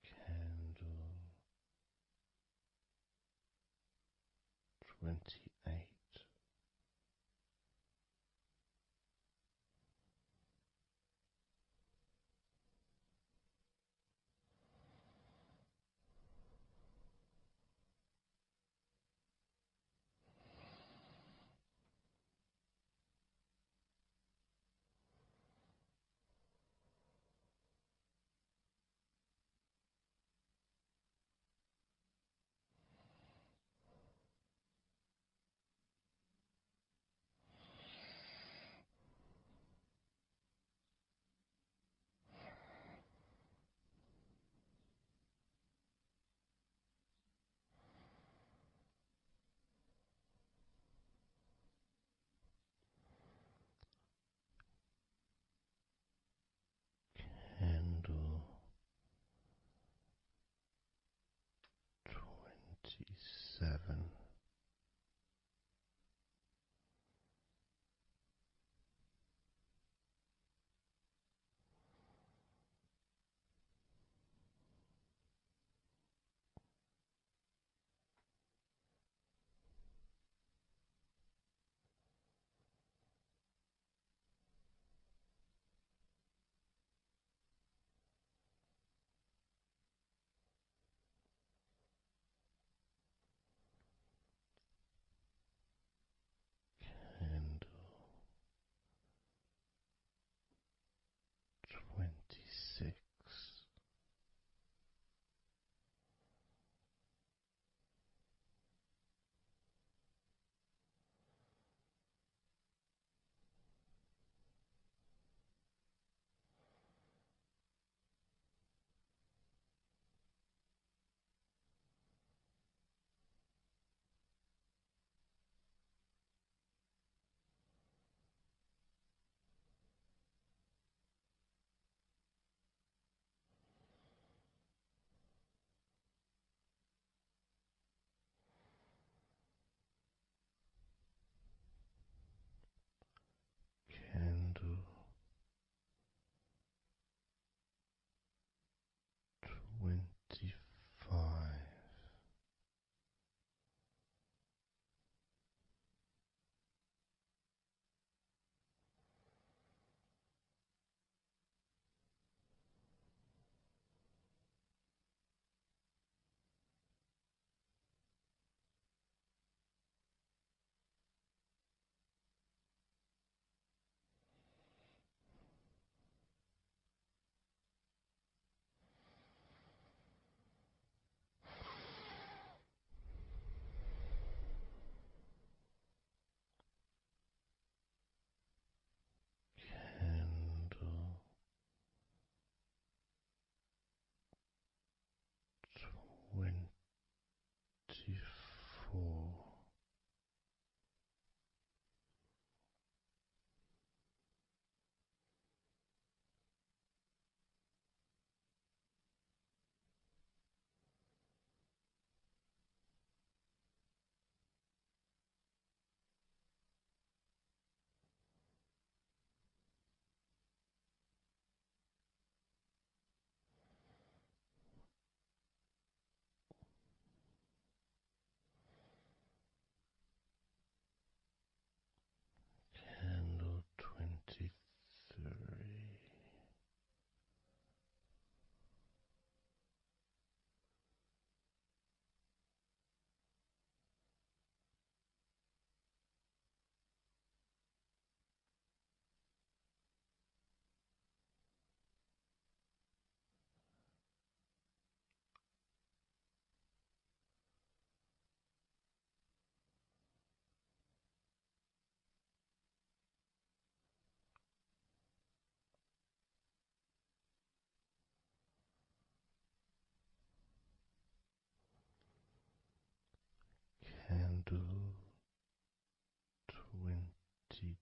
Candle 28. candle 22.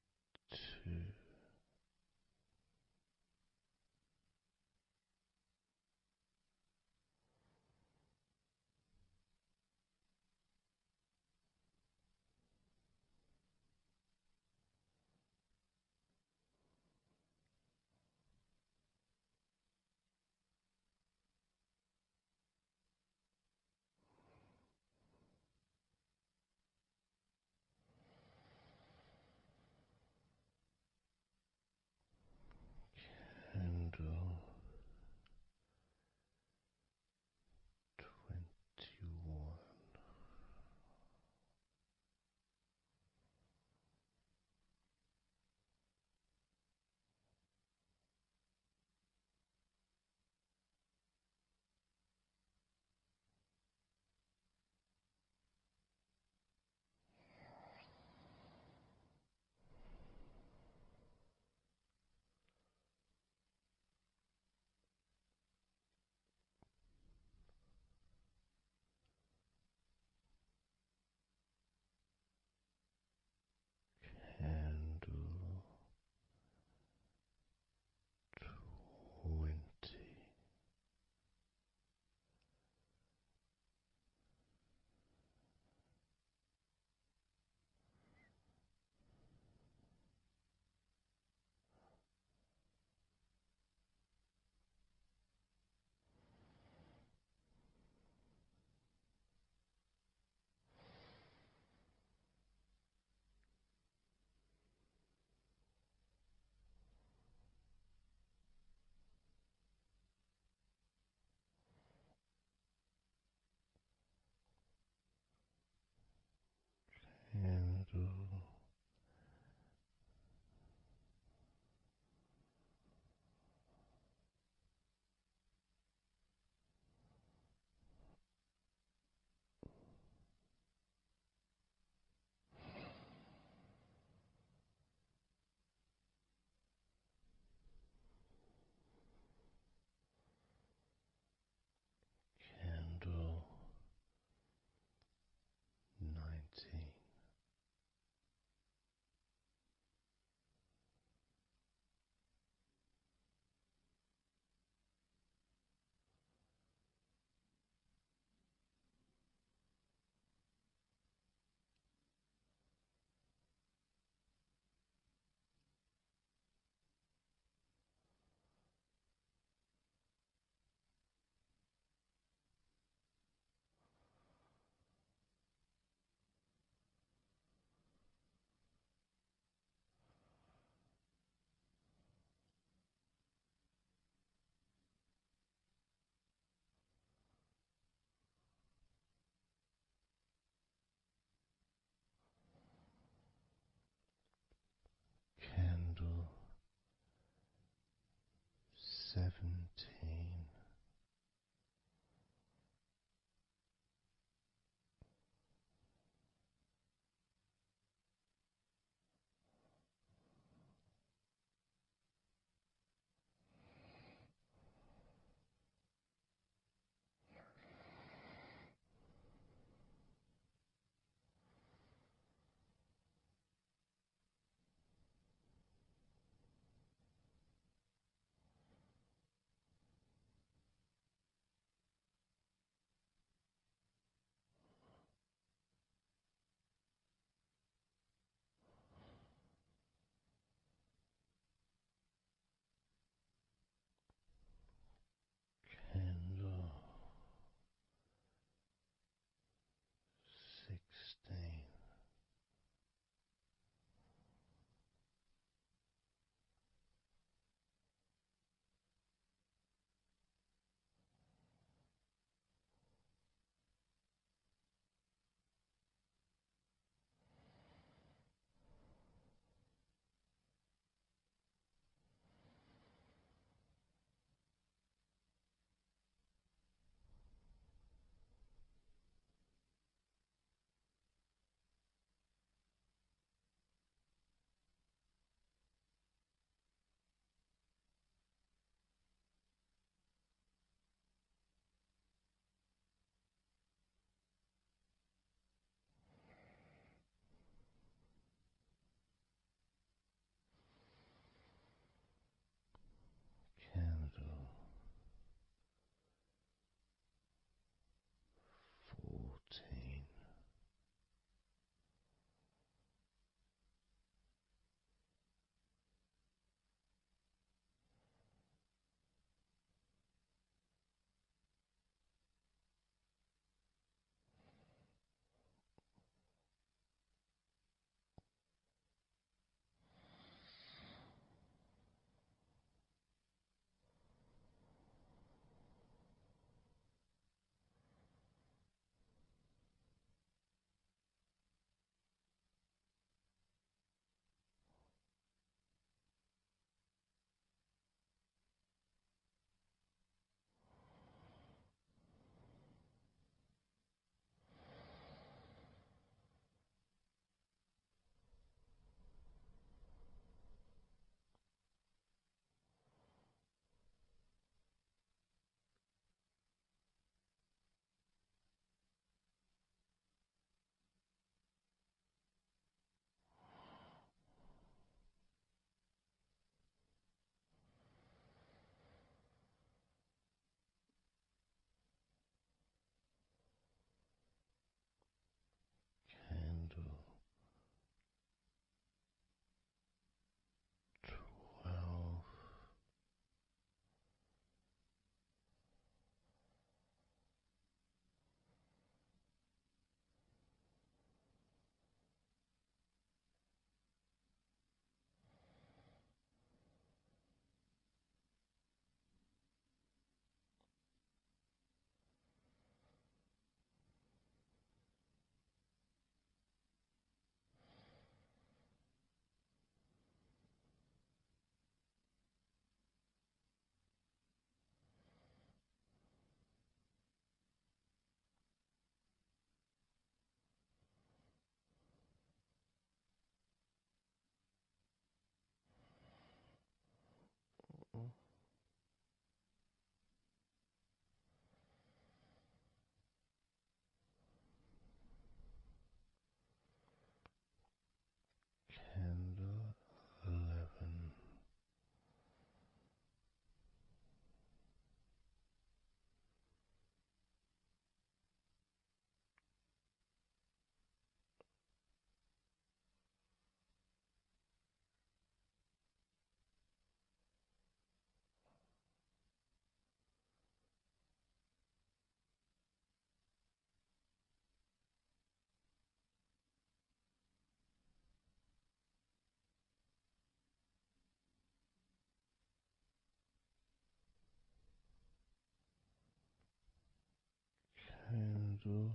Candle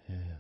10.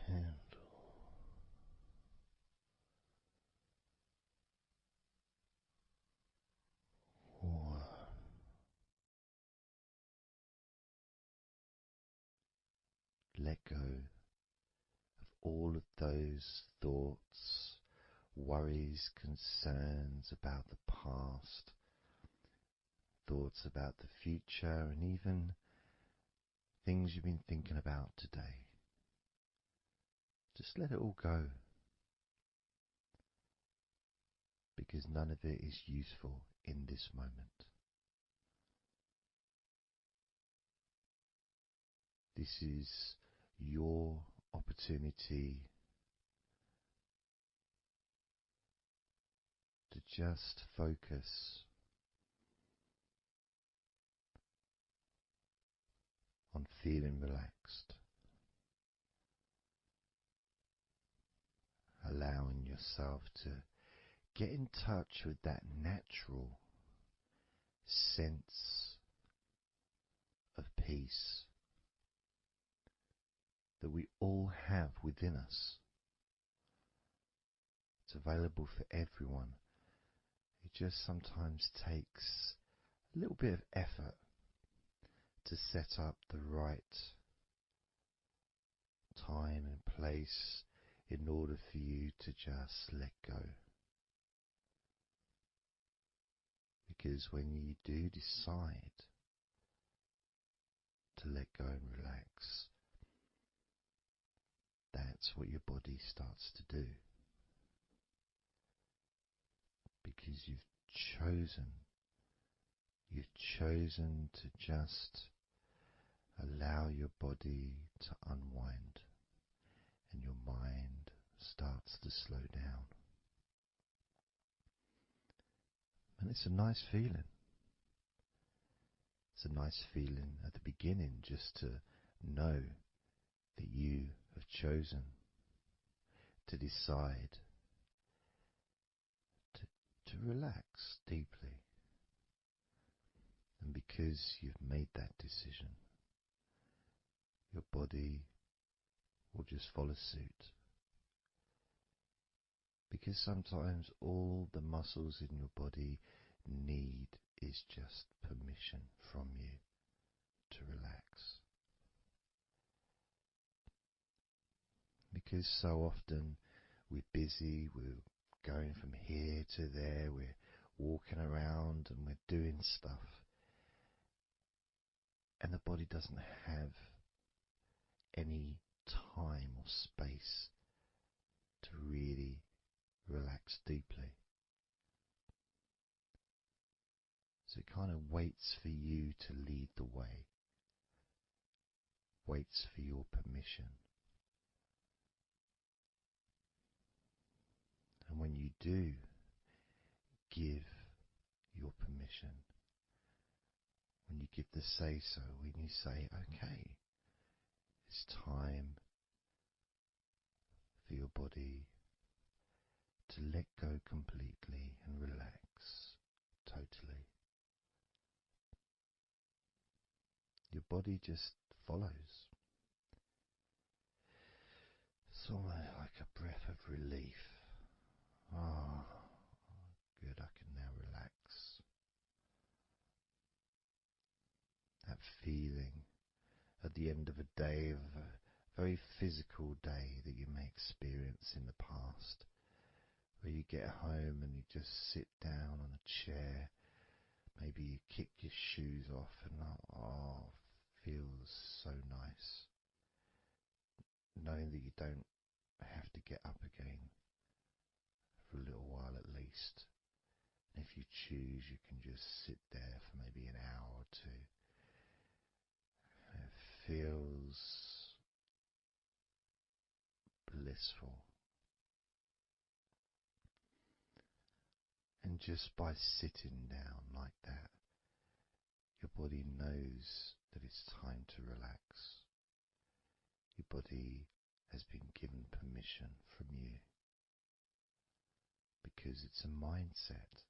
candle. One. Let go of all of those thoughts, worries, concerns about the past, thoughts about the future, and even things you've been thinking about today. Just let it all go, because none of it is useful in this moment. This is your opportunity to just focus on feeling relaxed, allowing yourself to get in touch with that natural sense of peace that we all have within us. It's available for everyone. It just sometimes takes a little bit of effort to set up the right time and place in order for you to just let go. Because when you do decide to let go and relax, that's what your body starts to do. Because you've chosen to just allow your body to unwind, and your mind starts to slow down. And it's a nice feeling. It's a nice feeling at the beginning just to know that you have chosen to decide to relax deeply. And because you've made that decision, your body will just follow suit. Because sometimes all the muscles in your body need is just permission from you to relax. Because so often we're busy, we're going from here to there, we're walking around and we're doing stuff, and the body doesn't have any time or space to really relax deeply. So it kind of waits for you to lead the way, waits for your permission. And when you do give your permission, when you give the say-so, when you say, okay, it's time for your body to let go completely and relax totally, your body just follows. It's almost like a breath of relief. Ah, good, I can now relax. That feeling at the end of a day, of a very physical day that you may experience in the past, where you get home and you just sit down on a chair, maybe you kick your shoes off and feels so nice. Knowing that you don't have to get up again for a little while at least. And if you choose, you can just sit there for maybe an hour or two. And it feels blissful. And just by sitting down like that, your body knows that it's time to relax. Your body has been given permission from you, because it's a mindset.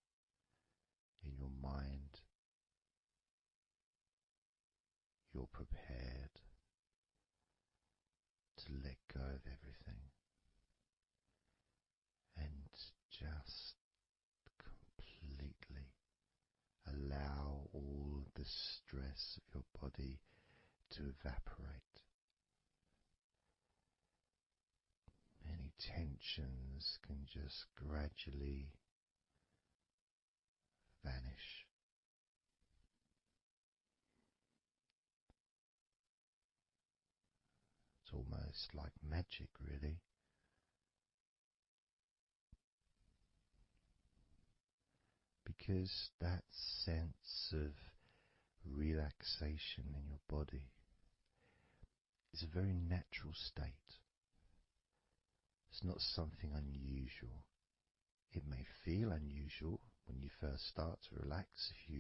In your mind, you're prepared to let go observe everything and just completely allow all of the stress of your body to evaporate. Any tensions can just gradually vanish. It's almost like magic, really. Because that sense of relaxation in your body is a very natural state. It's not something unusual. It may feel unusual when you first start to relax if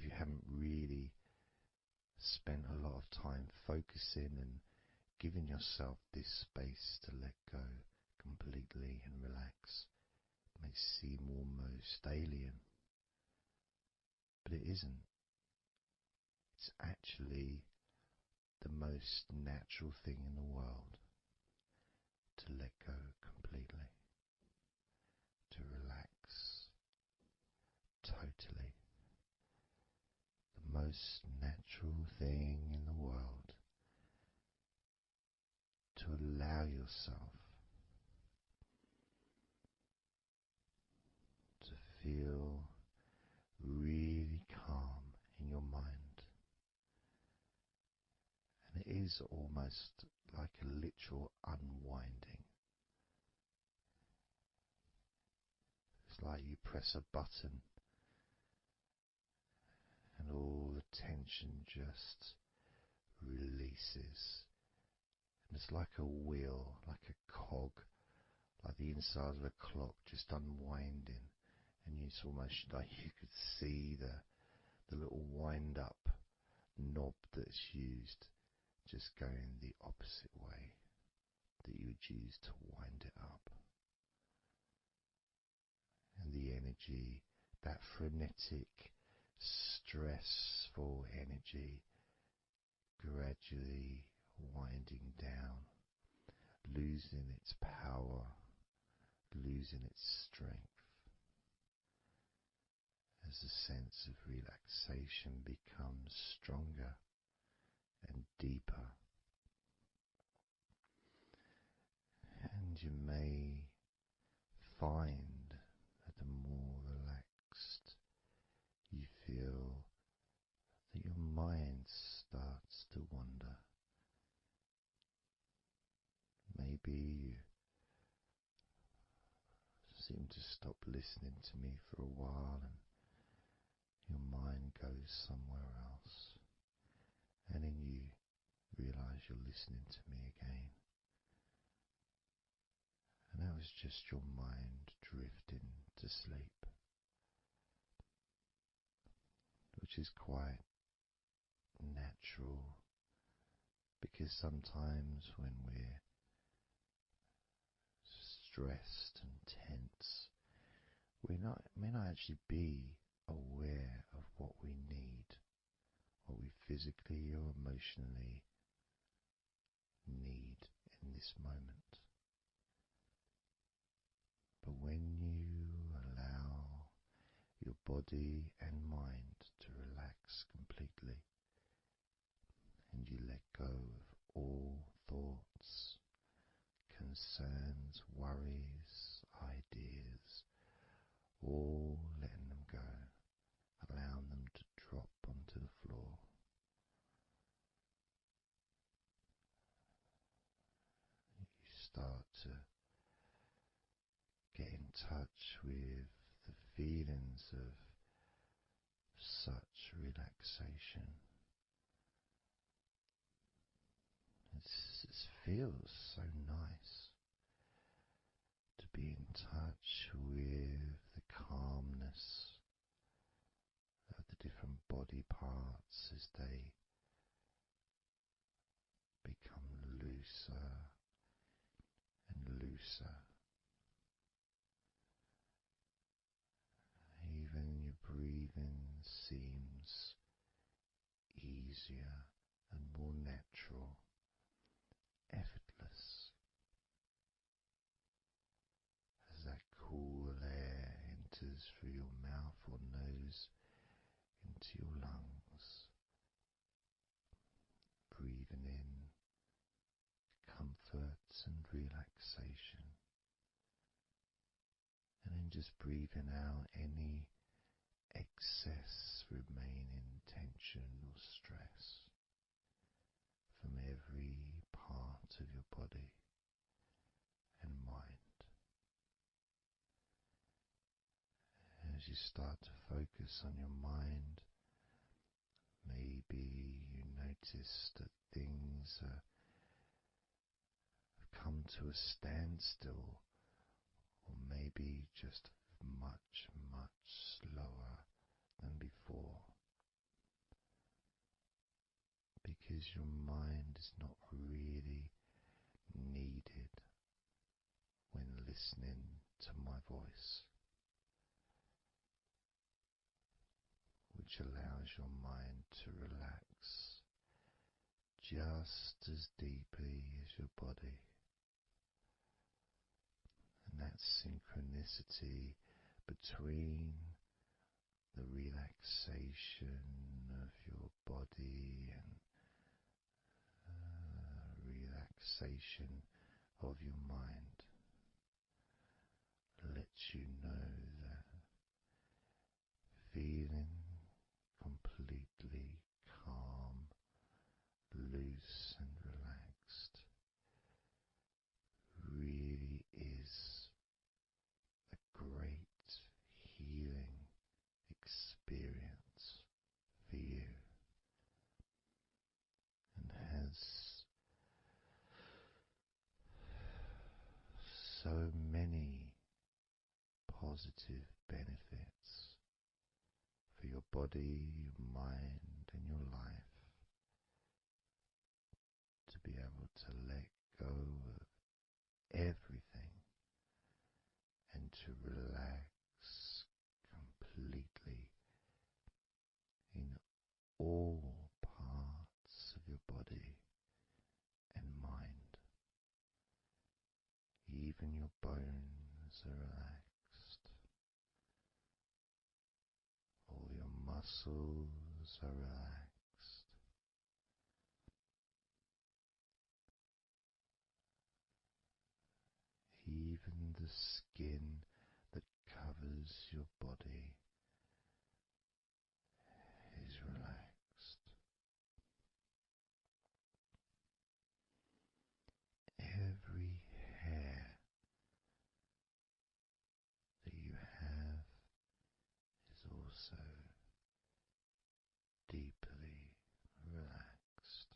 you haven't really spent a lot of time focusing and giving yourself this space to let go completely and relax. It may seem almost alien, but it isn't. It's actually the most natural thing in the world to let go completely, to relax totally. The most natural thing in the world to allow yourself to feel really calm in your mind. And it is almost like a literal unwinding. It's like you press a button and all the tension just releases. And it's like a wheel, like a cog, like the inside of a clock just unwinding. And it's almost like you could see the little wind up knob that's used just going the opposite way that you would use to wind it up. And the energy, that frenetic, stressful energy, gradually winding down, losing its power, losing its strength, as the sense of relaxation becomes stronger and deeper. And you may find that the more relaxed you feel, that your mind starts to wander. Maybe you seem to stop listening to me for a while and your mind goes somewhere else, and then you realize you're listening to me again. And that was just your mind drifting to sleep, which is quite natural, because sometimes when we're stressed and tense, we may not actually be aware of what we need, what we physically or emotionally need in this moment. But when you allow your body and mind to relax completely, and you let go of all thoughts, concerns, worries, ideas, all letting them go, allowing them to drop onto the floor. You start to get in touch with the feelings of such relaxation. It feels so nice to be in touch with the calmness of the different body parts as they become looser and looser. Even your breathing seems easier and more natural, effortless. and relaxation, and then just breathing out any excess remaining tension or stress from every part of your body and mind. As you start to focus on your mind, maybe you notice that things have come to a standstill, or maybe just much, much slower than before, because your mind is not really needed when listening to my voice, which allows your mind to relax just as deeply as your body. And that synchronicity between the relaxation of your body and relaxation of your mind lets you know that feeling completely calm, loose and relaxed really is a great healing experience for you, and has so many positive benefits for your body, your mind and your life, to be able to let go of everything and to relax completely in all parts of your body and mind. Even your bones are relaxed. All your muscles are relaxed. Even the skin that covers your body is relaxed. Every hair that you have is also deeply relaxed.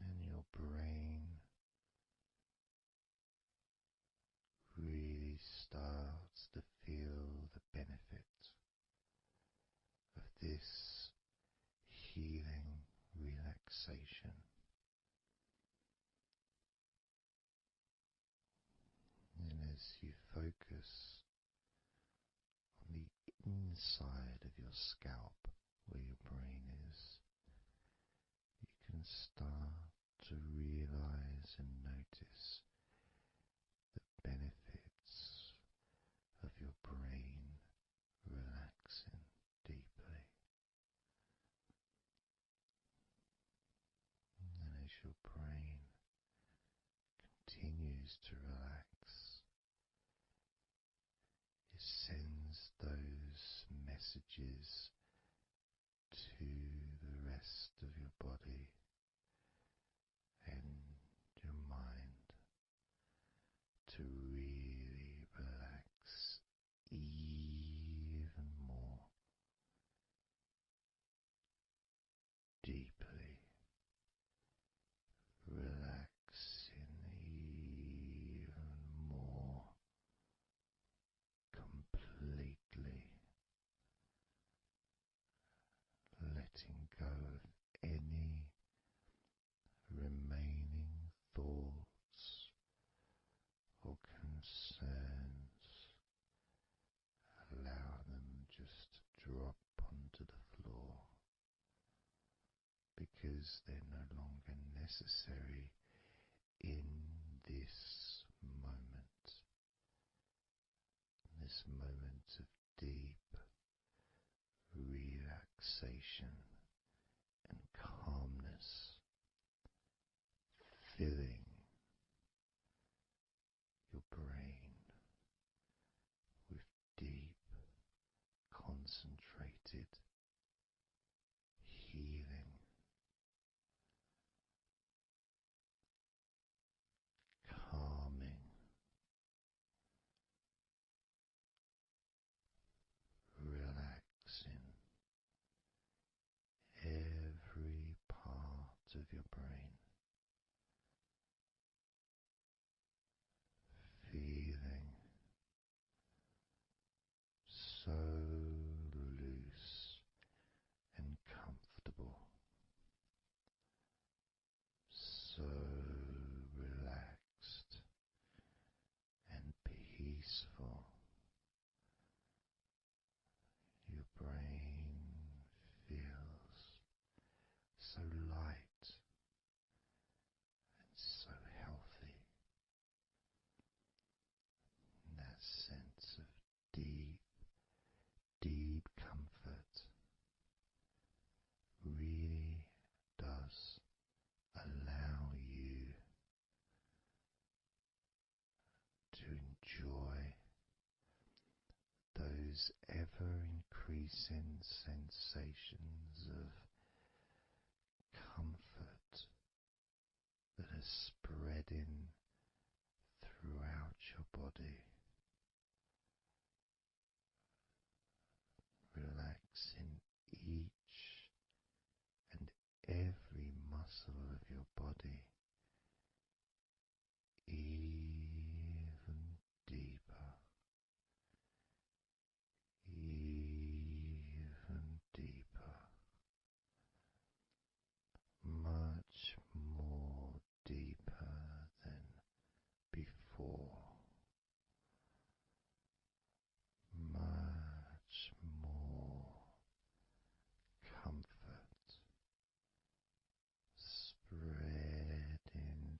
And your brain really starts to feel the benefit of this healing relaxation. And as you focus on the inside of your scalp where your brain is, you can start to realize and notice the benefits of your brain relaxing deeply. And as your brain continues to relax, it sends those messages to the rest of your body and your mind to really relax even more deeply, relaxing even more completely, letting go of any remaining thoughts or concerns. Allow them just to drop onto the floor, because they're no longer necessary in this moment. This moment of deep relaxation of your brain, feeling so loose and comfortable, so relaxed and peaceful. Your brain feels so light and so healthy. And that sense of deep, deep comfort really does allow you to enjoy those ever increasing sensations of comfort that are spreading throughout your body, relaxing each and every muscle of your body even deeper, even deeper, much more deeper than before, much more comfort spreading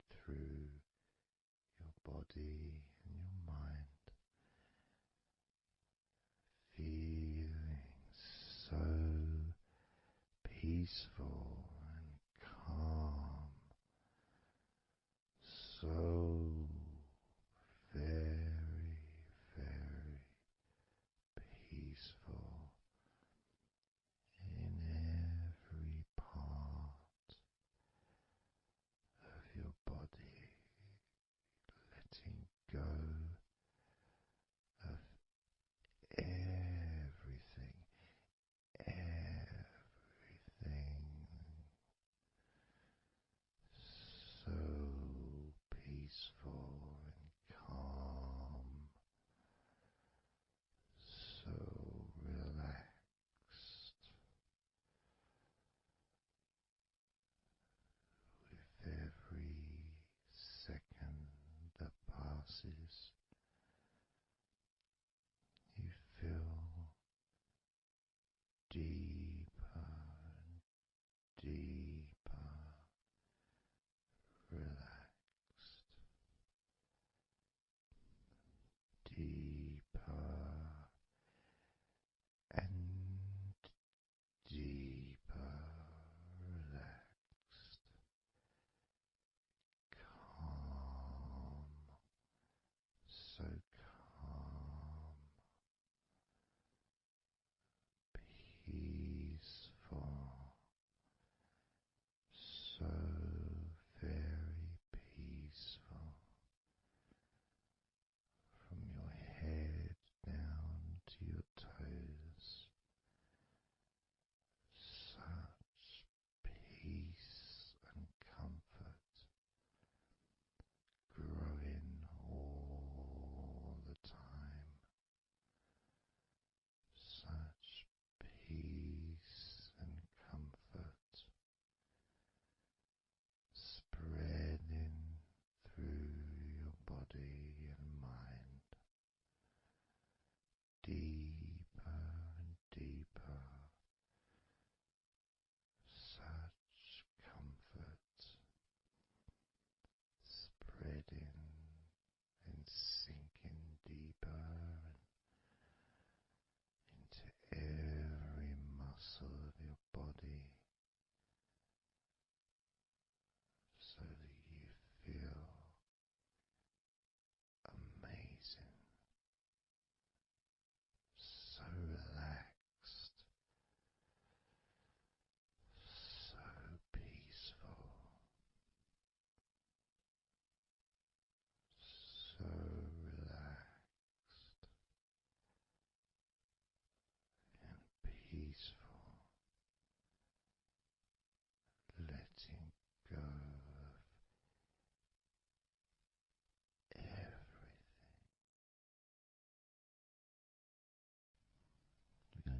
through your body and your mind, feeling so peaceful and calm, so very, very peaceful in every part of your body, letting go of everything, everything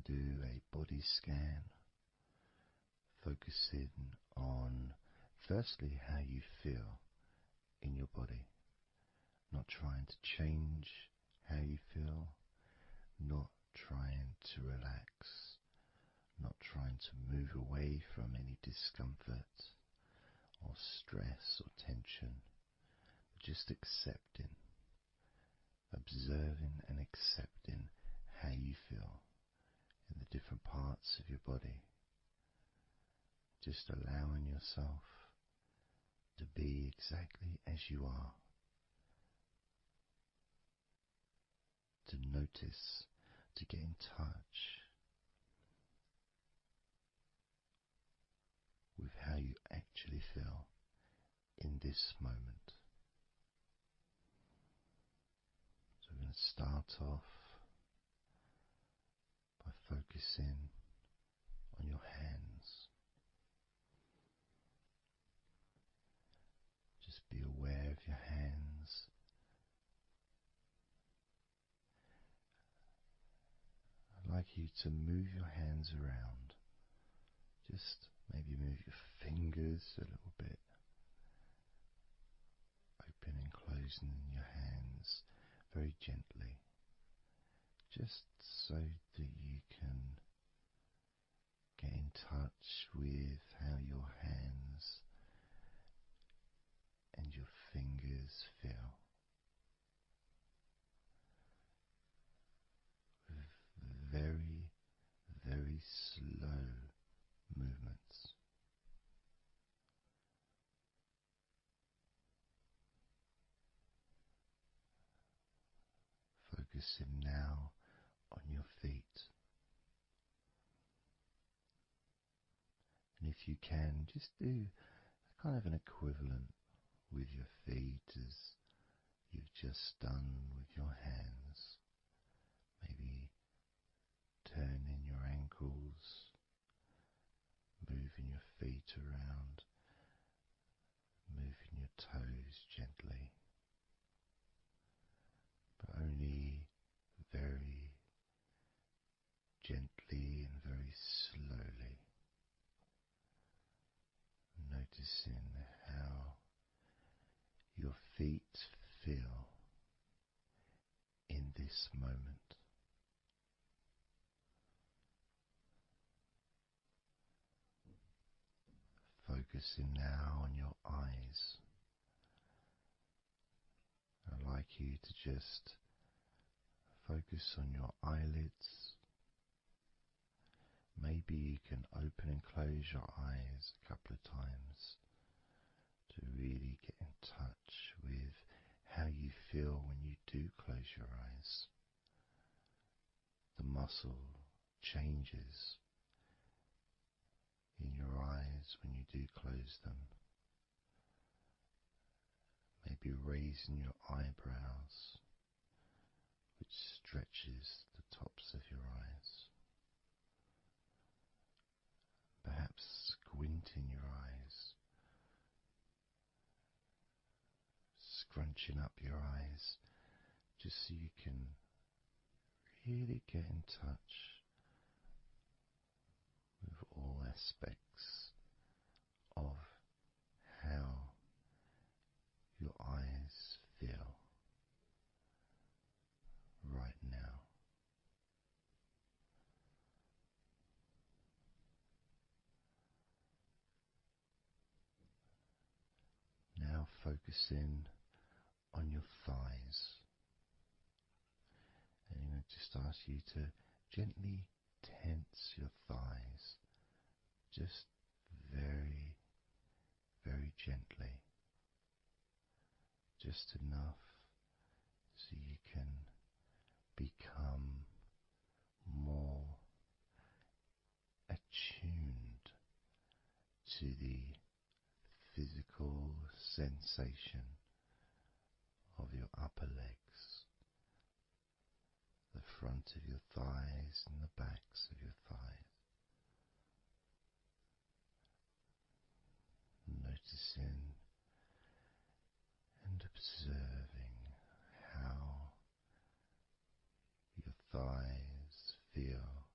going to do a body scan, focusing on firstly how you feel in your body, not trying to change how you feel, not trying to relax, not trying to move away from any discomfort or stress or tension, but just accepting, observing and accepting how you feel in the different parts of your body. Just allowing yourself to be exactly as you are, to notice, to get in touch with how you actually feel in this moment. So we're going to start off by focusing on your hands. Just be aware of your hands. I'd like you to move your hands around. Just maybe move your fingers a little bit, open and closing your hands very gently, just so that you can get in touch with how your hands and your fingers feel, with very, very slow movements. Focusing now on your feet. And if you can, just do kind of an equivalent with your feet as you've just done with your hands. Maybe turning your ankles, moving your feet around, moving your toes gently, but only very gently and very slowly, noticing how your feet feel in this moment. Focusing now on your eyes. I'd like you to just focus on your eyelids. Maybe you can open and close your eyes a couple of times to really get in touch with how you feel when you do close your eyes. The muscle changes in your eyes when you do close them. Maybe raising your eyebrows, which stretches the tops of your eyes. Perhaps squinting your eyes, scrunching up your eyes, just so you can really get in touch with all aspects of how your eyes feel right now. Now focusing on your thighs. And I'm going to just ask you to gently tense your thighs, just very, very gently, just enough so you can become more attuned to the physical sensation of your upper legs, the front of your thighs and the backs of your thighs. Noticing and observing how your thighs feel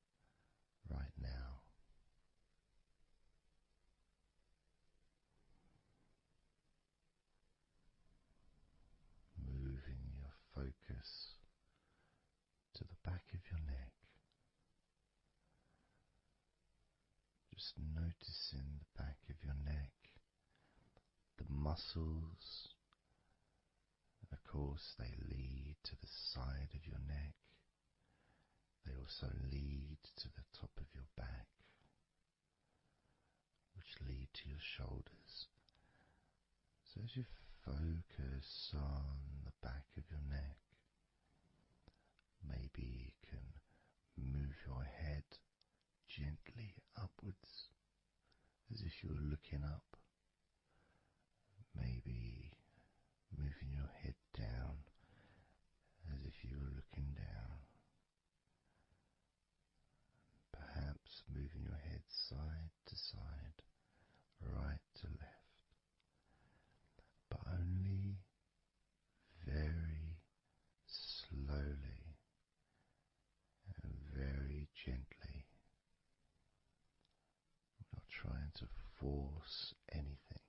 just noticing the back of your neck, the muscles, and of course they lead to the side of your neck. They also lead to the top of your back, which lead to your shoulders. So as you focus on the back of your neck, maybe you can move your head gently upwards as if you were looking up. Maybe moving your head down as if you were looking down. Perhaps moving your head side to side, right to left, but only very slowly and very gently. Not trying to force anything.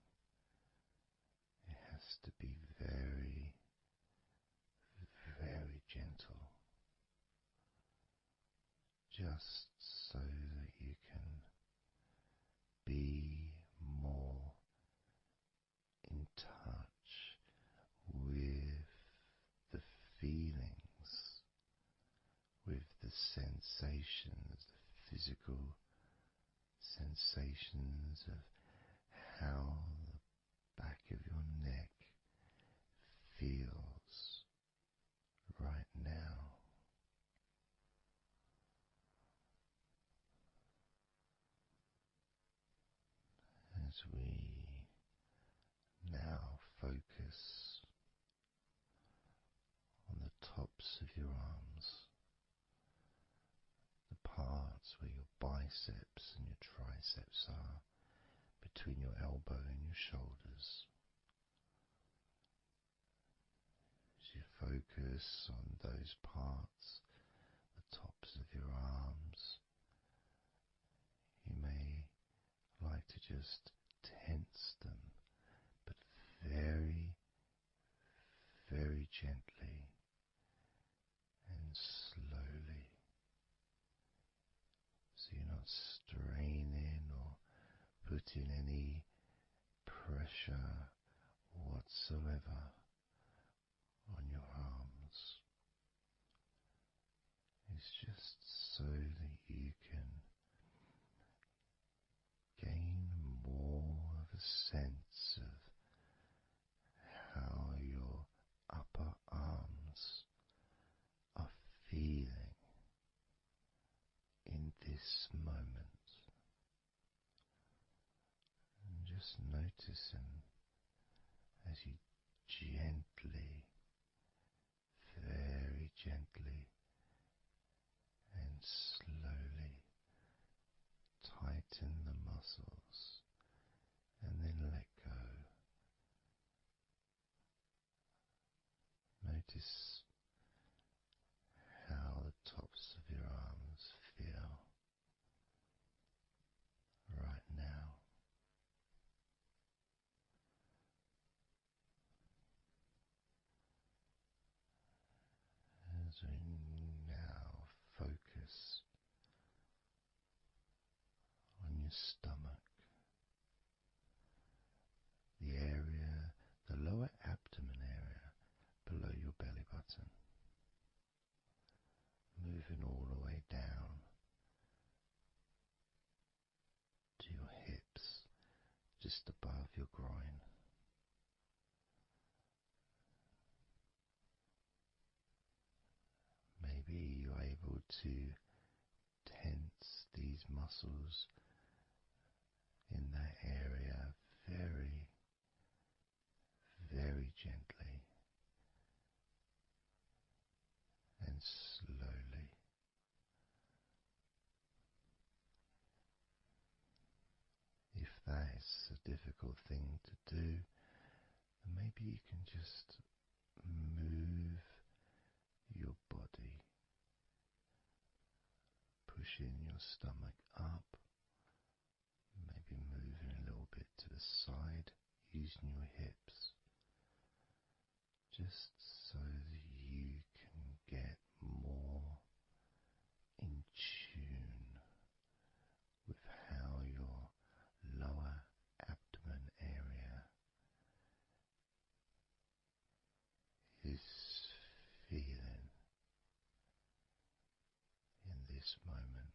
It has to be very, very gentle, just so that you can be more in touch with the feelings, with the sensations, the physical sensations of how the back of your neck feels right now. As we now focus on the tops of your arms, the parts where your biceps and your triceps are, between your elbow and your shoulders. As you focus on those parts, the tops of your arms, you may like to just tense them, but very, very gently and slowly, so you're not straining or putting any pressure whatsoever on your arms. It's just so that you can gain more of a sense of how your upper arms are feeling in this moment. And just noticing as you gently, very gently and slowly tighten the muscles and then let go. Notice how the tops of your arms feel right now. As we now focus on your stomach, the area, the lower abdomen area below your belly button, moving all the way down to your hips, just above your groin. Maybe you're able to tense these muscles in that area very, very gently and slowly. If that's a difficult thing to do, then maybe you can just move your body, pushing your stomach up, maybe moving a little bit to the side, using your hips, just so that you can get more in tune with how your this moment.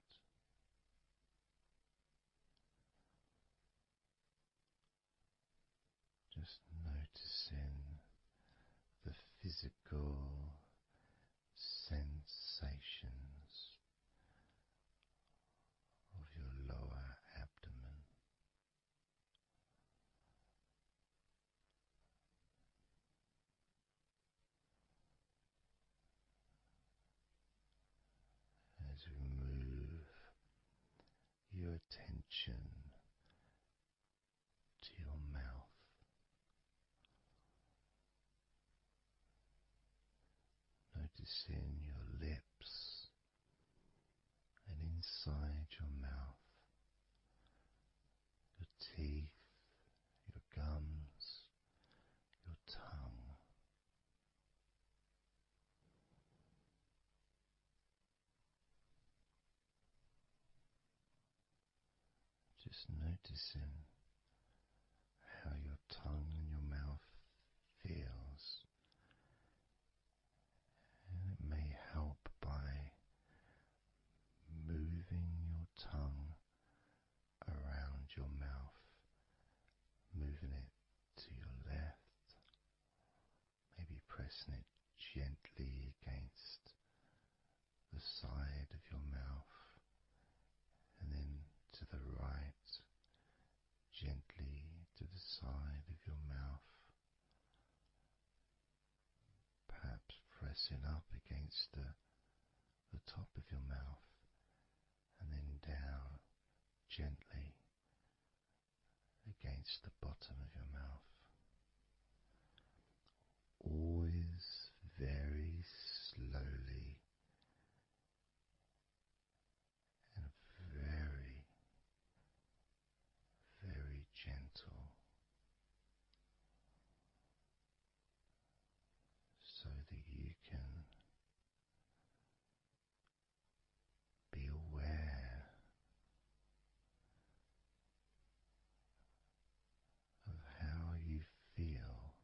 Just noticing the physical sensations of your lower abdomen. As we move your attention to your mouth, noticing your lips and inside your mouth, your teeth, your gums, your tongue. Just noticing how your tongue and your mouth feels, and it may help by moving your tongue around your mouth, moving it to your left, maybe pressing it gently against the side of your mouth, and then to the right, gently to the side of your mouth, perhaps pressing up against the top of your mouth, and then down gently against the bottom of your mouth. Always very slowly and very, very gentle, so that you can be aware of how you feel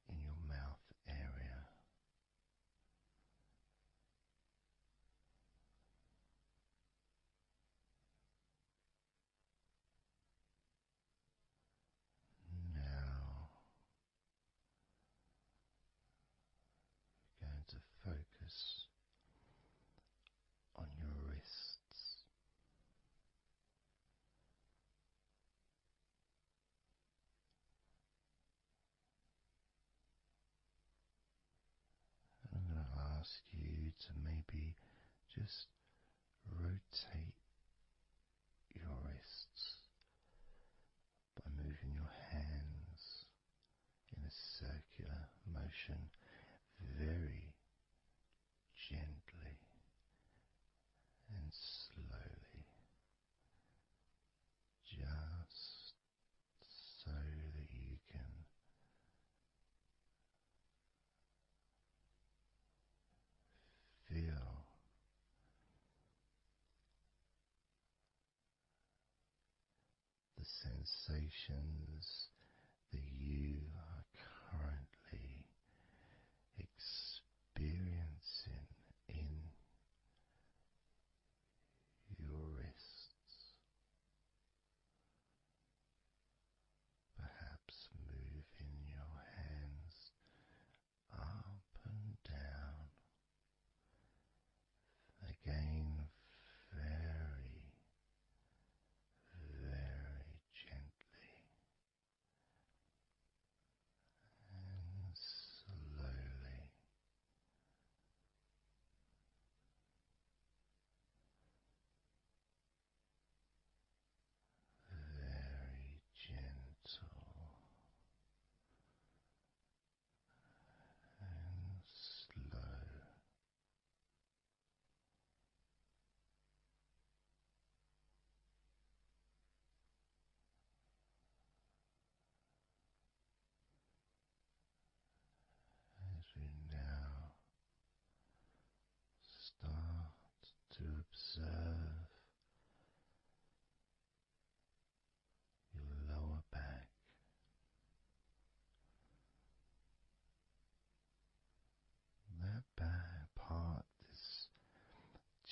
in your mouth area. Now we're going to focus on your wrists. And I'm going to ask you to maybe just rotate your wrists by moving your hands in a circular motion very gently and slowly, just so that you can feel the sensations that you are currently experiencing in your wrists. Perhaps moving your hands up and down, again very, very gently,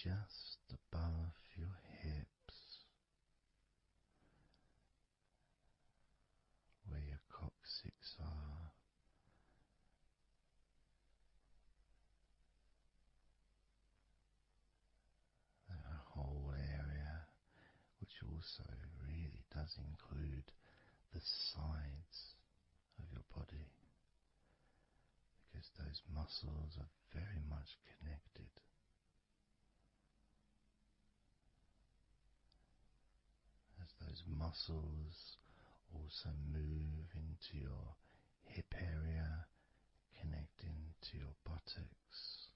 just above your hips, where your coccyx are, that whole area, which also really does include the sides of your body, because those muscles are very much connected. As those muscles also move into your hip area, connecting to your buttocks,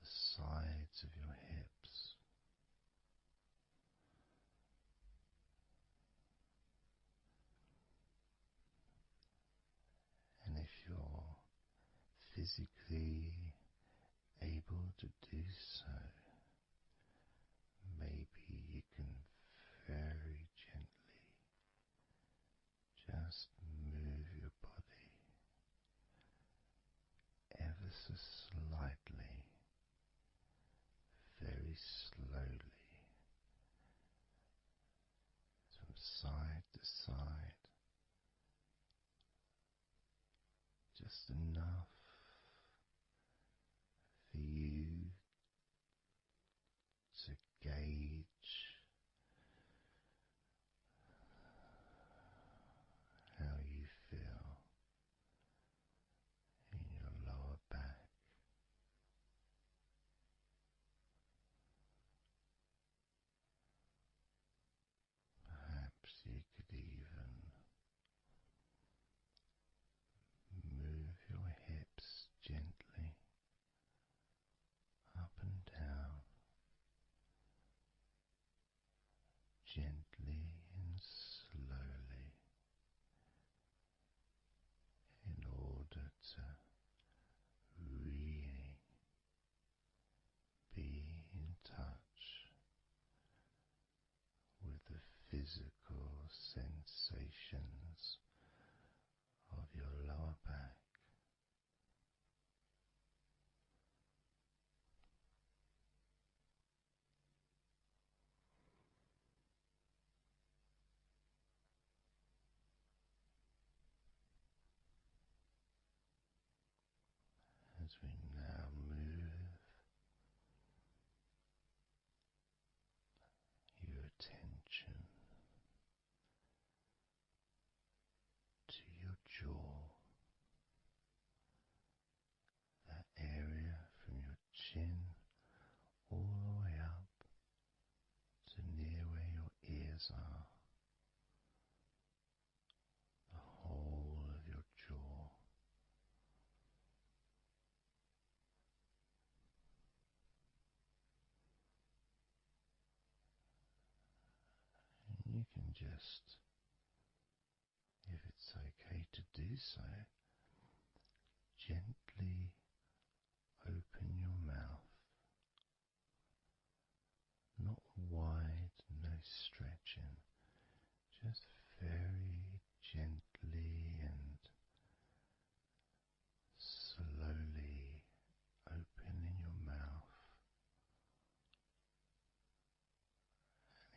the sides of your hips, and if you're physically able to do so, maybe you can very gently just move your body ever so slightly, very slowly, from side to side, just enough for you to gauge how you feel in your lower back. Perhaps you could even move your hips gently up and down, gently and slowly, in order to really be in touch with the physical sensations of your lower back. As we now move your attention to your jaw, that area from your chin all the way up to near where your ears are, the whole of your jaw. And you can just, if it's okay to do so, gently open your mouth, not wide, no stretching, just very gently and slowly opening your mouth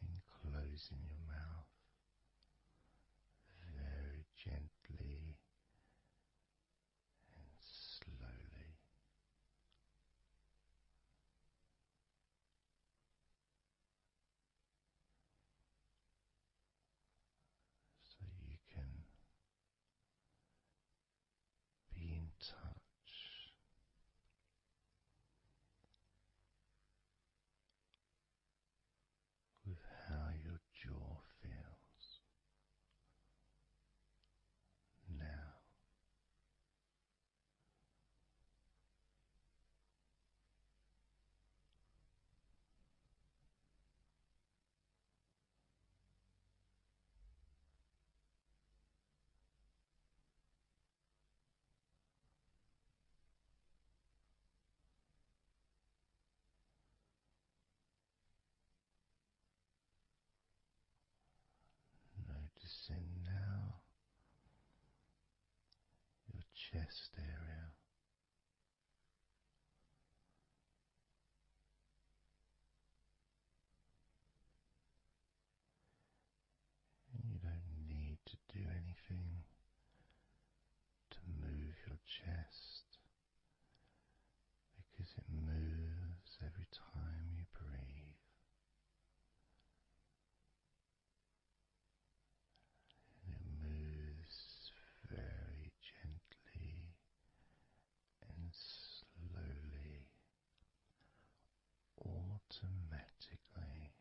and closing your mouth very gently and slowly. So you can be in touch with how your jaw feels now. Noticing now your chest area, every time you breathe. And it moves very gently and slowly, automatically,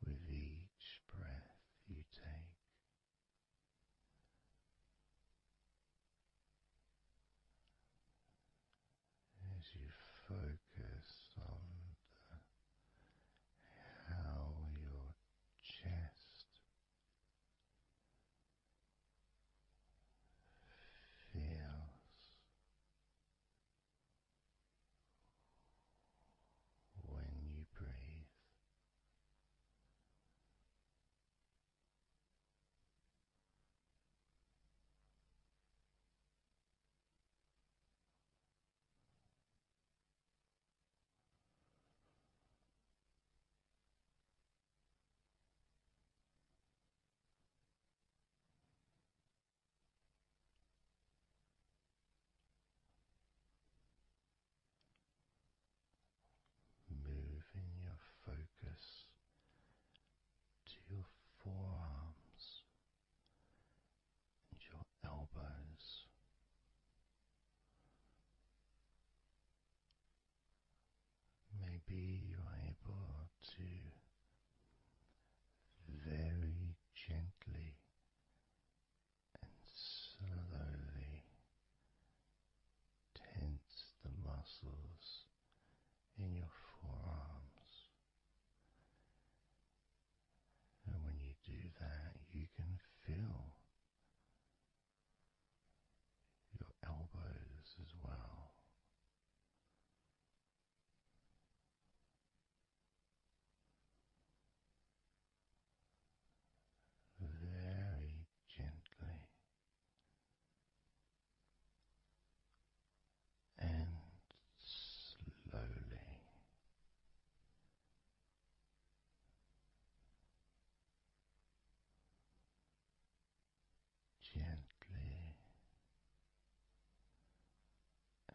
with each breath you take. As you focus on how your chest feels when you breathe. Moving your focus to your forearms and your elbows. Maybe you're able to very gently and slowly tense the muscles in your forearms. And when you do that, you can feel your elbows as well. Very gently and slowly. Gently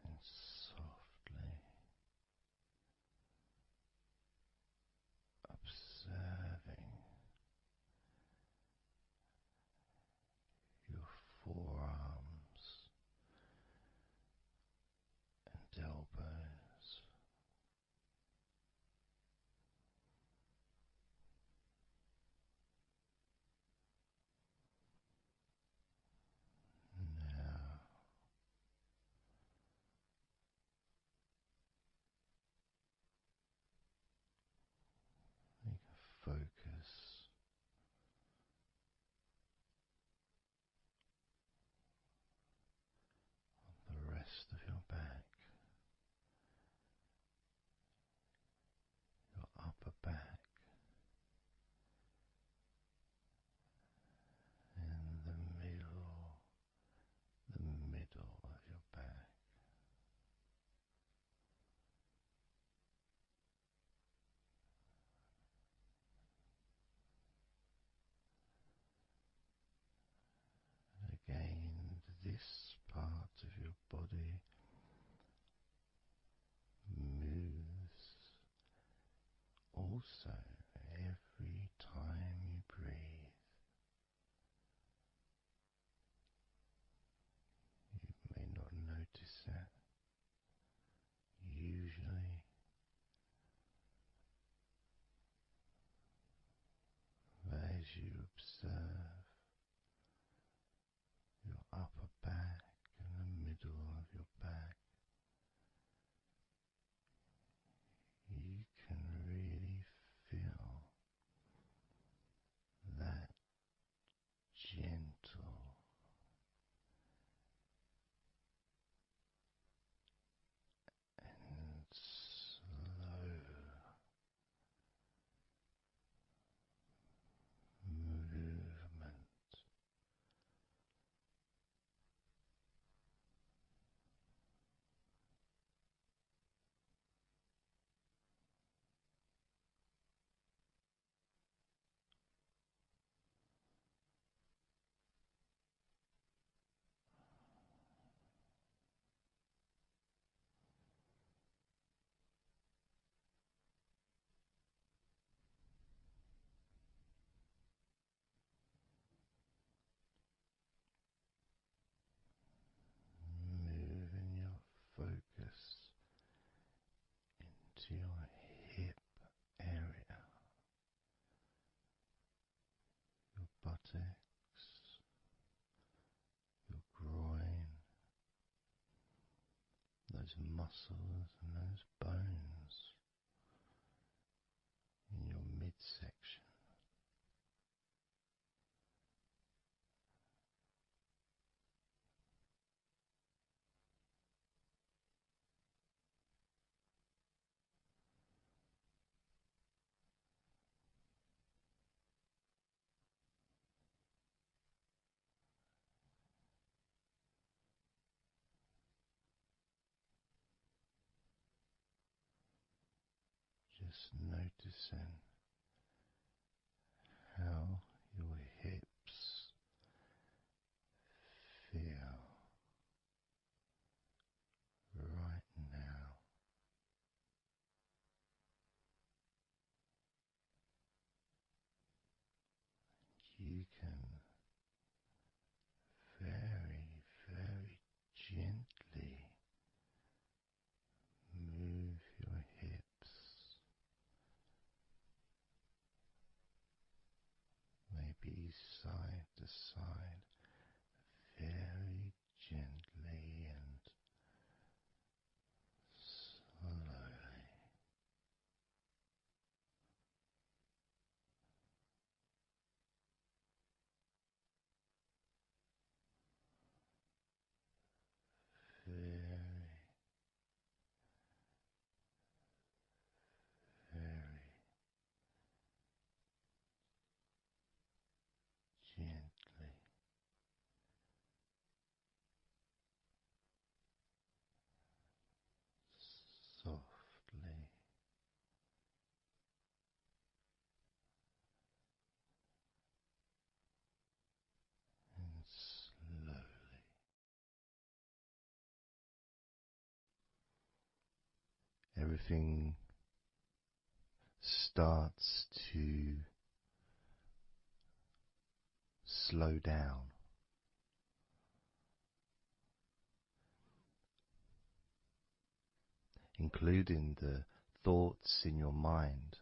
and softly, observing your forearms and elbows. Now you can focus on the rest of your back, your upper back, and the middle of your back. Again, this part of your body moves also every time you breathe. You may not notice that usually, but as you observe your upper back and the middle of your back, you can really feel those muscles and those bones in your midsection. Just noticing how your hips feel right now. You can very, very gently move your hips, maybe side to side, very gently and slowly. Very, very gently, softly and slowly. Everything starts to slow down, including the thoughts in your mind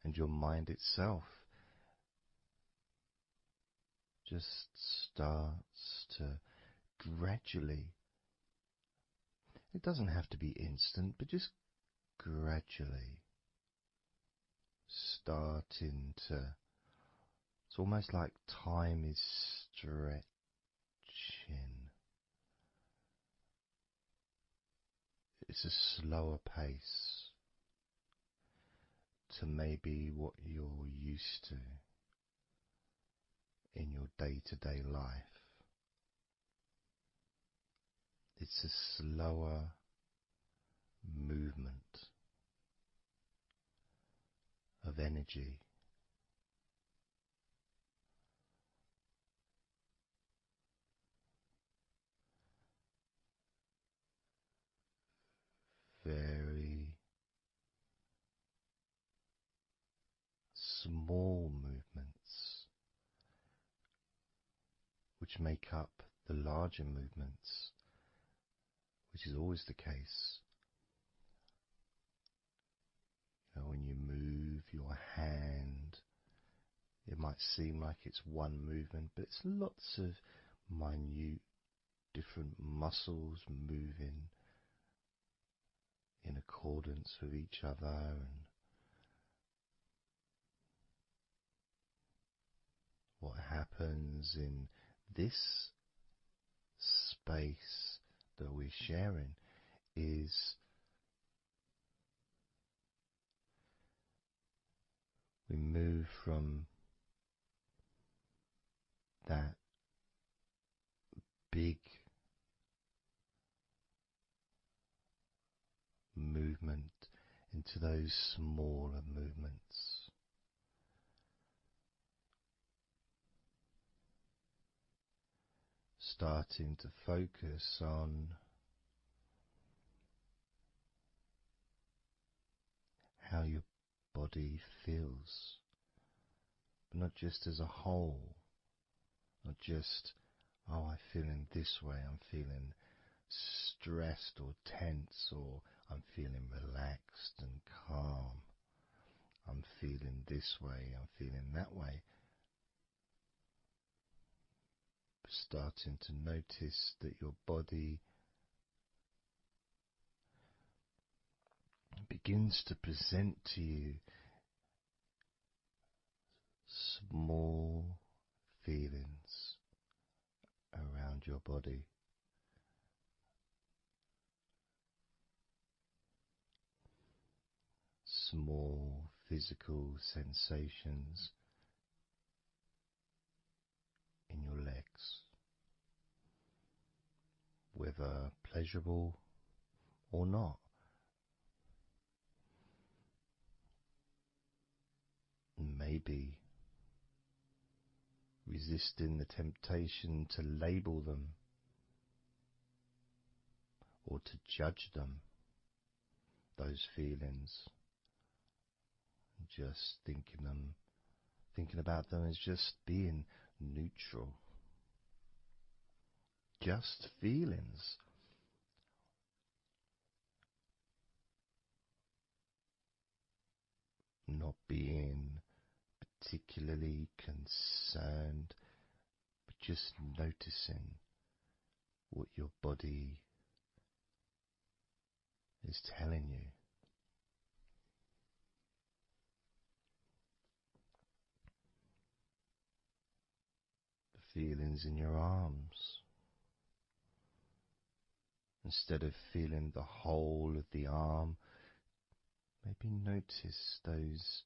and your mind itself just starts to gradually, it doesn't have to be instant, but just gradually starting to, it's almost like time is stretching. It's a slower pace to maybe what you're used to in your day-to-day life. It's a slower movement of energy. Very small movements which make up the larger movements, which is always the case. You know, when you move your hand, it might seem like it's one movement, but it's lots of minute different muscles moving in accordance with each other, and what happens in this space that we're sharing is we move from that big movement into those smaller movements. Starting to focus on how your body feels, but not just as a whole, not just, oh, I'm feeling this way, I'm feeling stressed or tense, or I'm feeling relaxed and calm, I'm feeling this way, I'm feeling that way. Starting to notice that your body begins to present to you small feelings around your body. Small physical sensations in your legs, whether pleasurable or not. Maybe resisting the temptation to label them or to judge them, those feelings, just thinking about them as just being neutral, just feelings. Not being particularly concerned, but just noticing what your body is telling you. The feelings in your arms. Instead of feeling the whole of the arm, maybe notice those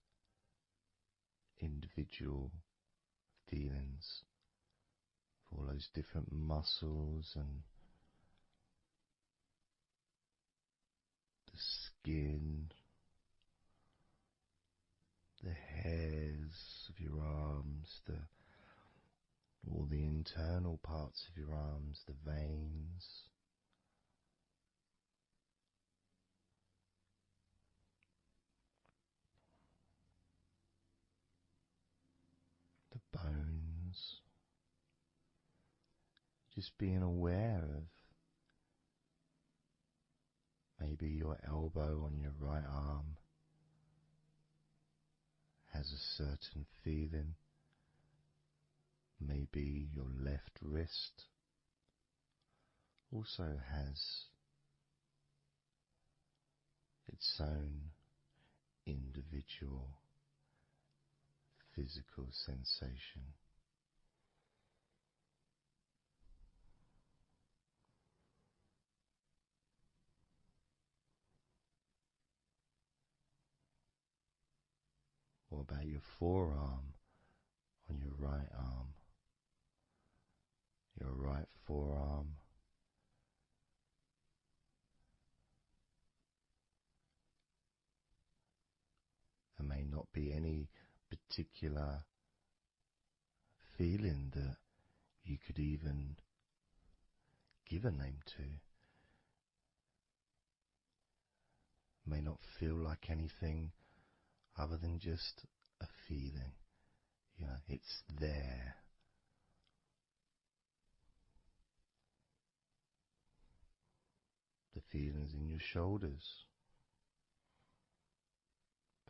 individual feelings of all those different muscles and the skin, the hairs of your arms, all the internal parts of your arms, the veins, the bones. Just being aware of maybe your elbow on your right arm has a certain feeling. Maybe your left wrist also has its own individual physical sensation. What about your forearm on your right arm? Your right forearm. There may not be any particular feeling that you could even give a name to. May not feel like anything other than just a feeling. You know, it's there. The feelings in your shoulders.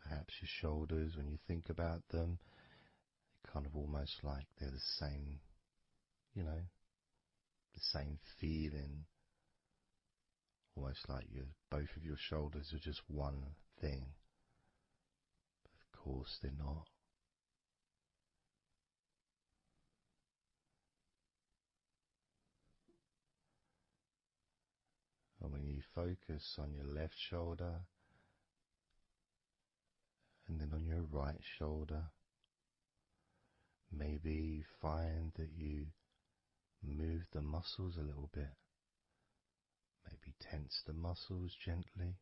Perhaps your shoulders, when you think about them, they're kind of almost like they're the same, you know, the same feeling. Almost like both of your shoulders are just one thing. But of course they're not. And when you focus on your left shoulder and then on your right shoulder, maybe you find that you move the muscles a little bit. Maybe tense the muscles gently.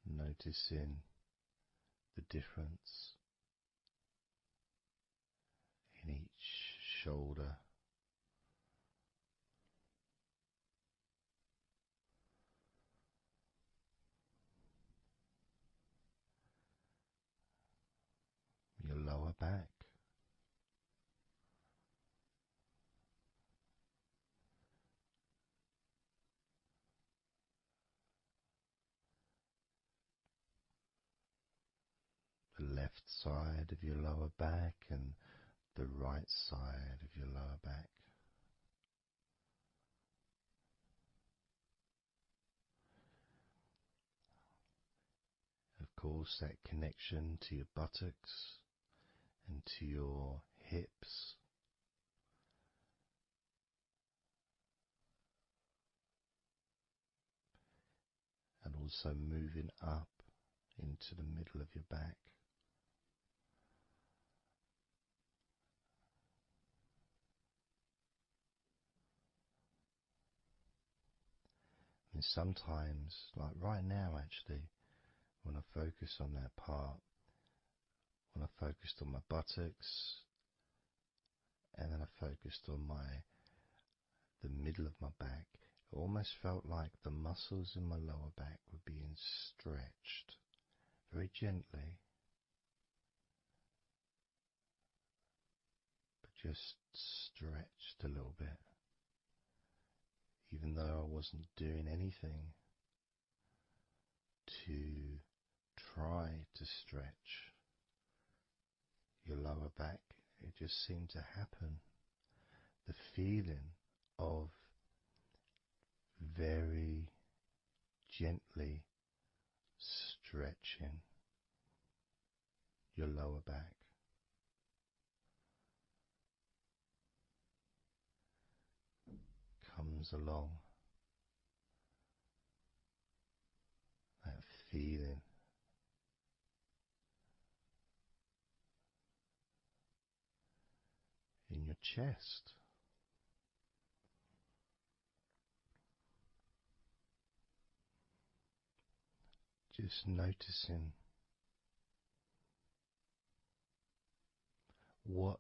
Noticing the difference in each shoulder. Your lower back. The left side of your lower back and the right side of your lower back. course, that connection to your buttocks and to your hips. And also moving up into the middle of your back. And sometimes, like right now actually, when I focus on that part, when I focused on my buttocks, and then I focused on the middle of my back, it almost felt like the muscles in my lower back were being stretched very gently, but just stretched a little bit, even though I wasn't doing anything to try to stretch your lower back. It just seemed to happen. The feeling of very gently stretching your lower back. Comes along, that feeling in your chest. Just noticing what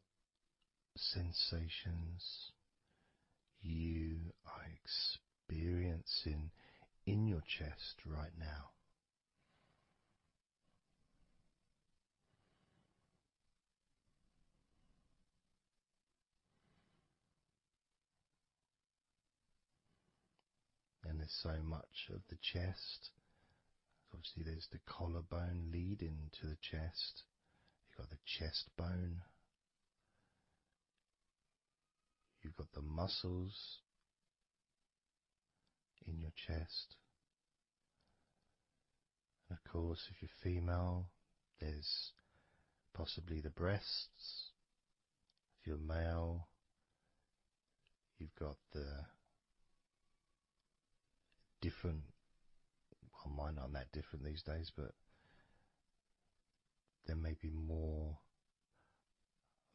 sensations you are experiencing in your chest right now. And there's so much of the chest. Obviously there's the collarbone leading to the chest. You've got the chest bone. You've got the muscles in your chest. And of course, if you're female, there's possibly the breasts. If you're male, you've got the different, well, mine aren't that different these days, but there may be more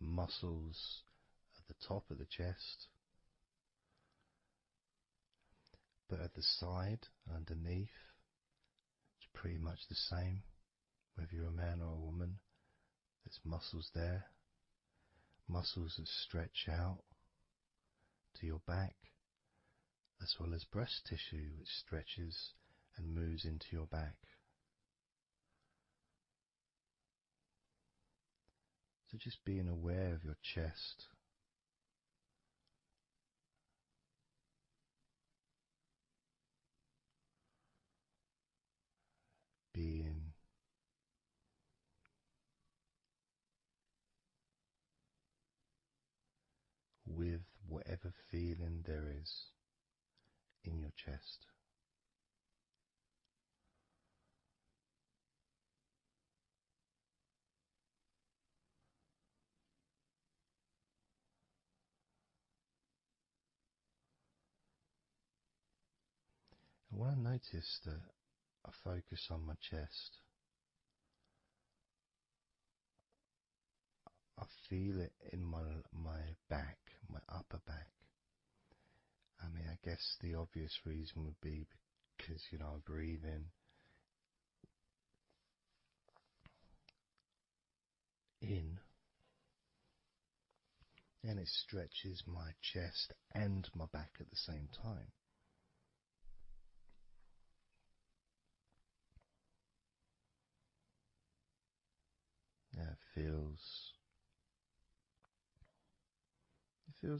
muscles at the top of the chest, but at the side, underneath, it's pretty much the same. Whether you're a man or a woman, there's muscles there, muscles that stretch out to your back, as well as breast tissue which stretches and moves into your back. So just being aware of your chest. Being with whatever feeling there is in your chest. And when I notice that I focus on my chest, I feel it in my back, my upper back. I mean, I guess the obvious reason would be because, I breathe in, and it stretches my chest and my back at the same time. Yeah, it feels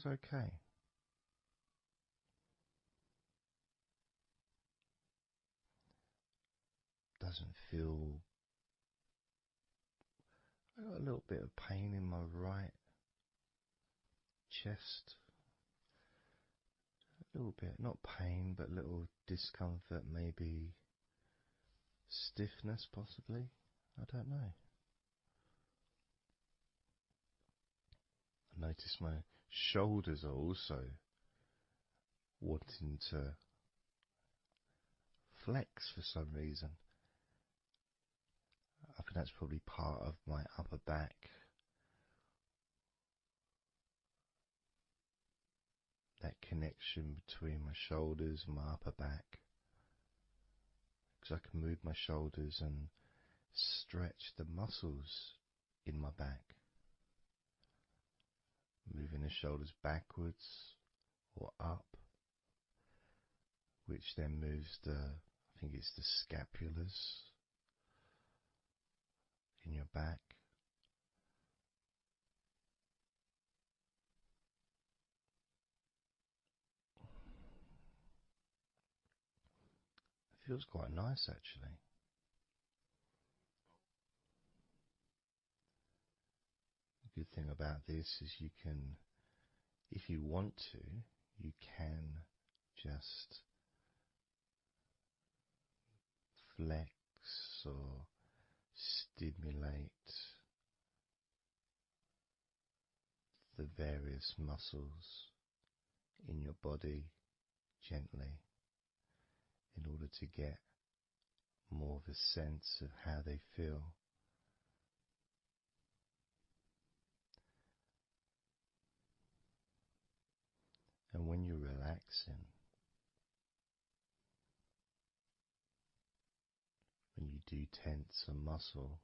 okay. Doesn't feel. I got a little bit of pain in my right chest. A little bit, not pain, but little discomfort, maybe stiffness possibly. I don't know. I notice my shoulders are also wanting to flex for some reason. I think that's probably part of my upper back. That connection between my shoulders and my upper back. Because I can move my shoulders and stretch the muscles in my back. Moving the shoulders backwards or up, which then moves I think it's the scapulars in your back. It feels quite nice actually. The good thing about this is you can, if you want to, you can just flex or stimulate the various muscles in your body gently in order to get more of a sense of how they feel. And when you're relaxing, when you do tense a muscle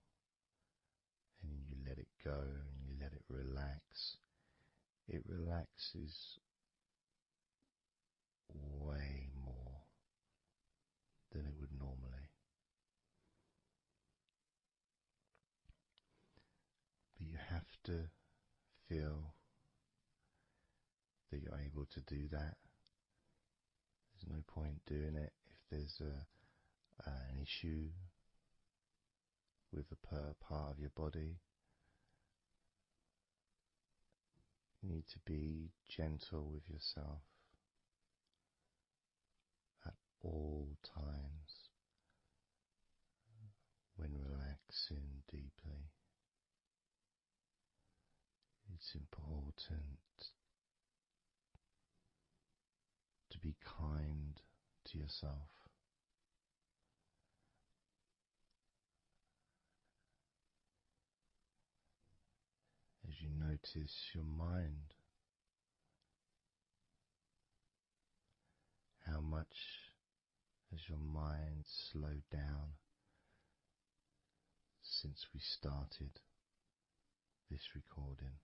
and you let it go and you let it relax, it relaxes way more than it would normally. But you have to feel that you're able to do that. There's no point doing it if there's an issue with a part of your body. You need to be gentle with yourself at all times when relaxing deeply. It's important to be kind to yourself. As you notice your mind, how much has your mind slowed down since we started this recording?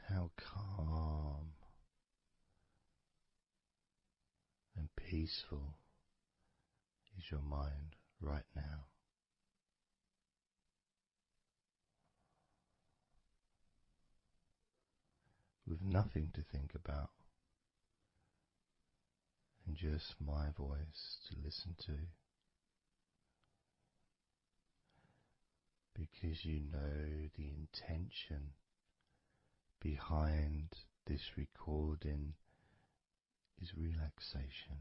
How calm and peaceful is your mind right now? With nothing to think about and just my voice to listen to, because you know the intention behind this recording is relaxation.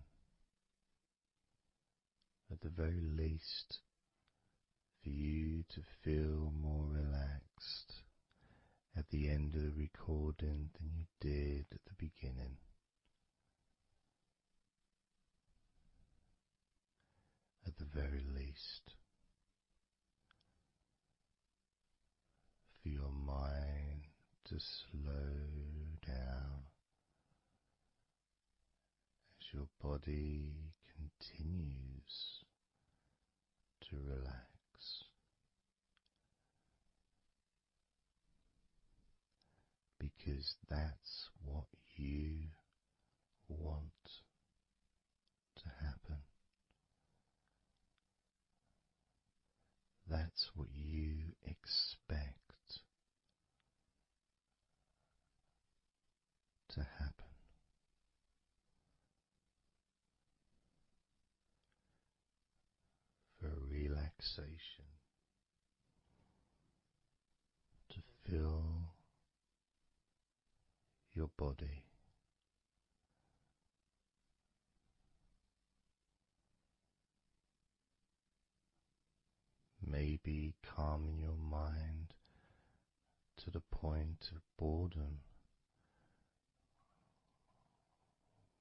At the very least, for you to feel more relaxed at the end of the recording than you did at the beginning. At the very least, for your mind to slow down as your body continues to relax. Because that's what you want to happen. That's what you expect to happen. For relaxation Feel your body. Maybe calming your mind to the point of boredom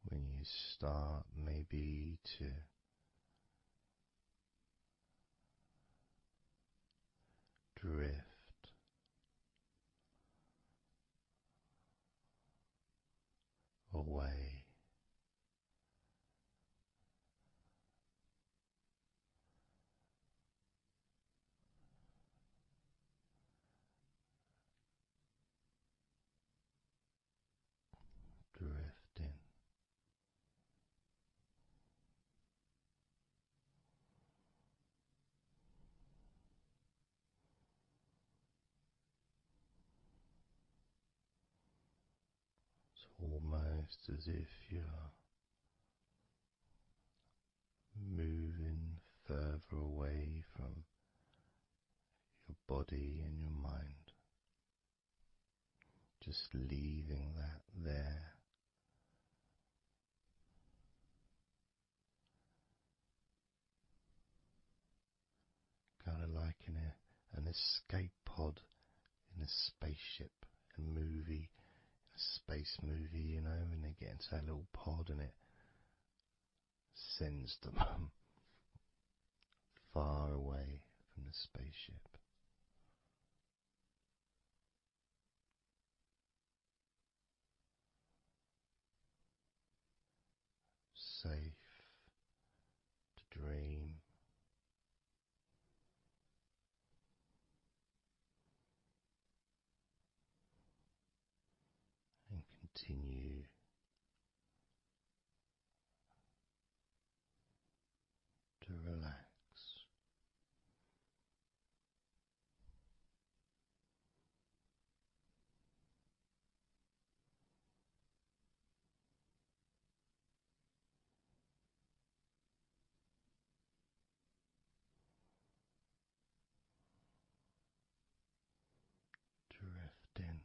when you start maybe to drift away. Drifting. It's almost as if you're moving further away from your body and your mind, just leaving that there. Kind of like an escape pod in a spaceship and movie, a space movie, you know, when they get into that little pod and it sends them far away from the spaceship. Safe to dream. And continue to relax. Drifting.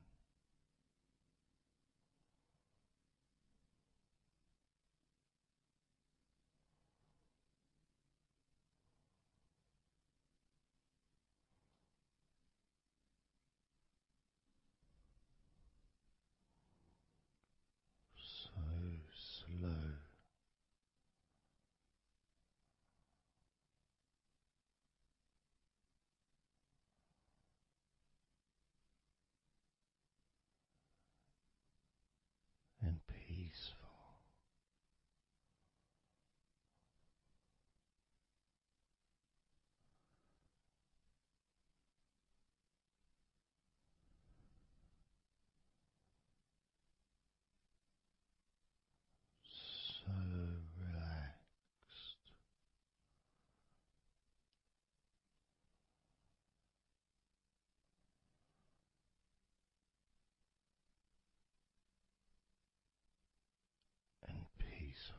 So slow. And peaceful. So relaxed. And peaceful.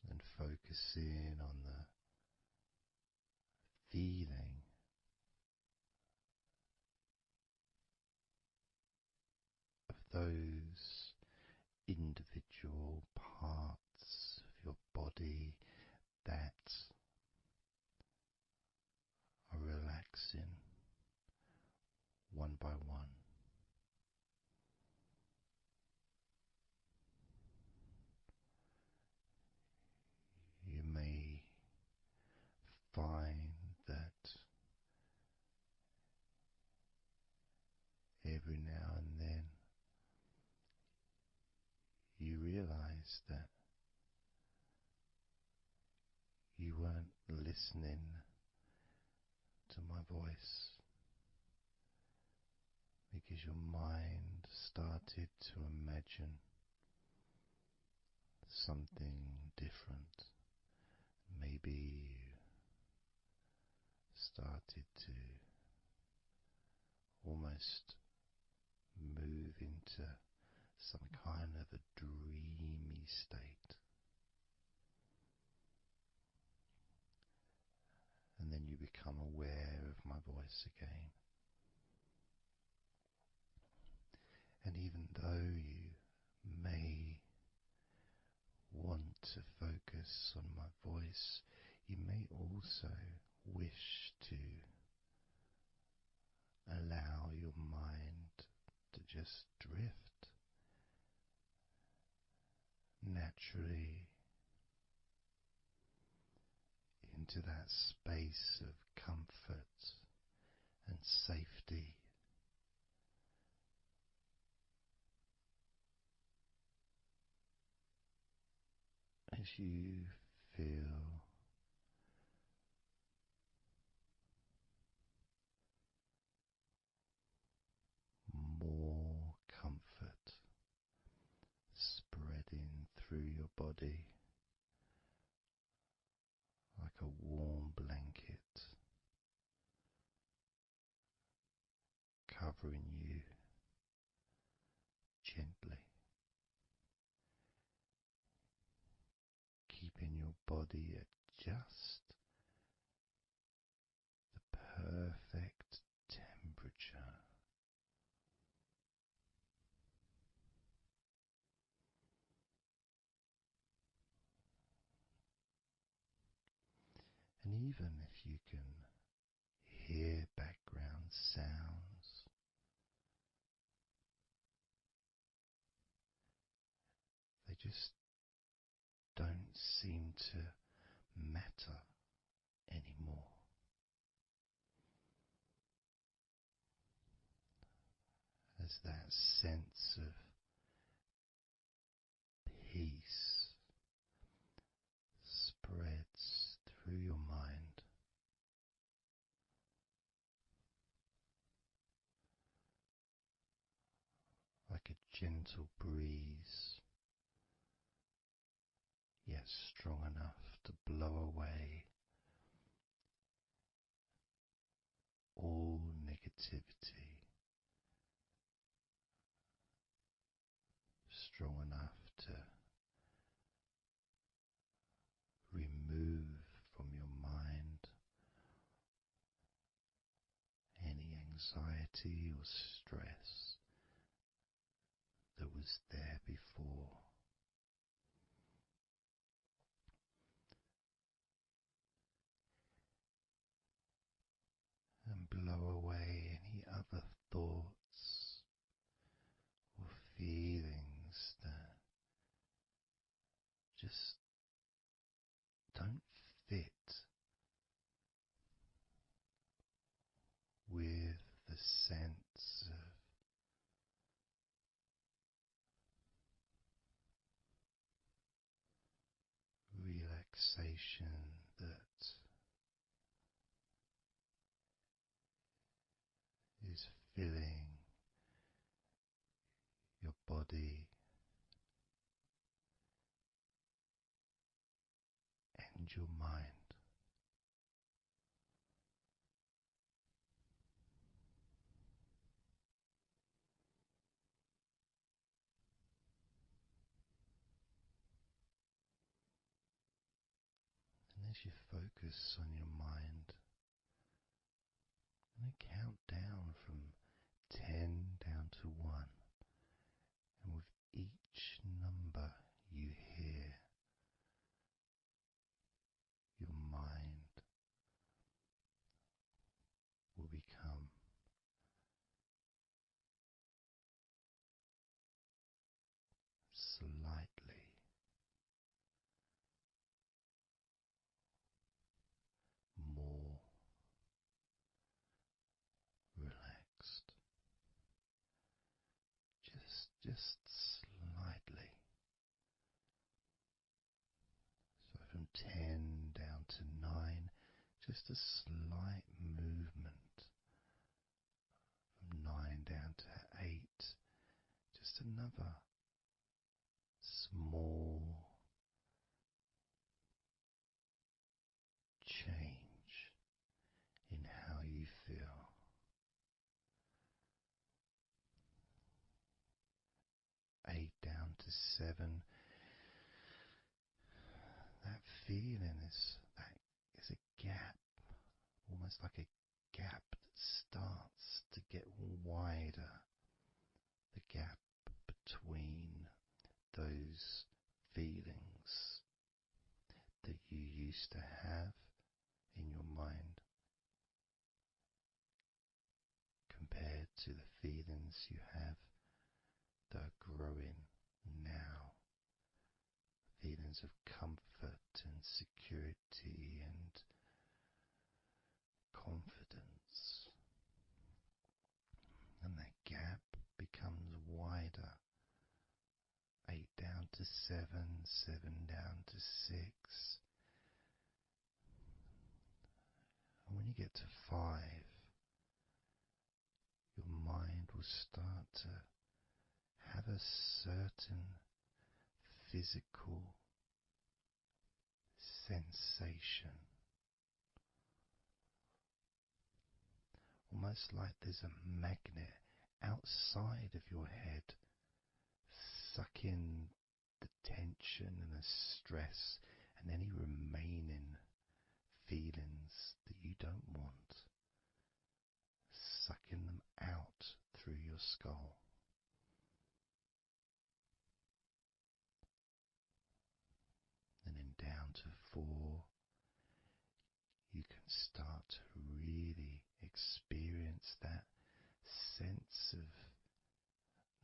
And focusing on the feeling of those individual parts of your body that are relaxing one by one. You may find that every now and then you realize that you weren't listening to my voice because your mind started to imagine something different. Maybe started to almost move into some kind of a dreamy state. And then you become aware of my voice again. And even though you may want to focus on my voice, you may also wish to allow your mind to just drift naturally into that space of comfort and safety. As you feel more comfort spreading through your body like a warm blanket, covering you gently, keeping your body at just the perfect temperature. And even if you can hear background sounds, they just don't seem to matter anymore. As that sense of peace spreads through your mind, like a gentle breeze, yet strong enough to blow away all negativity, strong enough to remove from your mind any anxiety or stress that was there before. And blow away any other thoughts or feelings that just don't fit with the sense of relaxation that is filling your body and your mind. And as you focus on your mind, I'm going to count down from 10 down to 1, and with each number you hear, your mind will become slightly more relaxed, just slightly. So from 10 down to 9, just a slight movement. From 9 down to 8, just another small change to 7, that feeling is a gap, almost like a gap that starts to get wider, the gap between those feelings that you used to have in your mind compared to the feelings you have that are growing now, feelings of comfort and security and confidence. And that gap becomes wider. 8 down to 7, 7 down to 6. And when you get to 5, your mind will start to have a certain physical sensation, almost like there's a magnet outside of your head sucking the tension and the stress and any remaining feelings that you don't want, sucking them out through your skull. And then down to 4, you can start to really experience that sense of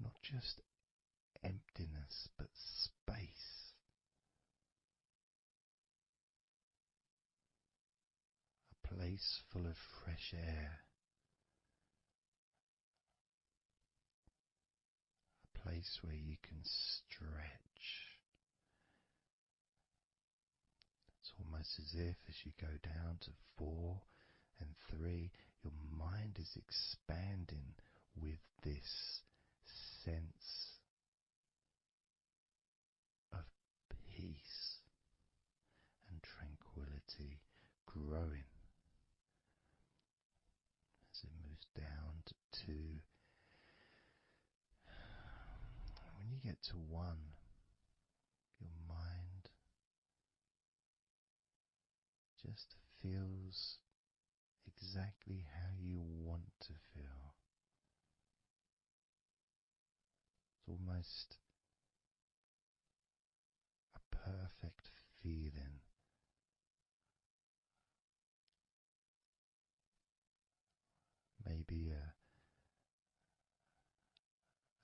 not just emptiness but space, a place full of fresh air, a place where you can stretch. It's almost as if as you go down to 4 and 3, your mind is expanding with this sense of peace and tranquility growing as it moves down to 2. When you get to 1, your mind just feels exactly how you want to feel. It's almost a perfect feeling. Maybe a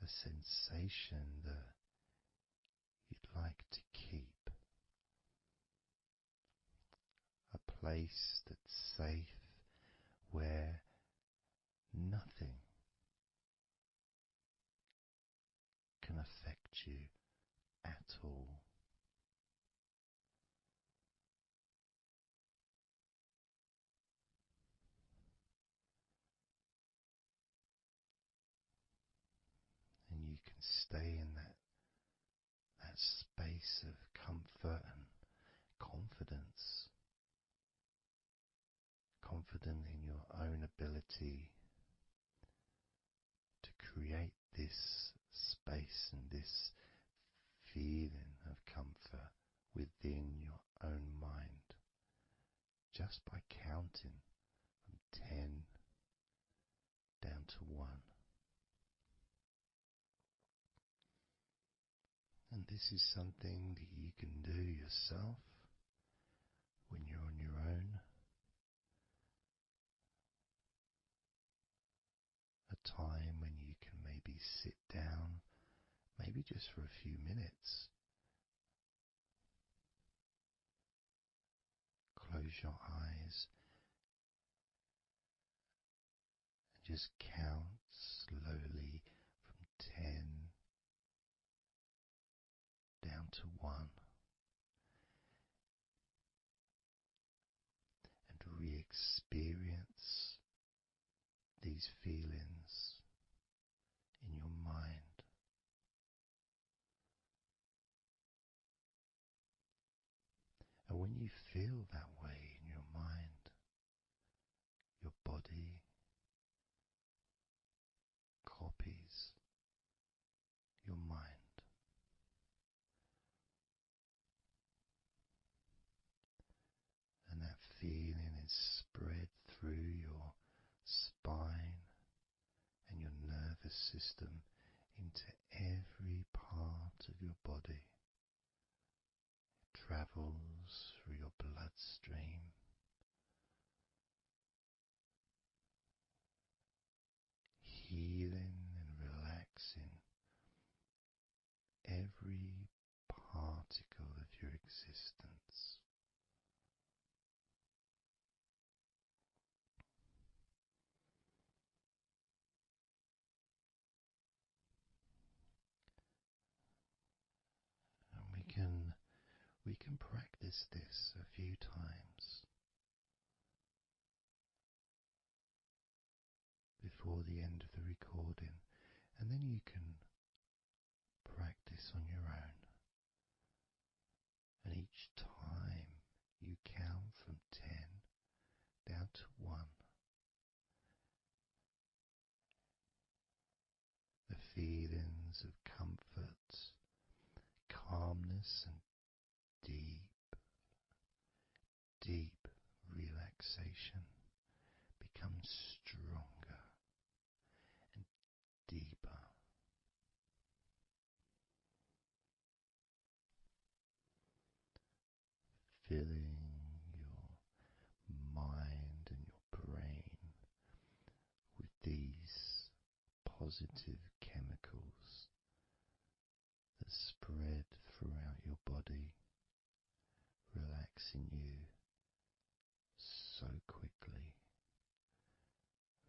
sensation that you'd like to keep. A place that's safe where nothing can affect you at all. And you can stay in that space of comfort and confidence. Confident in your own ability to create this space and this feeling of comfort within your own mind, just by counting from 10 down to 1. And this is something that you can do yourself when you're on your own. A time when you can maybe sit down, maybe just for a few minutes. Close your eyes and just count slowly from 10 down to 1. And re-experience these feelings in your mind. And when you feel that way in your mind, your body copies your mind. nervous system into every part of your body. It travels through your bloodstream, healing and relaxing every particle of your existence. And we can practice this a few times before the end of the recording, and then you can practice on your own. And each time you count from 10 down to 1, the feelings of comfort, calmness, and deep relaxation become stronger and deeper. Filling your mind and your brain with these positive chemicals that spread throughout your body, relaxing you so quickly,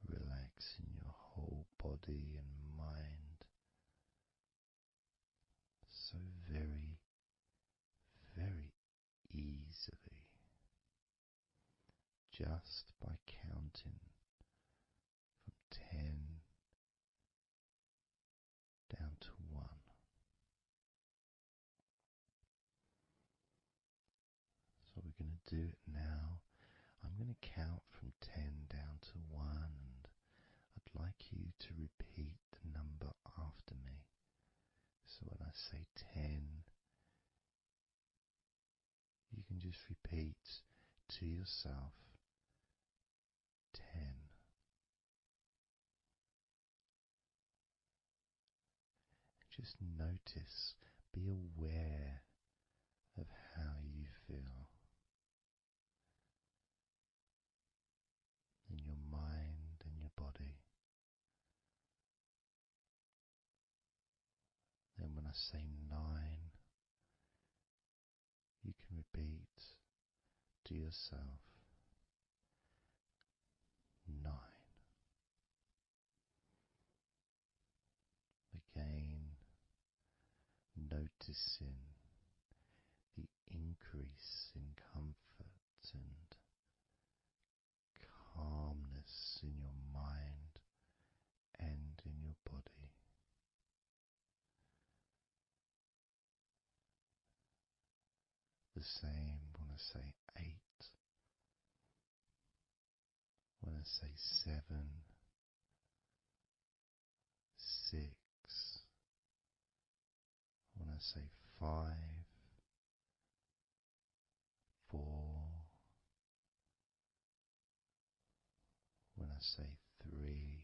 relaxing your whole body and mind so very, very easily, just by counting from 10 down to 1. So we're going to do it now. I'm going to count from 10 down to 1, and I'd like you to repeat the number after me. So when I say 10, you can just repeat to yourself 10. Just notice, be aware of how you feel in your mind and your body. Then when I say 9, you can repeat to yourself 9. Again, noticing the increase in comfort and calmness in your mind and in your body. The same when I say 8, when I say 7, 6, when I say 5, 4, when I say 3,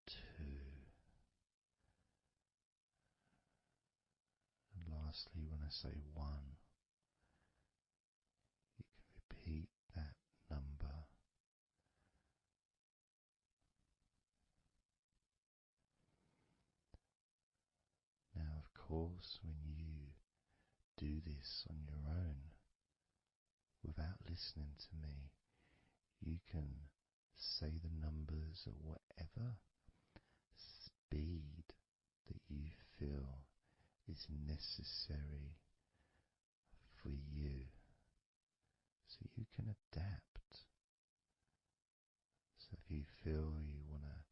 2, and lastly when I say 1, you can repeat that number. Now, of course, when you do this on your own, without listening to me, you can say the numbers at whatever speed that you feel is necessary for you, so you can adapt. So if you feel you want to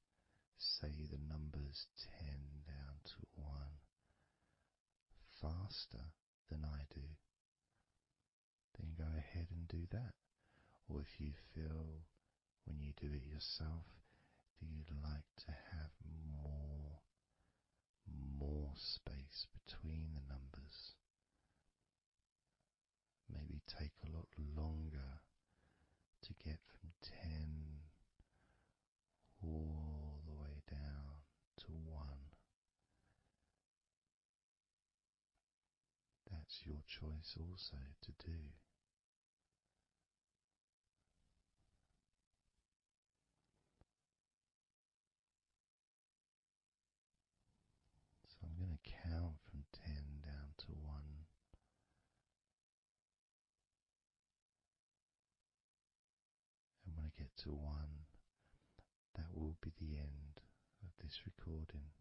say the numbers 10 down to 1 faster than I do, then go ahead and do that. Or if you feel when you do it yourself that you'd like to have more space between the numbers, maybe take a lot longer to get from 10 that's your choice also to do. So I'm going to count from 10 down to 1. And when I get to 1, that will be the end of this recording.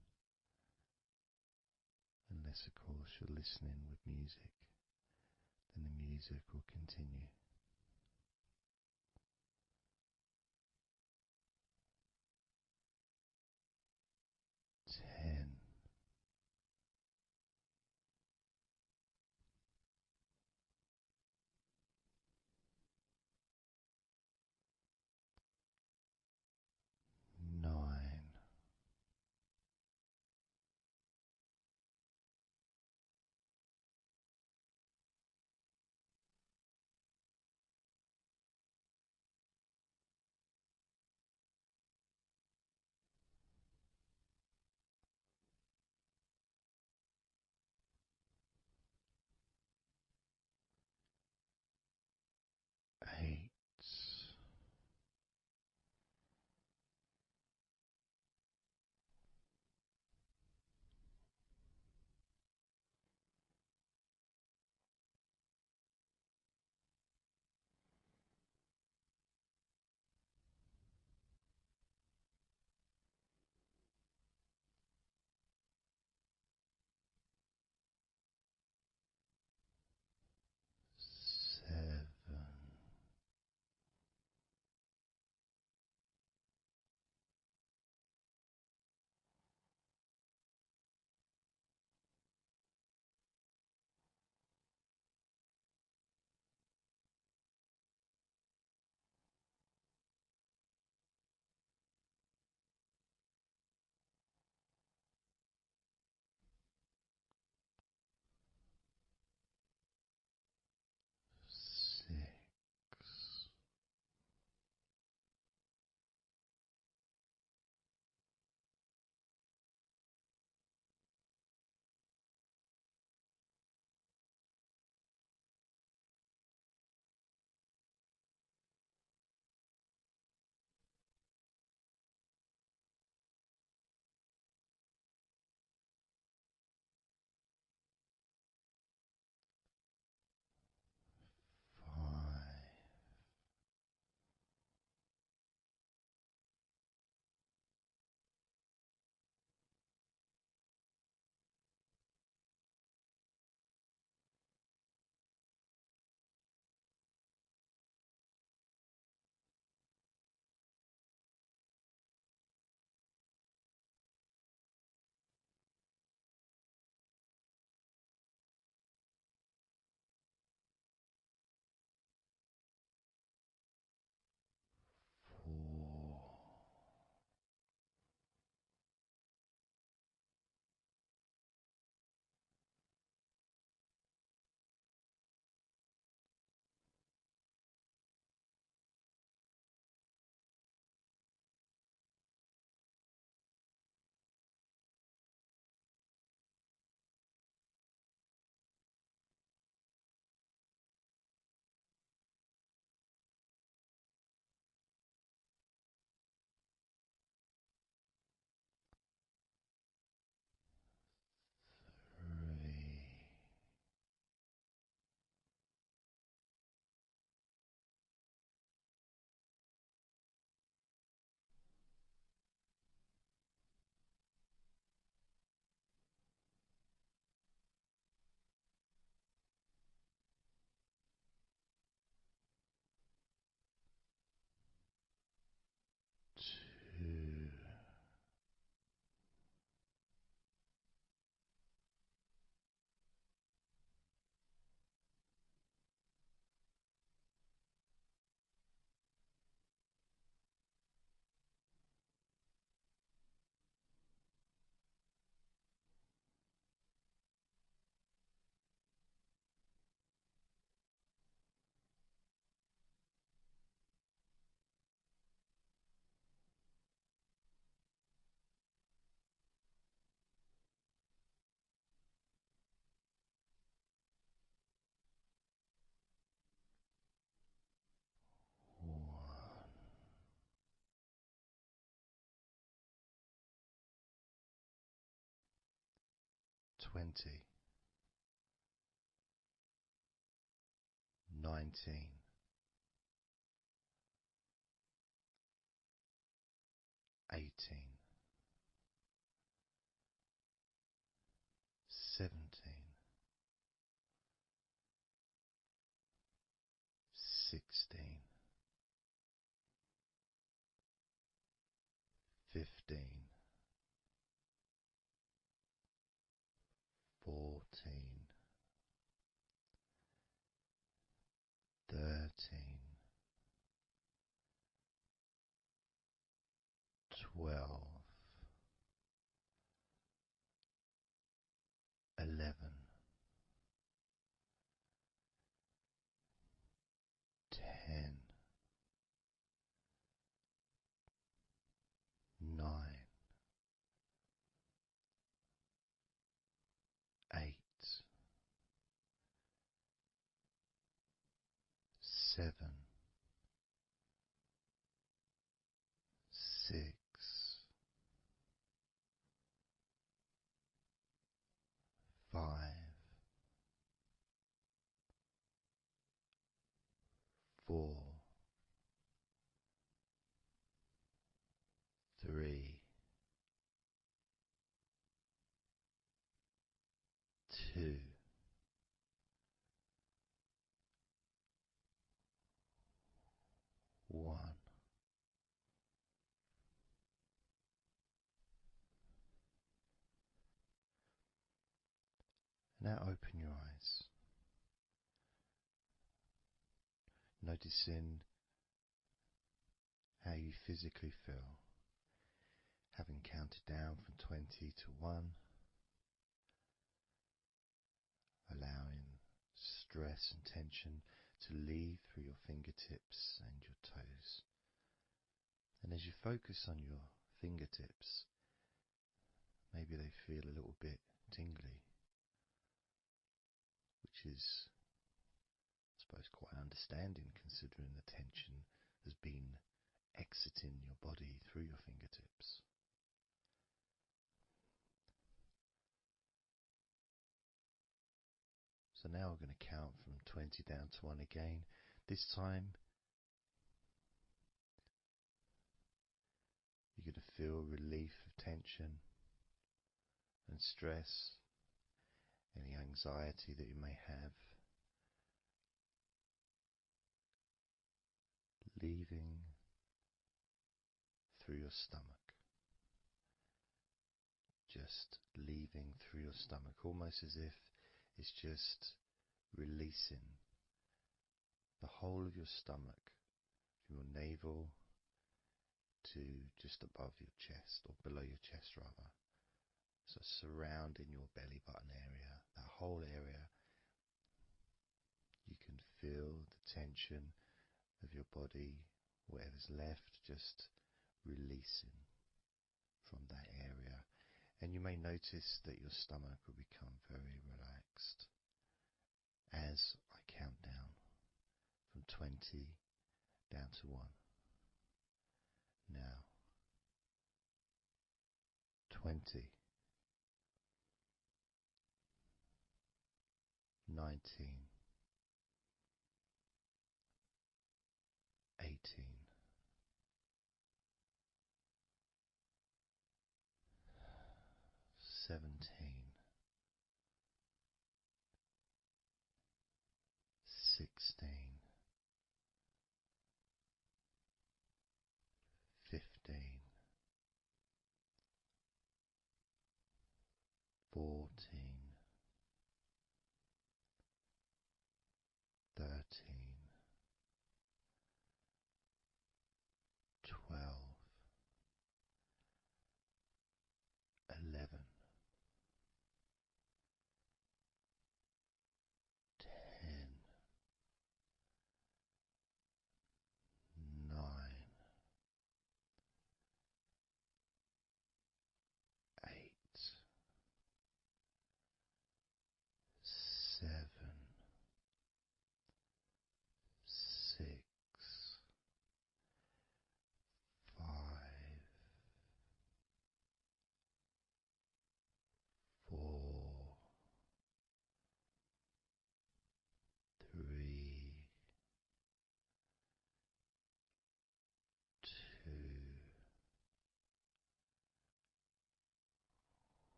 Unless, of course, you're listening with music, then the music will continue. 10. 9. 20, 19, 18, 17, 16, 15, 14, 13, 12, 11, 10, 9, 8, 7, 6, 5, 4, 3, 2, 1. Now open your eyes, noticing how you physically feel, having counted down from 20 to 1, allowing stress and tension to leave through your fingertips and your toes. And as you focus on your fingertips, maybe they feel a little bit tingly, which is, I suppose, quite understanding considering the tension has been exiting your body through your fingertips. So now we're going to count from 20 down to 1 again. This time you're going to feel relief of tension and stress, any anxiety that you may have, leaving through your stomach. Just leaving through your stomach, almost as if it's just releasing the whole of your stomach, from your navel to just above your chest, or below your chest rather. So surrounding your belly button area, that whole area, you can feel the tension of your body, whatever's left, just releasing from that area. And you may notice that your stomach will become very relaxed as I count down from 20 down to 1. Now, 20, 19, 18, 17, 16, 15, 14, 13, 12, 11,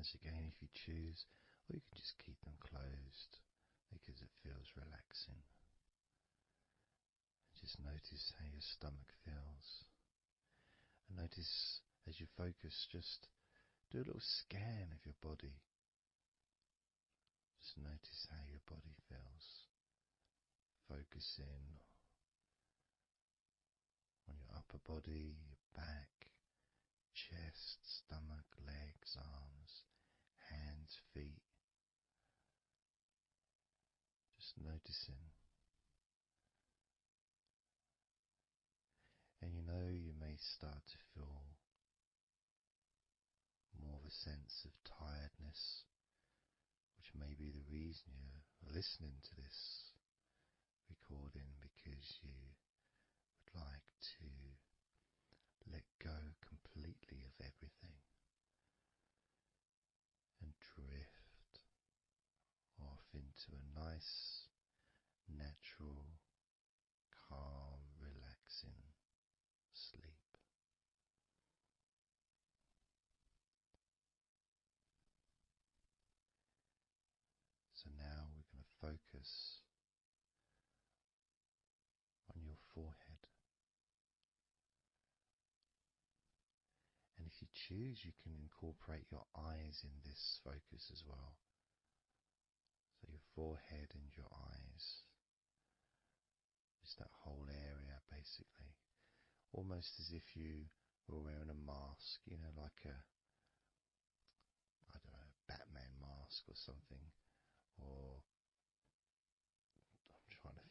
eyes again if you choose, or you can just keep them closed because it feels relaxing. Just notice how your stomach feels. And notice as you focus, just do a little scan of your body. Just notice how your body feels. Focusing on your upper body, your back, chest, stomach, legs, arms, hands, feet. Just noticing. And you may start to feel more of a sense of tiredness, which may be the reason you're listening to this recording, because you would like to let go completely of everything and drift off into a nice, natural, calm, relaxing sleep. So now we're going to focus on your forehead. And if you choose, you can incorporate your eyes in this focus as well. So your forehead and your eyes. Just that whole area, basically. Almost as if you were wearing a mask, like a, I don't know, Batman mask or something. Or I'm trying to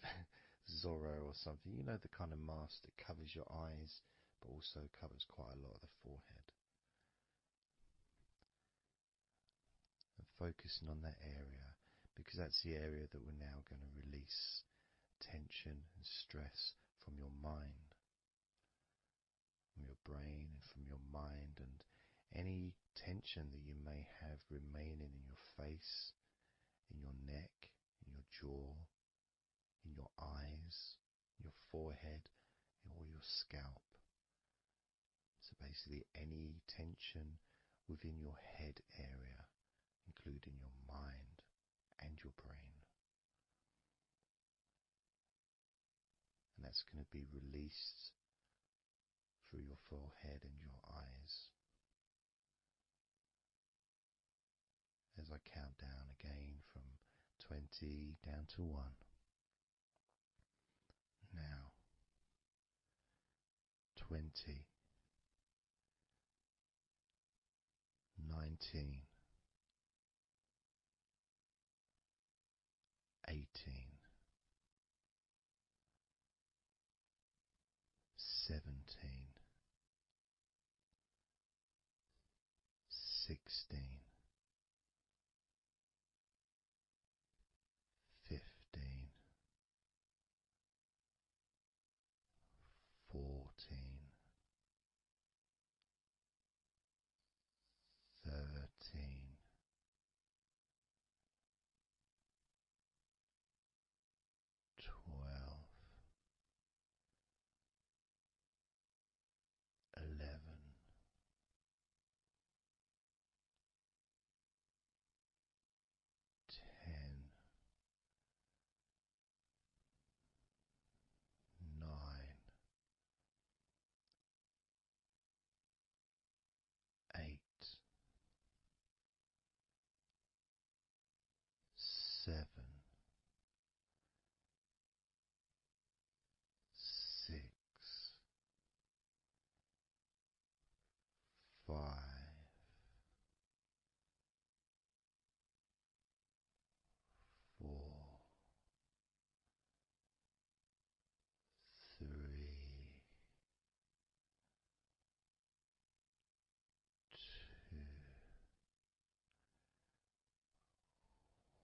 Zorro or something, the kind of mask that covers your eyes but also covers quite a lot of the forehead. And focusing on that area, because that's the area that we're now going to release tension and stress from your mind, from your brain and from your mind, and any tension that you may have remaining in your face, in your neck, in your jaw, in your eyes, your forehead, or your scalp. So basically any tension within your head area, including your mind and your brain. And that's going to be released through your forehead and your eyes. As I count down again from 20 down to 1. Now, 20, 19, 18, 17, 16, 15, 14, 13, 12, 11, 10, 9, 8, 7, 6, 5, 4, 3, 2,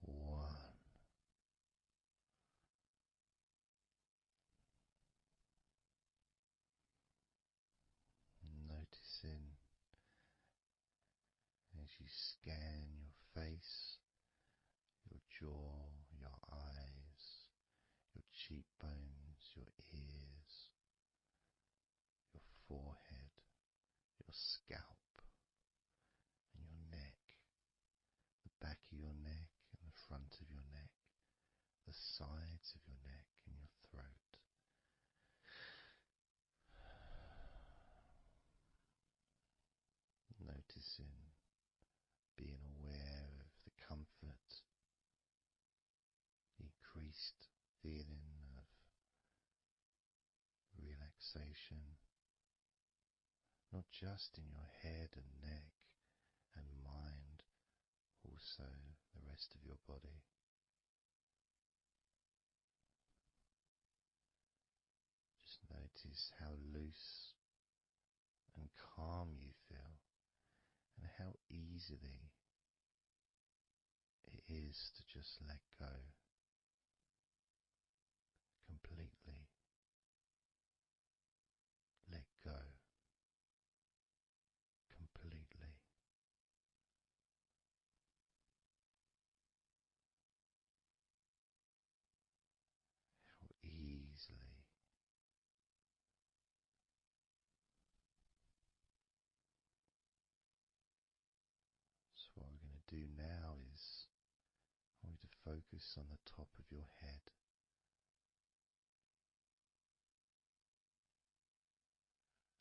1. Noticing as you scan your face, your jaw, your eyes, your cheekbones, your ears, your forehead, your scalp, and your neck, noticing, being aware of the comfort, the increased feeling of relaxation, not just in your head and neck and mind, also the rest of your body. Just notice how loose and calm you feel, and how easily it is to just let go completely. Let go completely. How easily. So what we're going to do now is I want you to focus on the top of your head.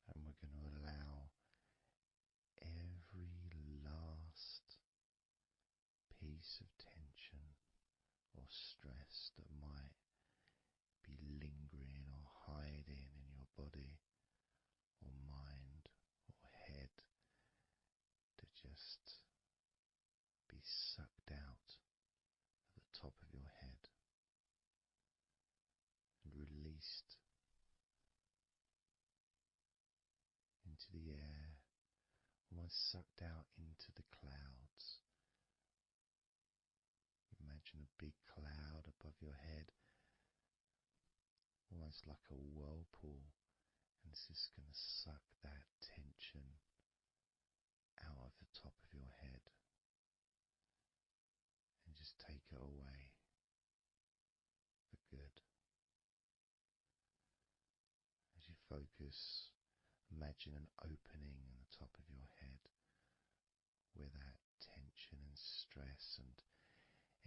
And we're going to allow every last piece of tension or stress that might be lingering or hiding in your body or mind or head to just be sucked out at the top of your head and released into the air, almost sucked out into the clouds. Imagine a big cloud above your head, almost like a whirlpool, and it's just going to suck that tension out of the top of your head and just take it away for good. As you focus, imagine an opening in the top of your head where that tension and stress and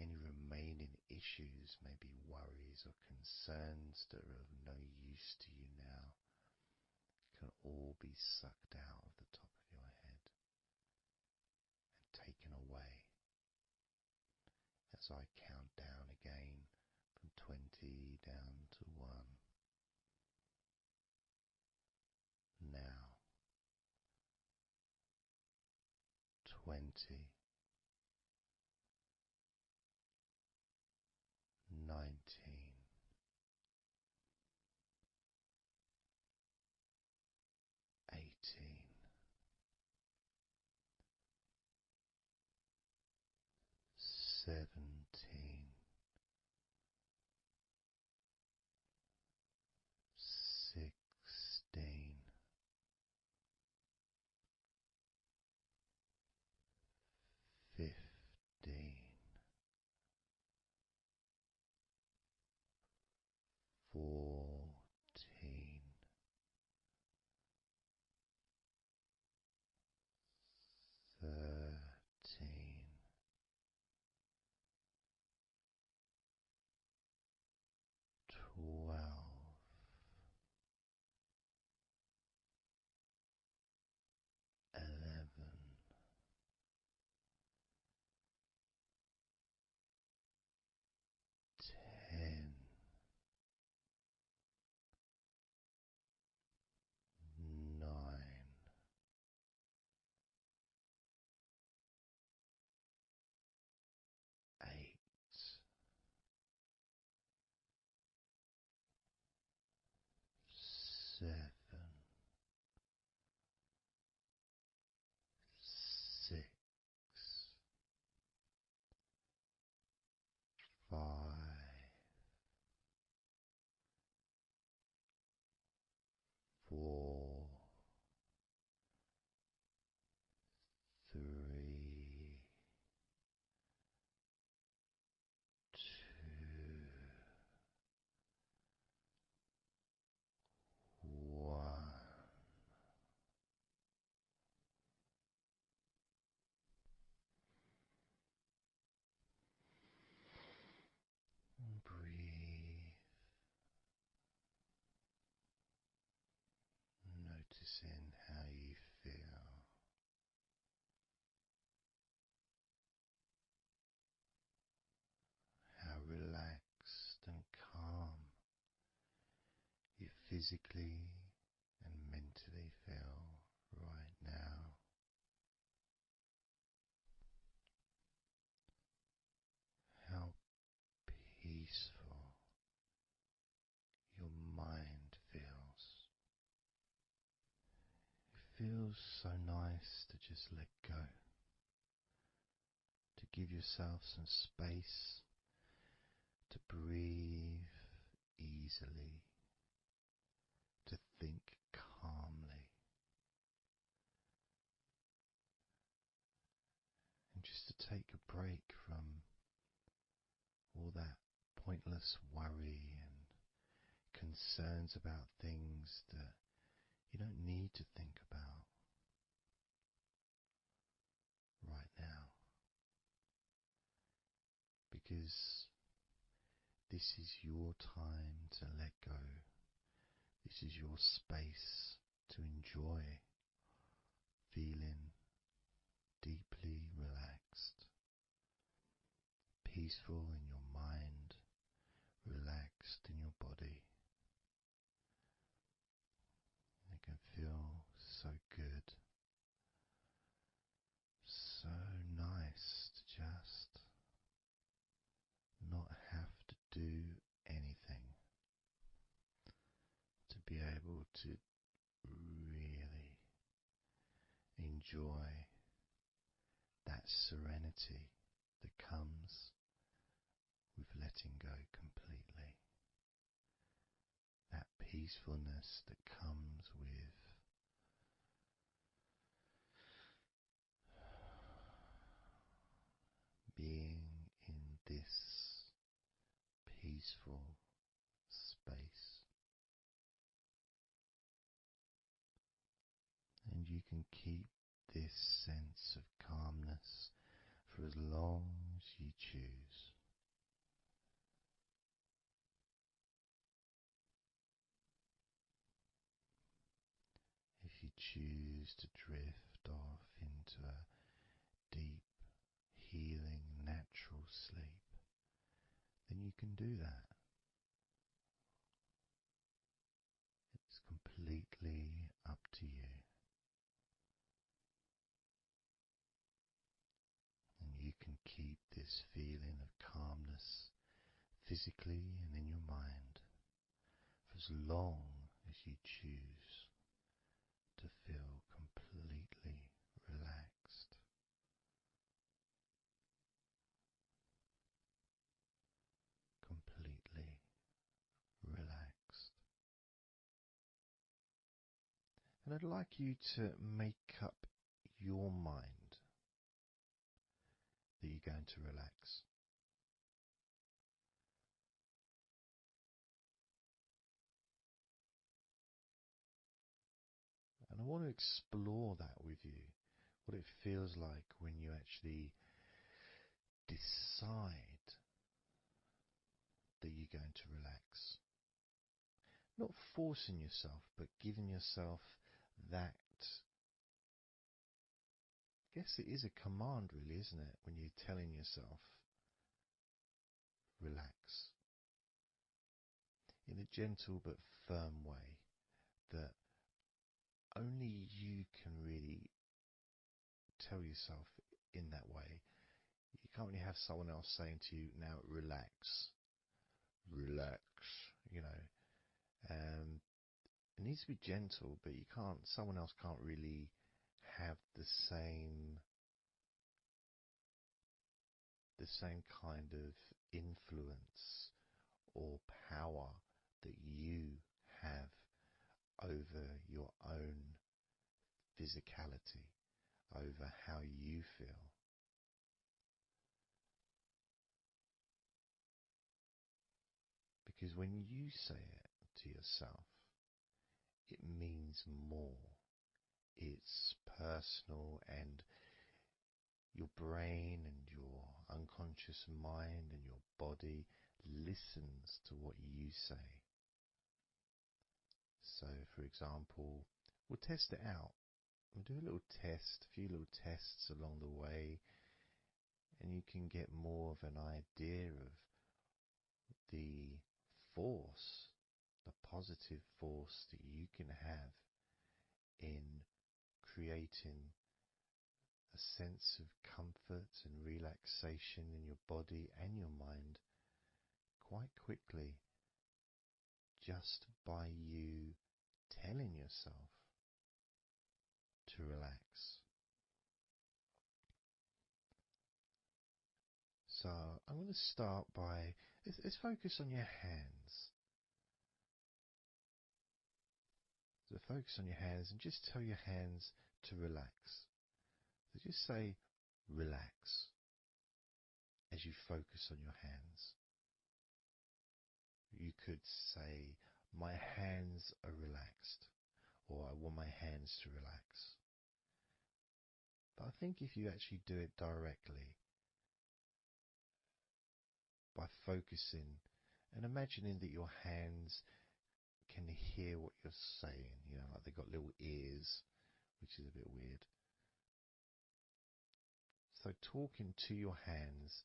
any remaining issues, maybe worries or concerns that are of no use to you now, can all be sucked out of the top of your head and taken away. As I count down again from 20 down to 1. Now 20, 19, 18, 17, 16, 15, 14, 13, 12, 11, 10, 9, 8, physically and mentally feel right now. How peaceful your mind feels. It feels so nice to just let go, to give yourself some space to breathe easily, to think calmly, and just to take a break from all that pointless worry and concerns about things that you don't need to think about right now, because this is your time to let go. This is your space to enjoy feeling deeply relaxed, peaceful in your mind, relaxed in your body. It can feel so good, so nice to just not have to do anything, to be able to really enjoy that serenity that comes with letting go completely, that peacefulness that comes with being in this peaceful space. And you can keep this sense of calmness for as long as you choose. If you choose to drift off into a deep, healing, natural sleep, then you can do that. It's completely up to you. And you can keep this feeling of calmness physically and in your mind for as long as you choose to feel completely relaxed. Completely relaxed. And I'd like you to make up your mind that you're going to relax. And I want to explore that with you, what it feels like when you actually decide that you're going to relax. Not forcing yourself, but giving yourself that. I guess it is a command, really, isn't it? When you're telling yourself, relax. In a gentle but firm way that only you can really tell yourself in that way. You can't really have someone else saying to you, now relax, relax, you know. It needs to be gentle, but someone else can't really have the same kind of influence or power that you have over your own physicality, over how you feel. Because when you say it to yourself, it means more. It's personal, and your brain and your unconscious mind and your body listens to what you say. So, for example, we'll test it out. We'll do a little test, a few little tests along the way, and you can get more of an idea of the force, the positive force that you can have in creating a sense of comfort and relaxation in your body and your mind quite quickly, just by you telling yourself to relax. So I'm going to start by, let's focus on your hands. So focus on your hands and just tell your hands to relax. So just say relax as you focus on your hands. You could say, my hands are relaxed, or I want my hands to relax. But I think if you actually do it directly, by focusing and imagining that your hands can hear what you're saying, like they've got little ears, which is a bit weird. So talking to your hands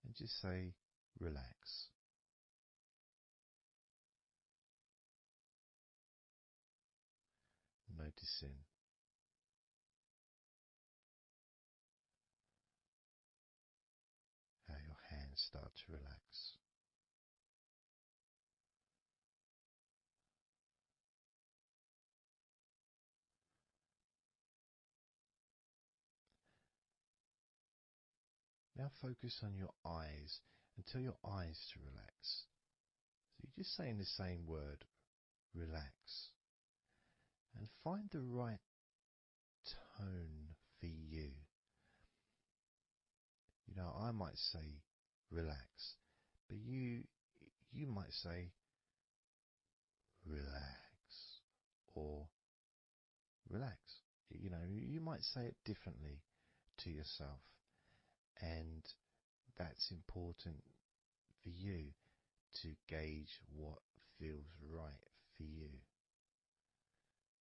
and just say, relax. Noticing how your hands start to relax. Now focus on your eyes and tell your eyes to relax. So you're just saying the same word, relax. And find the right tone for you. I might say relax, but you might say relax or relax. You might say it differently to yourself, and that's important for you to gauge what feels right for you.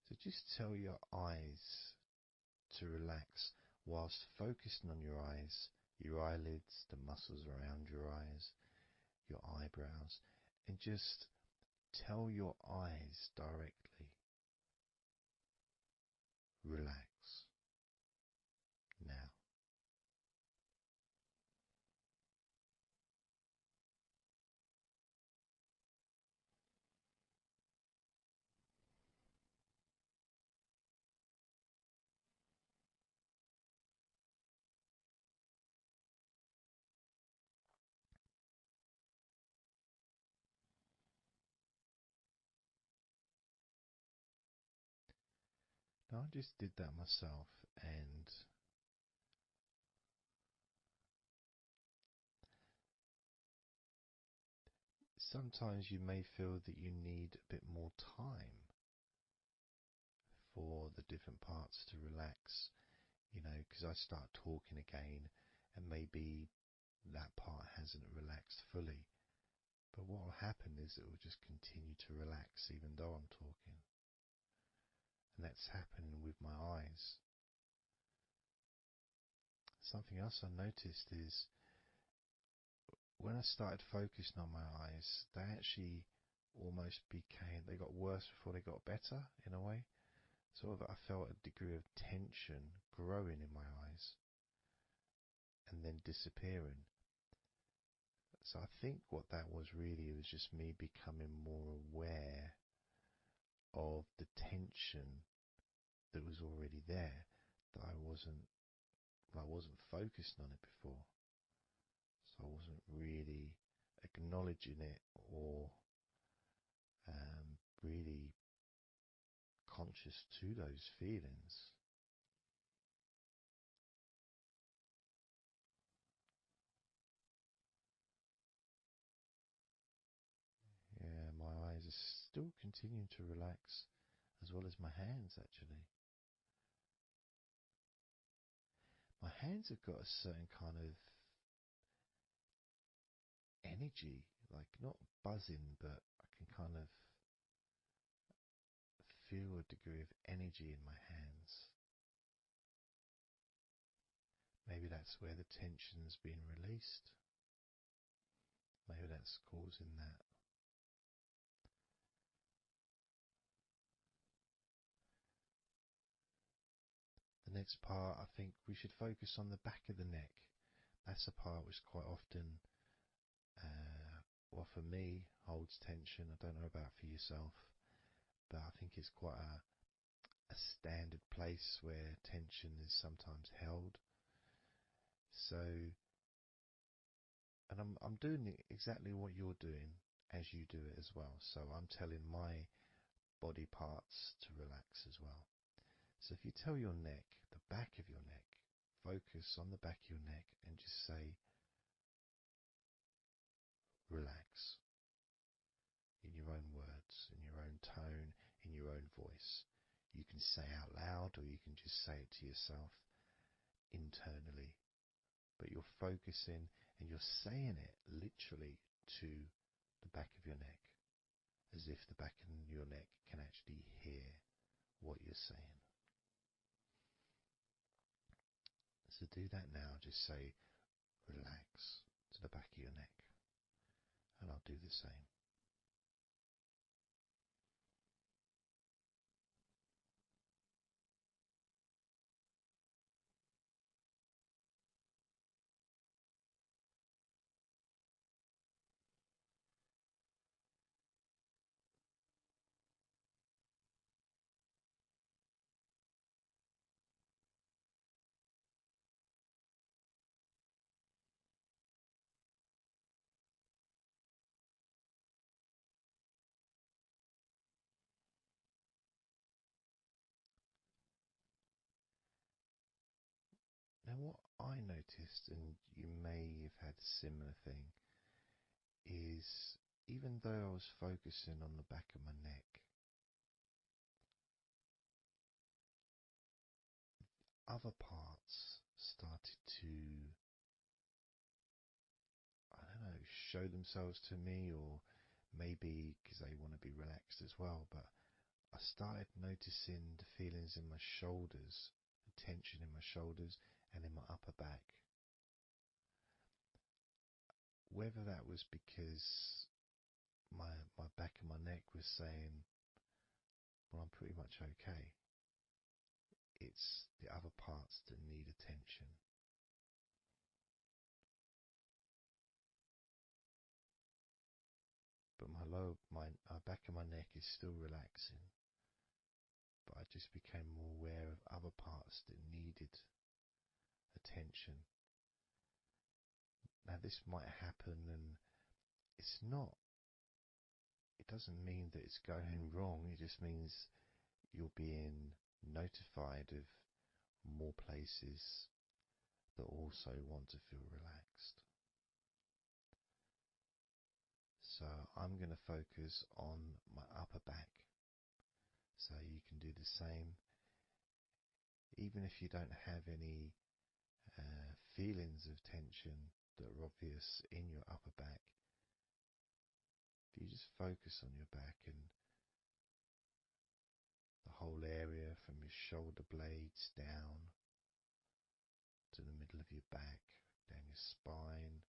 So just tell your eyes to relax whilst focusing on your eyes, your eyelids, the muscles around your eyes, your eyebrows, and just tell your eyes directly, relax now. Now I just did that myself, and sometimes you may feel that you need a bit more time for the different parts to relax, because I start talking again and maybe that part hasn't relaxed fully. But what will happen is it will just continue to relax even though I'm talking. And that's happening with my eyes. Something else I noticed is when I started focusing on my eyes, they actually they got worse before they got better in a way. Sort of, I felt a degree of tension growing in my eyes and then disappearing. So I think what that was really was just me becoming more aware of the tension that was already there, that I wasn't focused on it before. So I wasn't really acknowledging it or really conscious to those feelings. Yeah, my eyes are still continuing to relax, as well as my hands actually. My hands have got a certain kind of energy, like not buzzing, but I can kind of feel a degree of energy in my hands. Maybe that's where the tension's been released. Maybe that's causing that. next part, I think we should focus on the back of the neck. That's a part which quite often, well, for me, holds tension. I don't know about for yourself, but I think it's quite a standard place where tension is sometimes held. So, and I'm doing exactly what you're doing as you do it as well. So I'm telling my body parts to relax as well. So if you tell your neck, the back of your neck, focus on the back of your neck and just say, relax, in your own words, in your own tone, in your own voice. You can say out loud or you can just say it to yourself internally. But you're focusing and you're saying it literally to the back of your neck, as if the back of your neck can actually hear what you're saying. So do that now. Just say relax to the back of your neck, and I'll do the same. Now what I noticed, and you may have had a similar thing, is even though I was focusing on the back of my neck, other parts started to, I don't know, show themselves to me, or maybe because they want to be relaxed as well, but I started noticing the feelings in my shoulders, the tension in my shoulders and in my upper back. Whether that was because my back of my neck was saying, well, I'm pretty much okay. It's the other parts that need attention. But my back of my neck is still relaxing. But I just became more aware of other parts that needed attention. Now this might happen, and it's not. It doesn't mean that it's going wrong. It just means you're being notified of more places that also want to feel relaxed. So I'm going to focus on my upper back. So you can do the same. Even if you don't have any feelings of tension that are obvious in your upper back, if you just focus on your back and the whole area from your shoulder blades down to the middle of your back, down your spine.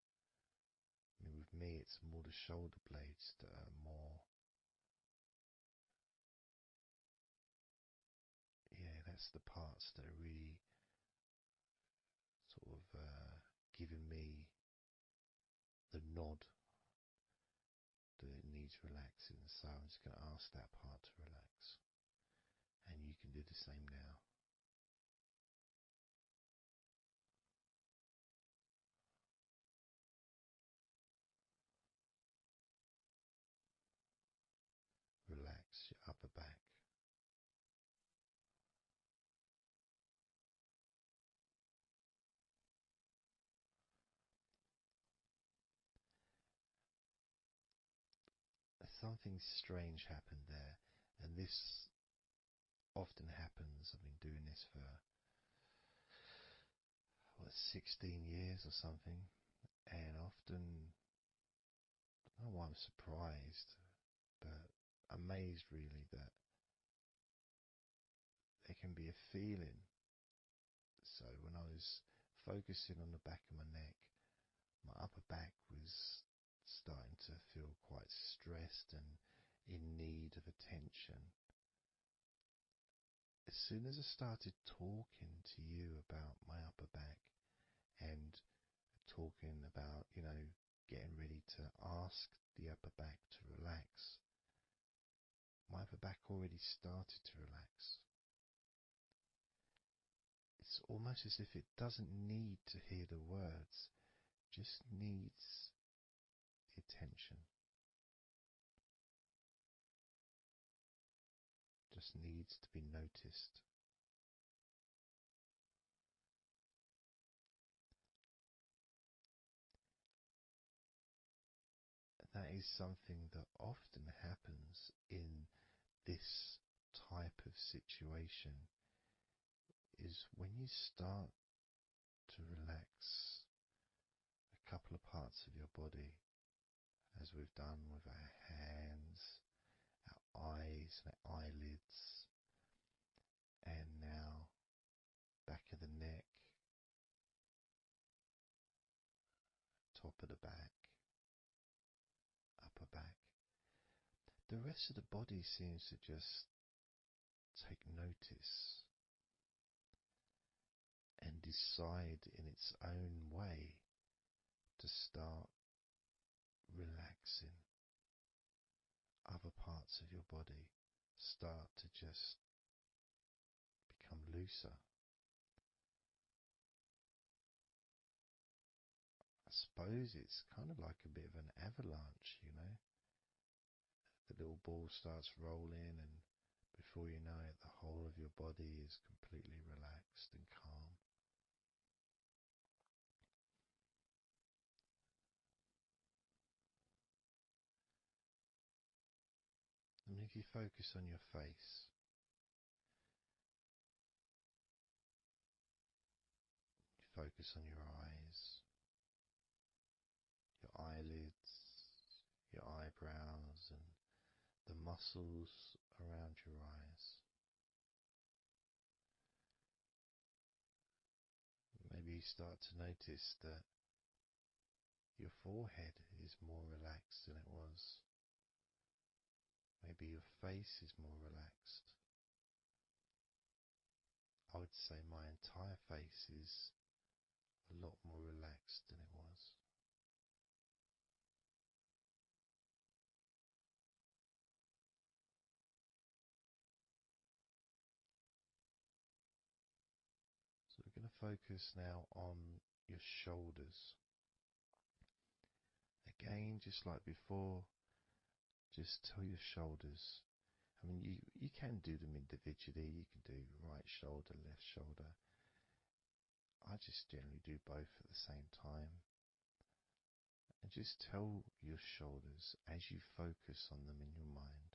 I mean, with me, it's more the shoulder blades that are more, yeah, that's the parts that are really sort of giving me the nod that it needs relaxing. So I'm just going to ask that part to relax. And you can do the same now. Relax your upper back. Something strange happened there, and this often happens. I've been doing this for 16 years or something, and often, I don't know why I'm surprised, but amazed really that there can be a feeling. So when I was focusing on the back of my neck, my upper back was starting to feel quite stressed and in need of attention. As soon as I started talking to you about my upper back and talking about, getting ready to ask the upper back to relax, my upper back already started to relax. It's almost as if it doesn't need to hear the words, just needs the attention. Just needs to be noticed. That is something that often happens in this type of situation, is when you start to relax a couple of parts of your body, as we've done with our hands, our eyes and our eyelids, and now back of the neck, top of the back, upper back. The rest of the body seems to just take notice and decide in its own way to start relaxing. Other parts of your body start to just become looser. I suppose it's kind of like a bit of an avalanche, The little ball starts rolling, and before you know it, the whole of your body is completely relaxed and calm. And if you focus on your face, you focus on your eyes, your eyelids, your eyebrows, and the muscles around your eyes. Maybe you start to notice that your forehead is more relaxed than it was. Maybe your face is more relaxed. I would say my entire face is a lot more relaxed than it was. So we're going to focus now on your shoulders. Again, just like before, just tell your shoulders. I mean, you can do them individually. You can do right shoulder, left shoulder. I just generally do both at the same time. And just tell your shoulders as you focus on them in your mind.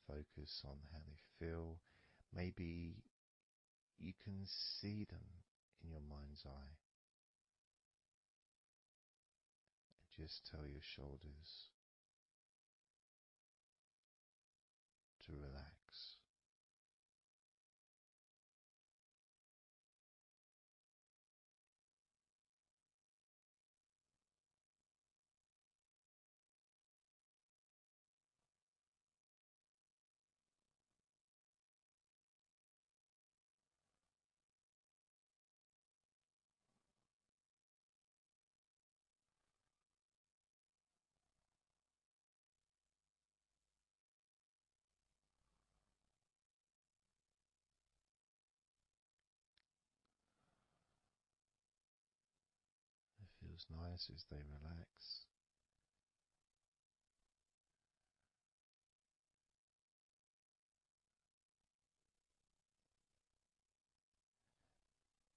Focus on how they feel. Maybe you can see them in your mind's eye. And just tell your shoulders to relax. It feels nice as they relax.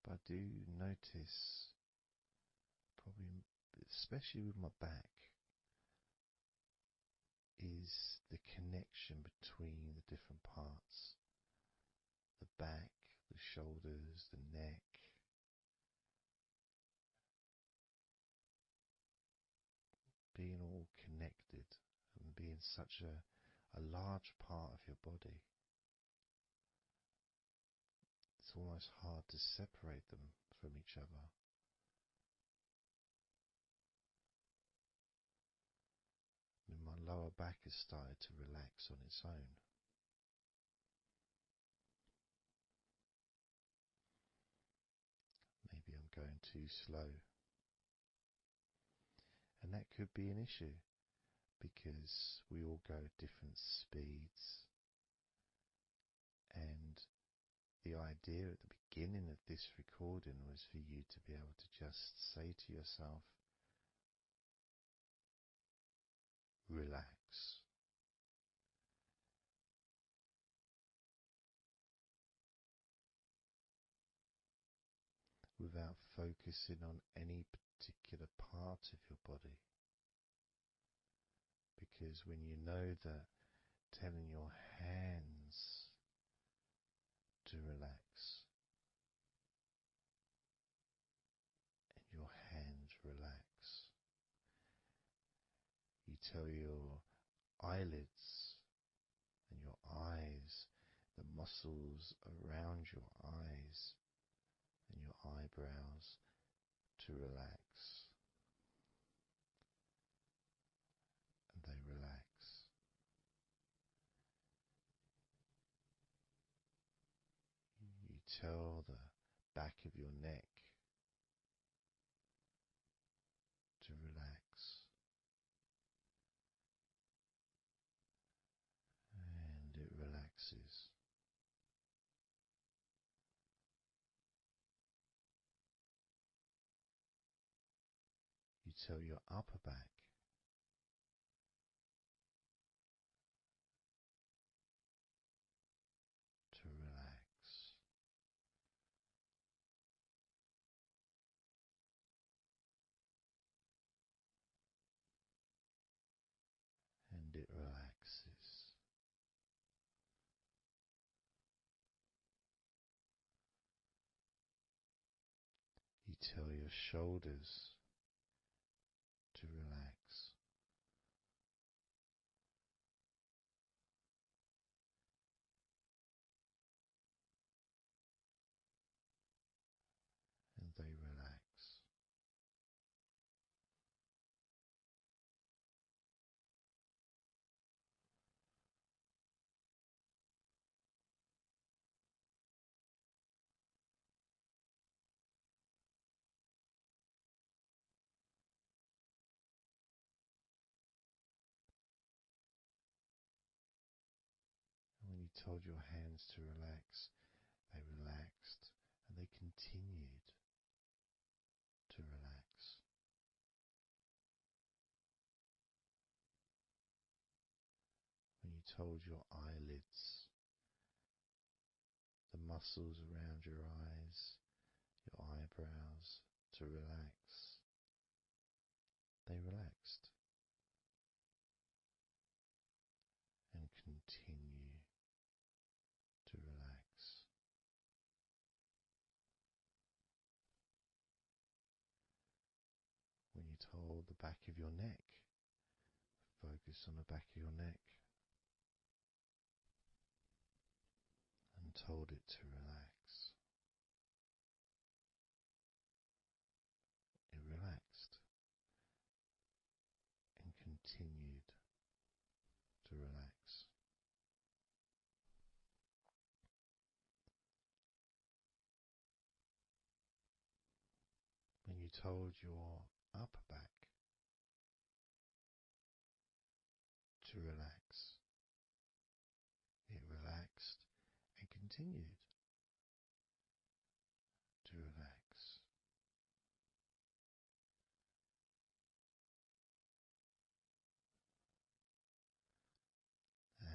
But I do notice, probably especially with my back, is the connection between the different parts. The back, the shoulders, the neck. Being all connected and being such a large part of your body. It's almost hard to separate them from each other. And my lower back has started to relax on its own. too slow. And that could be an issue because we all go at different speeds. And the idea at the beginning of this recording was for you to be able to just say to yourself, relax. Without focusing on any particular part of your body. Because when you know that telling your hands to relax and your hands relax, you tell your eyelids and your eyes, the muscles around your eyes and your eyebrows to relax, and they relax. You tell the back of your neck to relax, and it relaxes. You tell your upper back to relax, and it relaxes. You tell your shoulders to relax, and they relax. And when you told your hands to relax, they relaxed, and they continued to relax. When you told your eyelids, the muscles around your eyes, your eyebrows to relax, they relaxed and continue to relax. When you told the back of your neck, focus on the back of your neck, and told it to relax. It relaxed and continued to relax. When you told your upper back to relax, it relaxed and continued to relax.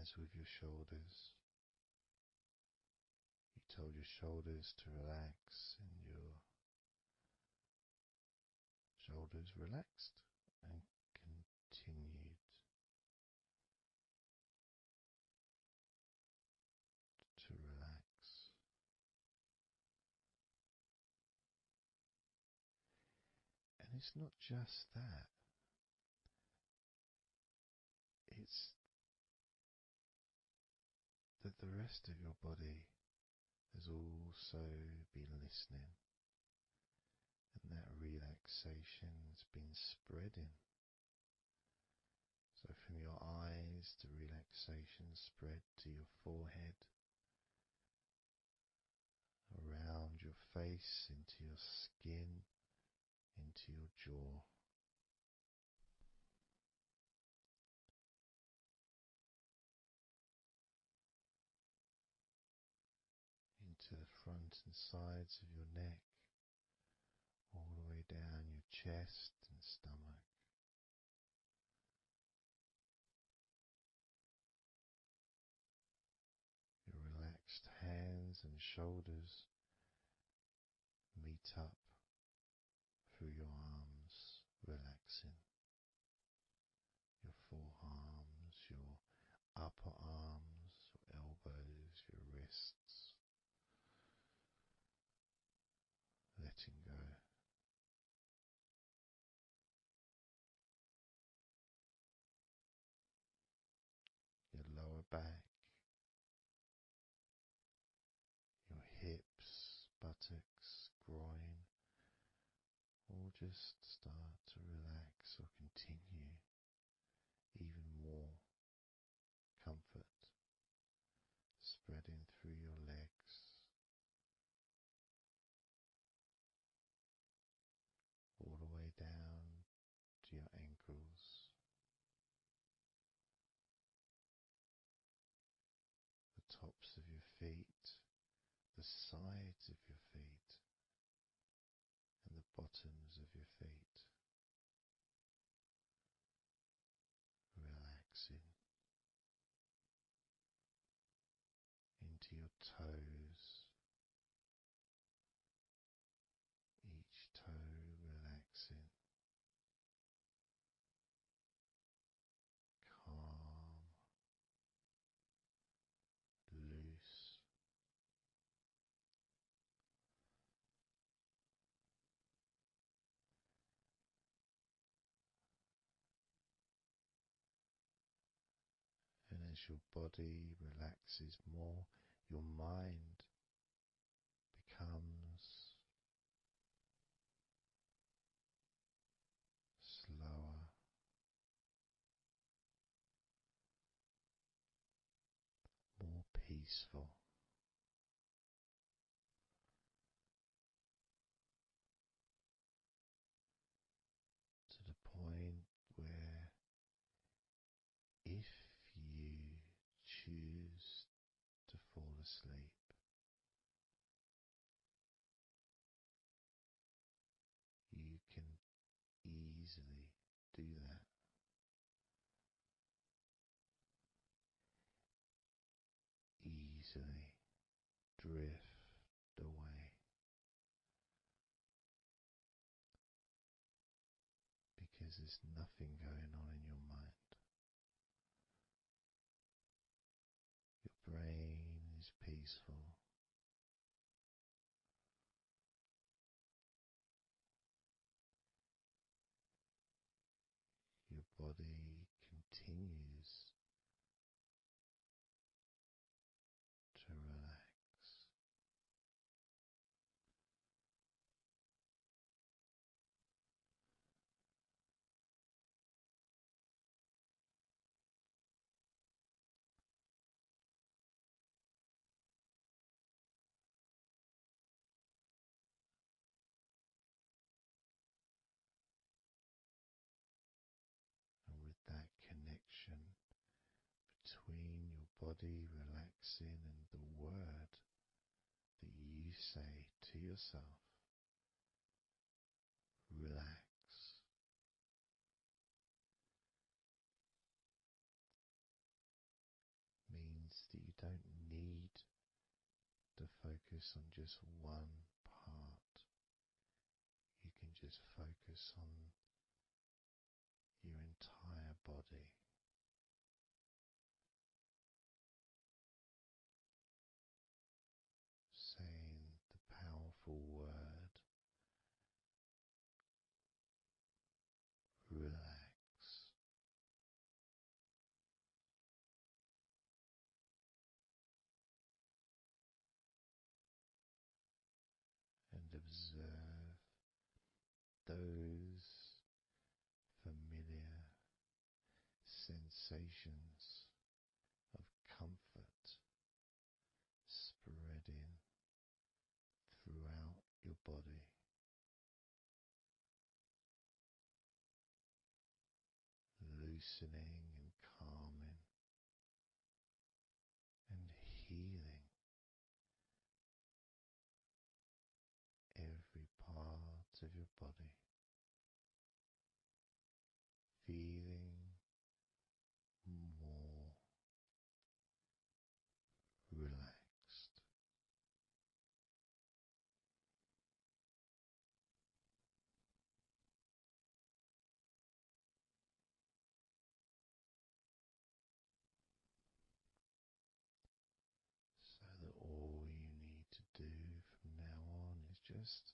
As with your shoulders, you told your shoulders to relax, and your shoulders relaxed and continued to relax. And it's not just that, it's that the rest of your body has also been listening, and that relaxation has been spreading. So from your eyes, the relaxation spread to your forehead, around your face, into your skin, into your jaw, into the front and sides of your neck, all the way down your chest and stomach. Your relaxed hands and shoulders meet up through your arms, relaxing your forearms, your upper arms, your elbows, your wrists, letting go. Your lower back, your hips, buttocks, groin, all just start to relax or continue. Even more comfort spreading through your legs, all the way down to your ankles, the tops of your feet, the sides of your feet, and the bottoms of your feet. Relaxing into your toes, each toe relaxing, calm, loose. And as your body relaxes more, your mind becomes slower, more peaceful, to the point where if you choose to fall asleep, you can easily do that. Easily drift away because there's nothing going on in your mind. Your brain is peaceful. Your body continues to relax. And with that connection between your body relaxing and the word that you say to yourself, relax, means that you don't need to focus on just one part. You can just focus on your entire body. Saying the powerful word, relax. And observe those familiar sensations of comfort spreading throughout your body. loosening and calming and healing every part of your body, feeling more relaxed. So that all you need to do from now on is just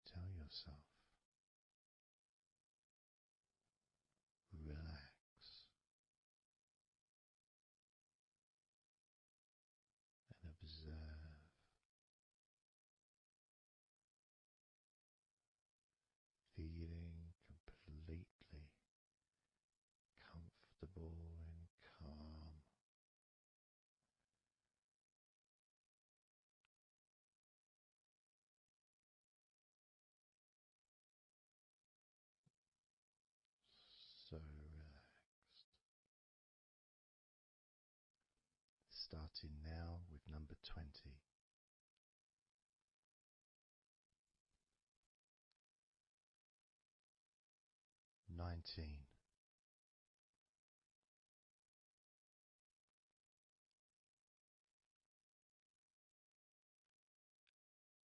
tell yourself, relax, and observe, feeling completely comfortable and calm. So relaxed. Starting now with number 20. 19.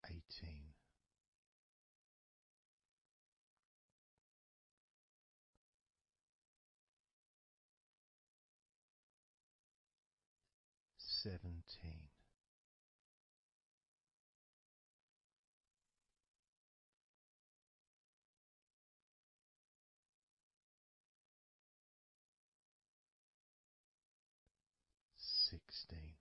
18. 17. 16.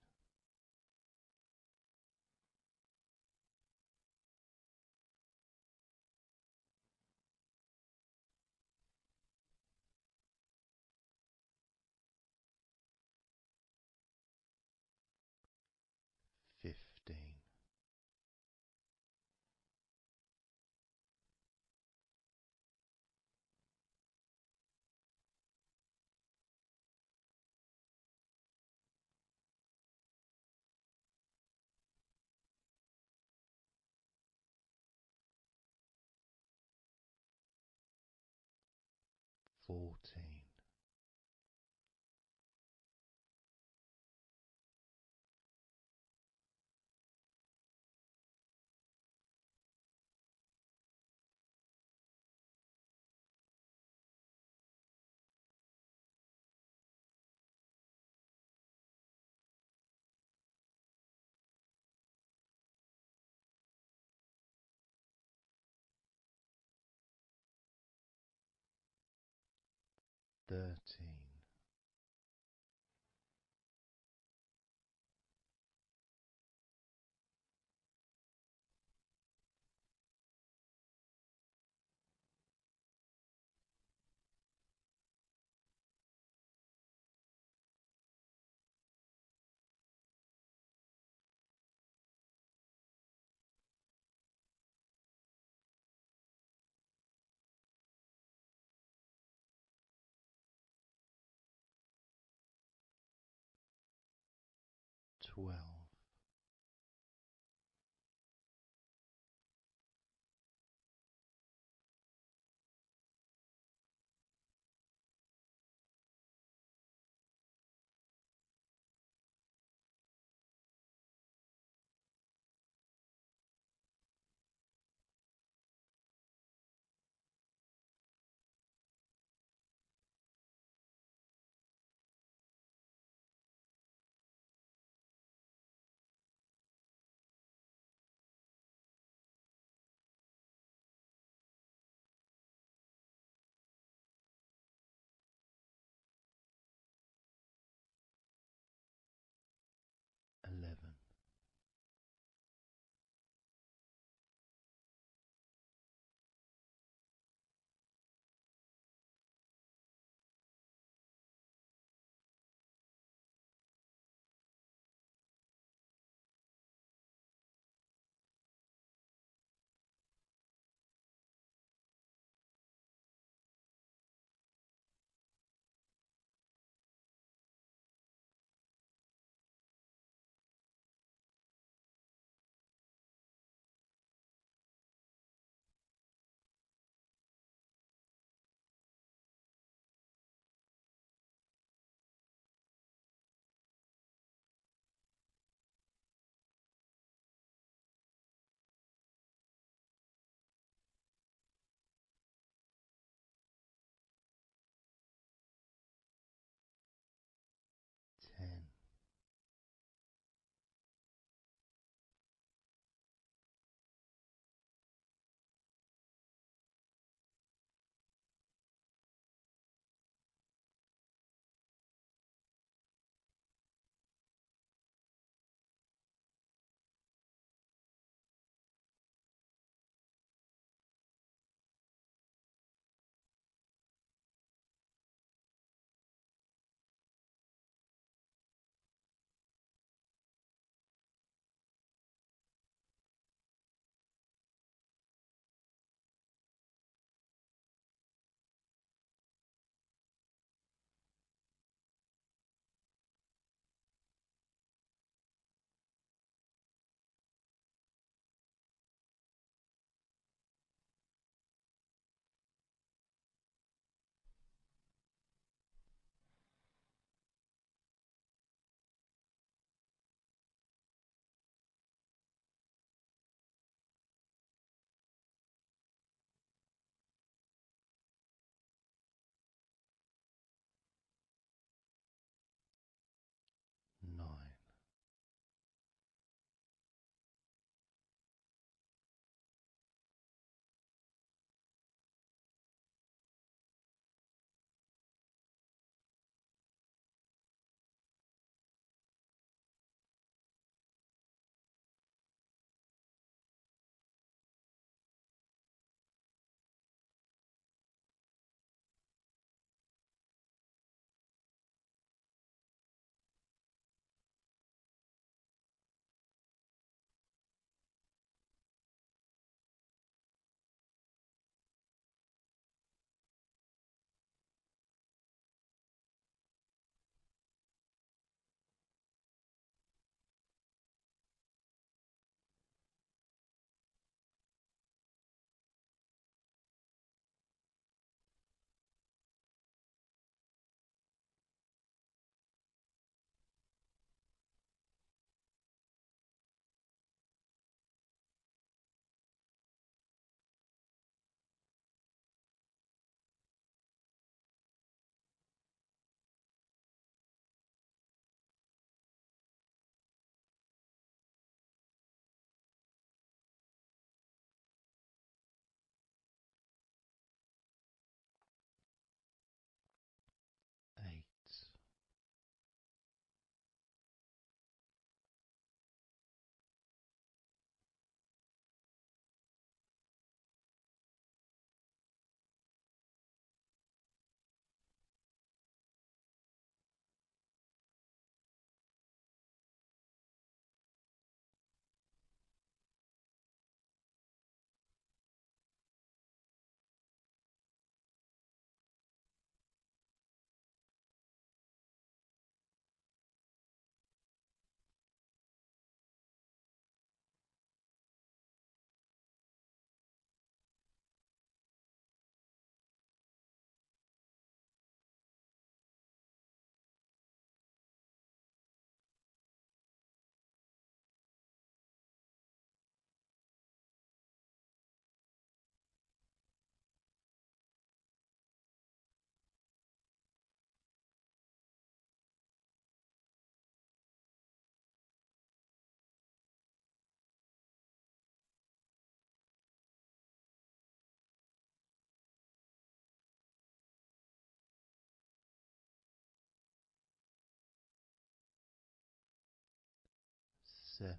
15. 14. 13. Twelve. 7.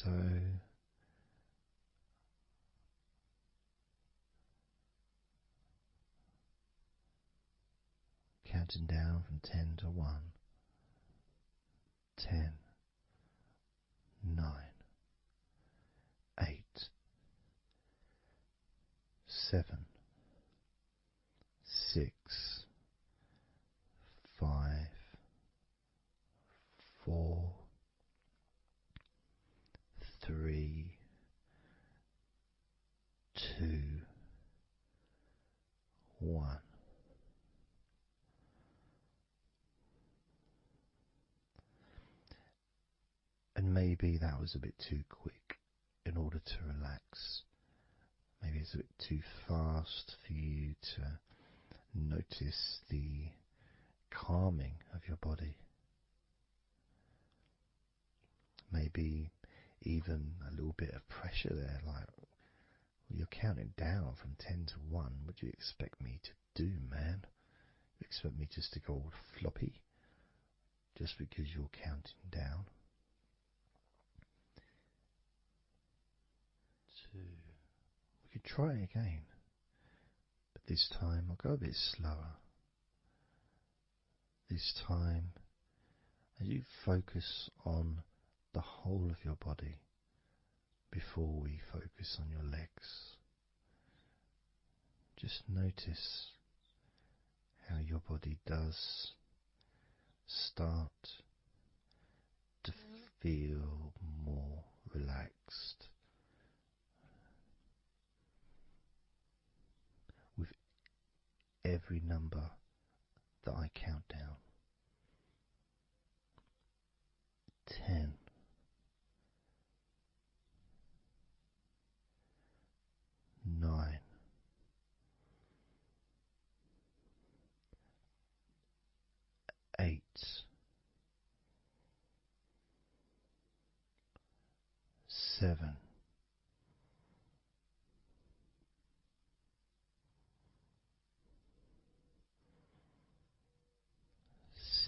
So counting down from 10 to 1. 10, 9, 8, 7, 6, 5, 4, 3, 2, 1. And maybe that was a bit too quick in order to relax. Maybe it's a bit too fast for you to notice the calming of your body. Maybe even a little bit of pressure there, like you're counting down from 10 to 1. What do you expect me to do, man? You expect me just to go all floppy just because you're counting down? 2. We could try again, but this time I'll go a bit slower. This time, as you focus on the whole of your body before we focus on your legs, just notice how your body does start to feel more relaxed with every number that I count down. 10, 9, 8, 7,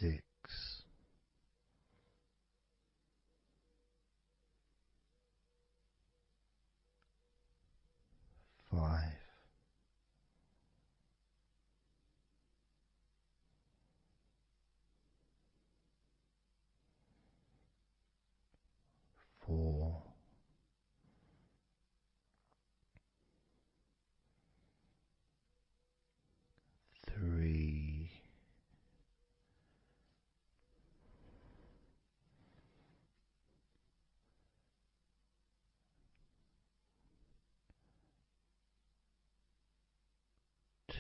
6, 5, 4, 3, 2,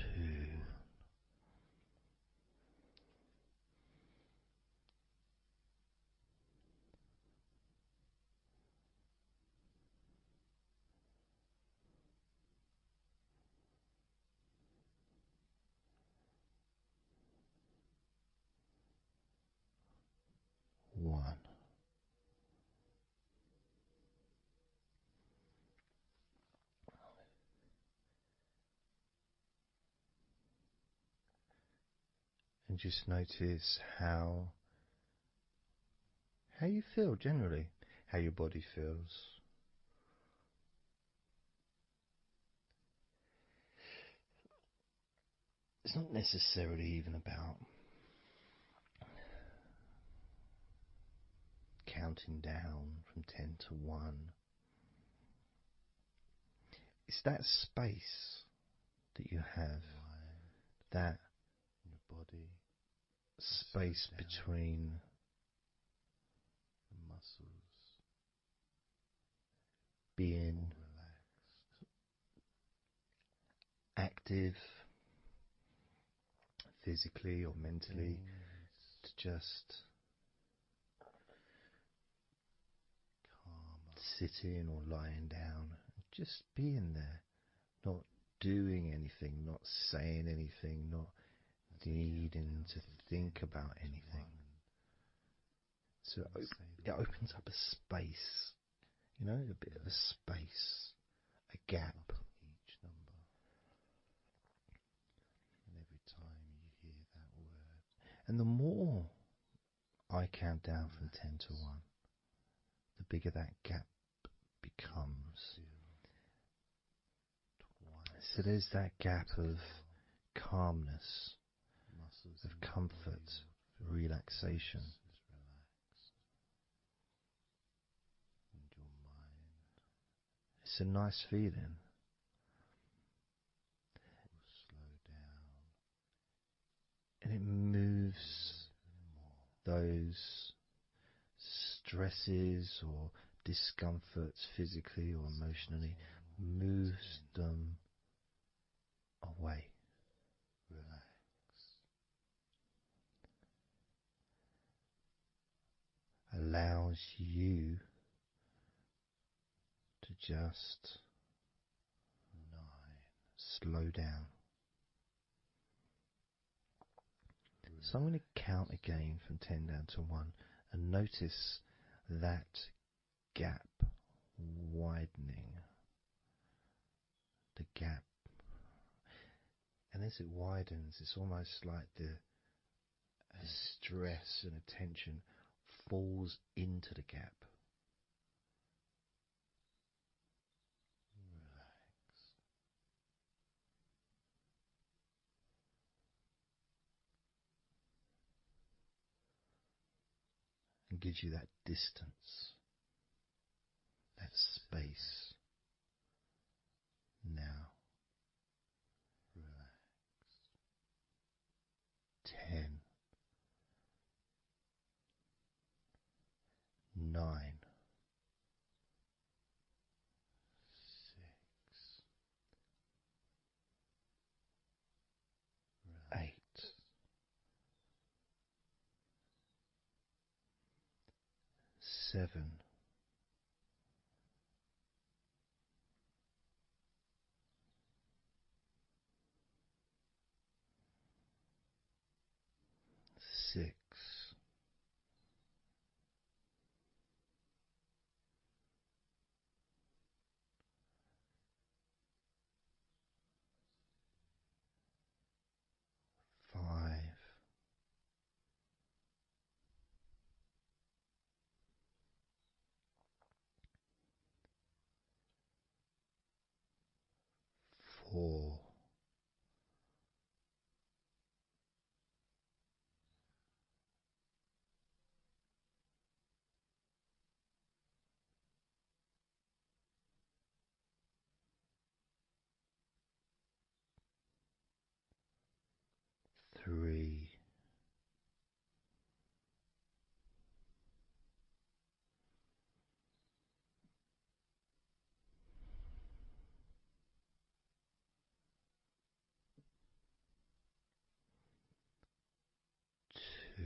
1. And just notice how you feel generally, how your body feels. It's not necessarily even about counting down from 10 to 1. It's that space that you have, that your body, space between the muscles, being active physically or mentally, to just sitting or lying down, just being there, not doing anything, not saying anything, not needing to think about anything. So it opens up a space, a bit of a space, a gap. Each number. And every time you hear that word. And the more I count down from 10 to 1, the bigger that gap becomes. So there's that gap of calmness, of comfort, relaxation. It's a nice feeling. And it moves those stresses or discomforts physically or emotionally, moves them away. Allows you to just slow down. So I'm going to count again from 10 down to 1 and notice that gap widening. The gap. And as it widens, it's almost like the stress and attention falls into the gap. And gives you that distance, that space. Now, relax. 10, 9, 6, 8, 7, 6, 5, 4, 3, 2,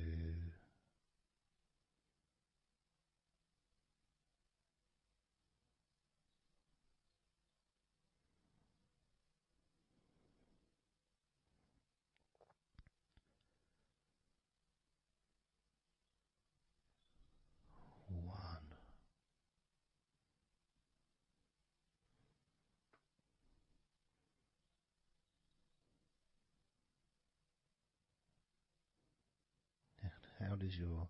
1. How does your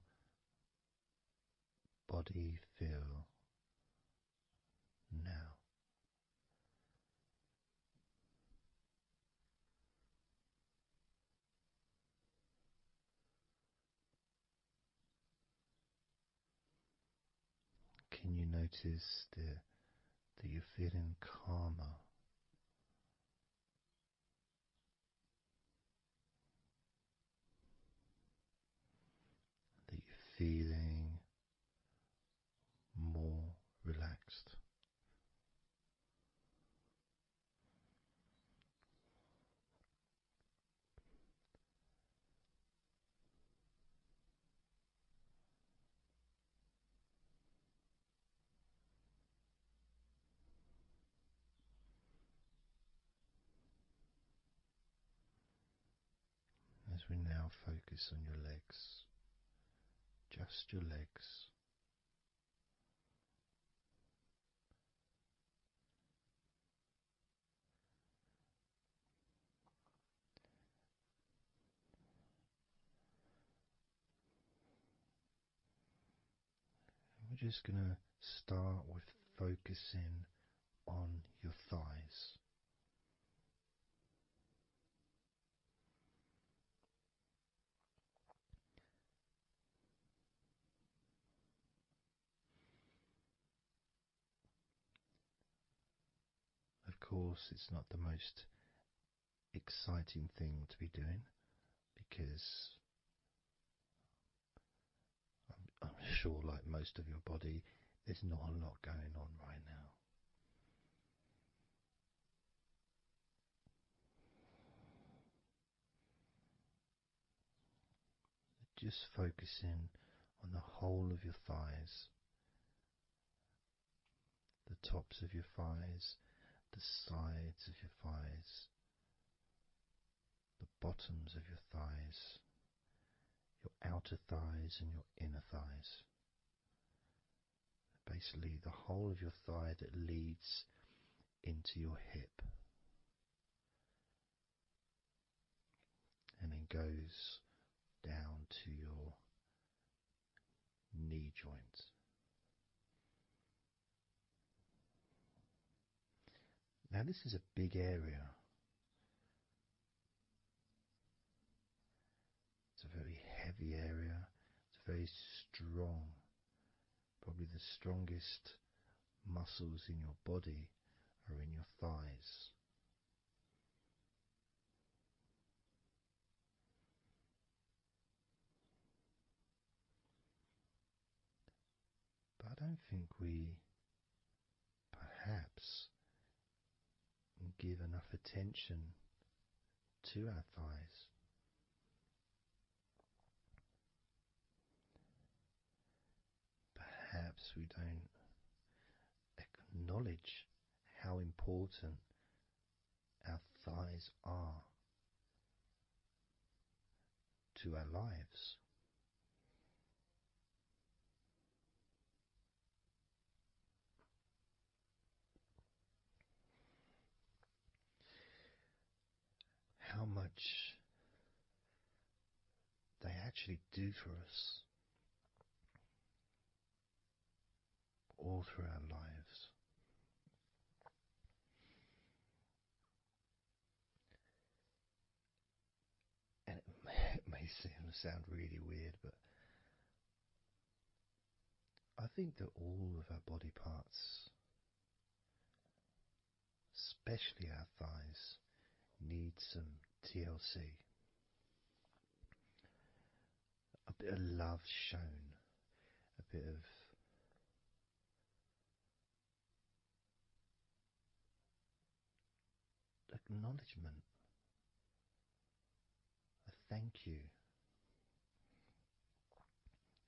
body feel now? Can you notice that you're feeling calmer? That you're feeling more relaxed? As we now focus on your legs, just your legs. We're just going to start with focusing on your thighs. Of course, it's not the most exciting thing to be doing because I'm sure, like most of your body, there's not a lot going on right now. Just focusing on the whole of your thighs, the tops of your thighs, the sides of your thighs, the bottoms of your thighs, your outer thighs and your inner thighs. Basically, the whole of your thigh that leads into your hip and then goes down to your knee joint. Now, this is a big area. It's a very heavy area. It's very strong. Probably the strongest muscles in your body are in your thighs. But I don't think we perhaps give enough attention to our thighs. Perhaps we don't acknowledge how important our thighs are to our lives. How much they actually do for us all through our lives. And it may sound really weird, but I think that all of our body parts, especially our thighs, need some TLC. A bit of love shown, a bit of acknowledgement, a thank you,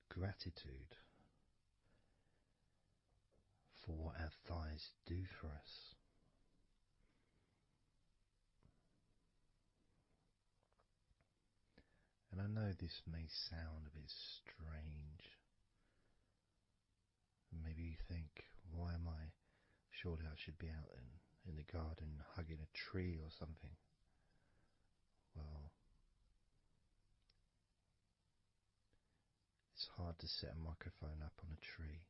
gratitude for what our thighs do for us. And I know this may sound a bit strange. Maybe you think, why am I? Surely I should be out in the garden hugging a tree or something. Well, it's hard to set a microphone up on a tree.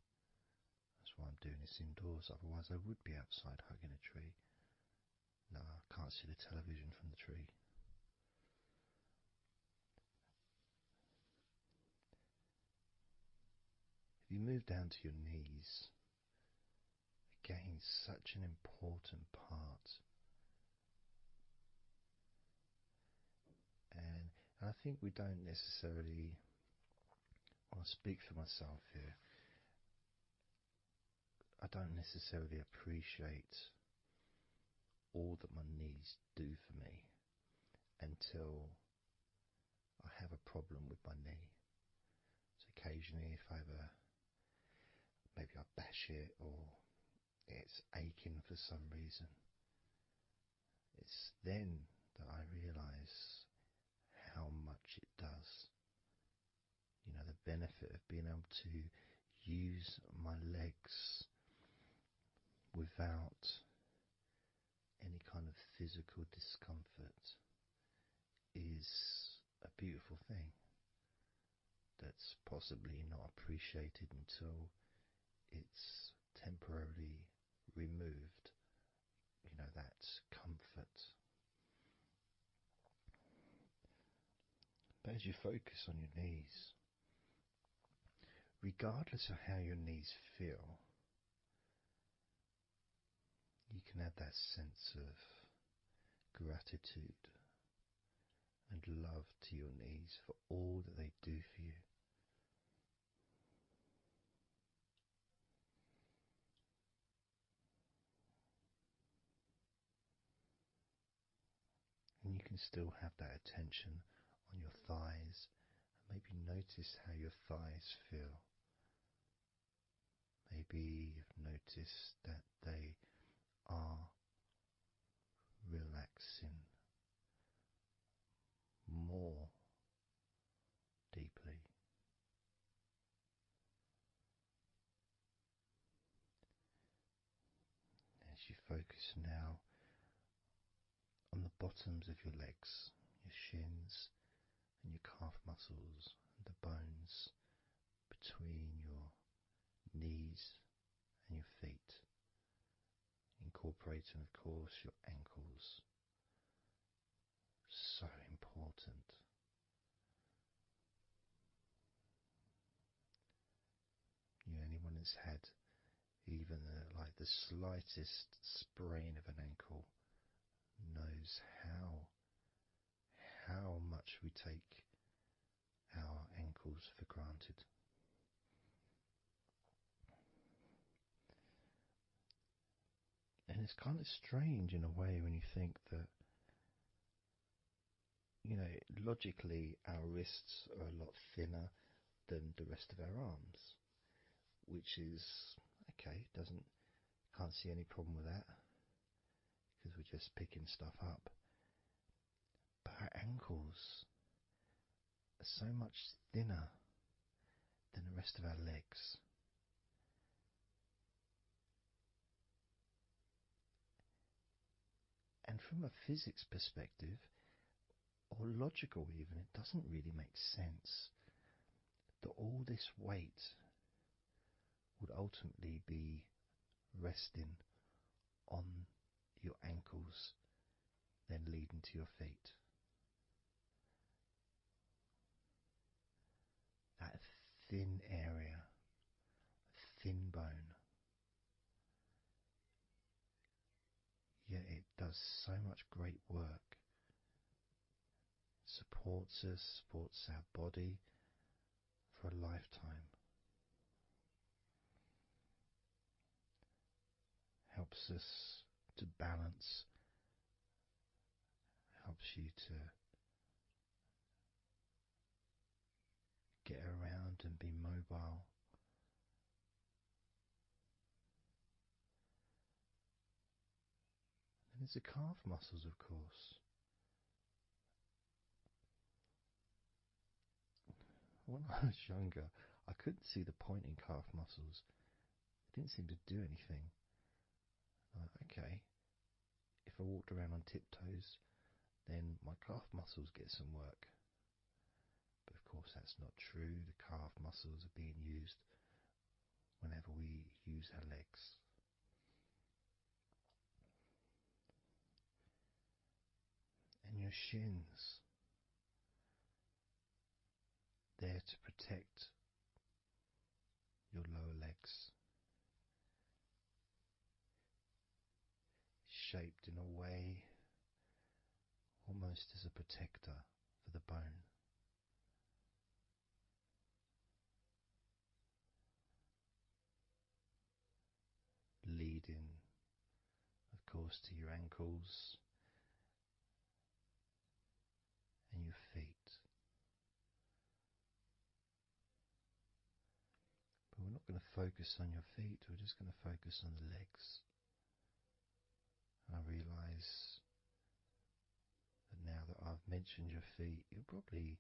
That's why I'm doing this indoors. Otherwise I would be outside hugging a tree. No, I can't see the television from the tree. If you move down to your knees, again, such an important part. And I think we don't necessarily, I'll speak for myself here, I don't necessarily appreciate all that my knees do for me until I have a problem with my knee. So occasionally if maybe I bash it or it's aching for some reason, it's then that I realise how much it does. You know, the benefit of being able to use my legs without any kind of physical discomfort is a beautiful thing that's possibly not appreciated until it's temporarily removed, that comfort. But as you focus on your knees, regardless of how your knees feel, you can add that sense of gratitude and love to your knees for all that they do for you. And you can still have that attention on your thighs, and maybe notice how your thighs feel. Maybe you've noticed that they are relaxing more deeply. As you focus now on the bottoms of your legs, your shins and your calf muscles, and the bones between your knees and your feet, incorporating, of course, your ankles. So important. Anyone that's had even like the slightest sprain of an ankle knows how much we take our ankles for granted. And it's kind of strange in a way when you think that, logically our wrists are a lot thinner than the rest of our arms, which is okay, can't see any problem with that because we're just picking stuff up. But our ankles are so much thinner than the rest of our legs. And from a physics perspective, or logical even, it doesn't really make sense that all this weight would ultimately be resting on your ankles, then leading to your feet. That thin area, thin bone, yet it does so much great work. Supports us, supports our body for a lifetime. Helps us to balance, helps you to get around and be mobile. And there's the calf muscles, of course. When I was younger, I couldn't see the point in calf muscles. It didn't seem to do anything. Okay, if I walked around on tiptoes, then my calf muscles get some work. But of course that's not true. The calf muscles are being used whenever we use our legs. And your shins, there to protect your lower legs, shaped in a way almost as a protector for the bone. Leading, of course, to your ankles and your feet. But we're not going to focus on your feet, we're just going to focus on the legs. And I realise that now that I've mentioned your feet, you're probably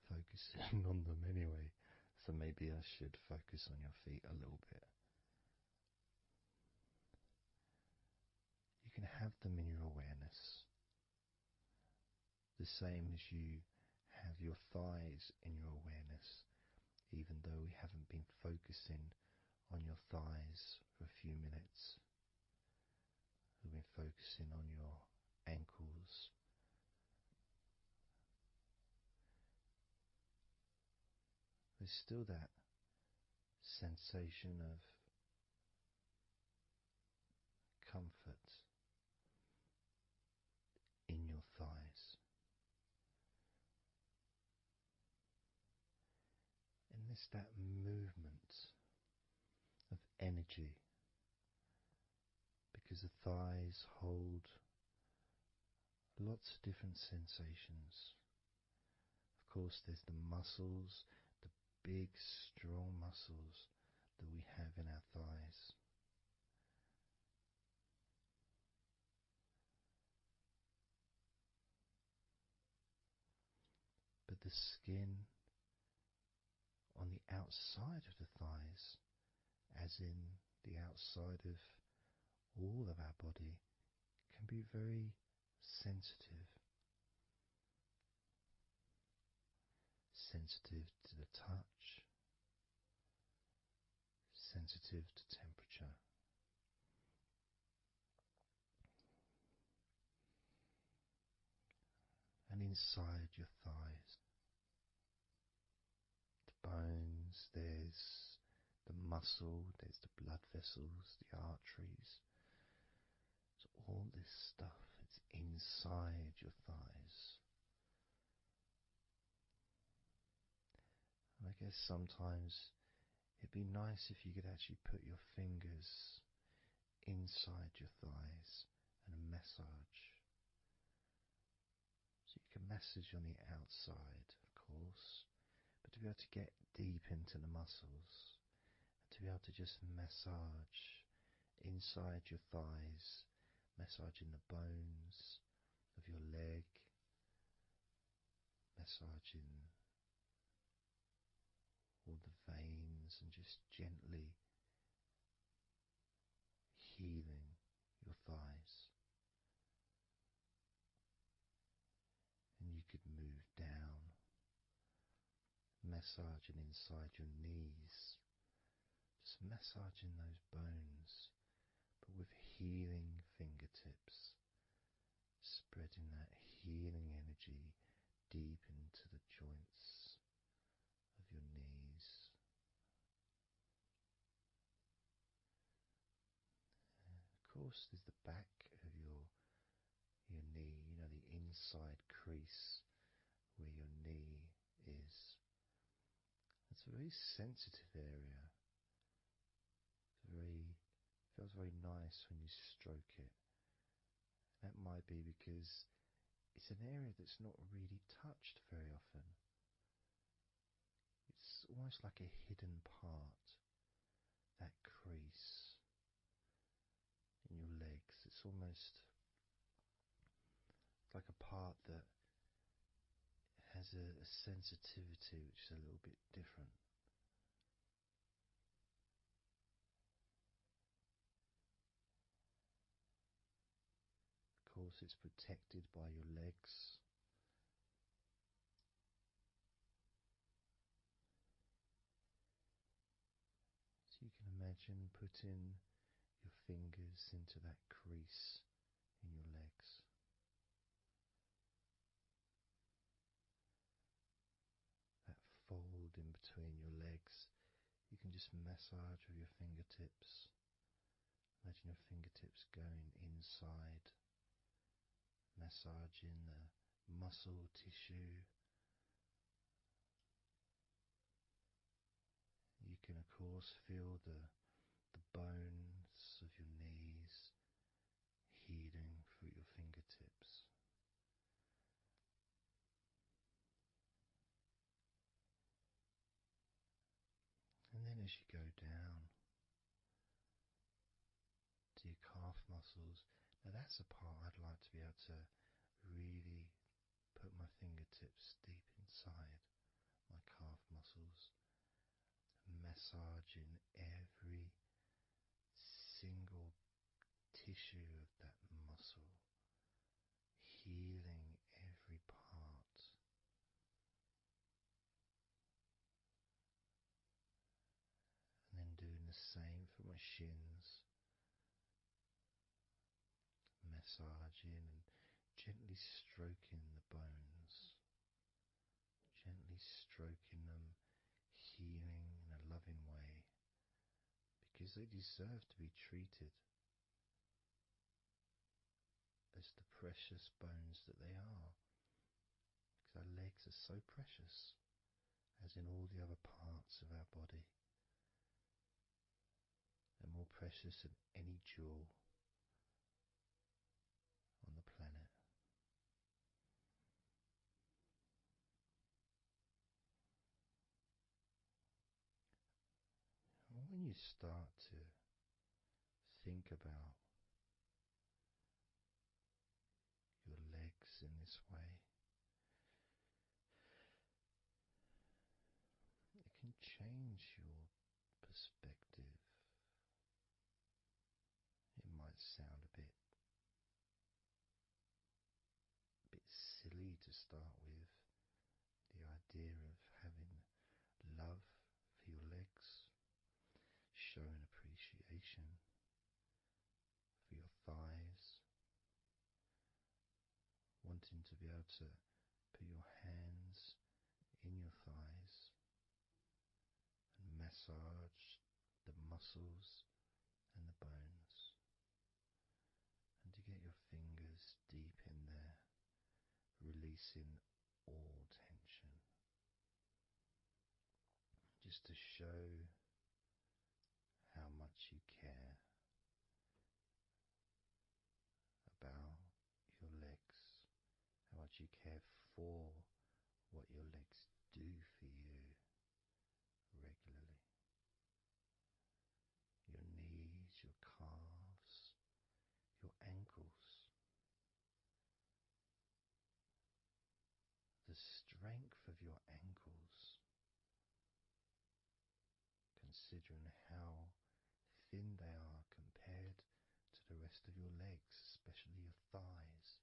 focusing on them anyway. So maybe I should focus on your feet a little bit. You can have them in your awareness, the same as you have your thighs in your awareness, even though we haven't been focusing on your thighs for a few minutes. We've been focusing on your ankles. There's still that sensation of comfort in your thighs. And there's that movement of energy, because the thighs hold lots of different sensations. Of course, there's the muscles, the big, strong muscles that we have in our thighs. But the skin on the outside of the thighs, as in the outside of all of our body, can be very sensitive. Sensitive to the touch, sensitive to temperature. And inside your thighs, the bones, there's the muscle, there's the blood vessels, the arteries. So all this stuff, it's inside your thighs. And I guess sometimes it'd be nice if you could actually put your fingers inside your thighs and massage. So you can massage on the outside, of course, but to be able to get deep into the muscles, and to be able to just massage inside your thighs, massaging the bones of your leg, massaging all the veins, and just gently healing your thighs. And you could move down, massaging inside your knees, just massaging those bones, but with healing fingertips, spreading that healing energy deep into the joints of your knees. Of course, there's the back of your knee, you know, the inside crease where your knee is. It's a very sensitive area. Feels very nice when you stroke it. That might be because it's an area that's not really touched very often. It's almost like a hidden part, that crease in your legs. It's almost like a part that has a sensitivity which is a little bit different. Of course, it's protected by your legs. So you can imagine putting your fingers into that crease in your legs. That fold in between your legs, you can just massage with your fingertips. Imagine your fingertips going inside, massaging the muscle tissue. You can of course feel the bones of your knees healing through your fingertips. And then as you go down to your calf muscles, now that's a part I'd like to be able to really put my fingertips deep inside my calf muscles, massaging every single tissue of that muscle, healing every part. And then doing the the same for my shins, massaging and gently stroking the bones, gently stroking them, healing in a loving way, because they deserve to be treated as the precious bones that they are. Because our legs are so precious, as in all the other parts of our body. They're more precious than any jewel on the planet. And when you start to think about your legs in this way, it can change your perspective. It might sound a bit silly to start with, the idea of having love for your legs, showing appreciation for your thighs, wanting to be able to put your hands in your thighs and massage the muscles and the bones, and to get your fingers deep in there, releasing all tension, just to show how much you care about your legs, how much you care for what your legs do for you regularly. Your knees, your calves, your ankles, the strength of your ankles, considering how thin they are compared to the rest of your legs, especially your thighs.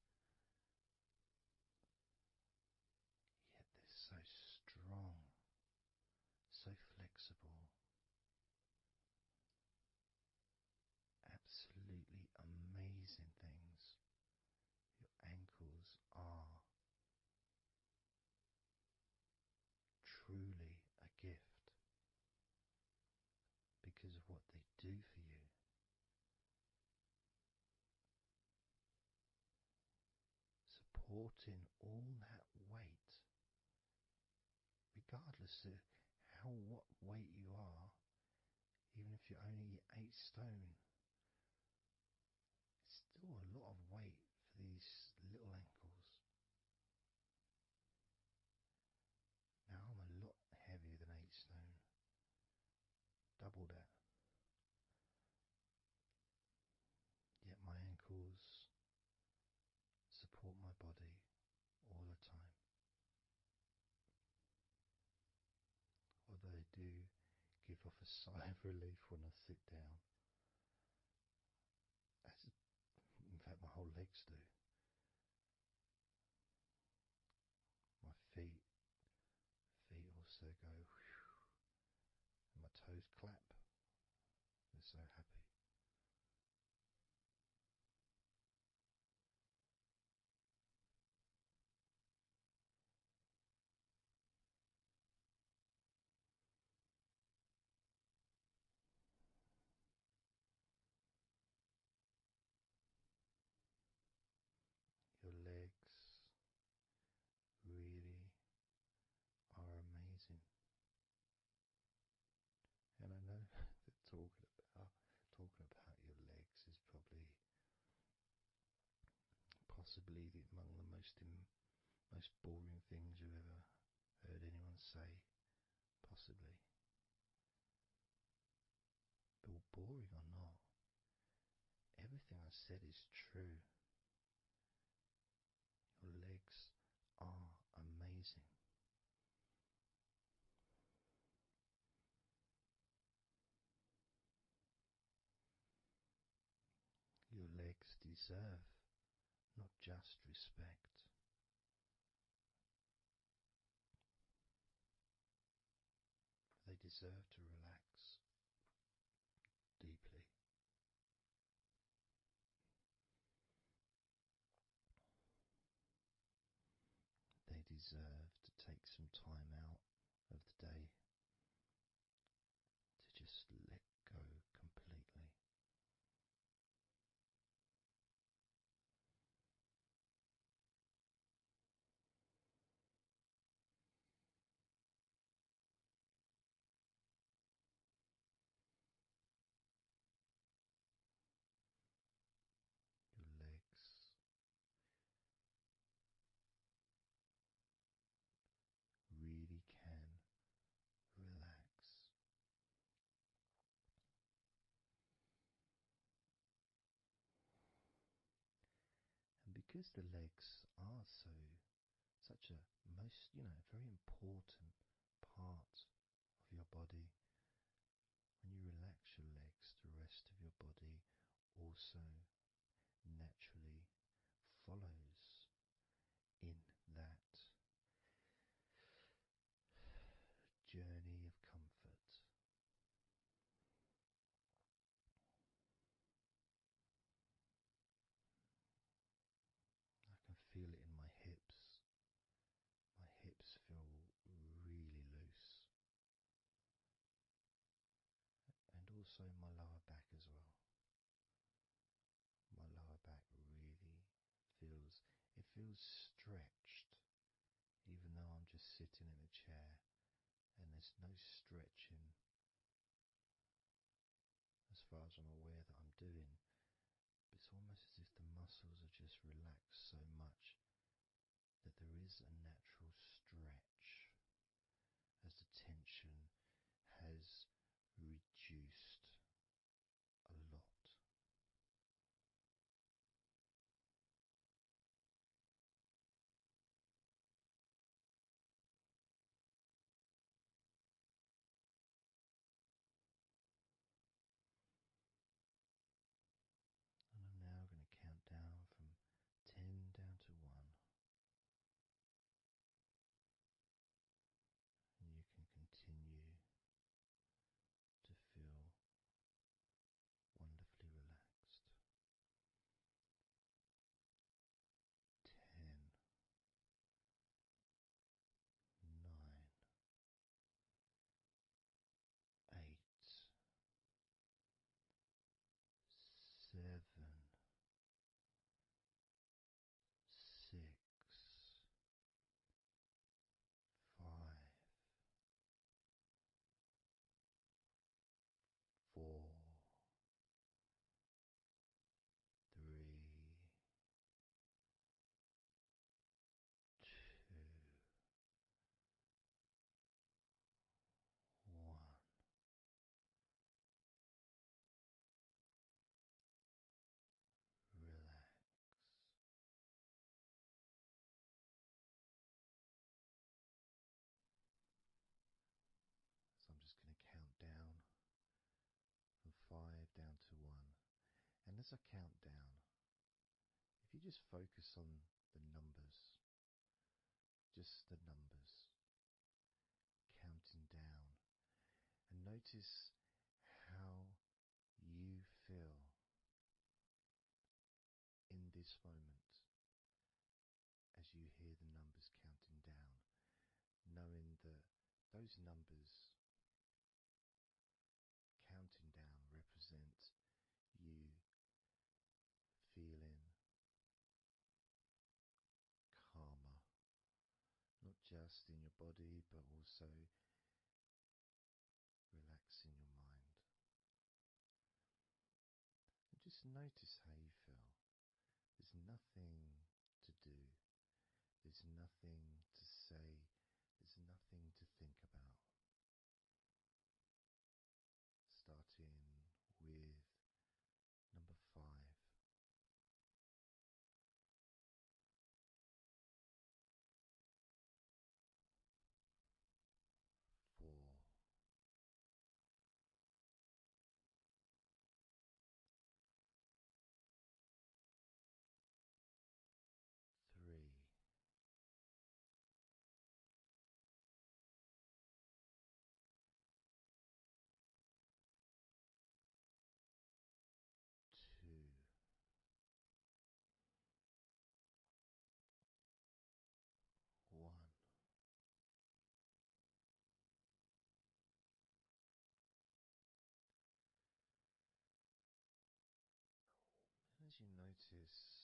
Yet they're so strong, so flexible. Absolutely amazing things your ankles are. Truly a gift because of what they do for you. Supporting all that weight, regardless of what weight you are, even if you're only 8 stone, it's still a lot of weight for these little ankles. Now I'm a lot heavier than 8 stone, double that. Yet my ankles support my body all the time. Although they do give off a sigh of relief when I sit down. As, in fact, my whole legs do. My feet also go whew, and my toes clap. They're so happy. Your legs really are amazing. And I know that talking about your legs is possibly among the most boring things you've ever heard anyone say, possibly. But boring or not, everything I said is true. Your legs are amazing. Your legs deserve not just respect, they deserve to relax. deserve to take some time out of the day to just let go completely. Your legs really can relax. And because the legs are such a very important part of your body, when you relax your legs, the rest of your body also naturally follows in that journey of comfort. I can feel it in my hips. My hips feel really loose. And also my lower back as well. My lower back really feels stretched, even though I'm just sitting in a chair and there's no stretching as far as I'm aware that I'm doing. But it's almost as if the muscles are just relaxed so much that there is a natural stretch as the tension has reduced a lot. And I'm now going to count down from 10 down to 1. And you can continue to feel wonderfully relaxed. 10, 9, 8, 7, 6, 5, 4, 3, 2, 1. Relax. So I'm just going to count down from 5 down to 1. And as I count down, if you just focus on the numbers, just the numbers, counting down, and notice how you feel in this moment as you hear the numbers counting down, knowing that those numbers counting down represent you feeling calmer, not just in your body but also relaxing your mind. And just notice how you feel. There's nothing to do, there's nothing to say, there's nothing to think about. Starting with number 5. 4, 3, notice